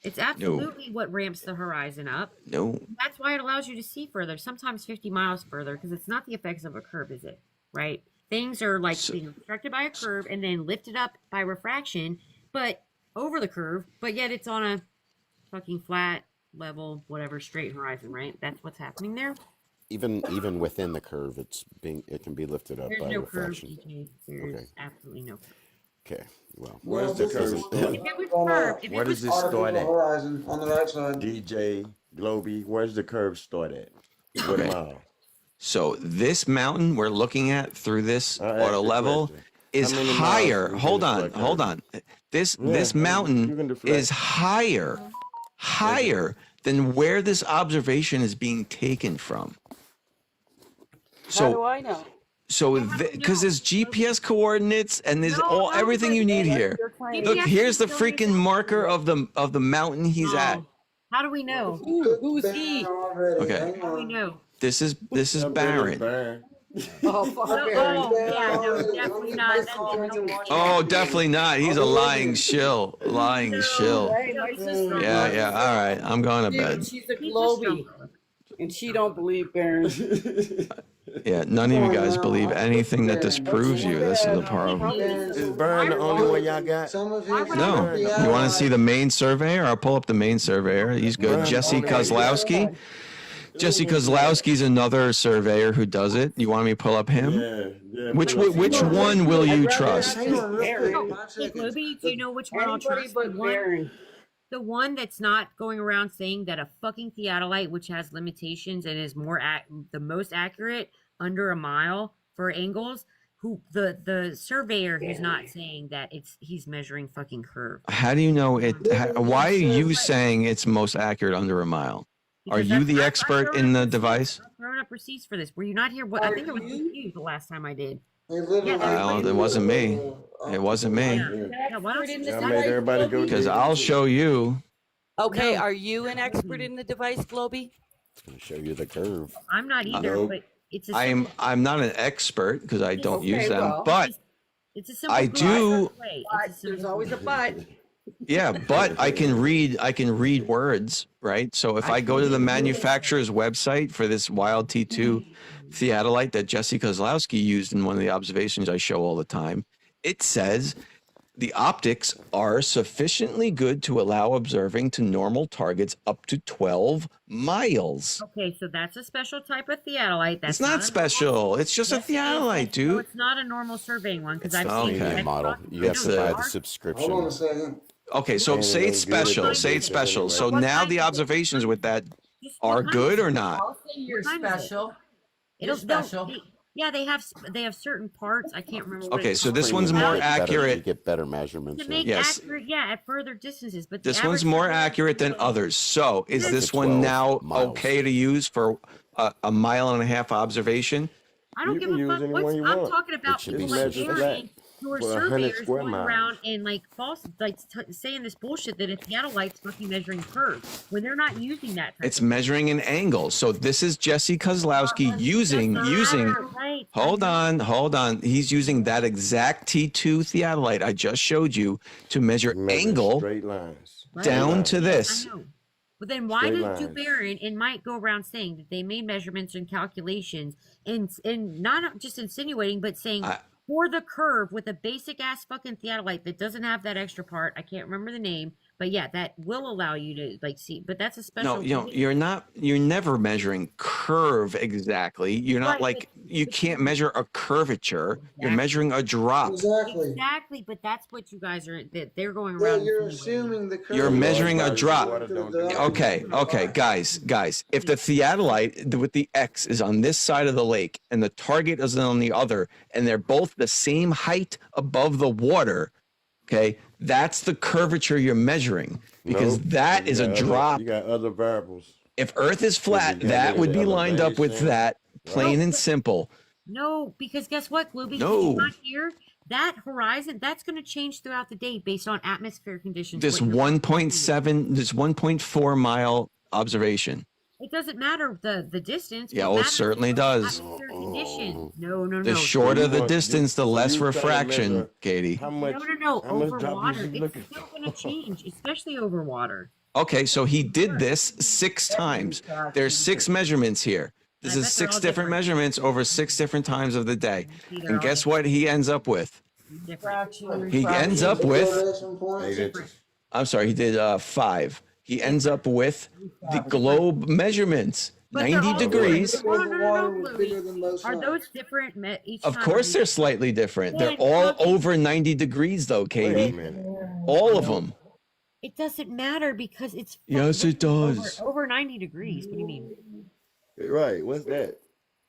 It's absolutely what ramps the horizon up.
No.
That's why it allows you to see further, sometimes 50 miles further, because it's not the effects of a curve, is it? Right? Things are being obstructed by a curve and then lifted up by refraction, but over the curve, but yet it's on a fucking flat, level, whatever, straight horizon, right? That's what's happening there.
Even within the curve, it can be lifted up by refraction.
There's absolutely no curve.
Okay. Well,
where's the curve? Where does this start at?
Horizon on the right side.
DJ Globie, where's the curve start at? What mile?
So this mountain we're looking at through this auto level is higher. Hold on. This mountain is higher than where this observation is being taken from.
How do I know?
So, because there's GPS coordinates and there's everything you need here. Look, here's the freaking marker of the mountain he's at.
How do we know?
Who's he?
Okay.
How do we know?
This is Barron.
Oh, fuck Barron.
Yeah, no, definitely not.
Oh, definitely not. He's a lying shill. Yeah. All right, I'm going to bed.
She's a Globie, and she don't believe Barron.
Yeah, none of you guys believe anything that disproves you. This is the problem.
Is Barron the only one y'all got?
No. You want to see the main surveyor? I'll pull up the main surveyor. He's good. Jesse Kozlowski. Jesse Kozlowski's another surveyor who does it. You want me to pull up him?
Yeah.
Which one will you trust?
Globie, do you know which one I'll trust? The one that's not going around saying that a fucking theodolite, which has limitations and is the most accurate under a mile for angles, who the surveyor who's not saying that he's measuring fucking curve.
How do you know it? Why are you saying it's most accurate under a mile? Are you the expert in the device?
I'm throwing up receipts for this. Were you not here? I think it was you the last time I did.
It wasn't me. It wasn't me.
Yeah, why don't you just
I made everybody go.
Because I'll show you.
Okay, are you an expert in the device, Globie?
It's going to show you the curve.
I'm not either, but it's
I'm not an expert because I don't use them, but
it's a simple
I do.
There's always a but.
Yeah, but I can read words, right? So if I go to the manufacturer's website for this Wild T2 theodolite that Jesse Kozlowski used in one of the observations I show all the time, it says the optics are sufficiently good to allow observing to normal targets up to 12 miles.
Okay, so that's a special type of theodolite. That's
it's not special. It's just a theodolite, dude.
No, it's not a normal surveying one because I've seen
a model. You have to buy the subscription.
Hold on a second.
Okay, so say it's special. Say it's special. So now the observations with that are good or not?
I'll say you're special.
You're
special.
Yeah, they have certain parts. I can't remember. What
Okay, so this one's more accurate.
You get better measurements.
To make accurate, at further distances. But
this one's more accurate than others. So is this one now okay to use for a 1.5 mile observation?
I don't give a fuck. I'm talking about people like Aaron, who are surveyors going around and like saying this bullshit that a theodolite's fucking measuring curves when they're not using that.
It's measuring an angle. So this is Jesse Kozlowski using.
Right.
Hold on. He's using that exact T2 theodolite I just showed you to measure angle
straight lines
down to this.
I know. But then why did Dubarin and Mike go around saying that they made measurements and calculations and not just insinuating, but saying for the curve with a basic ass fucking theodolite that doesn't have that extra part, I can't remember the name, but yeah, that will allow you to like see. But that's a special.
No, you're never measuring curve exactly. You're not you can't measure a curvature. You're measuring a drop.
Exactly, but that's what you guys are. That they're going around.
Yeah, you're assuming the curve.
You're measuring a drop. Okay, guys. If the theodolite with the X is on this side of the lake and the target is on the other, and they're both the same height above the water, okay, that's the curvature you're measuring because that is a drop.
You got other variables.
If Earth is flat, that would be lined up with that, plain and simple.
No, because guess what, Globies?
No.
Not here. That horizon, that's going to change throughout the day based on atmospheric conditions.
This 1.7, this 1.4 mile observation.
It doesn't matter the distance.
Yeah, well, it certainly does.
Conditions. No.
The shorter the distance, the less refraction, Katie.
No. Over water, it's still going to change, especially over water.
Okay, so he did this 6 times. There's 6 measurements here. This is 6 different measurements over 6 different times of the day. And guess what he ends up with? He ends up with, I'm sorry, he did 5. He ends up with the globe measurements, 90 degrees.
Are those different each time?
Of course they're slightly different. They're all over 90 degrees though, Katie. All of them.
It doesn't matter because it's
yes, it does.
Over 90 degrees. What do you mean?
Right. What's that?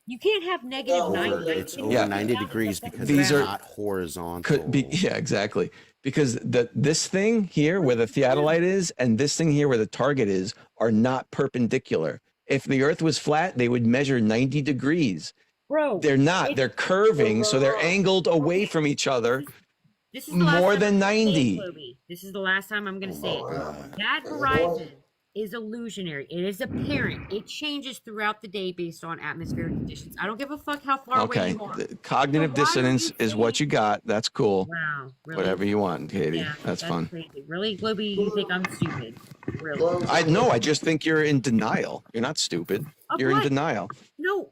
You can't have negative 90.
It's over 90 degrees because these are not horizontal.
Could be, yeah, exactly. Because this thing here where the theodolite is and this thing here where the target is are not perpendicular. If the Earth was flat, they would measure 90 degrees.
Bro,
they're not. They're curving, so they're angled away from each other.
This is
more than 90.
This is the last time I'm going to say it. That horizon is illusionary. It is apparent. It changes throughout the day based on atmospheric conditions. I don't give a fuck how far away you are.
Cognitive dissonance is what you got. That's cool.
Wow. Really?
Whatever you want, Katie.
Yeah,
that's fun.
Crazy. Really, Globy, you think I'm stupid? Really?
I just think you're in denial. You're not stupid. You're in denial.
No.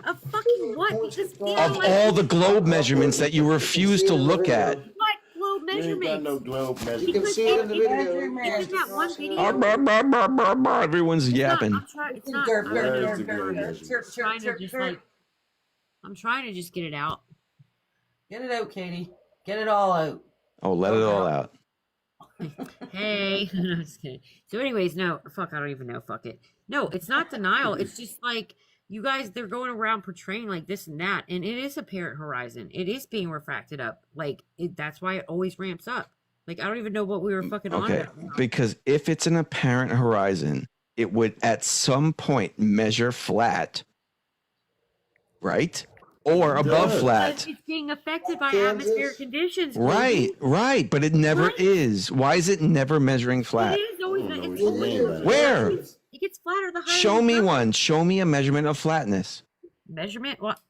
A fucking what? Because
of all the globe measurements that you refuse to look at.
What globe measurements?
No globe measurements.
You can see it in the video.
It's that one video.
Everyone's yapping.
I'm trying to just get it out.
Get it out, Katie. Get it all out.
Oh, let it all out.
Hey, no, just kidding. So, anyways, no, fuck, I don't even know. Fuck it. No, it's not denial. It's just like you guys, they're going around portraying like this and that, and it is apparent horizon. It is being refracted up. Like that's why it always ramps up. Like I don't even know what we were fucking on about.
Because if it's an apparent horizon, it would at some point measure flat, right? Or above flat.
It's being affected by atmospheric conditions.
Right. But it never is. Why is it never measuring flat?
It is always.
Where?
It gets flatter the higher.
Show me one. Show me a measurement of flatness.
Measurement? What?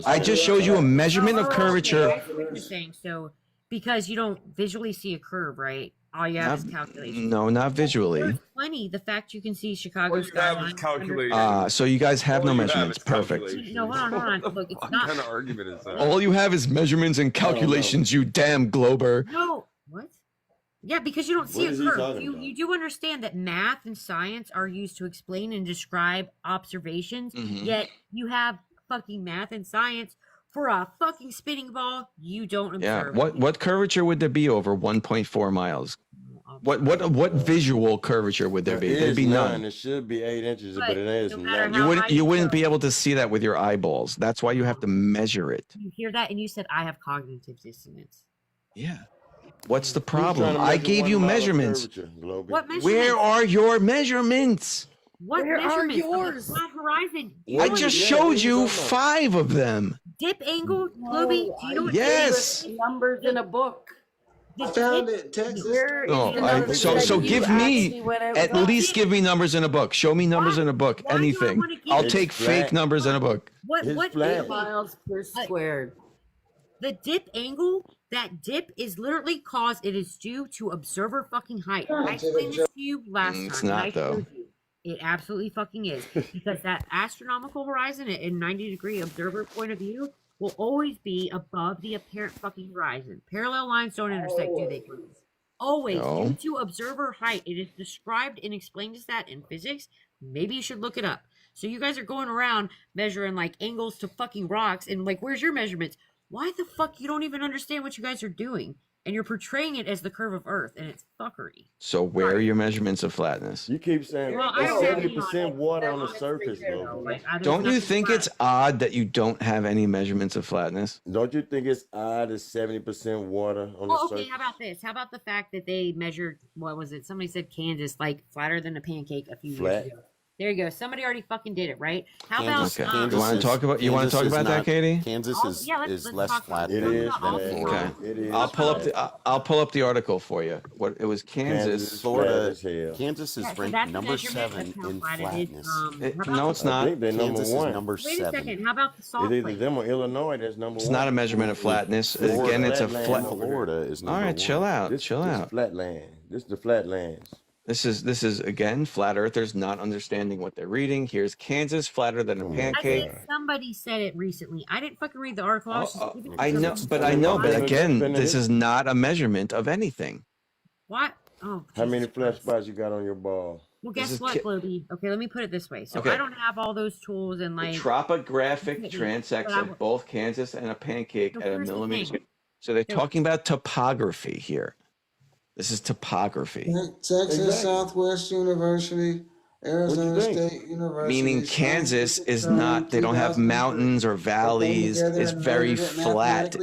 I just showed you a measurement of curvature.
You're saying so because you don't visually see a curve, right? All you have is calculation.
No, not visually.
There's plenty. The fact you can see Chicago skyline.
So you guys have no measurements. Perfect.
No, hold on. Look, it's not.
What kind of argument is that?
All you have is measurements and calculations, you damn glober.
No. What? Yeah, because you don't see a curve. You do understand that math and science are used to explain and describe observations, yet you have fucking math and science for a fucking spinning ball you don't observe.
Yeah, what curvature would there be over 1.4 miles? What visual curvature would there be? There'd be none.
It should be 8 inches, but it is none.
You wouldn't be able to see that with your eyeballs. That's why you have to measure it.
You hear that, and you said I have cognitive dissonance.
Yeah. What's the problem? I gave you measurements.
What measurements?
Where are your measurements?
What
Where are
measurements?
yours?
Flat horizon.
I just showed you 5 of them.
Dip angle, Globie. Do you know what
Yes.
Numbers in a book.
I found it, Texas.
So give me at least give me numbers in a book. Show me numbers in a book. Anything. I'll take fake numbers in a book.
What
miles per squared?
The dip angle, that dip is literally caused. It is due to observer fucking height. I explained this to you last time.
It's not though.
It absolutely fucking is, because that astronomical horizon in 90-degree observer point of view will always be above the apparent fucking horizon. Parallel lines don't intersect, do they? Always.
No.
Due to observer height. It is described and explained as that in physics. Maybe you should look it up. So you guys are going around measuring like angles to fucking rocks and like, where's your measurements? Why the fuck you don't even understand what you guys are doing? And you're portraying it as the curve of Earth, and it's fuckery.
So where are your measurements of flatness?
You keep saying there's 70% water on the surface, though.
Don't you think it's odd that you don't have any measurements of flatness?
Don't you think it's odd it's 70% water on the surface?
Okay, how about this? How about the fact that they measured, what was it? Somebody said Kansas, like, flatter than a pancake a few years ago. There you go. Somebody already fucking did it, right? How about
you want to talk about that, Katie?
Kansas is less flat
It
than
is.
Okay.
It is.
I'll pull up the article for you. What it was Kansas,
Florida. Kansas is ranked number 7 in flatness.
No, it's not.
I think they're number
Kansas is
1.
number
Wait a
7.
second. How about the salt
It's either
plate?
them or Illinois that's number 1.
It's not a measurement of flatness. Again, it's a flat.
Florida is number 1.
All right, chill out.
This is flatland. This is the flatlands.
This is again flat earthers not understanding what they're reading. Here's Kansas flatter than a
I
pancake.
think somebody said it recently. I didn't fucking read the article.
I know, but again, this is not a measurement of anything.
What? Oh.
How many flat spots you got on your ball?
Well, guess what, Globie? Okay, let me put it this way. So I don't have all those tools and like
Tropographic transects of both Kansas and a pancake at a millimeter. So they're talking about topography here. This is topography.
Texas Southwest University, Arizona State University.
Meaning Kansas is not, they don't have mountains or valleys. It's very flat.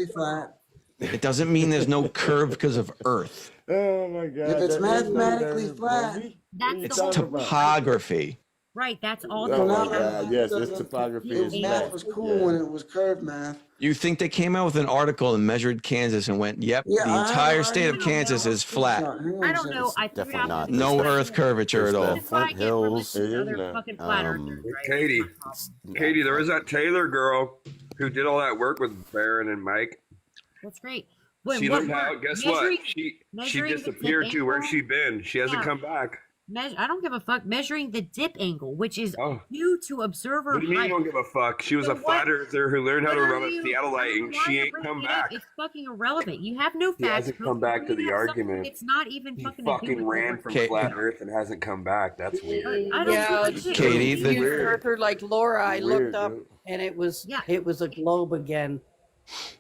It doesn't mean there's no curve because of Earth.
Oh my God.
If it's mathematically flat,
it's topography.
Right, that's all.
Oh my God, yes, this topography is
math was cool when it was curved math.
You think they came out with an article and measured Kansas and went, yep, the entire state of Kansas is flat.
I don't know. I
definitely not.
No earth curvature at all.
Flint Hills.
Katie, there was that Taylor girl who did all that work with Baron and Mike.
That's great.
She learned how. Guess what? She disappeared too. Where's she been? She hasn't come back.
I don't give a fuck. Measuring the dip angle, which is due to observer
What do you mean you don't give a fuck? She was a flat earther who learned how to run a Seattleite, and she ain't come back.
It's fucking irrelevant. You have no facts.
He hasn't come back to the argument.
It's not even fucking.
He fucking ran from flat Earth and hasn't come back. That's weird.
Katie,
the earther like Laura, I looked up and it was a globe again.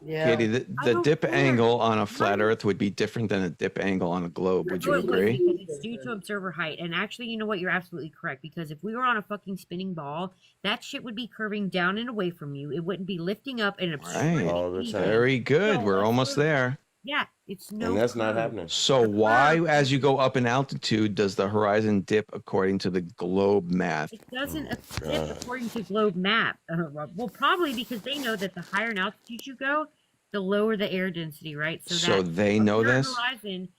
Yeah.
Katie, the dip angle on a flat Earth would be different than a dip angle on a globe. Would you agree?
It's due to observer height. And actually, you know what? You're absolutely correct. Because if we were on a fucking spinning ball, that shit would be curving down and away from you. It wouldn't be lifting up and
Right. Very good. We're almost there.
Yeah, it's no.
And that's not happening.
So why, as you go up in altitude, does the horizon dip according to the globe math?
It doesn't dip according to globe map. Well, probably because they know that the higher in altitude you go, the lower the air density, right?
So they know this?
Horizon,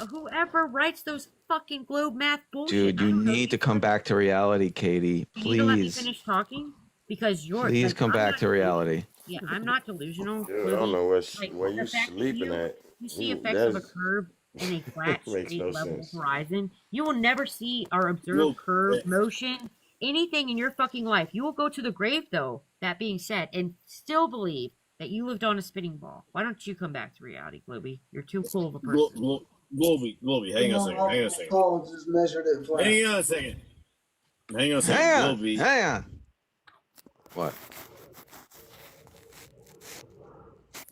whoever writes those fucking globe math bullshit.
Dude, you need to come back to reality, Katie.
You need to let me
Please.
finish talking? Because you're.
Please come back to reality.
Yeah, I'm not delusional.
Dude, I don't know where you sleeping at.
You see effects of a curve in a flat, straight, level horizon. You will never see or observe curve, motion, anything in your fucking life. You will go to the grave, though, that being said, and still believe that you lived on a spinning ball. Why don't you come back to reality, Globie? You're too cool of a person.
Globie, hang on a second.
Paul just measured it flat.
Hang on a second. Globie.
Hang on. What?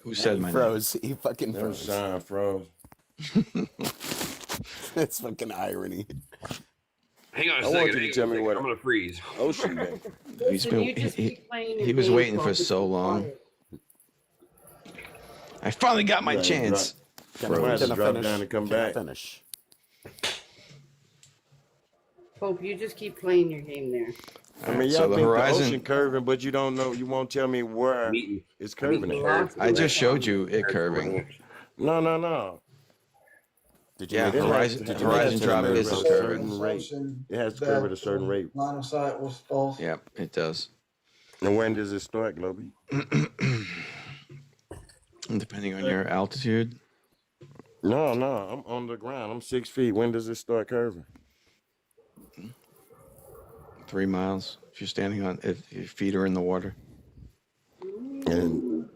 Who said my name?
Froze. He fucking froze.
Sean froze.
It's fucking irony.
Hang on a
I
second.
want you to tell me what
I'm gonna freeze.
ocean been.
He
was waiting for so long. I finally got my chance.
Drop down and come back.
Finish.
Hope you just keep playing your game there.
I mean, y'all
So the
think
horizon-
the ocean curving, but you don't know. You won't tell me where it's curving.
I just showed you it curving.
No.
Did
Yeah, horizon drop is curving.
Rate. It has to curve at a certain rate.
Line of sight was false.
Yep, it does.
And when does it start, Globie?
Depending on your altitude.
No, I'm on the ground. I'm 6 feet. When does it start curving?
3 miles. If you're standing on, if your feet are in the water.
And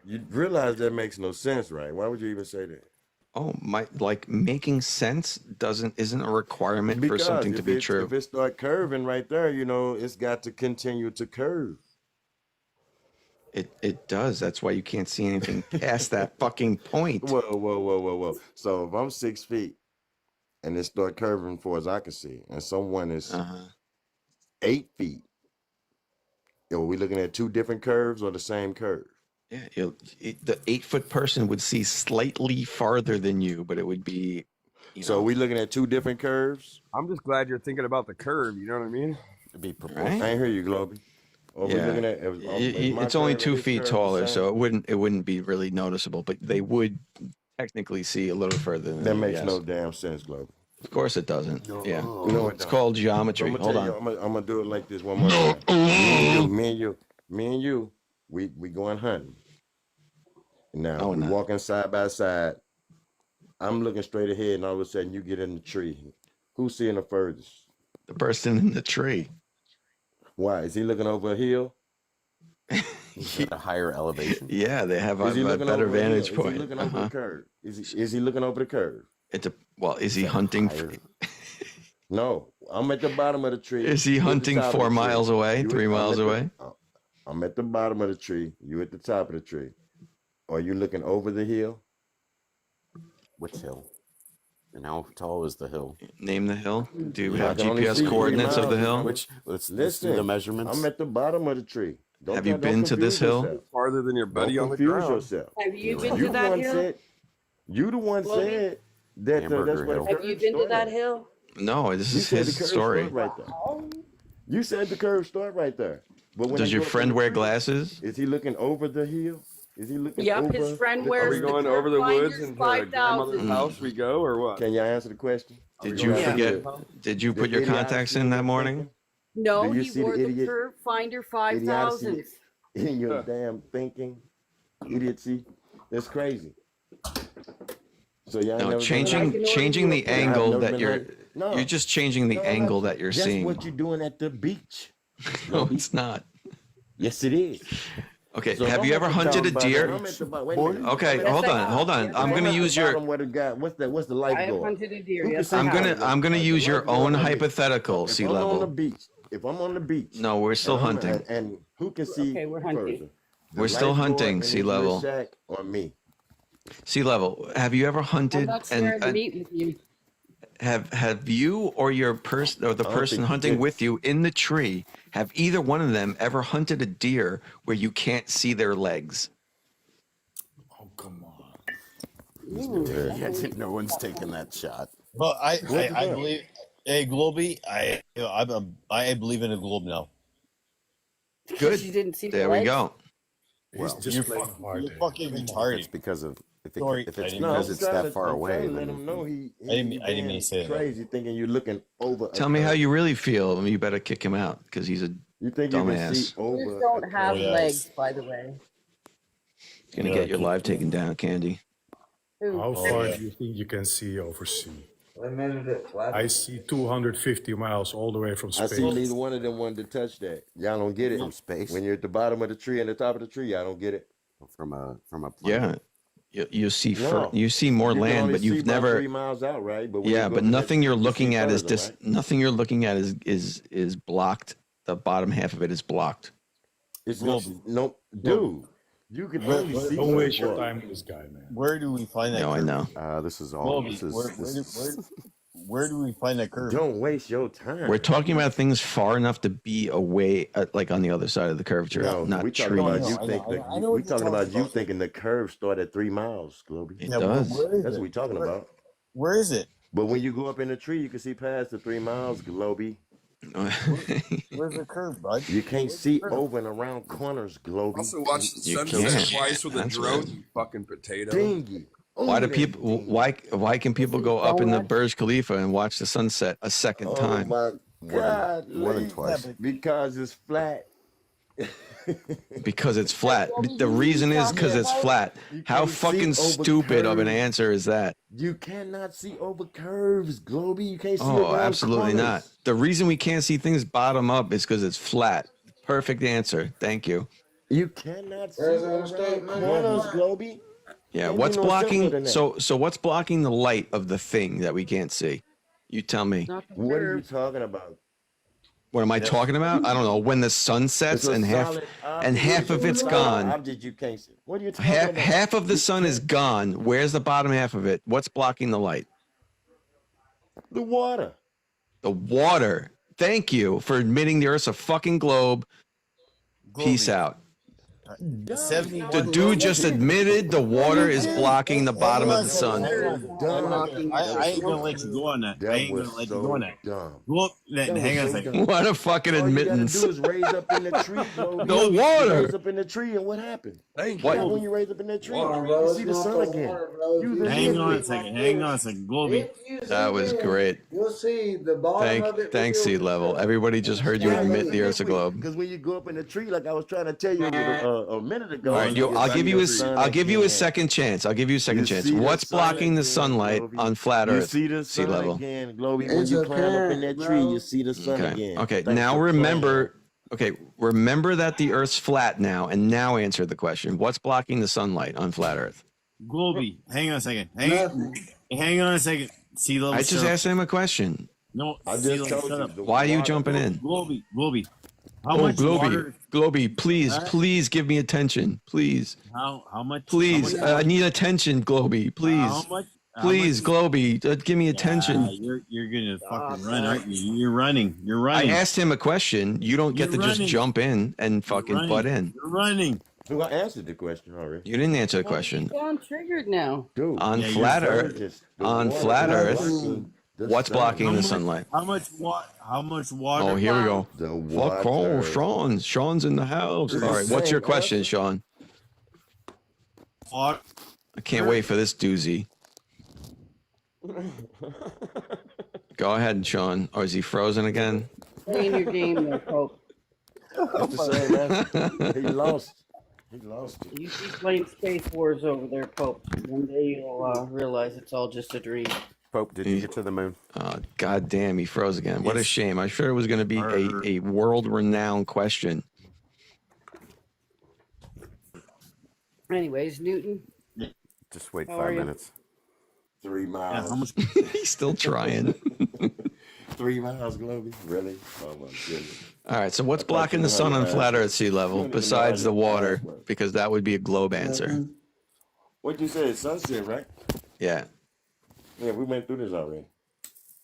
you realize that makes no sense, right? Why would you even say that?
Oh, making sense isn't a requirement for something to be true.
If it start curving right there, it's got to continue to curve.
It does. That's why you can't see anything past that fucking point.
Whoa. So if I'm 6 feet and it start curving for as I can see, and someone is 8 feet, are we looking at two different curves or the same curve?
Yeah, the 8-foot person would see slightly farther than you, but it would be.
So are we looking at two different curves?
I'm just glad you're thinking about the curve. You know what I mean?
It'd be
Right?
I ain't hear you, Globie. Or
Yeah.
we looking at,
It's only 2 feet taller, so it wouldn't be really noticeable, but they would technically see a little further than
that
you,
makes
yes.
no damn sense, Globie.
Of course it doesn't. Yeah.
No,
It's called geometry.
I'm
Hold
gonna
on.
tell you, I'm gonna do it like this one more time. Me and you, we going hunting. Now we walking side by side. I'm looking straight ahead, and all of a sudden you get in the tree. Who's seeing the furthest?
The person in the tree.
Why? Is he looking over a hill?
At a higher elevation.
Yeah, they have a
Is he looking
better
over a hill?
vantage
Is
point.
he looking over the curve? Is he looking over the curve?
Is he hunting?
No, I'm at the bottom of the tree.
Is he
You at the
hunting
top of
4
the tree.
miles away?
You
3
at-
miles away?
I'm at the bottom of the tree. You at the top of the tree. Are you looking over the hill?
Which hill? And how tall is the hill?
Name the hill. Do you
I
have
can only see
GPS
3
coordinates of the hill?
miles.
Let's do
Listen,
the measurements.
I'm at the bottom of the tree.
Have you been to this
confuse
hill?
yourself.
Farther than your buddy
Don't
on the
confuse
ground.
yourself.
Have you been
You
to
the
that
one
hill?
said. You the one
Globie?
said that
Hamburger
that's where the
hill.
Have
curve
you been to
started.
that hill?
No, this
You
is
said the
his
curve
story.
start right there. You said the curve start right there. But when
Does
they
your
go up
friend
in the
wear
tree,
glasses?
Is he looking over the hill? Is he looking
Yep,
over?
his friend
the-
wears
Are we
the
going over the
Finders
woods and to the grandmother's
5000.
house we go, or what?
Can you answer the question?
Did you
Yeah.
forget? Did you put your contacts in that morning?
No,
Do you
he
see
wore
the
the
idiot-
Curve Finder
idiocy
5000.
in your damn thinking? Idiocy. That's crazy. So y'all
No,
never
changing the angle that you're just changing the
No,
angle that you're
That's
seeing.
what you're doing at the beach.
No, it's not.
Yes, it is.
Okay,
So
have
I'm
you
at
ever
the
hunted a
top,
deer?
I'm at the bottom. Wait a minute.
Okay,
Yes,
hold
I
on,
have.
hold on.
Yes,
I'm
I
gonna
have.
use your.
Where the guy? What's the
I have
lifeguard?
hunted a deer.
Who
Yes,
can
I
see
have.
I'm gonna use your own hypothetical,
If
sea
I'm on the
level.
beach, if I'm on the beach.
No, we're still
and I'm-
hunting.
And who can see
Okay, we're hunting.
further? The
We're still
lifeguard
hunting,
in
sea
his little
level.
shack or me?
Sea level. Have you ever
I'm
hunted
not scared to
and
meet with you.
have you or your person or the
I don't
person
think you
hunting
did.
with you in the tree, have either one of them ever hunted a deer where you can't see their legs?
Oh, come on.
Yeah, no one's taking that shot.
But I
that?
believe a Globie. I believe in a globe now.
Good.
You didn't see the
There we
legs?
go.
He's just
You're
playing
fucking,
hard.
you're
there.
fucking
Come on.
retarded.
It's because of
Sorry,
if
I
it's
didn't
No,
because
I'm
it's
trying
that
to-
far
I'm
away.
trying to let
Then
him know he
I didn't mean to say that.
crazy thinking you're looking over.
Tell me how you really feel. I mean, you better kick him out because he's a
You think you can see
dumbass.
over?
Deers don't have
yes.
legs, by the way.
Gonna get your live taken down, Candy.
Who?
How far do you think you can see over sea?
They measured it flat.
I see 250 miles all the way from
I
space.
see neither one of them wanted to touch that. Y'all don't get it.
From space?
When you're at the bottom of the tree and the top of the tree, y'all don't get it.
from a plane.
Yeah, you see
No.
you see more
You can
land,
only
but
see
you've
about
never.
3 miles out, right? But when
Yeah,
you go
but
to that-
nothing you're
you
looking
see
at is
further, right?
nothing you're looking at is blocked. The bottom half of it is blocked.
It's
Well,
no, dude. You can only see.
Don't waste your time with this guy, man.
Where do we find that?
No, I know.
This is all.
Where do we find that curve?
Don't waste your time.
We're talking about things far enough to be away, like on the other side of the curvature, not
we
trees.
talking about we talking about you thinking the curve start at 3 miles, Globy.
It does.
That's what we talking about.
Where is it?
But when you go up in the tree, you can see past the 3 miles, Globy.
Where's the curve, bud?
You can't see over and around corners, Globy.
Also watch the sunset twice with a drone, you fucking potato.
Dingy.
Why do people? Why can people go up in the Burj Khalifa and watch the sunset a second time?
My God,
more than twice.
Because it's flat.
Because it's flat. The reason is because it's flat. How fucking stupid of an answer is that?
You cannot see over curves, Globy. You can't see
Oh,
around
absolutely
corners.
not. The reason we can't see things bottom up is because it's flat. Perfect answer. Thank you.
You cannot see around corners, Globy.
Yeah.
Ain't
What's
no
blocking?
simpler than that.
So what's blocking the light of the thing that we can't see? You tell me.
What are you talking about?
What am I talking about? I don't know. When the sun sets and half of it's gone.
Object you can't see. What are you talking about?
Half of the sun is gone. Where's the bottom half of it? What's blocking the light?
The water.
The water. Thank you for admitting the Earth's a fucking globe. Peace out. The dude just admitted the water is blocking the bottom of the sun.
I ain't gonna let you go on that. I ain't gonna let you go on that. Go up, hang on a second.
What a fucking admittance.
All you gotta do is raise up in the tree, Globy.
The water.
Raise up in the tree, and what happened?
What?
When you raise up in that tree, you see the sun again.
Hang on a second. Hang on a second. Globy.
That was great.
You'll see the bottom of it.
Thanks, Sea Level. Everybody just heard you admit the Earth's a globe.
Because when you go up in the tree, like I was trying to tell you a minute ago.
All right, I'll give you a second chance. I'll give you a second chance. What's blocking the sunlight on flat Earth?
You see the
sea
sun
level.
again, Globy. When you climb up in that tree, you see the sun again.
Okay.
Thanks
Now
for
remember. Okay, remember that the Earth's flat now, and now answer the question. What's blocking the sunlight on flat Earth?
Globy, hang on a second. Hang on a second. Sea level.
I just asked him a question.
No,
I just told you.
Why are you jumping in?
Globy.
How much water? Globy, please give me attention, please.
How much?
Please, I need attention, Globy, please.
How much?
Please, Globy, give me attention.
You're gonna fucking run, aren't you? You're running.
I asked him a question. You don't get to just jump in and fucking butt in.
You're running.
Who I answered the question already?
You didn't answer the question.
I'm triggered now.
Dude,
On flat Earth, what's blocking the sunlight?
How much water?
Oh, here we go.
The
Fuck, oh, Sean's in the house. All right, what's your question, Sean?
Water.
I can't wait for this doozy. Go ahead, Sean. Or is he frozen again?
Playing your game there, Pope.
That's the same, man. He lost. He lost it.
You keep playing Space Wars over there, Pope. One day you'll realize it's all just a dream.
Pope, did you get to the moon?
God damn, he froze again. What a shame. I'm sure it was going to be a world-renowned question.
Anyways, Newton.
Just wait
How
5
are you?
minutes.
3 miles.
He's still trying.
3 miles, Globy. Really? Oh my goodness.
All right, so what's blocking the sun on flat Earth sea level besides the water? Because that would be a globe answer.
What you said? Sunset, right?
Yeah.
Yeah, we went through this already.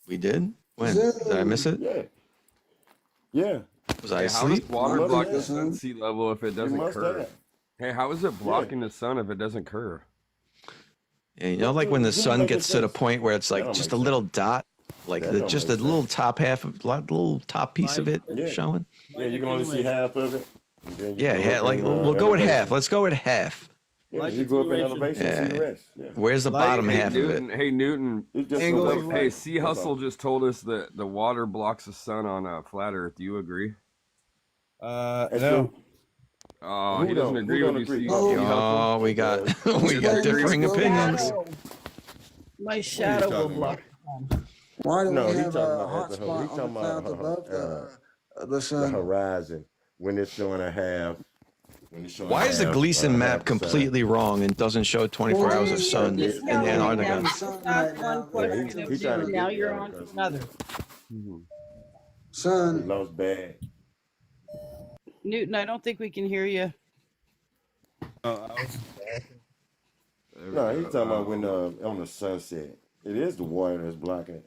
We did? When? Did I miss it?
Yeah. Yeah.
Was I
How does
asleep?
water block the sun sea level if it doesn't
must
curve?
have.
Hey, how is it blocking the sun if it doesn't curve?
Yeah, you know, like when the sun gets to the point where it's like just a little dot, like just a little top half of, little top piece of it showing.
Yeah, you can only see half of it.
Yeah, like we'll go with half. Let's go with half.
Yeah, you go up in elevation and see the rest. Yeah.
Where's the bottom half
Newton,
of it?
Hey, Newton.
Angle,
Hey, Sea Hustle just told us that the water blocks the sun on flat Earth. Do you agree?
No.
Oh, he doesn't agree with you, Sea
Oh, we got differing opinions.
My shadow will block.
Why do
No,
we
he's
have
talking
a
about
hot
the
spot on the clouds above the
the
sun?
horizon when it's showing a half. When it's showing
Why is the
half,
Gleason
half
map
the
completely wrong and doesn't show 24 hours of sun in Antarctica?
That's one question
he's trying to
now
get
you're
there
on to
because-
another.
Sun.
He lost bad.
Newton, I don't think we can hear you.
No, he's talking about when on the sunset. It is the water that's blocking it.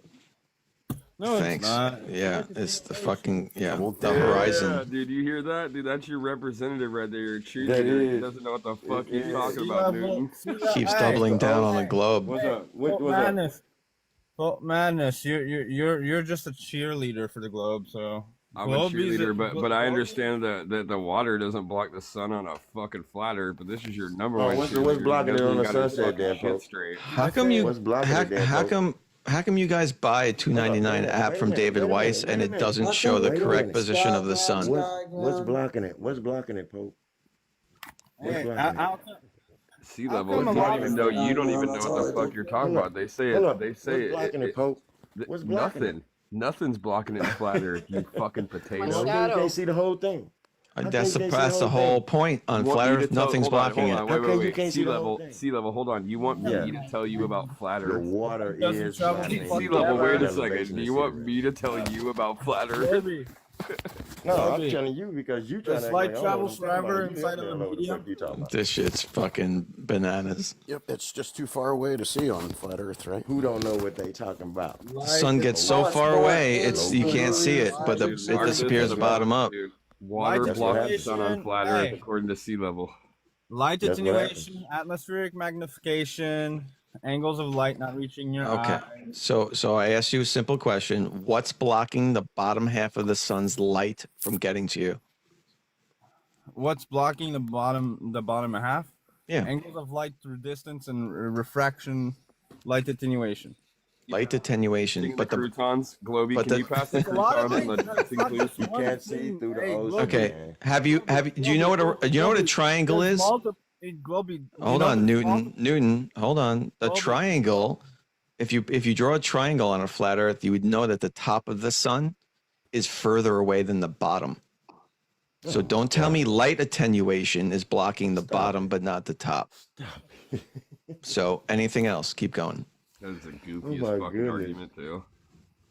No,
Thanks.
it's not.
Yeah, it's the fucking the
Yeah,
horizon.
dude, you hear that? Dude, that's your representative right there, your cheerleader.
That
He
is.
doesn't know what the fuck
It
he's
is.
talking
Sea
about,
level,
Newton.
sea level.
Keeps
Hey,
doubling down on the globe.
What's up?
What's
What's up?
Madness. Well, Madness, you're just a cheerleader for the globe, so
I'm a cheerleader, but I understand that the water doesn't block the sun on a fucking flat earth. But this is your number one.
What's
cheerleader.
blocking it on the
Doesn't got his
sunset,
fucking
Dan
shit
Pope?
straight.
How come you?
What's blocking it, Dan Pope?
How come you guys buy a $2.99 app from David Weiss and it doesn't show the correct position of the sun?
What's blocking it? What's blocking it, Pope? What's blocking it?
Sea level. You don't even know. You don't even know what the fuck you're talking about. They say it. They say
What's blocking it, Pope? What's blocking it?
Nothing's blocking it in flat earth. You fucking potato.
You can't see the whole thing.
That's the whole point on flat Earth. Nothing's blocking it.
Wait. Sea level. Hold on. You want me to tell you about flat Earth?
The water is.
Sea level. Wait a second. Do you want me to tell you about flat Earth?
No, I'm telling you because you trying to.
Light travels forever inside of a medium.
This shit's fucking bananas.
Yep, it's just too far away to see on flat Earth, right?
Who don't know what they talking about?
The sun gets so far away, you can't see it, but it disappears bottom up.
Water blocks the sun on flat Earth according to sea level.
Light attenuation, atmospheric magnification, angles of light not reaching your eye.
So I asked you a simple question. What's blocking the bottom half of the sun's light from getting to you?
What's blocking the bottom half?
Yeah.
Angles of light through distance and refraction, light attenuation.
Light attenuation, but
the croutons, Globy, can you pass the croutons on the thing, please?
You can't see through the ocean.
Okay. Do you know what a triangle is? Hold on, Newton. Hold on. The triangle. If you draw a triangle on a flat Earth, you would know that the top of the sun is further away than the bottom. So don't tell me light attenuation is blocking the bottom, but not the top. So anything else? Keep going.
That's the goofiest fucking argument, too.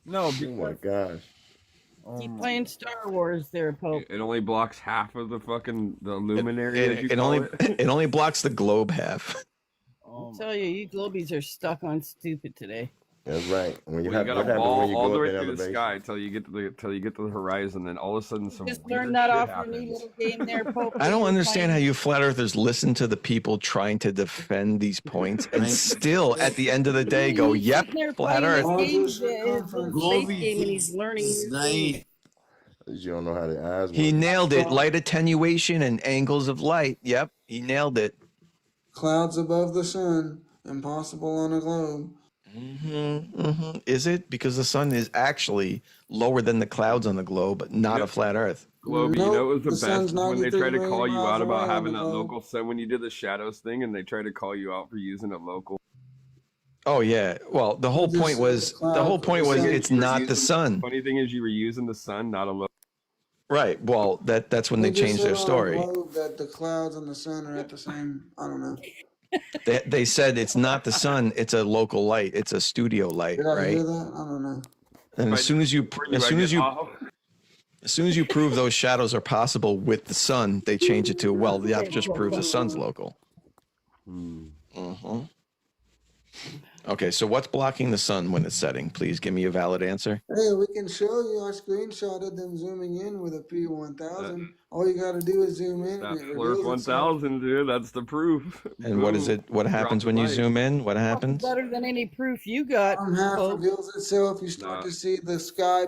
No,
oh my gosh.
Keep playing Star Wars there, Pope.
It only blocks half of the fucking luminary.
It only blocks the globe half.
I'll tell you, you Globies are stuck on stupid today.
That's right. When you
gotta fall all the way through the sky till you get to the horizon, then all of a sudden some
Just
weird
learn that
shit
off
happens.
your little game there, Pope.
I don't understand how you flat earthers listen to the people trying to defend these points and still at the end of the day go, yep, flat earth.
He's learning.
You don't know how the eyes work.
He nailed it. Light attenuation and angles of light. Yep, he nailed it.
Clouds above the sun, impossible on a globe.
Is it? Because the sun is actually lower than the clouds on the globe, but not a flat earth.
Globe, you know it was the best when they tried to call you out about having that local sun when you did the shadows thing and they tried to call you out for using a local.
Oh yeah. Well, the whole point was it's not the sun.
Funny thing is you were using the sun, not a local.
Right. Well, that's when they changed their story.
That the clouds and the sun are at the same. I don't know.
They said it's not the sun; it's a local light. It's a studio light,
Did I
right?
hear that? I don't know.
And as soon as you prove those shadows are possible with the sun, they change it to that just proves the sun's local. Okay, so what's blocking the sun when it's setting? Please give me a valid answer.
Hey, we can show you. I screenshotted them zooming in with a P1000. All you got to do is zoom in.
That's Flurf 1000, dude. That's the proof.
And what is it? What happens when you zoom in? What happens?
Better than any proof you got.
Half reveals itself. You start to see the sky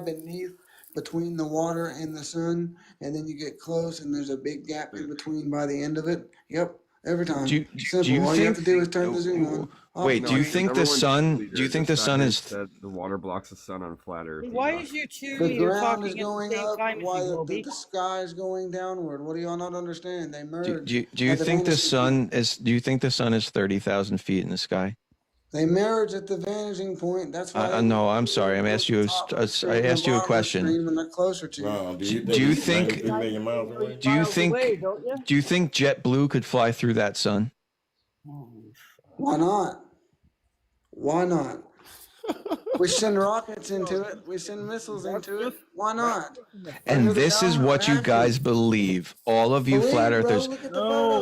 between the water and the sun, and then you get close, and there's a big gap in between by the end of it. Yep, every time. Simple. All you have to do is turn the zoom on.
Wait, do you think the sun? Do you think the sun is?
The water blocks the sun on flat Earth.
Why is your
The
cheerleader
ground is
talking
going
at the same
up
time as
while
you,
the
Globy?
sky is going downward. What do y'all not understand? They merge.
Do you think the sun is? Do you think the sun is 30,000 feet in the sky?
They merge at the vanishing point. That's why.
No, I'm sorry. I asked you a question.
Closer to you.
Do you think? Do you think JetBlue could fly through that sun?
Why not? Why not? We send rockets into it. We send missiles into it. Why not?
And this is what you guys believe. All of you flat earthers.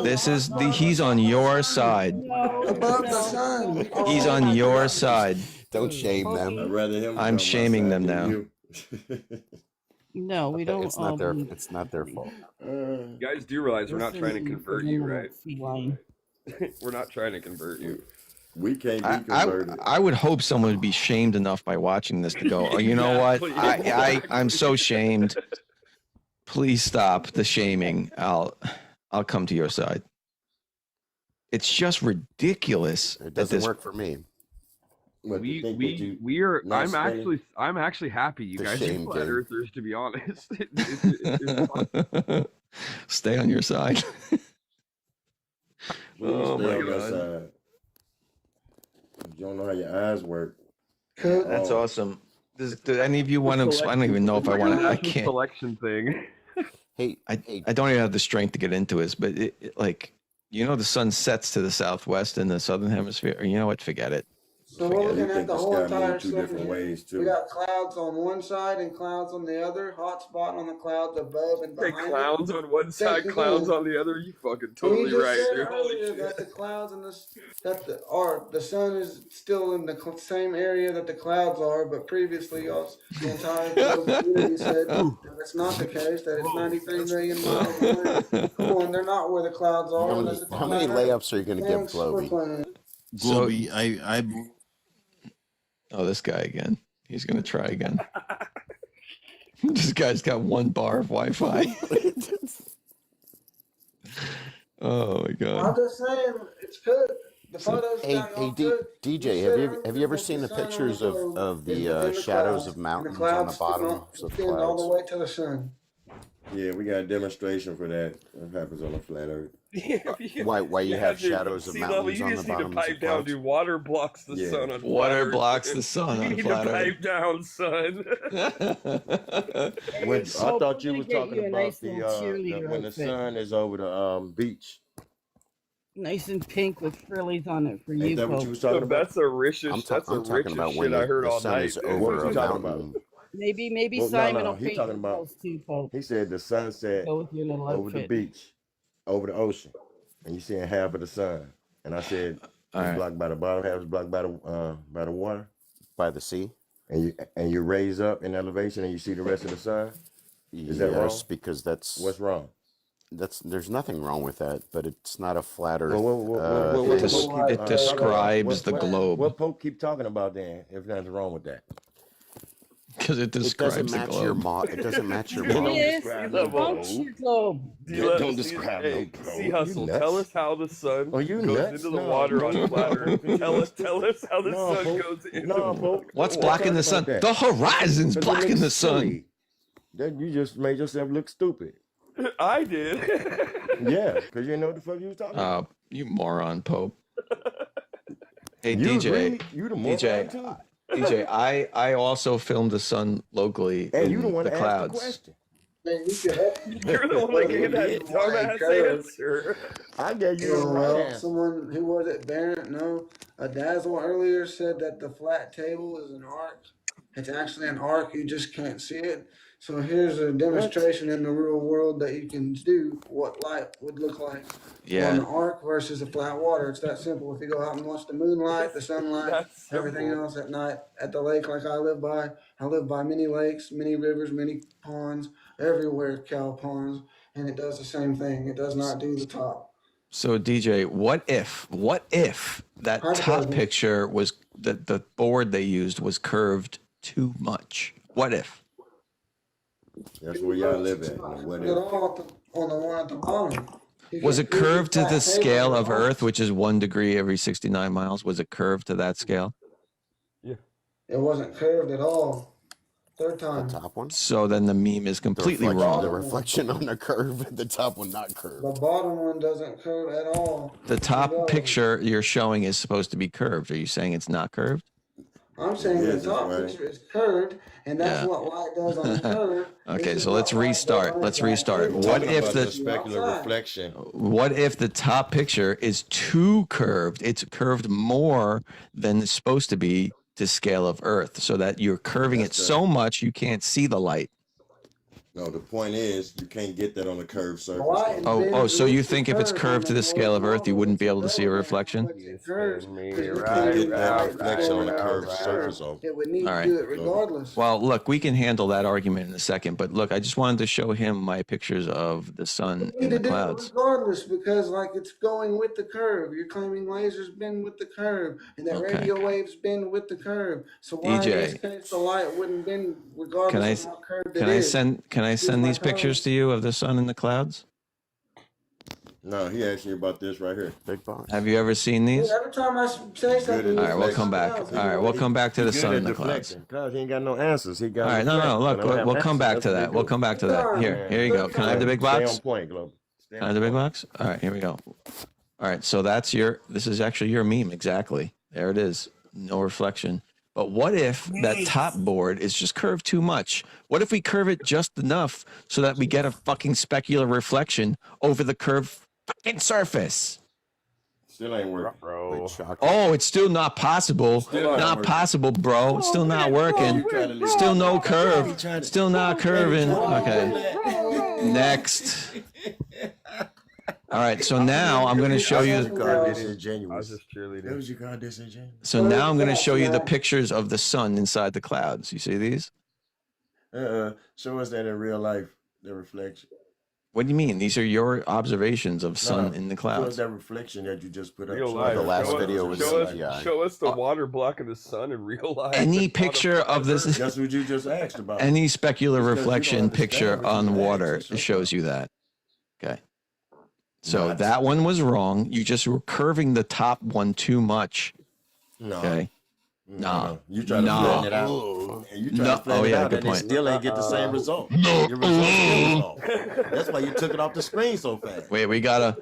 This is he's on your side.
Above the sun.
He's on your side.
Don't shame them.
I'd rather him.
I'm shaming them now.
No, we don't.
It's not their. It's not their fault.
You guys do realize we're not trying to convert you, right? We're not trying to convert you.
We can't be converted.
I would hope someone would be shamed enough by watching this to go, oh, you know what? I'm so shamed. Please stop the shaming. I'll come to your side. It's just ridiculous.
It doesn't work for me.
We are. I'm actually happy you guys are flat earthers, to be honest.
Stay on your side.
Oh my God. You don't know how your eyes work.
That's awesome. Do any of you want to? I don't even know if I want to. I can't.
Selection thing.
Hey, I don't even have the strength to get into this, but like, the sun sets to the southwest in the southern hemisphere. You know what? Forget it.
So we're looking at the whole entire
two different ways too.
We got clouds on one side and clouds on the other. Hot spot on the clouds above and behind.
Clouds on one side, clouds on the other. You fucking totally right.
Said earlier that the clouds and the sun is still in the same area that the clouds are, but previously the entire community said that it's not the case. That it's 93 million miles away. Come on, they're not where the clouds are.
How many layups are you going to give Globey?
Globey,
Oh, this guy again. He's going to try again. This guy's got 1 bar of Wi-Fi. Oh, my God.
I'm just saying, it's good. The photos
DJ, have you ever seen the pictures of the shadows of mountains on the bottom of the clouds?
All the way to the sun.
Yeah, we got a demonstration for that. That happens on the flat earth.
Why you have shadows of mountains on the bottom?
You just need to pipe down, dude. Water blocks the sun on
water blocks the sun on flat earth.
You need to pipe down, son.
I thought you were talking about when the sun is over the beach.
Nice and pink with frillies on it for you.
Ain't that what you was talking about?
That's the richest. That's the richest shit I heard all night.
What are you talking about?
Maybe Simon will
he's talking about. He said the sunset over the beach, over the ocean, and you seeing half of the sun. And I said it's blocked by the bottom half is blocked by the water,
by the sea.
And you raise up in elevation and you see the rest of the sun. Is that wrong?
Because that's
what's wrong.
There's nothing wrong with that, but it's not a flat earth.
It describes the globe.
What Pope keep talking about then? If nothing's wrong with that.
Because it describes the globe.
It doesn't match your model.
Don't describe no globe.
See, Hustle, tell us how the sun goes into the water on flat earth. Tell us how the sun goes into
What's blocking the sun? The horizon's blocking the sun.
Then you just made yourself look stupid.
I did.
Yeah, because you didn't know what the fuck you was talking about.
You moron, Pope. Hey,
you
DJ.
You the moron too.
DJ, I also filmed the sun locally in
you the one
the
that
clouds.
asked the question.
You're the one that gave that dumbass answer.
I gave you the right answer.
Someone who was it, Barrett? No, a Dazzle earlier said that the flat table is an arc. It's actually an arc. You just can't see it. So here's a demonstration in the real world that you can do what light would look like on an arc versus a flat water. It's that simple. If you go out and watch the moonlight, the sunlight, everything else at night at the lake like I live by many lakes, many rivers, many ponds, everywhere cow ponds, and it does the same thing. It does not do the top.
So DJ, what if that top picture was that the board they used was curved too much? What if?
That's where y'all live at. What if?
On the one at the bottom.
Was it curved to the scale of Earth, which is 1 degree every 69 miles? Was it curved to that scale?
Yeah. It wasn't curved at all. Third time.
The top one?
So then the meme is completely wrong.
The reflection on the curve, the top one not curved.
The bottom one doesn't curve at all.
The top picture you're showing is supposed to be curved. Are you saying it's not curved?
I'm saying the top picture is curved, and that's what light does on the curve.
Okay, so let's restart. What if the
specular reflection?
What if the top picture is too curved? It's curved more than it's supposed to be to scale of Earth, so that you're curving it so much you can't see the light.
No, the point is you can't get that on a curved surface.
Oh, so you think if it's curved to the scale of Earth, you wouldn't be able to see a reflection?
You can't get that reflection on a curved surface.
It would need
All
to
right.
do it regardless.
Well, look, we can handle that argument in a second, but look, I just wanted to show him my pictures of the sun
We
in
need
the
to do it
clouds.
regardless because, like, it's going with the curve. You're claiming lasers bend with the curve, and that radio waves bend with the curve. So why in this
DJ,
case the light wouldn't bend regardless of how curved it is?
Can I send these pictures to you of the sun in the clouds?
No, he asked you about this right here.
Big box.
Have you ever seen these?
Every time I say something,
All right, we'll come back. All right, we'll come back to the sun in the clouds.
Cause he ain't got no answers. He got.
All right, no, look, we'll come back to that. We'll come back to that. Here you go. Can I have the big box?
Stay on point, Globe.
Can I have the big box? All right, here we go. All right, so this is actually your meme, exactly. There it is, no reflection. But what if that top board is just curved too much? What if we curve it just enough so that we get a fucking specular reflection over the curved fucking surface?
Still ain't working, bro.
Oh, it's still not possible. Not possible, bro. It's still not working. Still no curve. Still not curving. Okay. Next. All right, so now I'm going to show you.
I was
just cheerleading.
That was your car disingenuous.
So now I'm going to show you the pictures of the sun inside the clouds. You see these?
Show us that in real life, the reflection.
What do you mean? These are your observations of sun in the
Show us
clouds.
that reflection that you just put up.
Real
Show
life.
us
The last
that.
video was
Show
CGI.
show us the water blocking the sun in real life.
Any
It's not a
picture of this,
That's what you just asked about.
any specular
It's 'cause you don't
reflection
understand
picture
what you
on
asked.
water
It's okay.
shows you that. Okay. So
Not-
that one was wrong. You just were curving the top one too much.
No.
Okay.
No. You try to flatten it out. And you try to flatten it out,
good
and it
point.
still ain't get the same result. Your result still was off. That's why you took it off the screen so fast.
Wait, we gotta.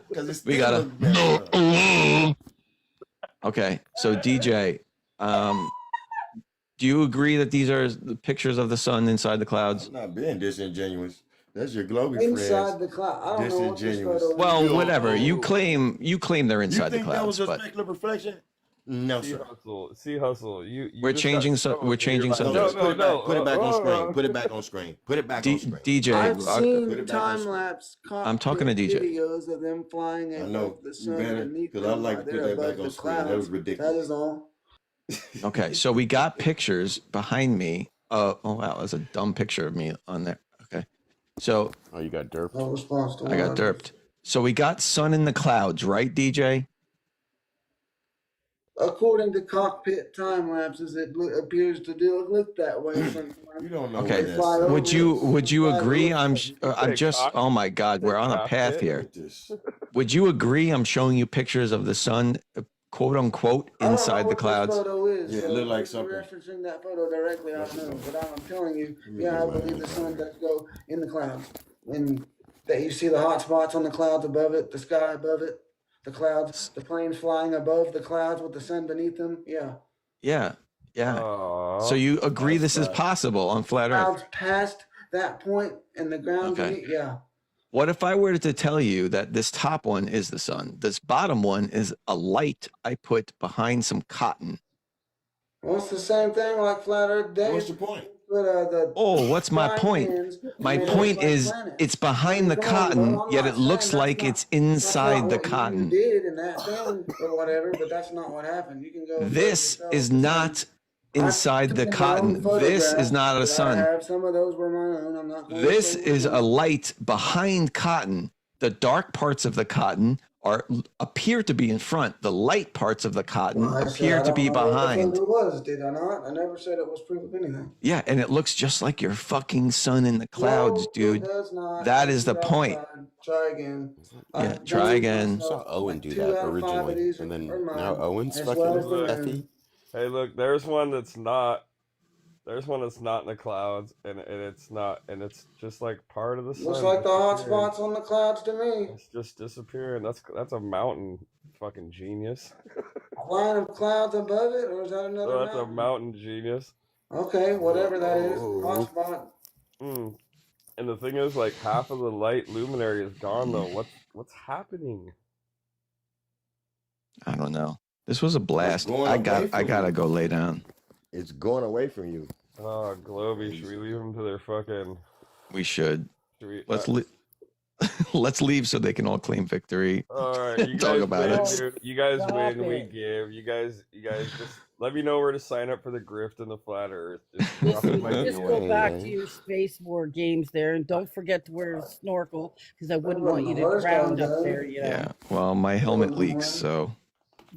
Okay, so DJ, do you agree that these are the pictures of the sun inside the clouds?
I'm not being disingenuous. That's your Globies
Inside
friends.
the cloud. I don't know what this
Disingenuous.
photo
Well,
is.
whatever. You claim they're
You
inside the
think that was
clouds,
a
but
specular reflection? No,
See
sir.
hustle. See hustle. You
we're
just
changing.
got-
We're changing
No,
subjects.
put it back. Put it back on screen. Put it back on screen. Put it back on screen.
DJ,
I've
Put
seen
it back on screen.
time-lapse
I'm talking to DJ.
videos of them flying
I
above
know.
the
You
sun
better,
underneath
because I
them
like
while
to
they're
put that
above
back on
the
screen. That was
clouds.
ridiculous.
That is all.
Okay, so we got pictures behind me. Oh wow, that's a dumb picture of me on there. Okay, so
you got derped.
No response to
I got derped. So we got sun in the clouds, right, DJ?
According to cockpit time lapses, it appears to look that way sometimes.
You don't know.
Okay.
They fly over
Would you
fly
agree?
over
I'm just. Oh my God, we're on a path here. Would you agree? I'm showing you pictures of the sun, quote unquote, inside the clouds.
Photo is.
Yeah, it
so
looked like
if you're
something.
referencing that photo directly, I don't know, but I'm telling you, yeah, I believe the sun does go in the clouds, and that you see the hot spots on the clouds above it, the sky above it, the clouds, the planes flying above the clouds with the sun beneath them. Yeah,
Yeah, yeah.
Aw.
So you agree this is possible on flat Earth?
clouds past that point and the ground
Okay.
beneath. Yeah.
What if I were to tell you that this top one is the sun? This bottom one is a light I put behind some cotton.
Well, it's the same thing like flat Earth day.
What's the point?
But,
Oh, what's my point? My point is it's behind the cotton, yet it looks like it's inside the cotton.
You did in that thing or whatever, but that's not what happened. You can go.
This is not inside the cotton. This is not a sun.
I have some of those were my own. I'm not. Going
This
to say
is
which
a
ones.
light behind cotton. The dark parts of the cotton appear to be in front. The light parts of the cotton
Well, I said
appear
I
to
don't
be
know what the
behind.
photo was, did I not? I never said it was proof of anything.
Yeah, and it looks just like your fucking sun in the clouds,
No,
dude.
it does not.
That is the
Try
point.
again. Try again.
Yeah,
I've
try
done
again.
I saw Owen do
2
that
out of 5 of
originally,
these
and then
are mine,
now Owen's
as
fucking
well as the moon.
Effie.
Hey, look, there's one that's not. There's one that's not in the clouds, and it's not, and it's just like part of the sun.
Looks like the hot
disappearing.
spots on the clouds to me.
It's just disappearing. That's a mountain, fucking genius.
A line of clouds above it, or is that another
Oh, that's a
mountain?
mountain genius.
Okay, whatever that is. Hot spot.
Mm. And the thing is, like half of the light luminary is gone though. What's happening?
I don't know. This was a blast.
going
I
away
gotta
from
go lay down.
It's going away from you.
Oh, Globies, should we leave them to their fucking?
We should.
Should we,
Let's leave so they can all claim victory.
All right, you
Talk
guys
about
win,
it.
dude. You guys
Stop
win. We
it.
give. You guys just let me know where to sign up for the grift and the flat Earth. Just drop it in my
Just go back to your space war games there, and don't forget to wear a snorkel because I wouldn't want you to drown up there. You know?
Yeah. Well, my helmet leaks, so.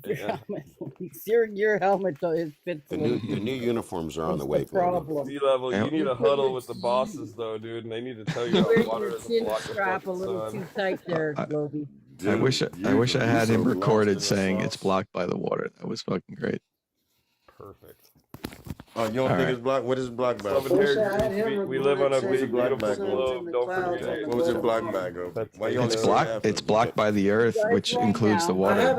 Your helmet leaks. Your helmet is fit.
The new uniforms are on the way.
Problem.
Sea level. You need a huddle with the bosses though, dude, and they need to tell you how water
Your
doesn't
chin
block the
strap a
fucking
little
sun.
too tight there, Globy.
I wish I had him recorded saying it's blocked by the water. That was fucking great.
Perfect.
Oh, you don't think it's blocked? What is it blocked by?
We live on a big, beautiful globe. Don't forget it.
What was it blocked by, Go? Why you
It's blocked. It's blocked by the earth, which includes the water.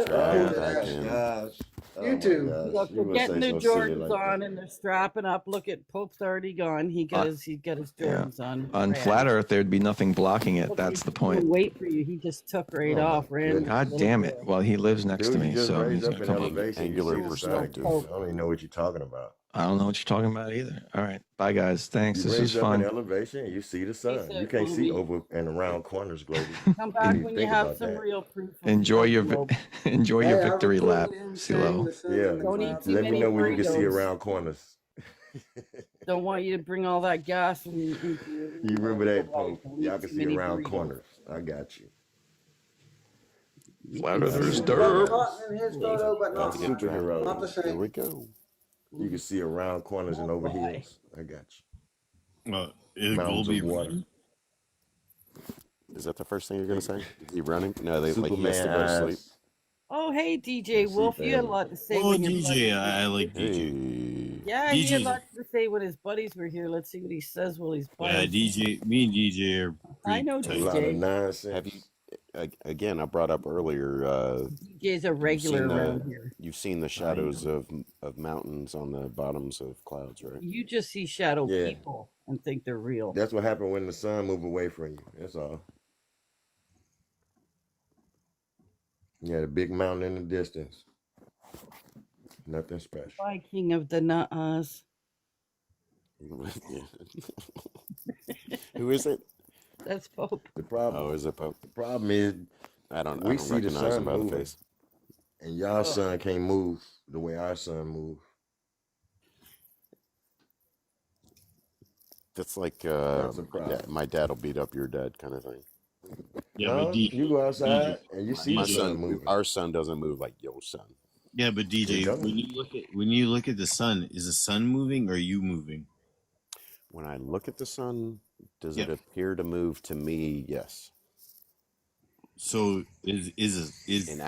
YouTube. Look, they're getting their Jordans on and they're strapping up. Look at Pope's already gone. He got his Jordans on.
On flat Earth, there'd be nothing blocking it. That's the point.
Wait for you. He just took right off. Ran.
God damn it! Well, he lives next to me, so he's gonna come up.
Angular perspective.
I don't even know what you're talking about.
I don't know what you're talking about either. All right, bye guys. Thanks.
You
This was
raise up in
fun.
elevation and you see the sun. You can't see over and around corners, Globy.
Come back when you have some real proof.
Enjoy your enjoy your victory lap, CeeLo.
Yeah.
Don't eat too
Let me
many
know when you can see
Fritos.
around corners.
Don't want you to bring all that gas.
You remember that, Pope? Y'all can see around corners. I got you.
Flat Earthers dirt.
That's superhero.
Not the same. Here we go.
You can see around corners and over hills. I got you.
Is
Mountains
Globy
of water.
running?
Is that the first thing you're gonna say? Is he running? No, they like he
Superman
has to go to sleep.
eyes.
Oh, hey, DJ Wolf. You had a lot to say.
Oh,
when your
DJ,
buddies-
I like DJ.
Yeah, he had
DJ.
lots to say when his buddies were here. Let's see what he says while he's
Yeah,
playing.
DJ. Me and DJ are.
I know
pretty
A lot
tight.
of nonsense.
Have you? Again, I brought up earlier.
DJ's a regular around here.
You've seen the shadows of mountains on the bottoms of clouds, right?
You just see shadow
Yeah.
people and think they're real.
That's what happened when the sun moved away from you. That's all. You had a big mountain in the distance. Nothing special.
Viking of the Nuttahs.
Who is it?
That's Pope.
The problem.
Oh, is it Pope?
The problem is
I don't
we see the
recognize
sun
him by the
moving,
face.
and y'all sun can't move the way our sun move.
That's like
That's a problem.
my dad will beat up your dad kind of thing.
Yeah,
No,
but DJ,
you go outside and you see
My
the sun
son,
moving.
our son doesn't move like your son.
yeah, but DJ,
don't.
when you look at the sun, is the sun moving or are you moving?
When I look at the sun, does it
Yeah.
appear to move to me? Yes.
So is
In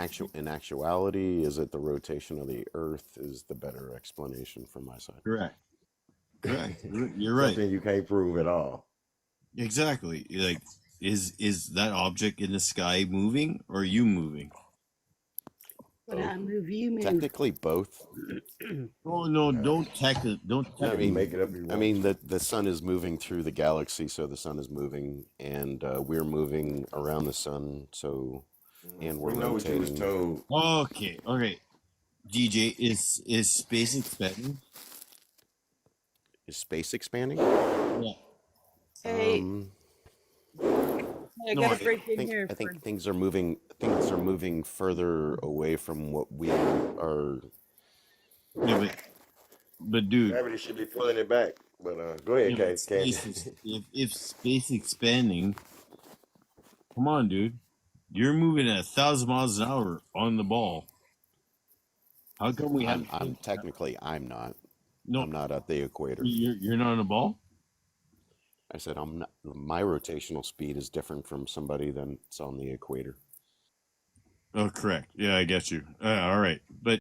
actuality, is it the rotation of the Earth? Is the better explanation from my side?
correct? Correct. You're right.
Something you can't prove at all.
Exactly. Like, is that object in the sky moving or are you moving?
When I move, you move.
Technically, both.
Oh no! Don't
I
technically
mean,
make it up. You
I mean, the sun is moving through the galaxy, so the sun is moving, and we're moving around the sun, so and we're
We know what you was
rotating.
told.
Okay. DJ, is space expanding?
Is space expanding?
Yeah.
Hey, I
No,
gotta
I
break in here.
I think
for-
things are moving. Things are moving further away from what we are.
Yeah, but dude,
Gravity should be pulling it back. But go ahead,
yeah,
Kay.
but if space expanding, come on, dude, you're moving at 1,000 miles an hour on the ball. How come we have?
I'm technically I'm not.
No,
I'm not at the equator.
You're not on the ball.
I said I'm not. My rotational speed is different from somebody that's on the equator.
Oh, correct. Yeah, I get you. All right, but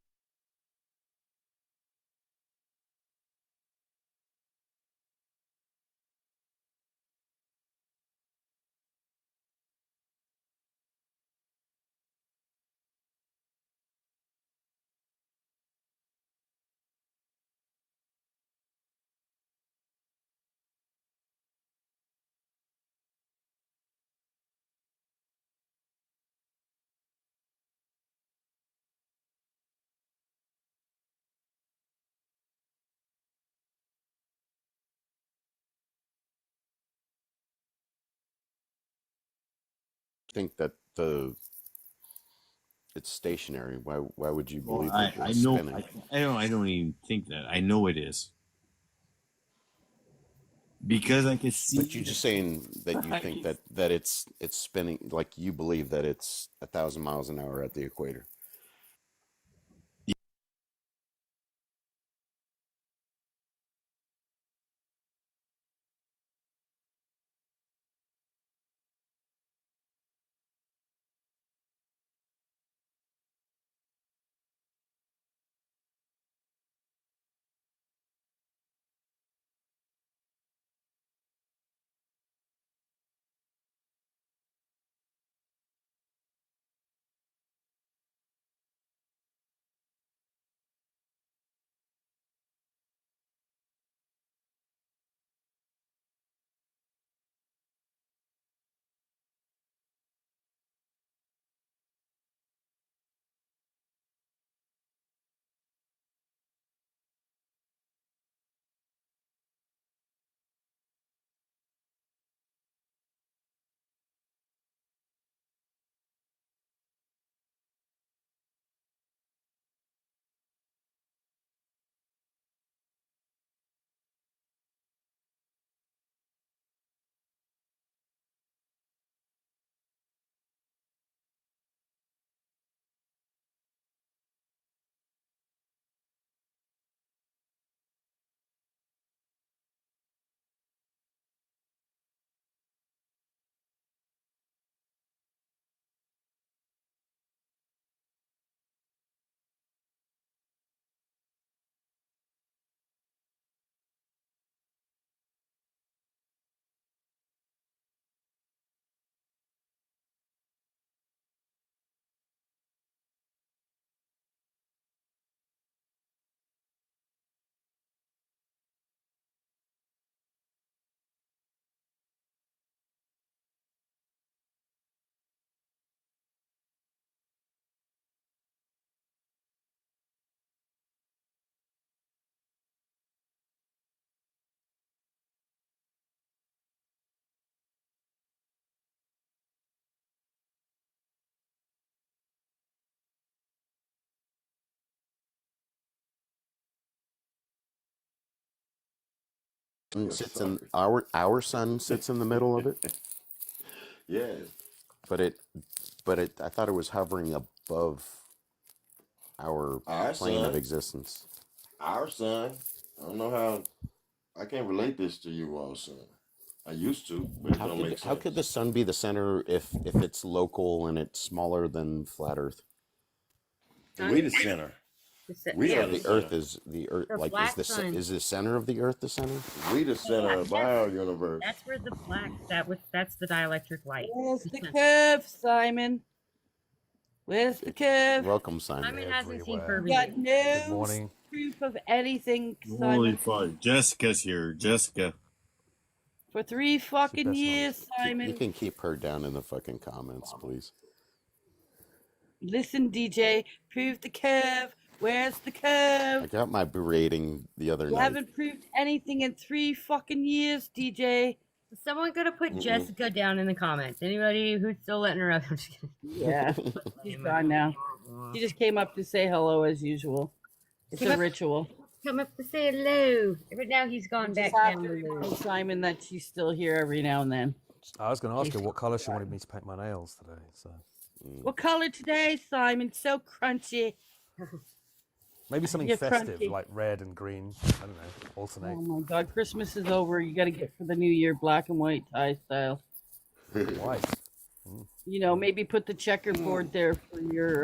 think that it's stationary? Why would you believe
Well,
that it's spinning?
I don't even think that. I know it is. Because I can see.
But you're just saying that you think that it's spinning, like you believe that it's 1,000 miles an hour at the equator. Sits in our sun sits in the middle of it.
Yeah.
But I thought it was hovering above our plane of existence.
Our sun. I don't know how. I can't relate this to you all, son. I used to, but it don't make sense.
How could the sun be the center if it's local and it's smaller than flat Earth?
We the center.
We are the Earth. Is the Earth like is the center of the Earth the center?
We the center of our universe.
That's where the black that's the dielectric light.
Where's the curve, Simon? Where's the curve?
Welcome, Simon.
Simon hasn't seen Kirby.
Got no
Good morning.
proof of anything,
Holy
Simon.
fuck. Jessica's here. Jessica.
For 3 fucking years, Simon.
You can keep her down in the fucking comments, please.
Listen, DJ, prove the curve. Where's the curve?
I got my berating the other
You
night.
haven't proved anything in 3 fucking years, DJ.
Is someone gonna put Jessica down in the comments? Anybody who's still letting her up? I'm just kidding.
Yeah, she's gone now. She just came up to say hello as usual. It's a ritual.
Come up to say hello. But now he's gone back down the
Tell Simon that she's still here every now and then.
I was going to ask her what colour she wanted me to paint my nails today. So
What color today, Simon? So crunchy.
maybe something
You're
festive,
crunchy.
like red and green. I don't know, alternate.
Oh my God, Christmas is over. You got to get for the new year black and white tie style.
White.
You know, maybe put the checkerboard there for your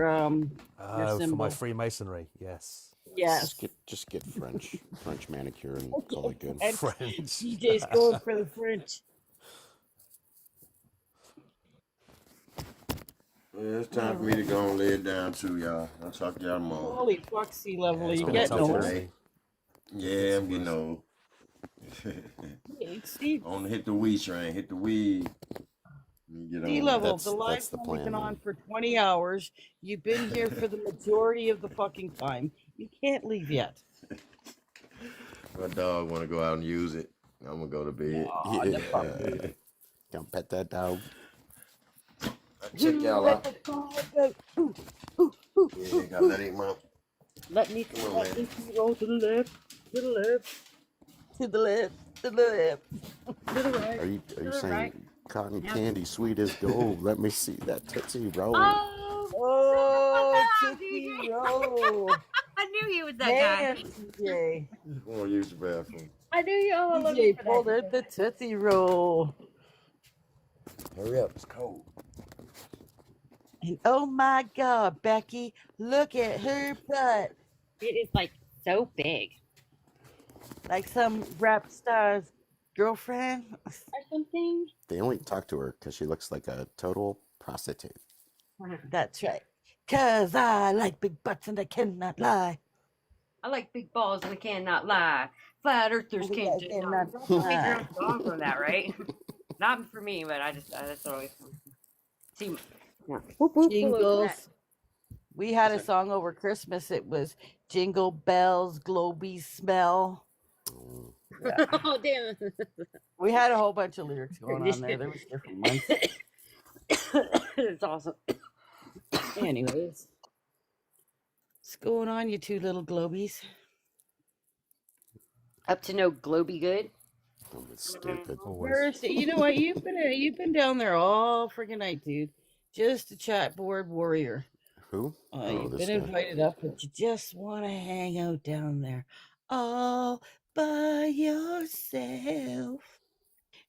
For
symbol.
my Freemasonry, yes.
Yes.
Just get French manicure and call it good.
And
French.
DJ's going for the French.
Yeah, it's time for me to go and lay it down too, y'all. I'll talk to y'all tomorrow.
Holy fuck, sea level.
Yeah,
You
it's
get
gonna be
no.
tough today.
Yeah, I'm getting old.
Sea
On to hit the weed train, hit the weed.
level, the live's only been on for 20 hours. You've been here for the majority of the fucking time. You can't leave yet.
My dog want to go out and use it. I'm gonna go to bed.
Don't pet that dog.
My Check y'all out. Yeah, gotta let him out.
Let me roll to the left, to the left, to the left, to the left, to the right.
Are you
to the
saying
right.
cotton
Yeah.
candy sweet as gold? Let me see that Tootsie Roll.
Oh, Tootsie Roll.
I knew he was that guy.
TJ.
I'm gonna use the bathroom.
I knew you all love
TJ pulled out the Tootsie Roll.
Hurry up, it's cold.
And oh my God, Becky, look at her butt.
It is like so big.
Like some rap star's girlfriend
or something.
They only talk to her because she looks like a total prostitute.
That's right. Cause I like big butts and I cannot lie.
I like big balls and I cannot lie. Flat earthers can't deny. Don't make your own song from that, right? Not for me, but that's always fun. See,
Jingles. We had a song over Christmas. It was Jingle Bells, Globies Smell. Yeah.
Oh, damn.
We had a whole bunch of lyrics going on there. There was different ones.
It's awesome.
Anyways. What's going on, you two little globies?
Up to no globy good.
Stupid.
You know what? You've been down there all freaking night, dude. Just a chat board warrior.
Who?
You've been invited up, but you just want to hang out down there all by yourself.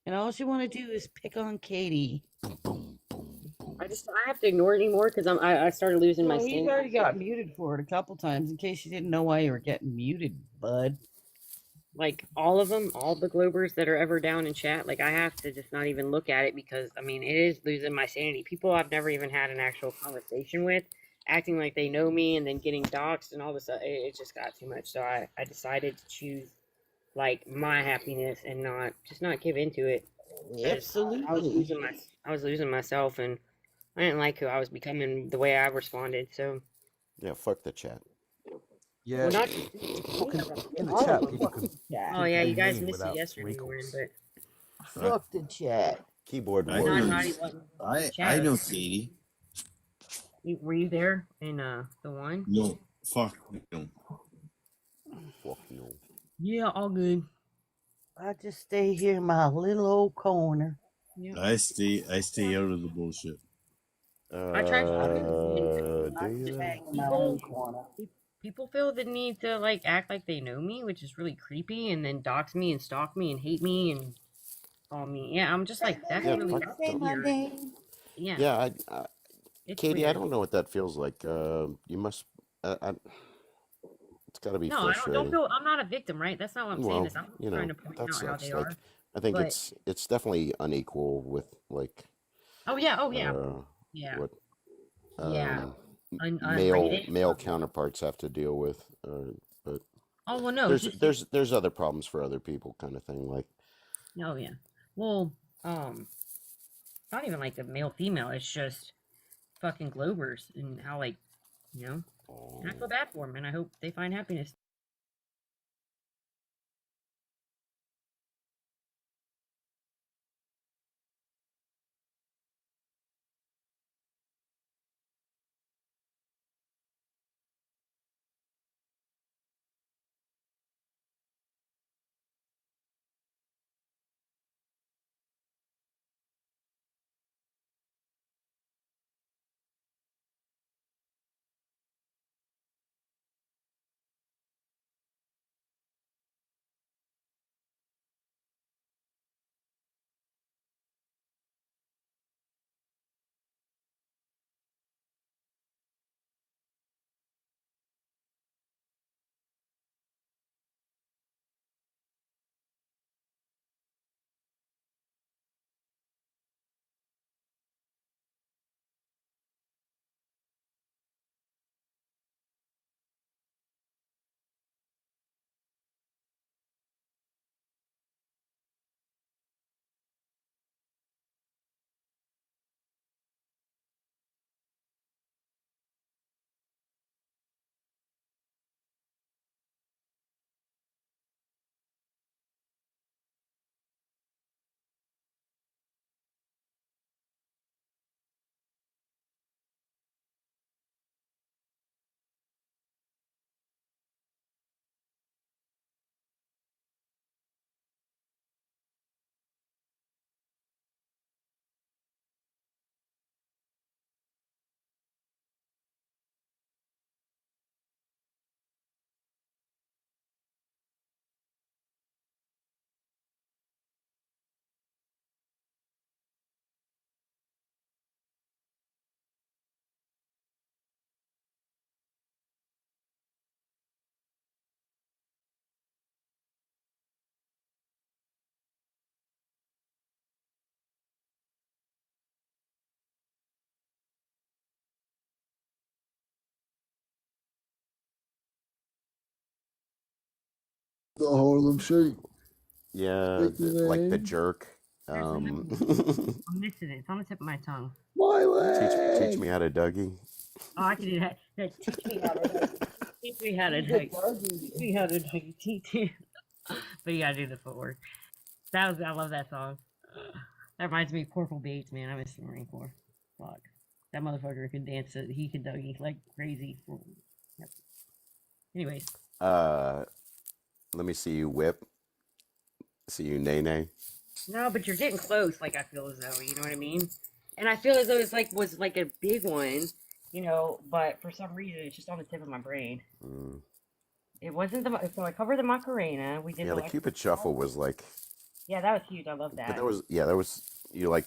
And all you want to do is pick on Katie.
I have to ignore it anymore because I started losing my
You already got muted for it a couple times in case you didn't know why you were getting muted, bud.
Like all of them, all the Globers that are ever down in chat, like I have to just not even look at it because I mean it is losing my sanity. People I've never even had an actual conversation with, acting like they know me and then getting doxxed and all this stuff. It just got too much. So I decided to choose like my happiness and not give into it.
Absolutely.
I was losing myself and I didn't like who I was becoming the way I responded. So
yeah, fuck the chat.
Yeah,
well,
in the chat, people can.
Oh yeah, you guys missed it yesterday morning, but
fuck the chat.
Keyboard
I
warrior.
know Katie.
Were you there in the one?
No, fuck no.
Fuck no.
Yeah, all good.
I just stay here in my little old corner.
Yep.
I stay out of the bullshit.
I tried
to
people feel the need to like act like they know me, which is really creepy, and then dox me and stalk me and hate me and call me. Yeah, I'm just like that's really weird. Yeah.
Yeah, Katie,
weird.
I don't know what that feels like. You must. It's got to be frustrating.
I don't feel. I'm not a victim, right? That's not what I'm saying. Is I'm trying to point
that
out
sucks.
how they
like,
are.
I think it's definitely unequal with like.
Oh yeah. Yeah.
What?
Yeah.
Male counterparts have to deal with, but.
Oh well, no.
There's other problems for other people, kind of thing. Like.
Oh yeah. Well, not even like a male female. It's just fucking Globers and how like, you know. And I feel bad for them, and I hope they find happiness.
The Harlem Shake.
Yeah, like the jerk.
I'm missing it. It's on the tip of my tongue.
Teach me how to Dougie.
Oh, I can do that. Teach me how to. Teach me how to Dougie. Teach me how to Dougie. Teach me. But you gotta do the footwork. I love that song. That reminds me of Corporal Bates, man. I miss the Marine Corps. Fuck. That motherfucker could dance. He could Dougie like crazy. Yep. Anyways.
Let me see you whip. See you nay.
No, but you're getting close. Like I feel as though, you know what I mean. And I feel as though it's like was like a big one, you know. But for some reason, it's just on the tip of my brain. It wasn't the so I covered the Macarena. We did
the Cupid Shuffle was like.
Yeah, that was huge. I love that.
But that was you like.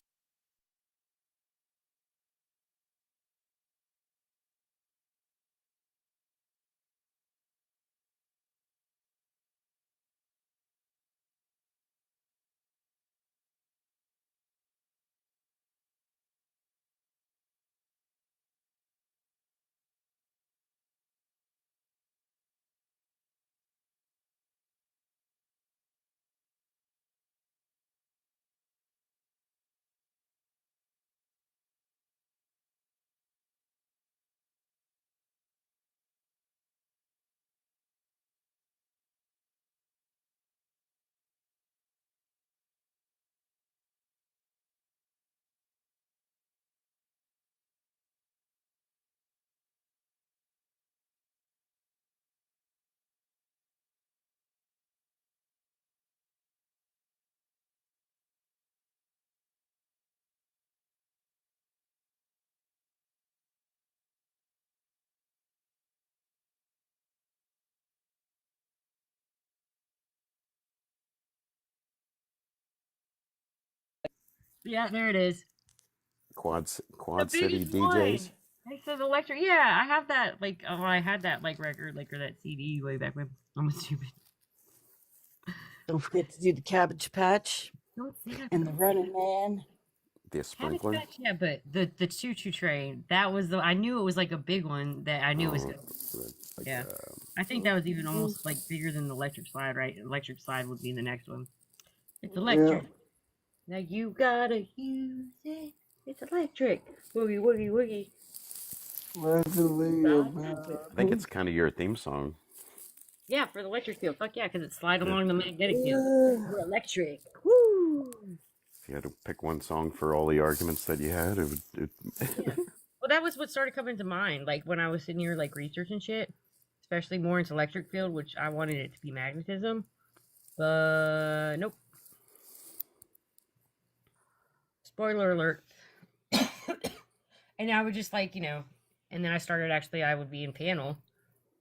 Yeah, there it is.
Quad
The
City
biggest
DJs.
one. I said electric. Yeah, I have that. Like, oh, I had that like record, like or that CD way back when. I'm stupid.
Don't forget to do the Cabbage Patch and the Running Man.
The sprinkler.
Patch, yeah, but the choo choo train. That was the. I knew it was like a big one that I knew was good.
Like,
Yeah, I think that was even almost like bigger than the electric slide. Right, electric slide would be the next one. It's electric.
Yeah.
Now you gotta use it. It's electric. Woogie woogie woogie.
I think it's kind of your theme song.
Yeah, for the electric field. Fuck yeah, because it slide along the magnetic field. We're electric. Woo!
If you had to pick one song for all the arguments that you had, it would.
Yeah. Well, that was what started coming to mind. Like when I was sitting here, like researching shit, especially more into electric field, which I wanted it to be magnetism, but nope. Spoiler alert. And I would just like, you know, and then I started actually, I would be in panel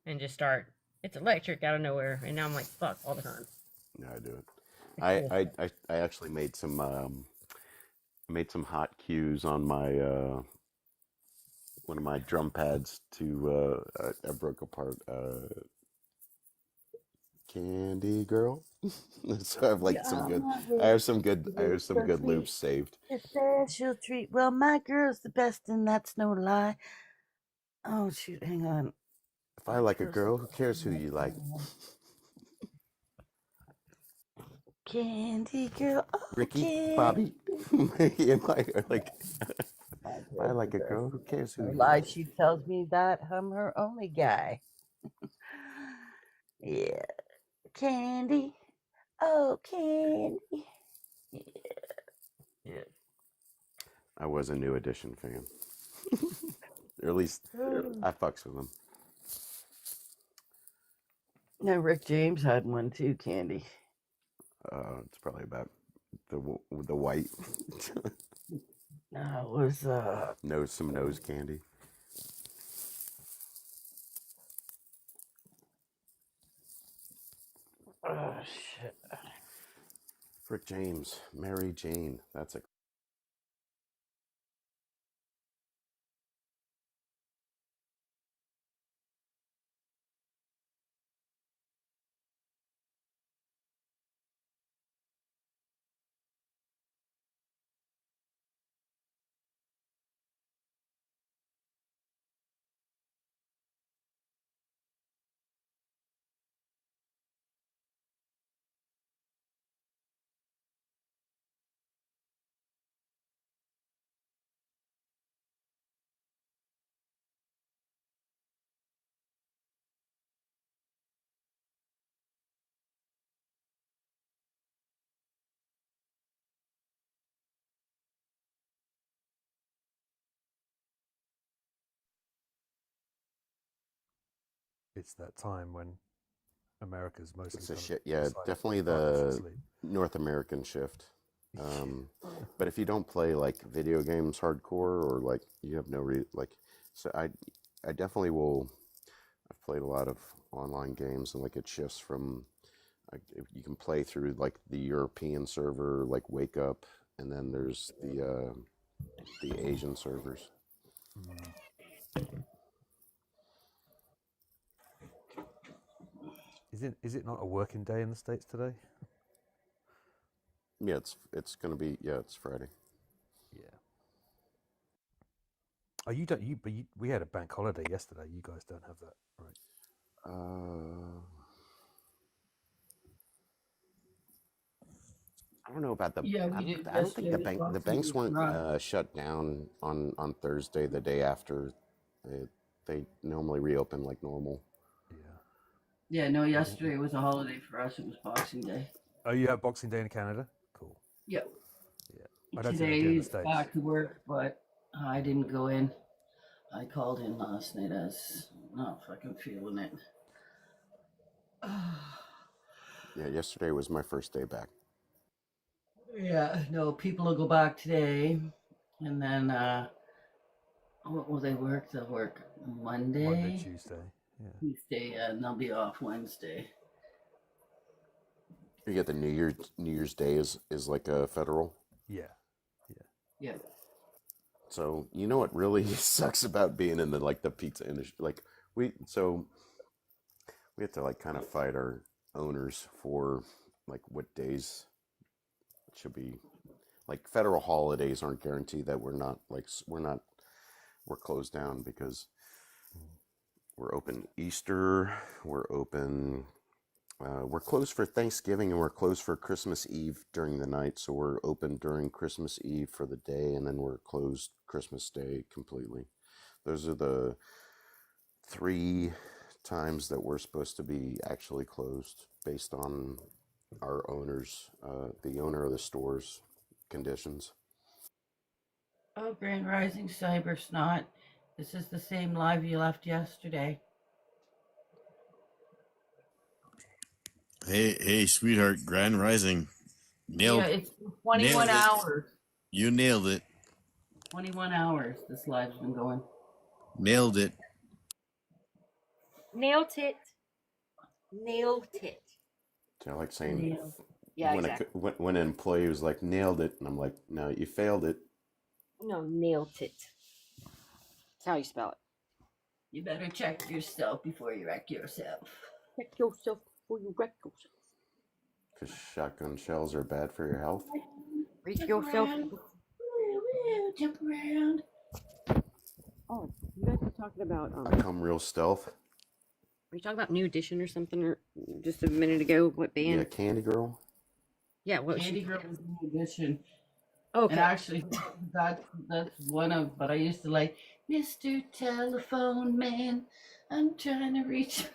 and just start, it's electric out of nowhere. And now I'm like, fuck, all the time.
Yeah, I do it. I actually made some hot cues on my one of my drum pads to I broke apart Candy Girl. So I have like some good. I have some good loops saved.
She said she'll treat well. My girl's the best, and that's no lie. Oh shoot, hang on.
If I like a girl, who cares who you like?
Candy Girl, oh,
Ricky,
Candy.
Bobby. Am I like? If I like a girl, who cares who you
Lie,
like?
she tells me that I'm her only guy. Yeah, Candy. Oh, Candy. Yeah.
I was a New Edition fan. Or at least I fucks with them.
No, Rick James had one too, Candy.
It's probably about the white.
No, it was
some nose candy.
Oh shit.
Rick James, Mary Jane. That's a
it's that time when America's mostly.
It's a shit. Yeah, definitely the North American shift. But if you don't play like video games hardcore or like you have no so I definitely will. I've played a lot of online games and like it shifts from like you can play through like the European server like Wake Up, and then there's the Asian servers.
Is it not a working day in the States today?
Yeah, it's gonna be it's Friday.
Yeah. Oh, you don't. We had a bank holiday yesterday. You guys don't have that, right?
I don't know about the.
Yeah,
I don't think the banks weren't shut down on Thursday the day after. They normally reopen like normal.
Yeah, no, yesterday was a holiday for us. It was Boxing Day.
Oh, you have Boxing Day in Canada? Cool.
Yep.
Yeah. I don't
Today
think
is back to work, but I didn't go in. I called in last night. I was not fucking feeling it.
Yeah, yesterday was my first day back.
Yeah, no, people will go back today, and then what will they work? They'll work Monday,
Tuesday. Yeah.
Tuesday, and they'll be off Wednesday.
You get the New Year's Day is like a federal.
Yeah.
Yeah.
So you know what really sucks about being in the pizza industry? Like we have to like kind of fight our owners for like what days it should be. Like federal holidays aren't guaranteed that we're closed down because we're open Easter, we're open. We're closed for Thanksgiving and we're closed for Christmas Eve during the night. So we're open during Christmas Eve for the day and then we're closed Christmas Day completely. Those are the 3 times that we're supposed to be actually closed based on our owners, the owner of the store's conditions.
Oh, Grand Rising Cyber Snot. This is the same live you left yesterday.
Hey, sweetheart, Grand Rising. Nailed.
Yeah, it's 21 hours.
You nailed it.
21 hours this live's been going.
Nailed it.
Nailed it. Nailed it.
I like saying
Yeah,
when
exactly.
when an employee was like nailed it, and I'm like, no, you failed it.
No, nailed it. That's how you spell it.
You better check yourself before you wreck yourself.
Check yourself before you wreck yourself.
Because shotgun shells are bad for your health.
Reach yourself.
Jump around.
Oh, you guys were talking about.
I come real stealth.
Were you talking about New Edition or something, or just a minute ago? What band?
Yeah, Candy Girl.
Yeah, what?
Candy Girl was New Edition.
Okay.
And actually, that's one of. But I used to like Mr. Telephone Man. I'm trying to reach.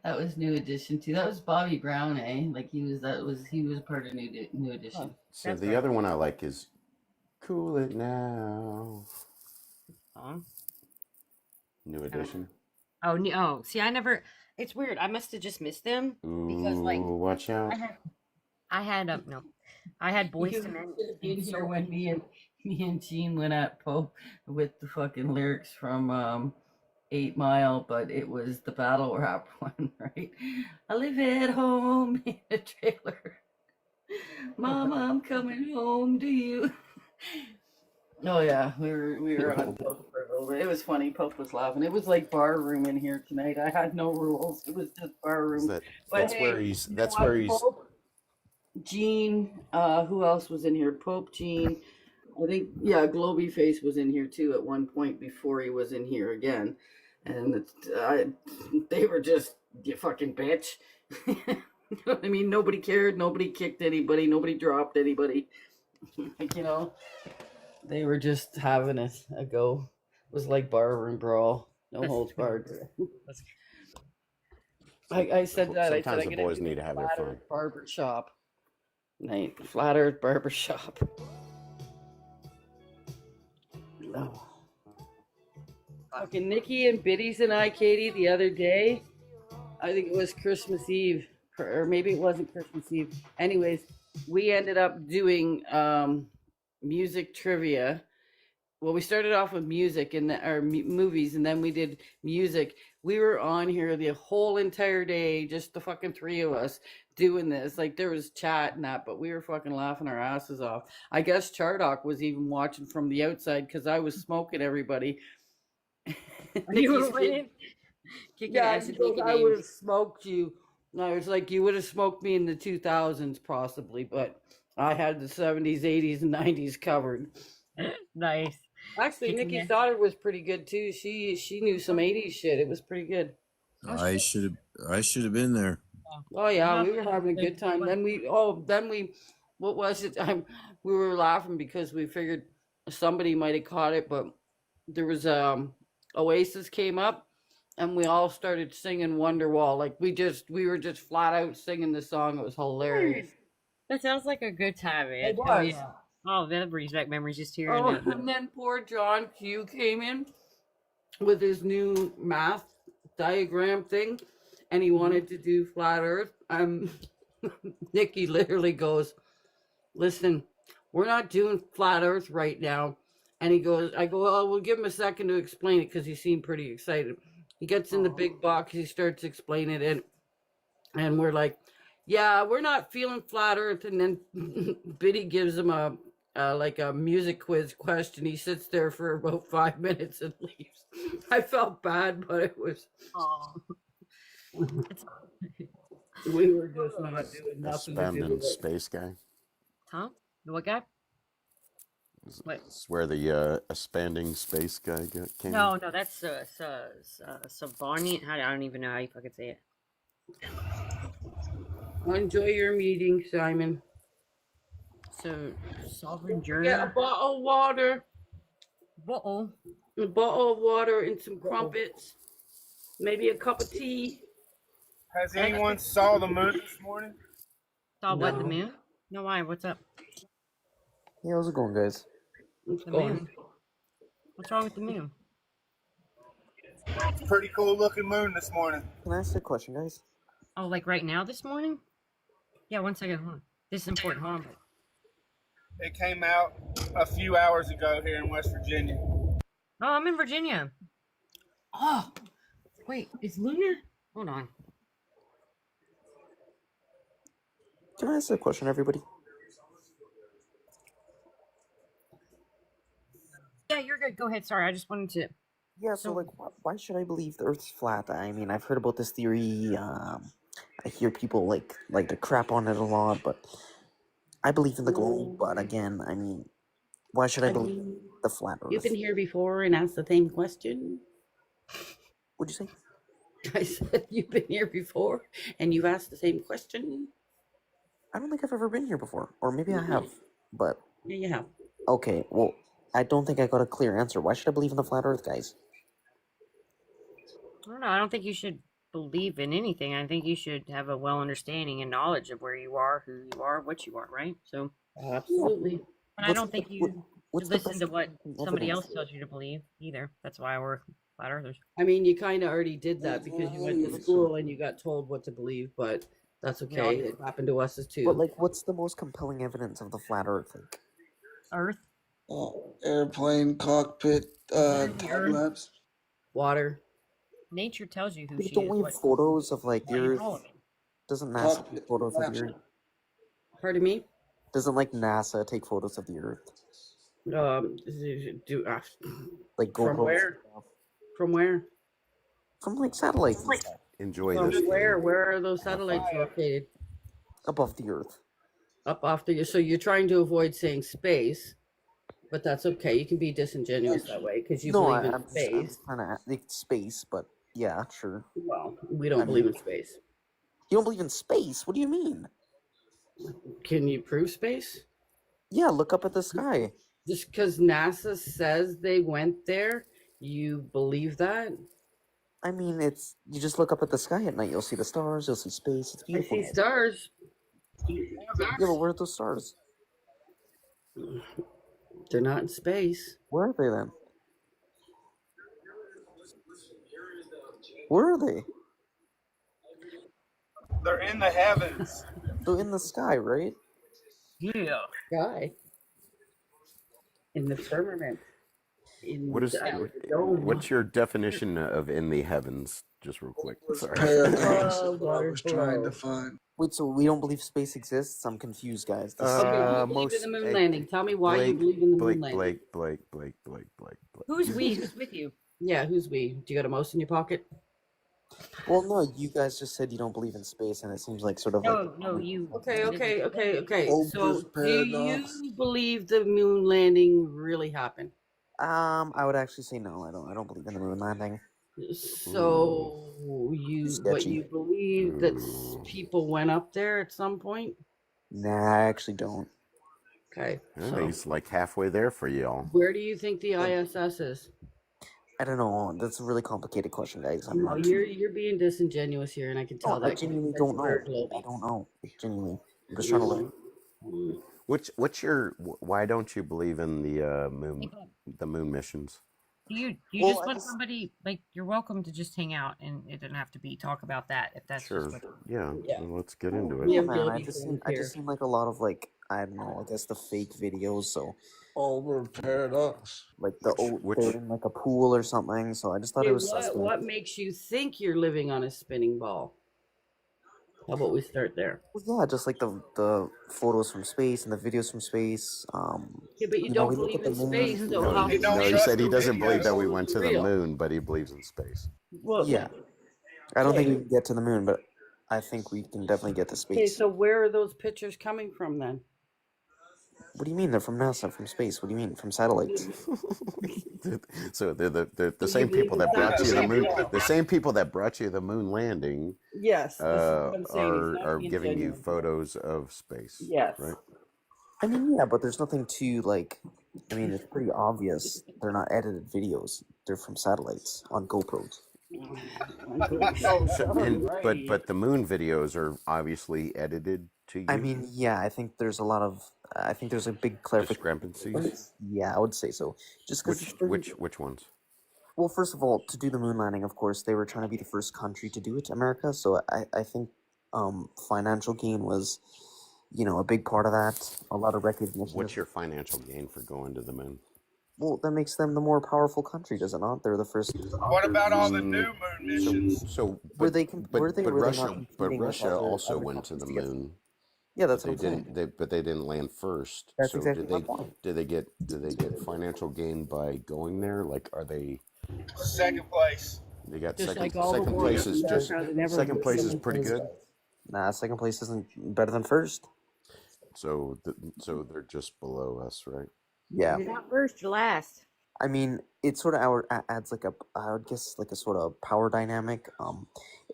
That was New Edition too. That was Bobby Brown, eh? Like he was part of New Edition.
So the other one I like is Cool It Now. New Edition.
Oh, see, I never. It's weird. I must have just missed them because, like,
watch out.
I had Boys to Men
in here when me and Gene went at Pope with the fucking lyrics from 8 Mile, but it was the battle rap one, right? I live at home in a trailer. Mama, I'm coming home to you. Oh yeah, we were on Pope for a little bit. It was funny. Pope was laughing. It was like bar room in here tonight. I had no rules. It was just bar room.
That's where he's.
Pope, Gene. Who else was in here? Pope, Gene. I think Globie Face was in here too at one point before he was in here again, and they were just, you fucking bitch. You know what I mean? Nobody cared. Nobody kicked anybody. Nobody dropped anybody. Like, you know. They were just having a go. It was like barroom brawl. No holds barred. I said that.
Sometimes the boys need to have their fun.
Barber shop. Night. Flat Earth Barber Shop. Oh. Okay, Nikki and Biddies and I, Katie, the other day, I think it was Christmas Eve, or maybe it wasn't Christmas Eve. Anyways, we ended up doing music trivia. Well, we started off with music and our movies, and then we did music. We were on here the whole entire day, just the fucking three of us doing this. Like there was chat and that, but we were fucking laughing our asses off. I guess Chardock was even watching from the outside because I was smoking everybody.
You were winning.
Yeah, I would have smoked you. No, it's like you would have smoked me in the 2000s possibly, but I had the 70s, 80s, and 90s covered.
Nice.
Actually, Nikki's daughter was pretty good too. She knew some 80s shit. It was pretty good.
I should have been there.
Oh yeah, we were having a good time. Then we what was it? We were laughing because we figured somebody might have caught it, but there was Oasis came up and we all started singing Wonderwall. Like we were just flat out singing the song. It was hilarious.
That sounds like a good time, man.
It was.
Oh, that brings back memories just hearing
Oh,
it.
and then poor John Q came in with his new math diagram thing, and he wanted to do flat Earth. Nikki literally goes, "Listen, we're not doing flat Earth right now." And he goes, I go, "Oh, we'll give him a second to explain it," because he seemed pretty excited. He gets in the big box, he starts explaining it, and we're like, "Yeah, we're not feeling flat Earth." And then Biddy gives him a music quiz question. He sits there for about 5 minutes and leaves. I felt bad, but it was. We were just not doing nothing.
Expanding space guy.
Huh? What guy? What?
It's where the expanding space guy came.
No, that's Sabani. I don't even know how you fucking say it.
Enjoy your meeting, Simon.
So, Sovereign Journey.
Get a bottle of water.
Bottle.
A bottle of water and some crumpets. Maybe a cup of tea.
Has anyone saw the moon this morning?
Saw what, the moon? No, why? What's up?
Yeah, how's it going, guys?
The moon. What's wrong with the moon?
It's a pretty cool looking moon this morning.
Can I ask a question, guys?
Oh, like right now this morning? Yeah, 1 second. Hold on. This is important. Hold on.
It came out a few hours ago here in West Virginia.
Oh, I'm in Virginia. Oh, wait, it's lunar? Hold on.
Can I ask a question, everybody?
Yeah, you're good. Go ahead. Sorry, I just wanted to.
Yeah, so like, why should I believe the Earth's flat? I mean, I've heard about this theory. I hear people like to crap on it a lot, but I believe in the globe. But again, I mean, why should I believe the flat Earth?
You've been here before and asked the same question.
What'd you say?
I said you've been here before and you've asked the same question.
I don't think I've ever been here before, or maybe I have, but
yeah, you have.
Okay, well, I don't think I got a clear answer. Why should I believe in the flat Earth, guys?
I don't know. I don't think you should believe in anything. I think you should have a well understanding and knowledge of where you are, who you are, what you are, right? So
absolutely.
And I don't think you should listen to what somebody else tells you to believe either. That's why we're flat earthers.
I mean, you kind of already did that because you went to school and you got told what to believe, but that's okay. It happened to us as too.
But like, what's the most compelling evidence of the flat Earth? Like,
Earth.
Airplane, cockpit, time lapse.
Water.
Nature tells you who
People
she
don't
is.
we have photos of like the Earth? Doesn't NASA take photos of the Earth?
Pardon me?
Doesn't like NASA take photos of the Earth? Like GoPros.
From where? From where?
From like satellites.
Enjoy
From
this.
where are those satellites located?
Above the Earth.
Up off the. So you're trying to avoid saying space, but that's okay. You can be disingenuous that way because you believe in space.
I'm trying to space, but yeah, sure.
Well, we don't believe in space.
You don't believe in space? What do you mean?
Can you prove space?
Yeah, look up at the sky.
Just because NASA says they went there, you believe that?
I mean, it's you just look up at the sky at night. You'll see the stars. You'll see space. It's beautiful.
I see stars.
Yeah, but where are those stars?
They're not in space.
Where are they then? Where are they?
They're in the heavens.
They're in the sky, right?
Yeah. Sky. In the firmament.
What's your definition of in the heavens? Just real quick. Sorry.
Paradox is what I was trying to find.
Wait, so we don't believe space exists? I'm confused, guys.
Okay, you believe in the moon landing. Tell me why you believe in the moon landing.
Blake.
Who's we? Who's with you?
Yeah, who's we? Do you got a mouse in your pocket?
Well, no, you guys just said you don't believe in space, and it seems like sort of
No, you.
Okay. So, do
paradox.
you believe the moon landing really happened?
I would actually say no. I don't believe in the moon landing.
So you believe that people went up there at some point?
Nah, I actually don't.
Okay.
Yeah, he's like halfway there for y'all.
Where do you think the ISS is?
I don't know. That's a really complicated question, guys. I'm
No,
not.
you're being disingenuous here, and I can tell that.
I genuinely don't know. I don't know. Genuinely, I'm just trying to learn.
Why don't you believe in the moon missions?
You just want somebody like you're welcome to just hang out, and it doesn't have to be talk about that if that's
sure.
Just what
Yeah. Well, let's get into it.
Yeah, man. I just seem like a lot of like I don't know. I guess the fake videos. So
over paradox.
Like they're in like a pool or something. So I just thought it was suspect.
What makes you think you're living on a spinning ball? How about we start there?
Well, yeah, just like the photos from space and the videos from space.
Yeah, but you don't believe in space, so how?
No, he said he doesn't believe that we went to the moon, but he believes in space.
Well,
yeah, I don't think we can get to the moon, but I think we can definitely get to space.
Okay, so where are those pictures coming from then?
What do you mean they're from NASA, from space? What do you mean from satellites?
So they're the same people that brought you the moon. The same people that brought you the moon landing.
Yes,
are giving you photos of space.
Yes,
right.
I mean, yeah, but there's nothing to like. I mean, it's pretty obvious they're not edited videos. They're from satellites on GoPros.
But the moon videos are obviously edited to you.
I mean, yeah, I think there's a big clarification.
Discrepancies.
Yeah, I would say so. Just because
which ones?
Well, first of all, to do the moon landing, of course, they were trying to be the first country to do it, America. So I think financial gain was, a big part of that. A lot of recognition.
What's your financial gain for going to the moon?
Well, that makes them the more powerful country, does it not? They're the first.
What about all the new moon missions?
But Russia also went to the moon.
Yeah, that's
what
I'm saying.
But they didn't land first.
That's
so
exactly my point.
Did they get financial gain by going there? Like, are they
second place?
They got
just
second.
Like
second place is just second place is pretty good.
Nah, second place isn't better than first.
So they're just below us, right?
Yeah.
You're not first, you're last.
I mean, it sort of adds like I would guess like a sort of power dynamic.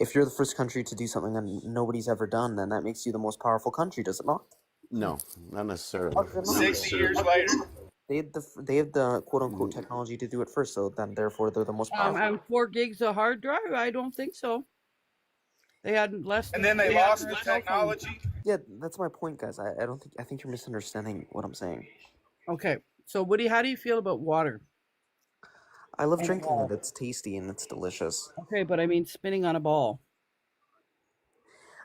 If you're the first country to do something that nobody's ever done, then that makes you the most powerful country, does it not?
No, not necessarily.
60 years later.
They have the quote unquote technology to do it first, so then therefore they're the most powerful.
And 4 gigs of hard drive? I don't think so. They had less.
And then they lost the technology.
Yeah, that's my point, guys. I think you're misunderstanding what I'm saying.
Okay, so Woody, how do you feel about water?
I love drinking it. It's tasty and it's delicious.
Okay, but I mean spinning on a ball.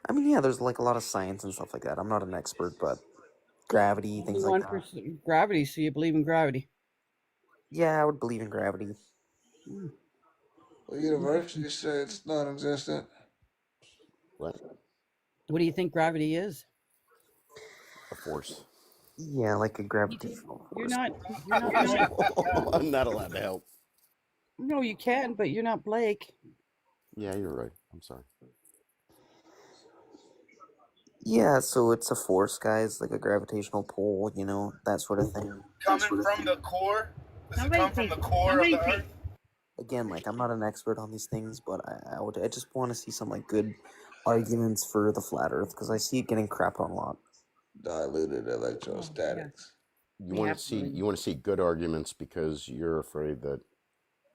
I mean, yeah, there's like a lot of science and stuff like that. I'm not an expert, but gravity, things like that.
Gravity, so you believe in gravity?
Yeah, I would believe in gravity.
Well, universities say it's non-existent.
What?
What do you think gravity is?
A force.
Yeah, like a gravitational force.
You're not
I'm not allowed to help.
No, you can, but you're not Blake.
Yeah, you're right. I'm sorry.
Yeah, so it's a force, guys, like a gravitational pull, that sort of thing.
Coming from the core? Does it come from the core of the Earth?
Again, like, I'm not an expert on these things, but I just want to see some, like, good arguments for the flat Earth, because I see it getting crap on a lot.
Diluted electrostatics.
You want to see good arguments because you're afraid that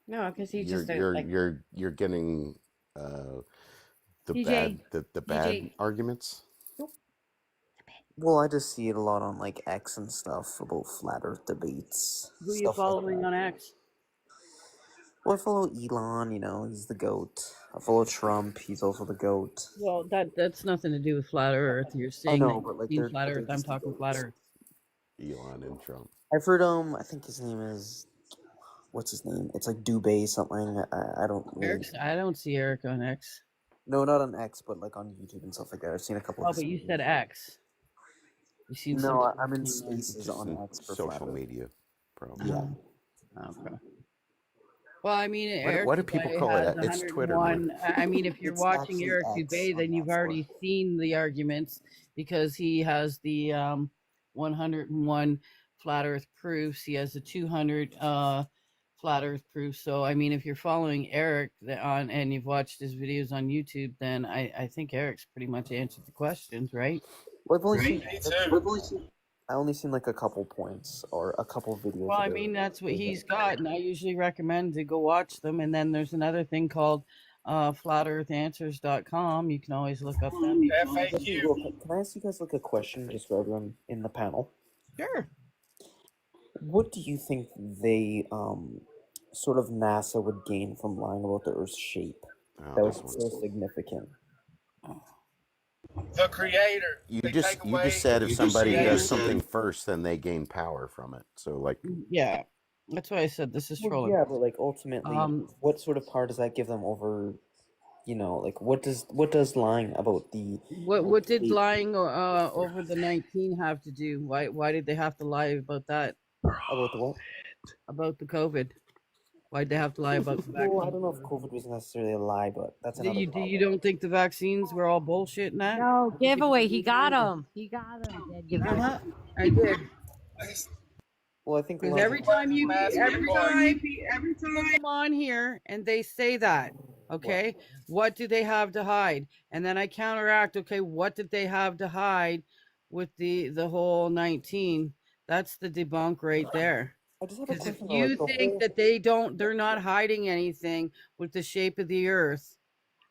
no, because
you're getting the bad arguments.
Well, I just see it a lot on like X and stuff about flat Earth debates.
Who are you following on X?
Well, I follow Elon. He's the goat. follow Trump. He's also the GOAT.
Well, that's nothing to do with flat Earth. You're saying
know, but like they're
flat Earth. I'm
just the
talking flat
GOATs.
Earth.
Elon and Trump.
I've heard I think his name is, what's his name? It's like Dubé something. I don't really.
I don't see Eric on X.
No, not on X, but like on YouTube and stuff like that. I've seen a couple.
Oh,
of
but you said X. You seen
No, I'm in Spaces
Just
on
in
X for
social
Flat Earth.
media, probably.
Yeah.
Okay. Well, I mean,
Why do people call it that? It's Twitter.
I mean, if you're
It's
watching
actually
Eric
X
Dubé,
on
then you've
that
already seen the arguments because he has the 101 flat Earth proofs. He has the 200 flat Earth proofs. So, I mean, if you're following Eric and you've watched his videos on YouTube, then I think Eric's pretty much answered the questions, right?
Well, I only seen like a couple points or a couple videos.
Well, I mean, that's what he's got, and I usually recommend to go watch them. And then there's another thing called flatearthanswers.com. You can always look up them.
FAQ. Can I ask you guys like a question just for everyone in the panel?
Sure.
What do you think they sort of NASA would gain from lying about the Earth's shape that was so significant?
The creator.
You just said if somebody does something first, then they gain power from it. So like,
yeah, that's why I said this is trolling.
Yeah, but like ultimately, what sort of power does that give them over? You know, like what does lying about the
what did lying over the 19 have to do? Why did they have to lie about that?
About the what?
About the COVID. Why'd they have to lie about the vaccine?
Well, I don't know if COVID was necessarily a lie, but that's another
you don't think the vaccines were all bullshit and that?
No, giveaway. He got him. He got him.
I did.
Well, I think
because every time you come on here and they say that, okay, what do they have to hide? And then I counteract, okay, what did they have to hide with the whole 19? That's the debunk right there. Because if you think that they're not hiding anything with the shape of the Earth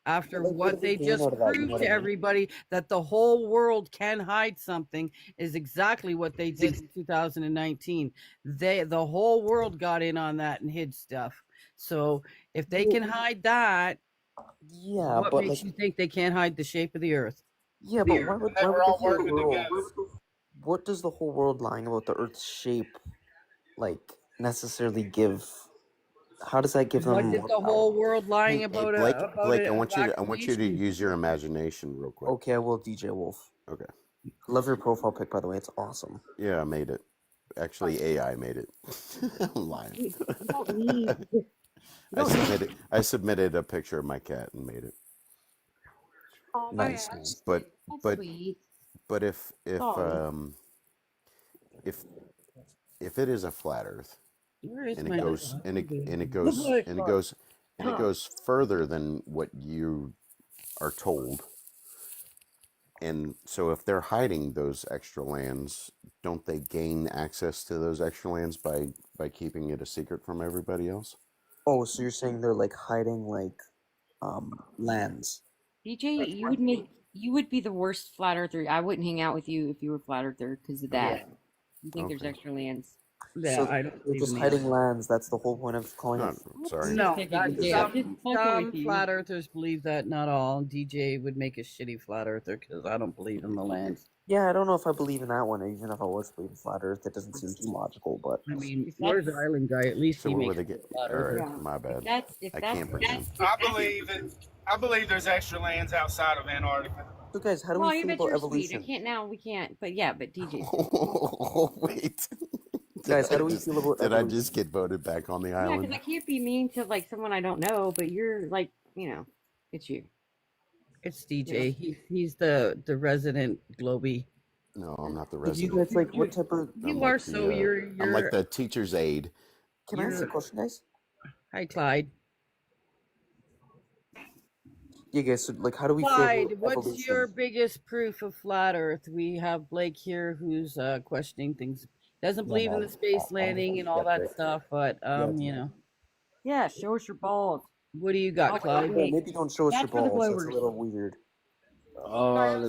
after what they just proved to everybody that the whole world can hide something is exactly what they did in 2019. The whole world got in on that and hid stuff. So if they can hide that,
yeah,
what makes you think they can't hide the shape of the Earth?
Yeah, but why would the whole world? What does the whole world lying about the Earth's shape like necessarily give? How does that give them?
What did the whole world lying about it?
Blake, I want you to use your imagination real quick.
Okay, I will, DJ Wolf.
Okay.
Love your profile pic, by the way. It's awesome.
Yeah, I made it. Actually, AI made it. I'm lying. I submitted a picture of my cat and made it.
Oh,
nice.
But
sweet.
But if it is a flat Earth, and it goes further than what you are told, and so if they're hiding those extra lands, don't they gain access to those extra lands by keeping it a secret from everybody else?
Oh, so you're saying they're like hiding like lands?
DJ, you would be the worst flat earther. I wouldn't hang out with you if you were flat earther because of that. Yeah. You think there's extra lands?
Yeah,
so I don't just hiding lands. That's the whole point of calling it.
Sorry.
No, some flat earthers believe that. Not all. DJ would make a shitty flat earther because I don't believe in the lands.
Yeah, I don't know if I believe in that one. Even if I was believing flat Earth, it doesn't seem too logical. But
I mean, where's the island guy? At least he makes flat earth.
Right, my bad. I can't pronounce.
I believe there's extra lands outside of Antarctica.
So guys, how do we feel about evolution?
We can't. But yeah, but DJ.
Oh wait.
Guys, how do we feel about
evolution? Did I just get voted back on the island?
Yeah, because I can't be mean to like someone I don't know, but you're like, it's you.
It's DJ. Yeah. He's the resident Globie.
No, I'm not the resident.
You guys like what type of?
You are so you're.
I'm like the teacher's aide.
Can I ask a question, guys?
Hi, Clyde.
Yeah, guys. So, like, how do we
Clyde,
feel?
What's your biggest proof of flat Earth? We have Blake here who's questioning things. Doesn't believe in the space landing and all that stuff, but
Yeah, show us your balls.
What do you got, Clyde?
Yeah, maybe don't show us your balls. That's a little weird.
Oh,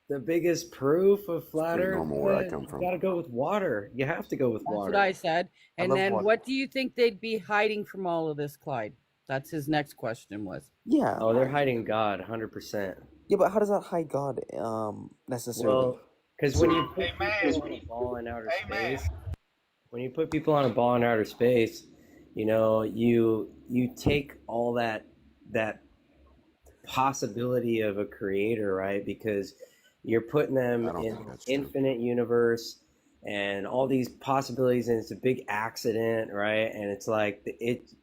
the biggest proof of flat Earth.
Normal where I come from.
You gotta go with water. You have to go with water.
That's what I said. And then what do you think they'd be hiding from all of this, Clyde? That's his next question was.
Yeah.
Oh, they're hiding God, 100%.
Yeah, but how does that hide God necessarily?
Well, because when you put people on a ball in outer space, you know, you take all that possibility of a creator, right? Because you're putting them in an infinite universe and all these possibilities, and it's a big accident, right? And it's like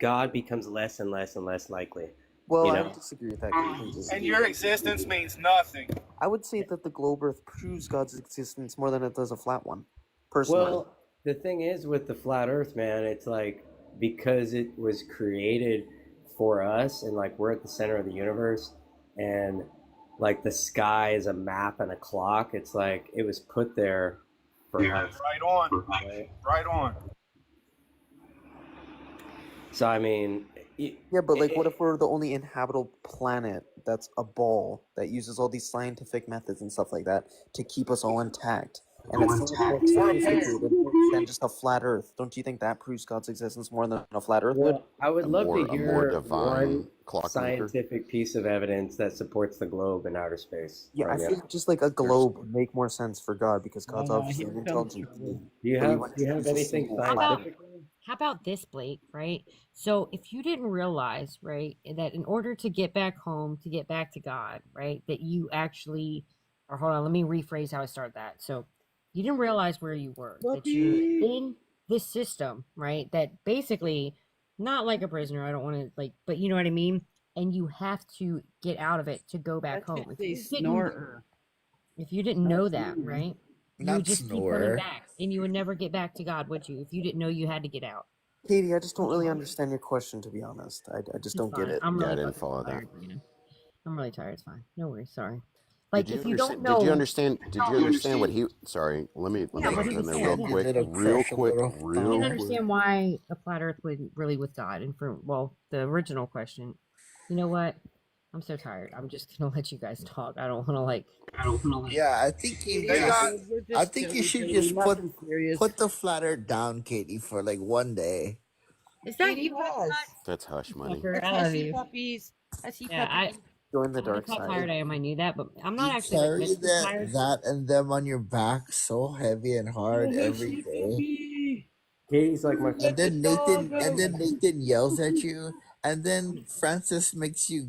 God becomes less and less and less likely.
Well,
you
I
know?
would disagree with that completely.
And your existence means nothing.
I would say that the globe Earth proves God's existence more than it does a flat one, personally.
Well, the thing is with the flat Earth, man, it's like because it was created for us, and like we're at the center of the universe, and like the sky is a map and a clock. It's like it was put there for us.
Right on. Right on.
So I mean,
yeah, but like, what if we're the only inhabitable planet that's a ball that uses all these scientific methods and stuff like that to keep us all intact? And it's more sophisticated than just a flat Earth. Don't you think that proves God's existence more than a flat Earth would?
Well, I would love to hear one
clockmaker
scientific piece of evidence that supports the globe in outer space.
Yeah, I think just like a globe would make more sense for God because God's obviously an intelligent being.
Do you have anything scientific?
How about this, Blake, right? So if you didn't realize, right, that in order to get back home, to get back to God, right, that you actually, or hold on, let me rephrase how I start that. So you didn't realize where you were, that you're in this system, right, that basically, not like a prisoner, I don't want to, like, but you know what I mean? And you have to get out of it to go back home. If you didn't know that, right? You would just keep coming back, and you would never get back to God, would you? If you didn't know you had to get out.
Katie, I just don't really understand your question, to be honest. I just don't get it.
I'm really
I didn't follow that.
I'm really tired. It's fine. No worries. Sorry. Like, if you don't
Did you
know,
understand? Did you understand what he? Sorry, let me
Yeah, what
jump
he
in there
said,
real
yeah.
quick, real quick,
I
real
can
quick.
understand why a flat Earth would really with God. And for the original question, you know what? I'm so tired. I'm just gonna let you guys talk. I don't want to like.
Yeah, I think you should just put the flat Earth down, Katie, for like one day.
Is that you?
That's hush money.
Fucker, I love you.
Puppies.
Yeah,
Join the dark
That's how
side.
tired I am. I knew that, but I'm not
You
actually like
carry
mentally tired.
that and them on your back so heavy and hard every day.
Katie's like my
And then Nathan yells at you, and then Francis makes you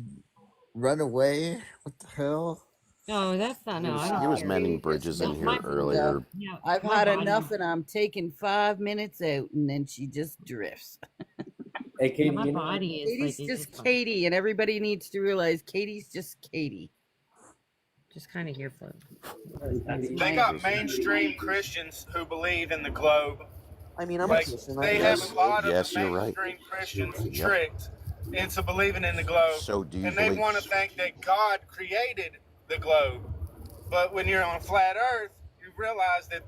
run away. What the hell?
No, that's not. No,
He was mending bridges in here earlier.
I've had enough, and I'm taking 5 minutes out, and then she just drifts.
Hey, Katie,
my body is
Katie's
like
just Katie, and everybody needs to realize Katie's just Katie.
Just kind of here for.
They got mainstream Christians who believe in the globe.
I mean, I'm
like,
a Christian.
they have a lot of
Yes,
the
you're right.
mainstream Christians
Yep.
tricked into believing in the globe.
So do you
and they
believe-
want to think that God created the globe. But when you're on flat Earth, you realize that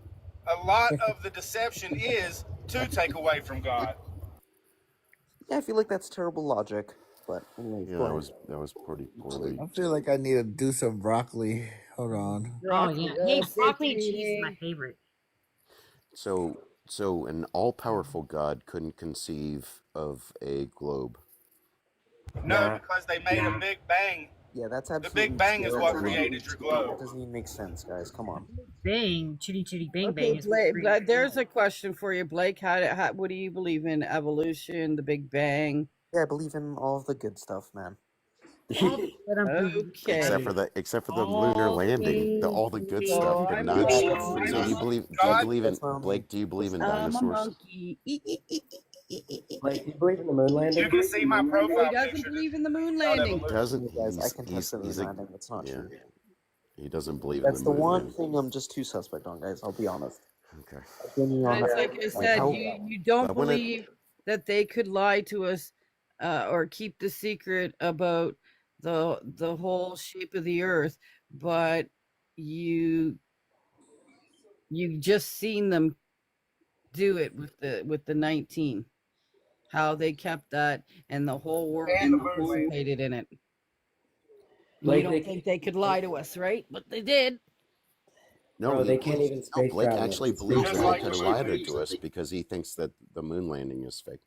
a lot of the deception is to take away from God.
Yeah, I feel like that's terrible logic, but anyway,
Yeah,
go ahead.
that was pretty poorly.
I feel like I need to do some broccoli. Hold on.
Oh yeah, hey, broccoli and cheese is my favorite.
So an all-powerful God couldn't conceive of a globe.
No, because they made a Big Bang.
Yeah, that's
The
absolutely.
Big Bang is
scary.
what created your globe.
That doesn't even make sense, guys. Come on.
Bang, chitty chitty bang
Okay,
bang. Is
Blake, there's a question for you, Blake. What do you believe in? Evolution, the Big Bang?
Yeah, I believe in all of the good stuff, man.
Okay.
Except for the lunar landing, all the good stuff, but not. So do you believe in Blake? Do you believe in dinosaurs?
Blake, do you believe in the moon landing?
You can see my profile
He doesn't
picture.
believe in the moon landing.
He doesn't.
Guys, I
He's,
can
he's,
test the
he's
moon
a,
landing. That's not true.
He doesn't believe
That's
in
the
the moon
one
landing.
thing I'm just too suspect on, guys. I'll be honest.
Okay.
But it's like I said, you don't believe that they could lie to us or keep the secret about the whole shape of the earth, but you just seen them do it with the 19, how they kept that, and the whole world participated in it. You don't think they could lie to us, right? But they did.
No,
Bro, they can't even space
Blake
travel.
actually believes that they could have lied to us because he thinks that the moon landing is fake.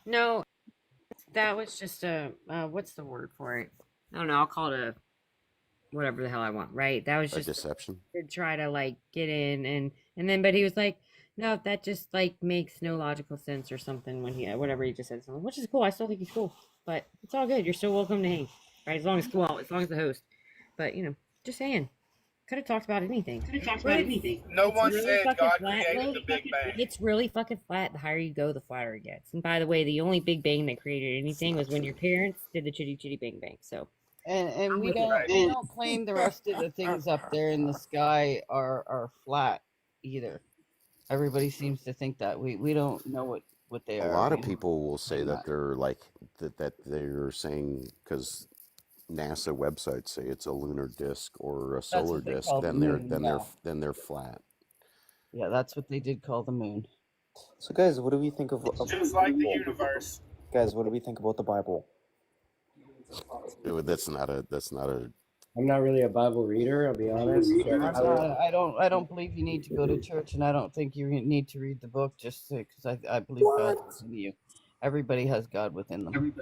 No, That was just a what's the word for it? I don't know. I'll call it a whatever the hell I want. Right? That was
A
just
deception.
to try to like get in and then, but he was like, no, that just like makes no logical sense or something when he whatever he just said something, which is cool. I still think he's cool, but it's all good. You're still welcome to hang, right? As long as the host. But just saying. Could have talked about anything.
No one
really
said
fucking
God
flat,
created the Big Bang.
It's really fucking flat. The higher you go, the flatter it gets. And by the way, the only Big Bang that created anything was when your parents did the chitty chitty bang bang. So,
and we don't claim the rest of the things up there in the sky are flat either. Everybody seems to think that we don't know what they
A
are.
lot of people will say that they're like that they're saying because NASA websites say it's a lunar disk or a solar disk, then they're flat.
Yeah, that's what they did call the moon.
So guys, what do we think of
Just like the universe.
Guys, what do we think about the Bible?
That's not a.
I'm not really a Bible reader, I'll be honest.
I don't believe you need to go to church, and I don't think you need to read the book just because I believe God's in you. Everybody has God within them.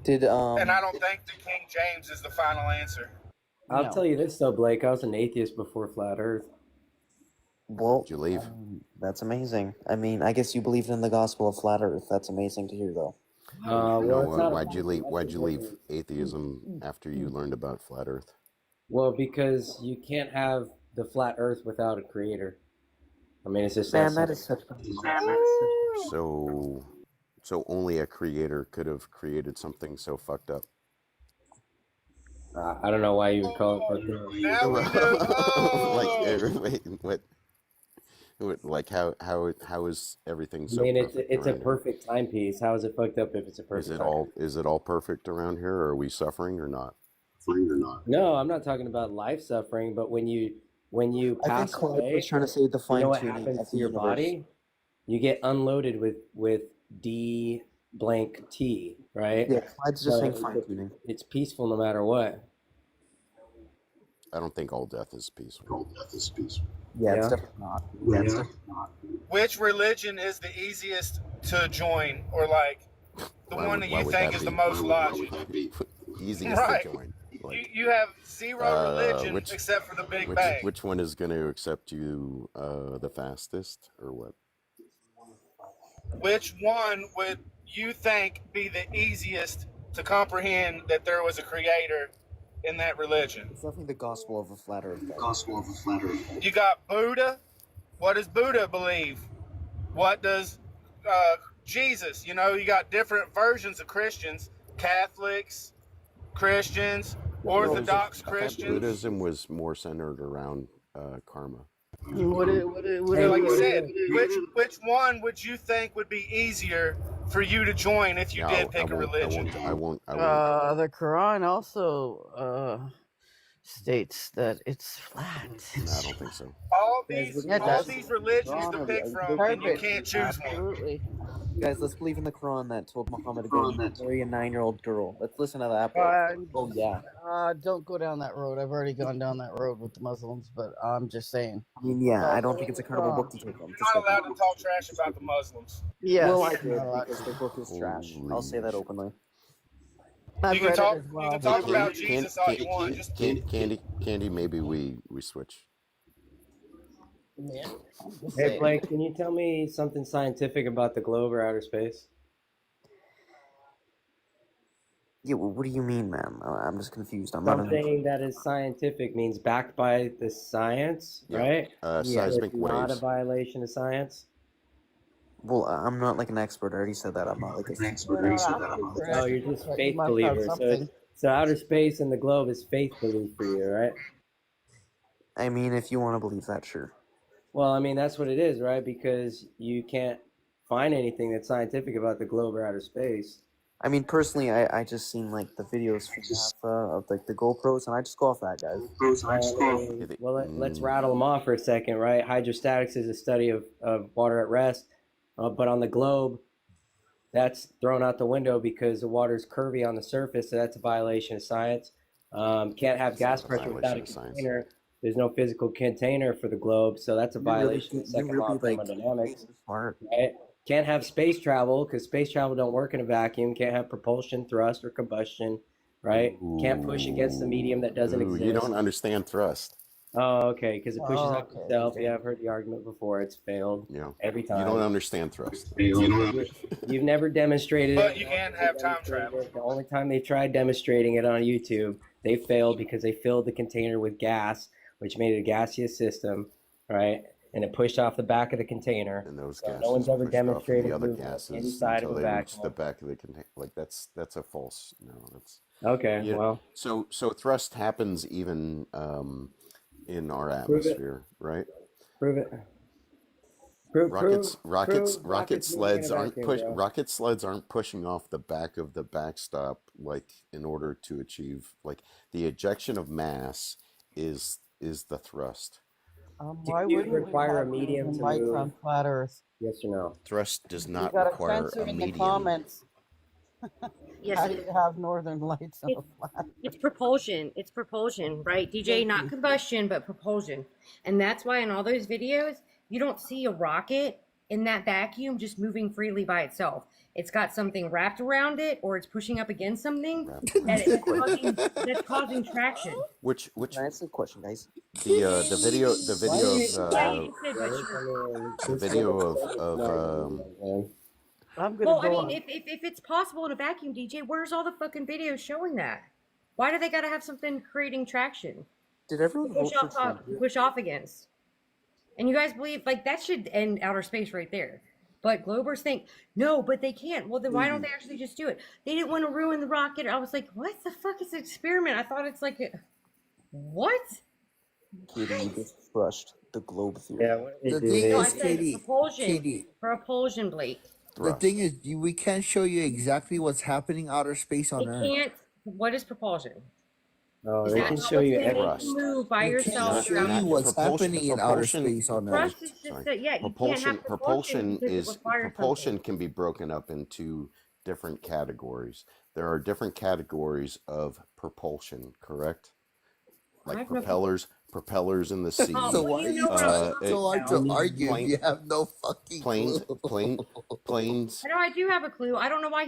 Did
And I don't think the King James is the final answer.
I'll tell you this though, Blake. I was an atheist before Flat Earth.
Well,
did you leave?
That's amazing. I mean, I guess you believed in the gospel of flat Earth. That's amazing to hear, though.
Why'd you leave atheism after you learned about flat Earth?
Well, because you can't have the flat Earth without a creator. I mean, it's just
that is such.
So only a creator could have created something so fucked up.
I don't know why you would call
it. Like how is everything so?
I mean,
perfect
it's a
around
perfect timepiece. How is it fucked up if it's a perfect?
Is it all perfect around here? Or are we suffering or not?
No, I'm not talking about life suffering, but when you pass away,
was trying to say the
you know what
fine-tuning
happens
of
to
the
your
universe.
body? You get unloaded with D blank T, right?
Yeah, Clyde's just saying fine-tuning.
It's peaceful no matter what.
I don't think all death is peaceful.
Yeah, it's definitely not. It's definitely not.
Which religion is the easiest to join, or like the one that you think is the most logical?
Easiest
right.
to join. Like,
You have zero religion except for the Big Bang.
Which one is going to accept you the fastest, or what?
Which one would you think be the easiest to comprehend that there was a creator in that religion?
It's definitely the gospel of a flat Earth.
You got Buddha. What does Buddha believe? What does Jesus? You got different versions of Christians, Catholics, Christians, Orthodox Christians.
Buddhism was more centered around karma.
Like
you said, which one would you think would be easier for you to join if you did pick a religion?
I won't.
The Quran also states that it's flat.
No, I don't think so.
All these religions to pick from, and you can't choose one.
Guys, let's believe in the Quran that told Muhammad to go marry a 9-year-old girl. Let's listen to that. Oh yeah.
Don't go down that road. I've already gone down that road with the Muslims, but I'm just saying.
I mean, yeah, I don't think it's a credible book to take them.
You're not allowed to talk trash about the Muslims.
Yeah.
Well, I did because their book is trash. I'll say that openly.
You can talk about Jesus all you want.
Candy, maybe we switch.
Yeah.
Hey Blake, can you tell me something scientific about the globe or outer space?
Yeah, well, what do you mean, man? I'm just confused.
Something that is scientific means backed by the science, right?
Seismic
it's not
waves.
a violation of science.
Well, I'm not like an expert. I already said that. I'm not like an expert.
Oh, you're just faith believer. So outer space and the globe is faith belief for you, right?
I mean, if you want to believe that, sure.
Well, I mean, that's what it is, right? Because you can't find anything that's scientific about the globe or outer space.
I mean, personally, I just seen like the videos from NASA of like the GoPros, and I just go off that, guys.
Well, let's rattle them off for a second, right? Hydrostatics is a study of water at rest, but on the globe, that's thrown out the window because the water's curvy on the surface, so that's a violation of science. Can't have gas pressure without a container. There's no physical container for the globe, so that's a violation of the second law of thermodynamics, right? Can't have space travel because space travel don't work in a vacuum. Can't have propulsion, thrust, or combustion, right? Can't push against the medium that doesn't exist.
You don't understand thrust.
Oh, okay, because it pushes up itself. Yeah, I've heard the argument before. It's failed every time.
You don't understand thrust.
You've never demonstrated
But
it.
you can have time travel.
The only time they tried demonstrating it on YouTube, they failed because they filled the container with gas, which made it a gaseous system, right? And it pushed off the back of the container.
And those
so
gases
no one's ever
pushed
demonstrated
off the other
movement
gases
inside
until
of a
they reached
vacuum.
the back of the container. Like that's a false. No, that's
okay. Well,
so thrust happens even in our atmosphere, right?
Prove it.
Rocket sleds aren't pushing off the back of the backstop like in order to achieve like the ejection of mass is the thrust.
Why
Do you
wouldn't
require a medium to
light
move?
from flat Earth?
Yes or no?
Thrust does not
You got
require
a censor
a
in
medium.
the comments.
Yes,
How do you have northern lights on a flat?
It's propulsion. It's propulsion, right, DJ? Not combustion, but propulsion. And that's why in all those videos, you don't see a rocket in that vacuum just moving freely by itself. It's got something wrapped around it, or it's pushing up against something that's causing traction.
Which that's the question, guys.
The video of
I'm gonna
Well, I
go
mean, if it's possible in a vacuum, DJ, where's all the fucking videos showing that? Why do they got to have something creating traction?
Did everyone vote for Trump?
Push off against? And you guys believe like that should end outer space right there. But Globers think no, but they can't. Well, then why don't they actually just do it? They didn't want to ruin the rocket. I was like, what the fuck is an experiment? I thought it's like, what?
Katie just crushed the globe theory.
Yeah,
The thing is,
Katie, propulsion, Blake.
The thing is, we can't show you exactly what's happening outer space on Earth.
Can't. What is propulsion?
Oh, they can show you
everything. Move by yourself.
Show you what's happening in outer space on Earth.
Thrust is just that, yeah, you can't have propulsion
can be broken up into different categories. There are different categories of propulsion, correct? Like propellers in the sea.
So why are you trying so hard to argue if you have no fucking clue?
Planes.
I know I do have a clue. I don't know why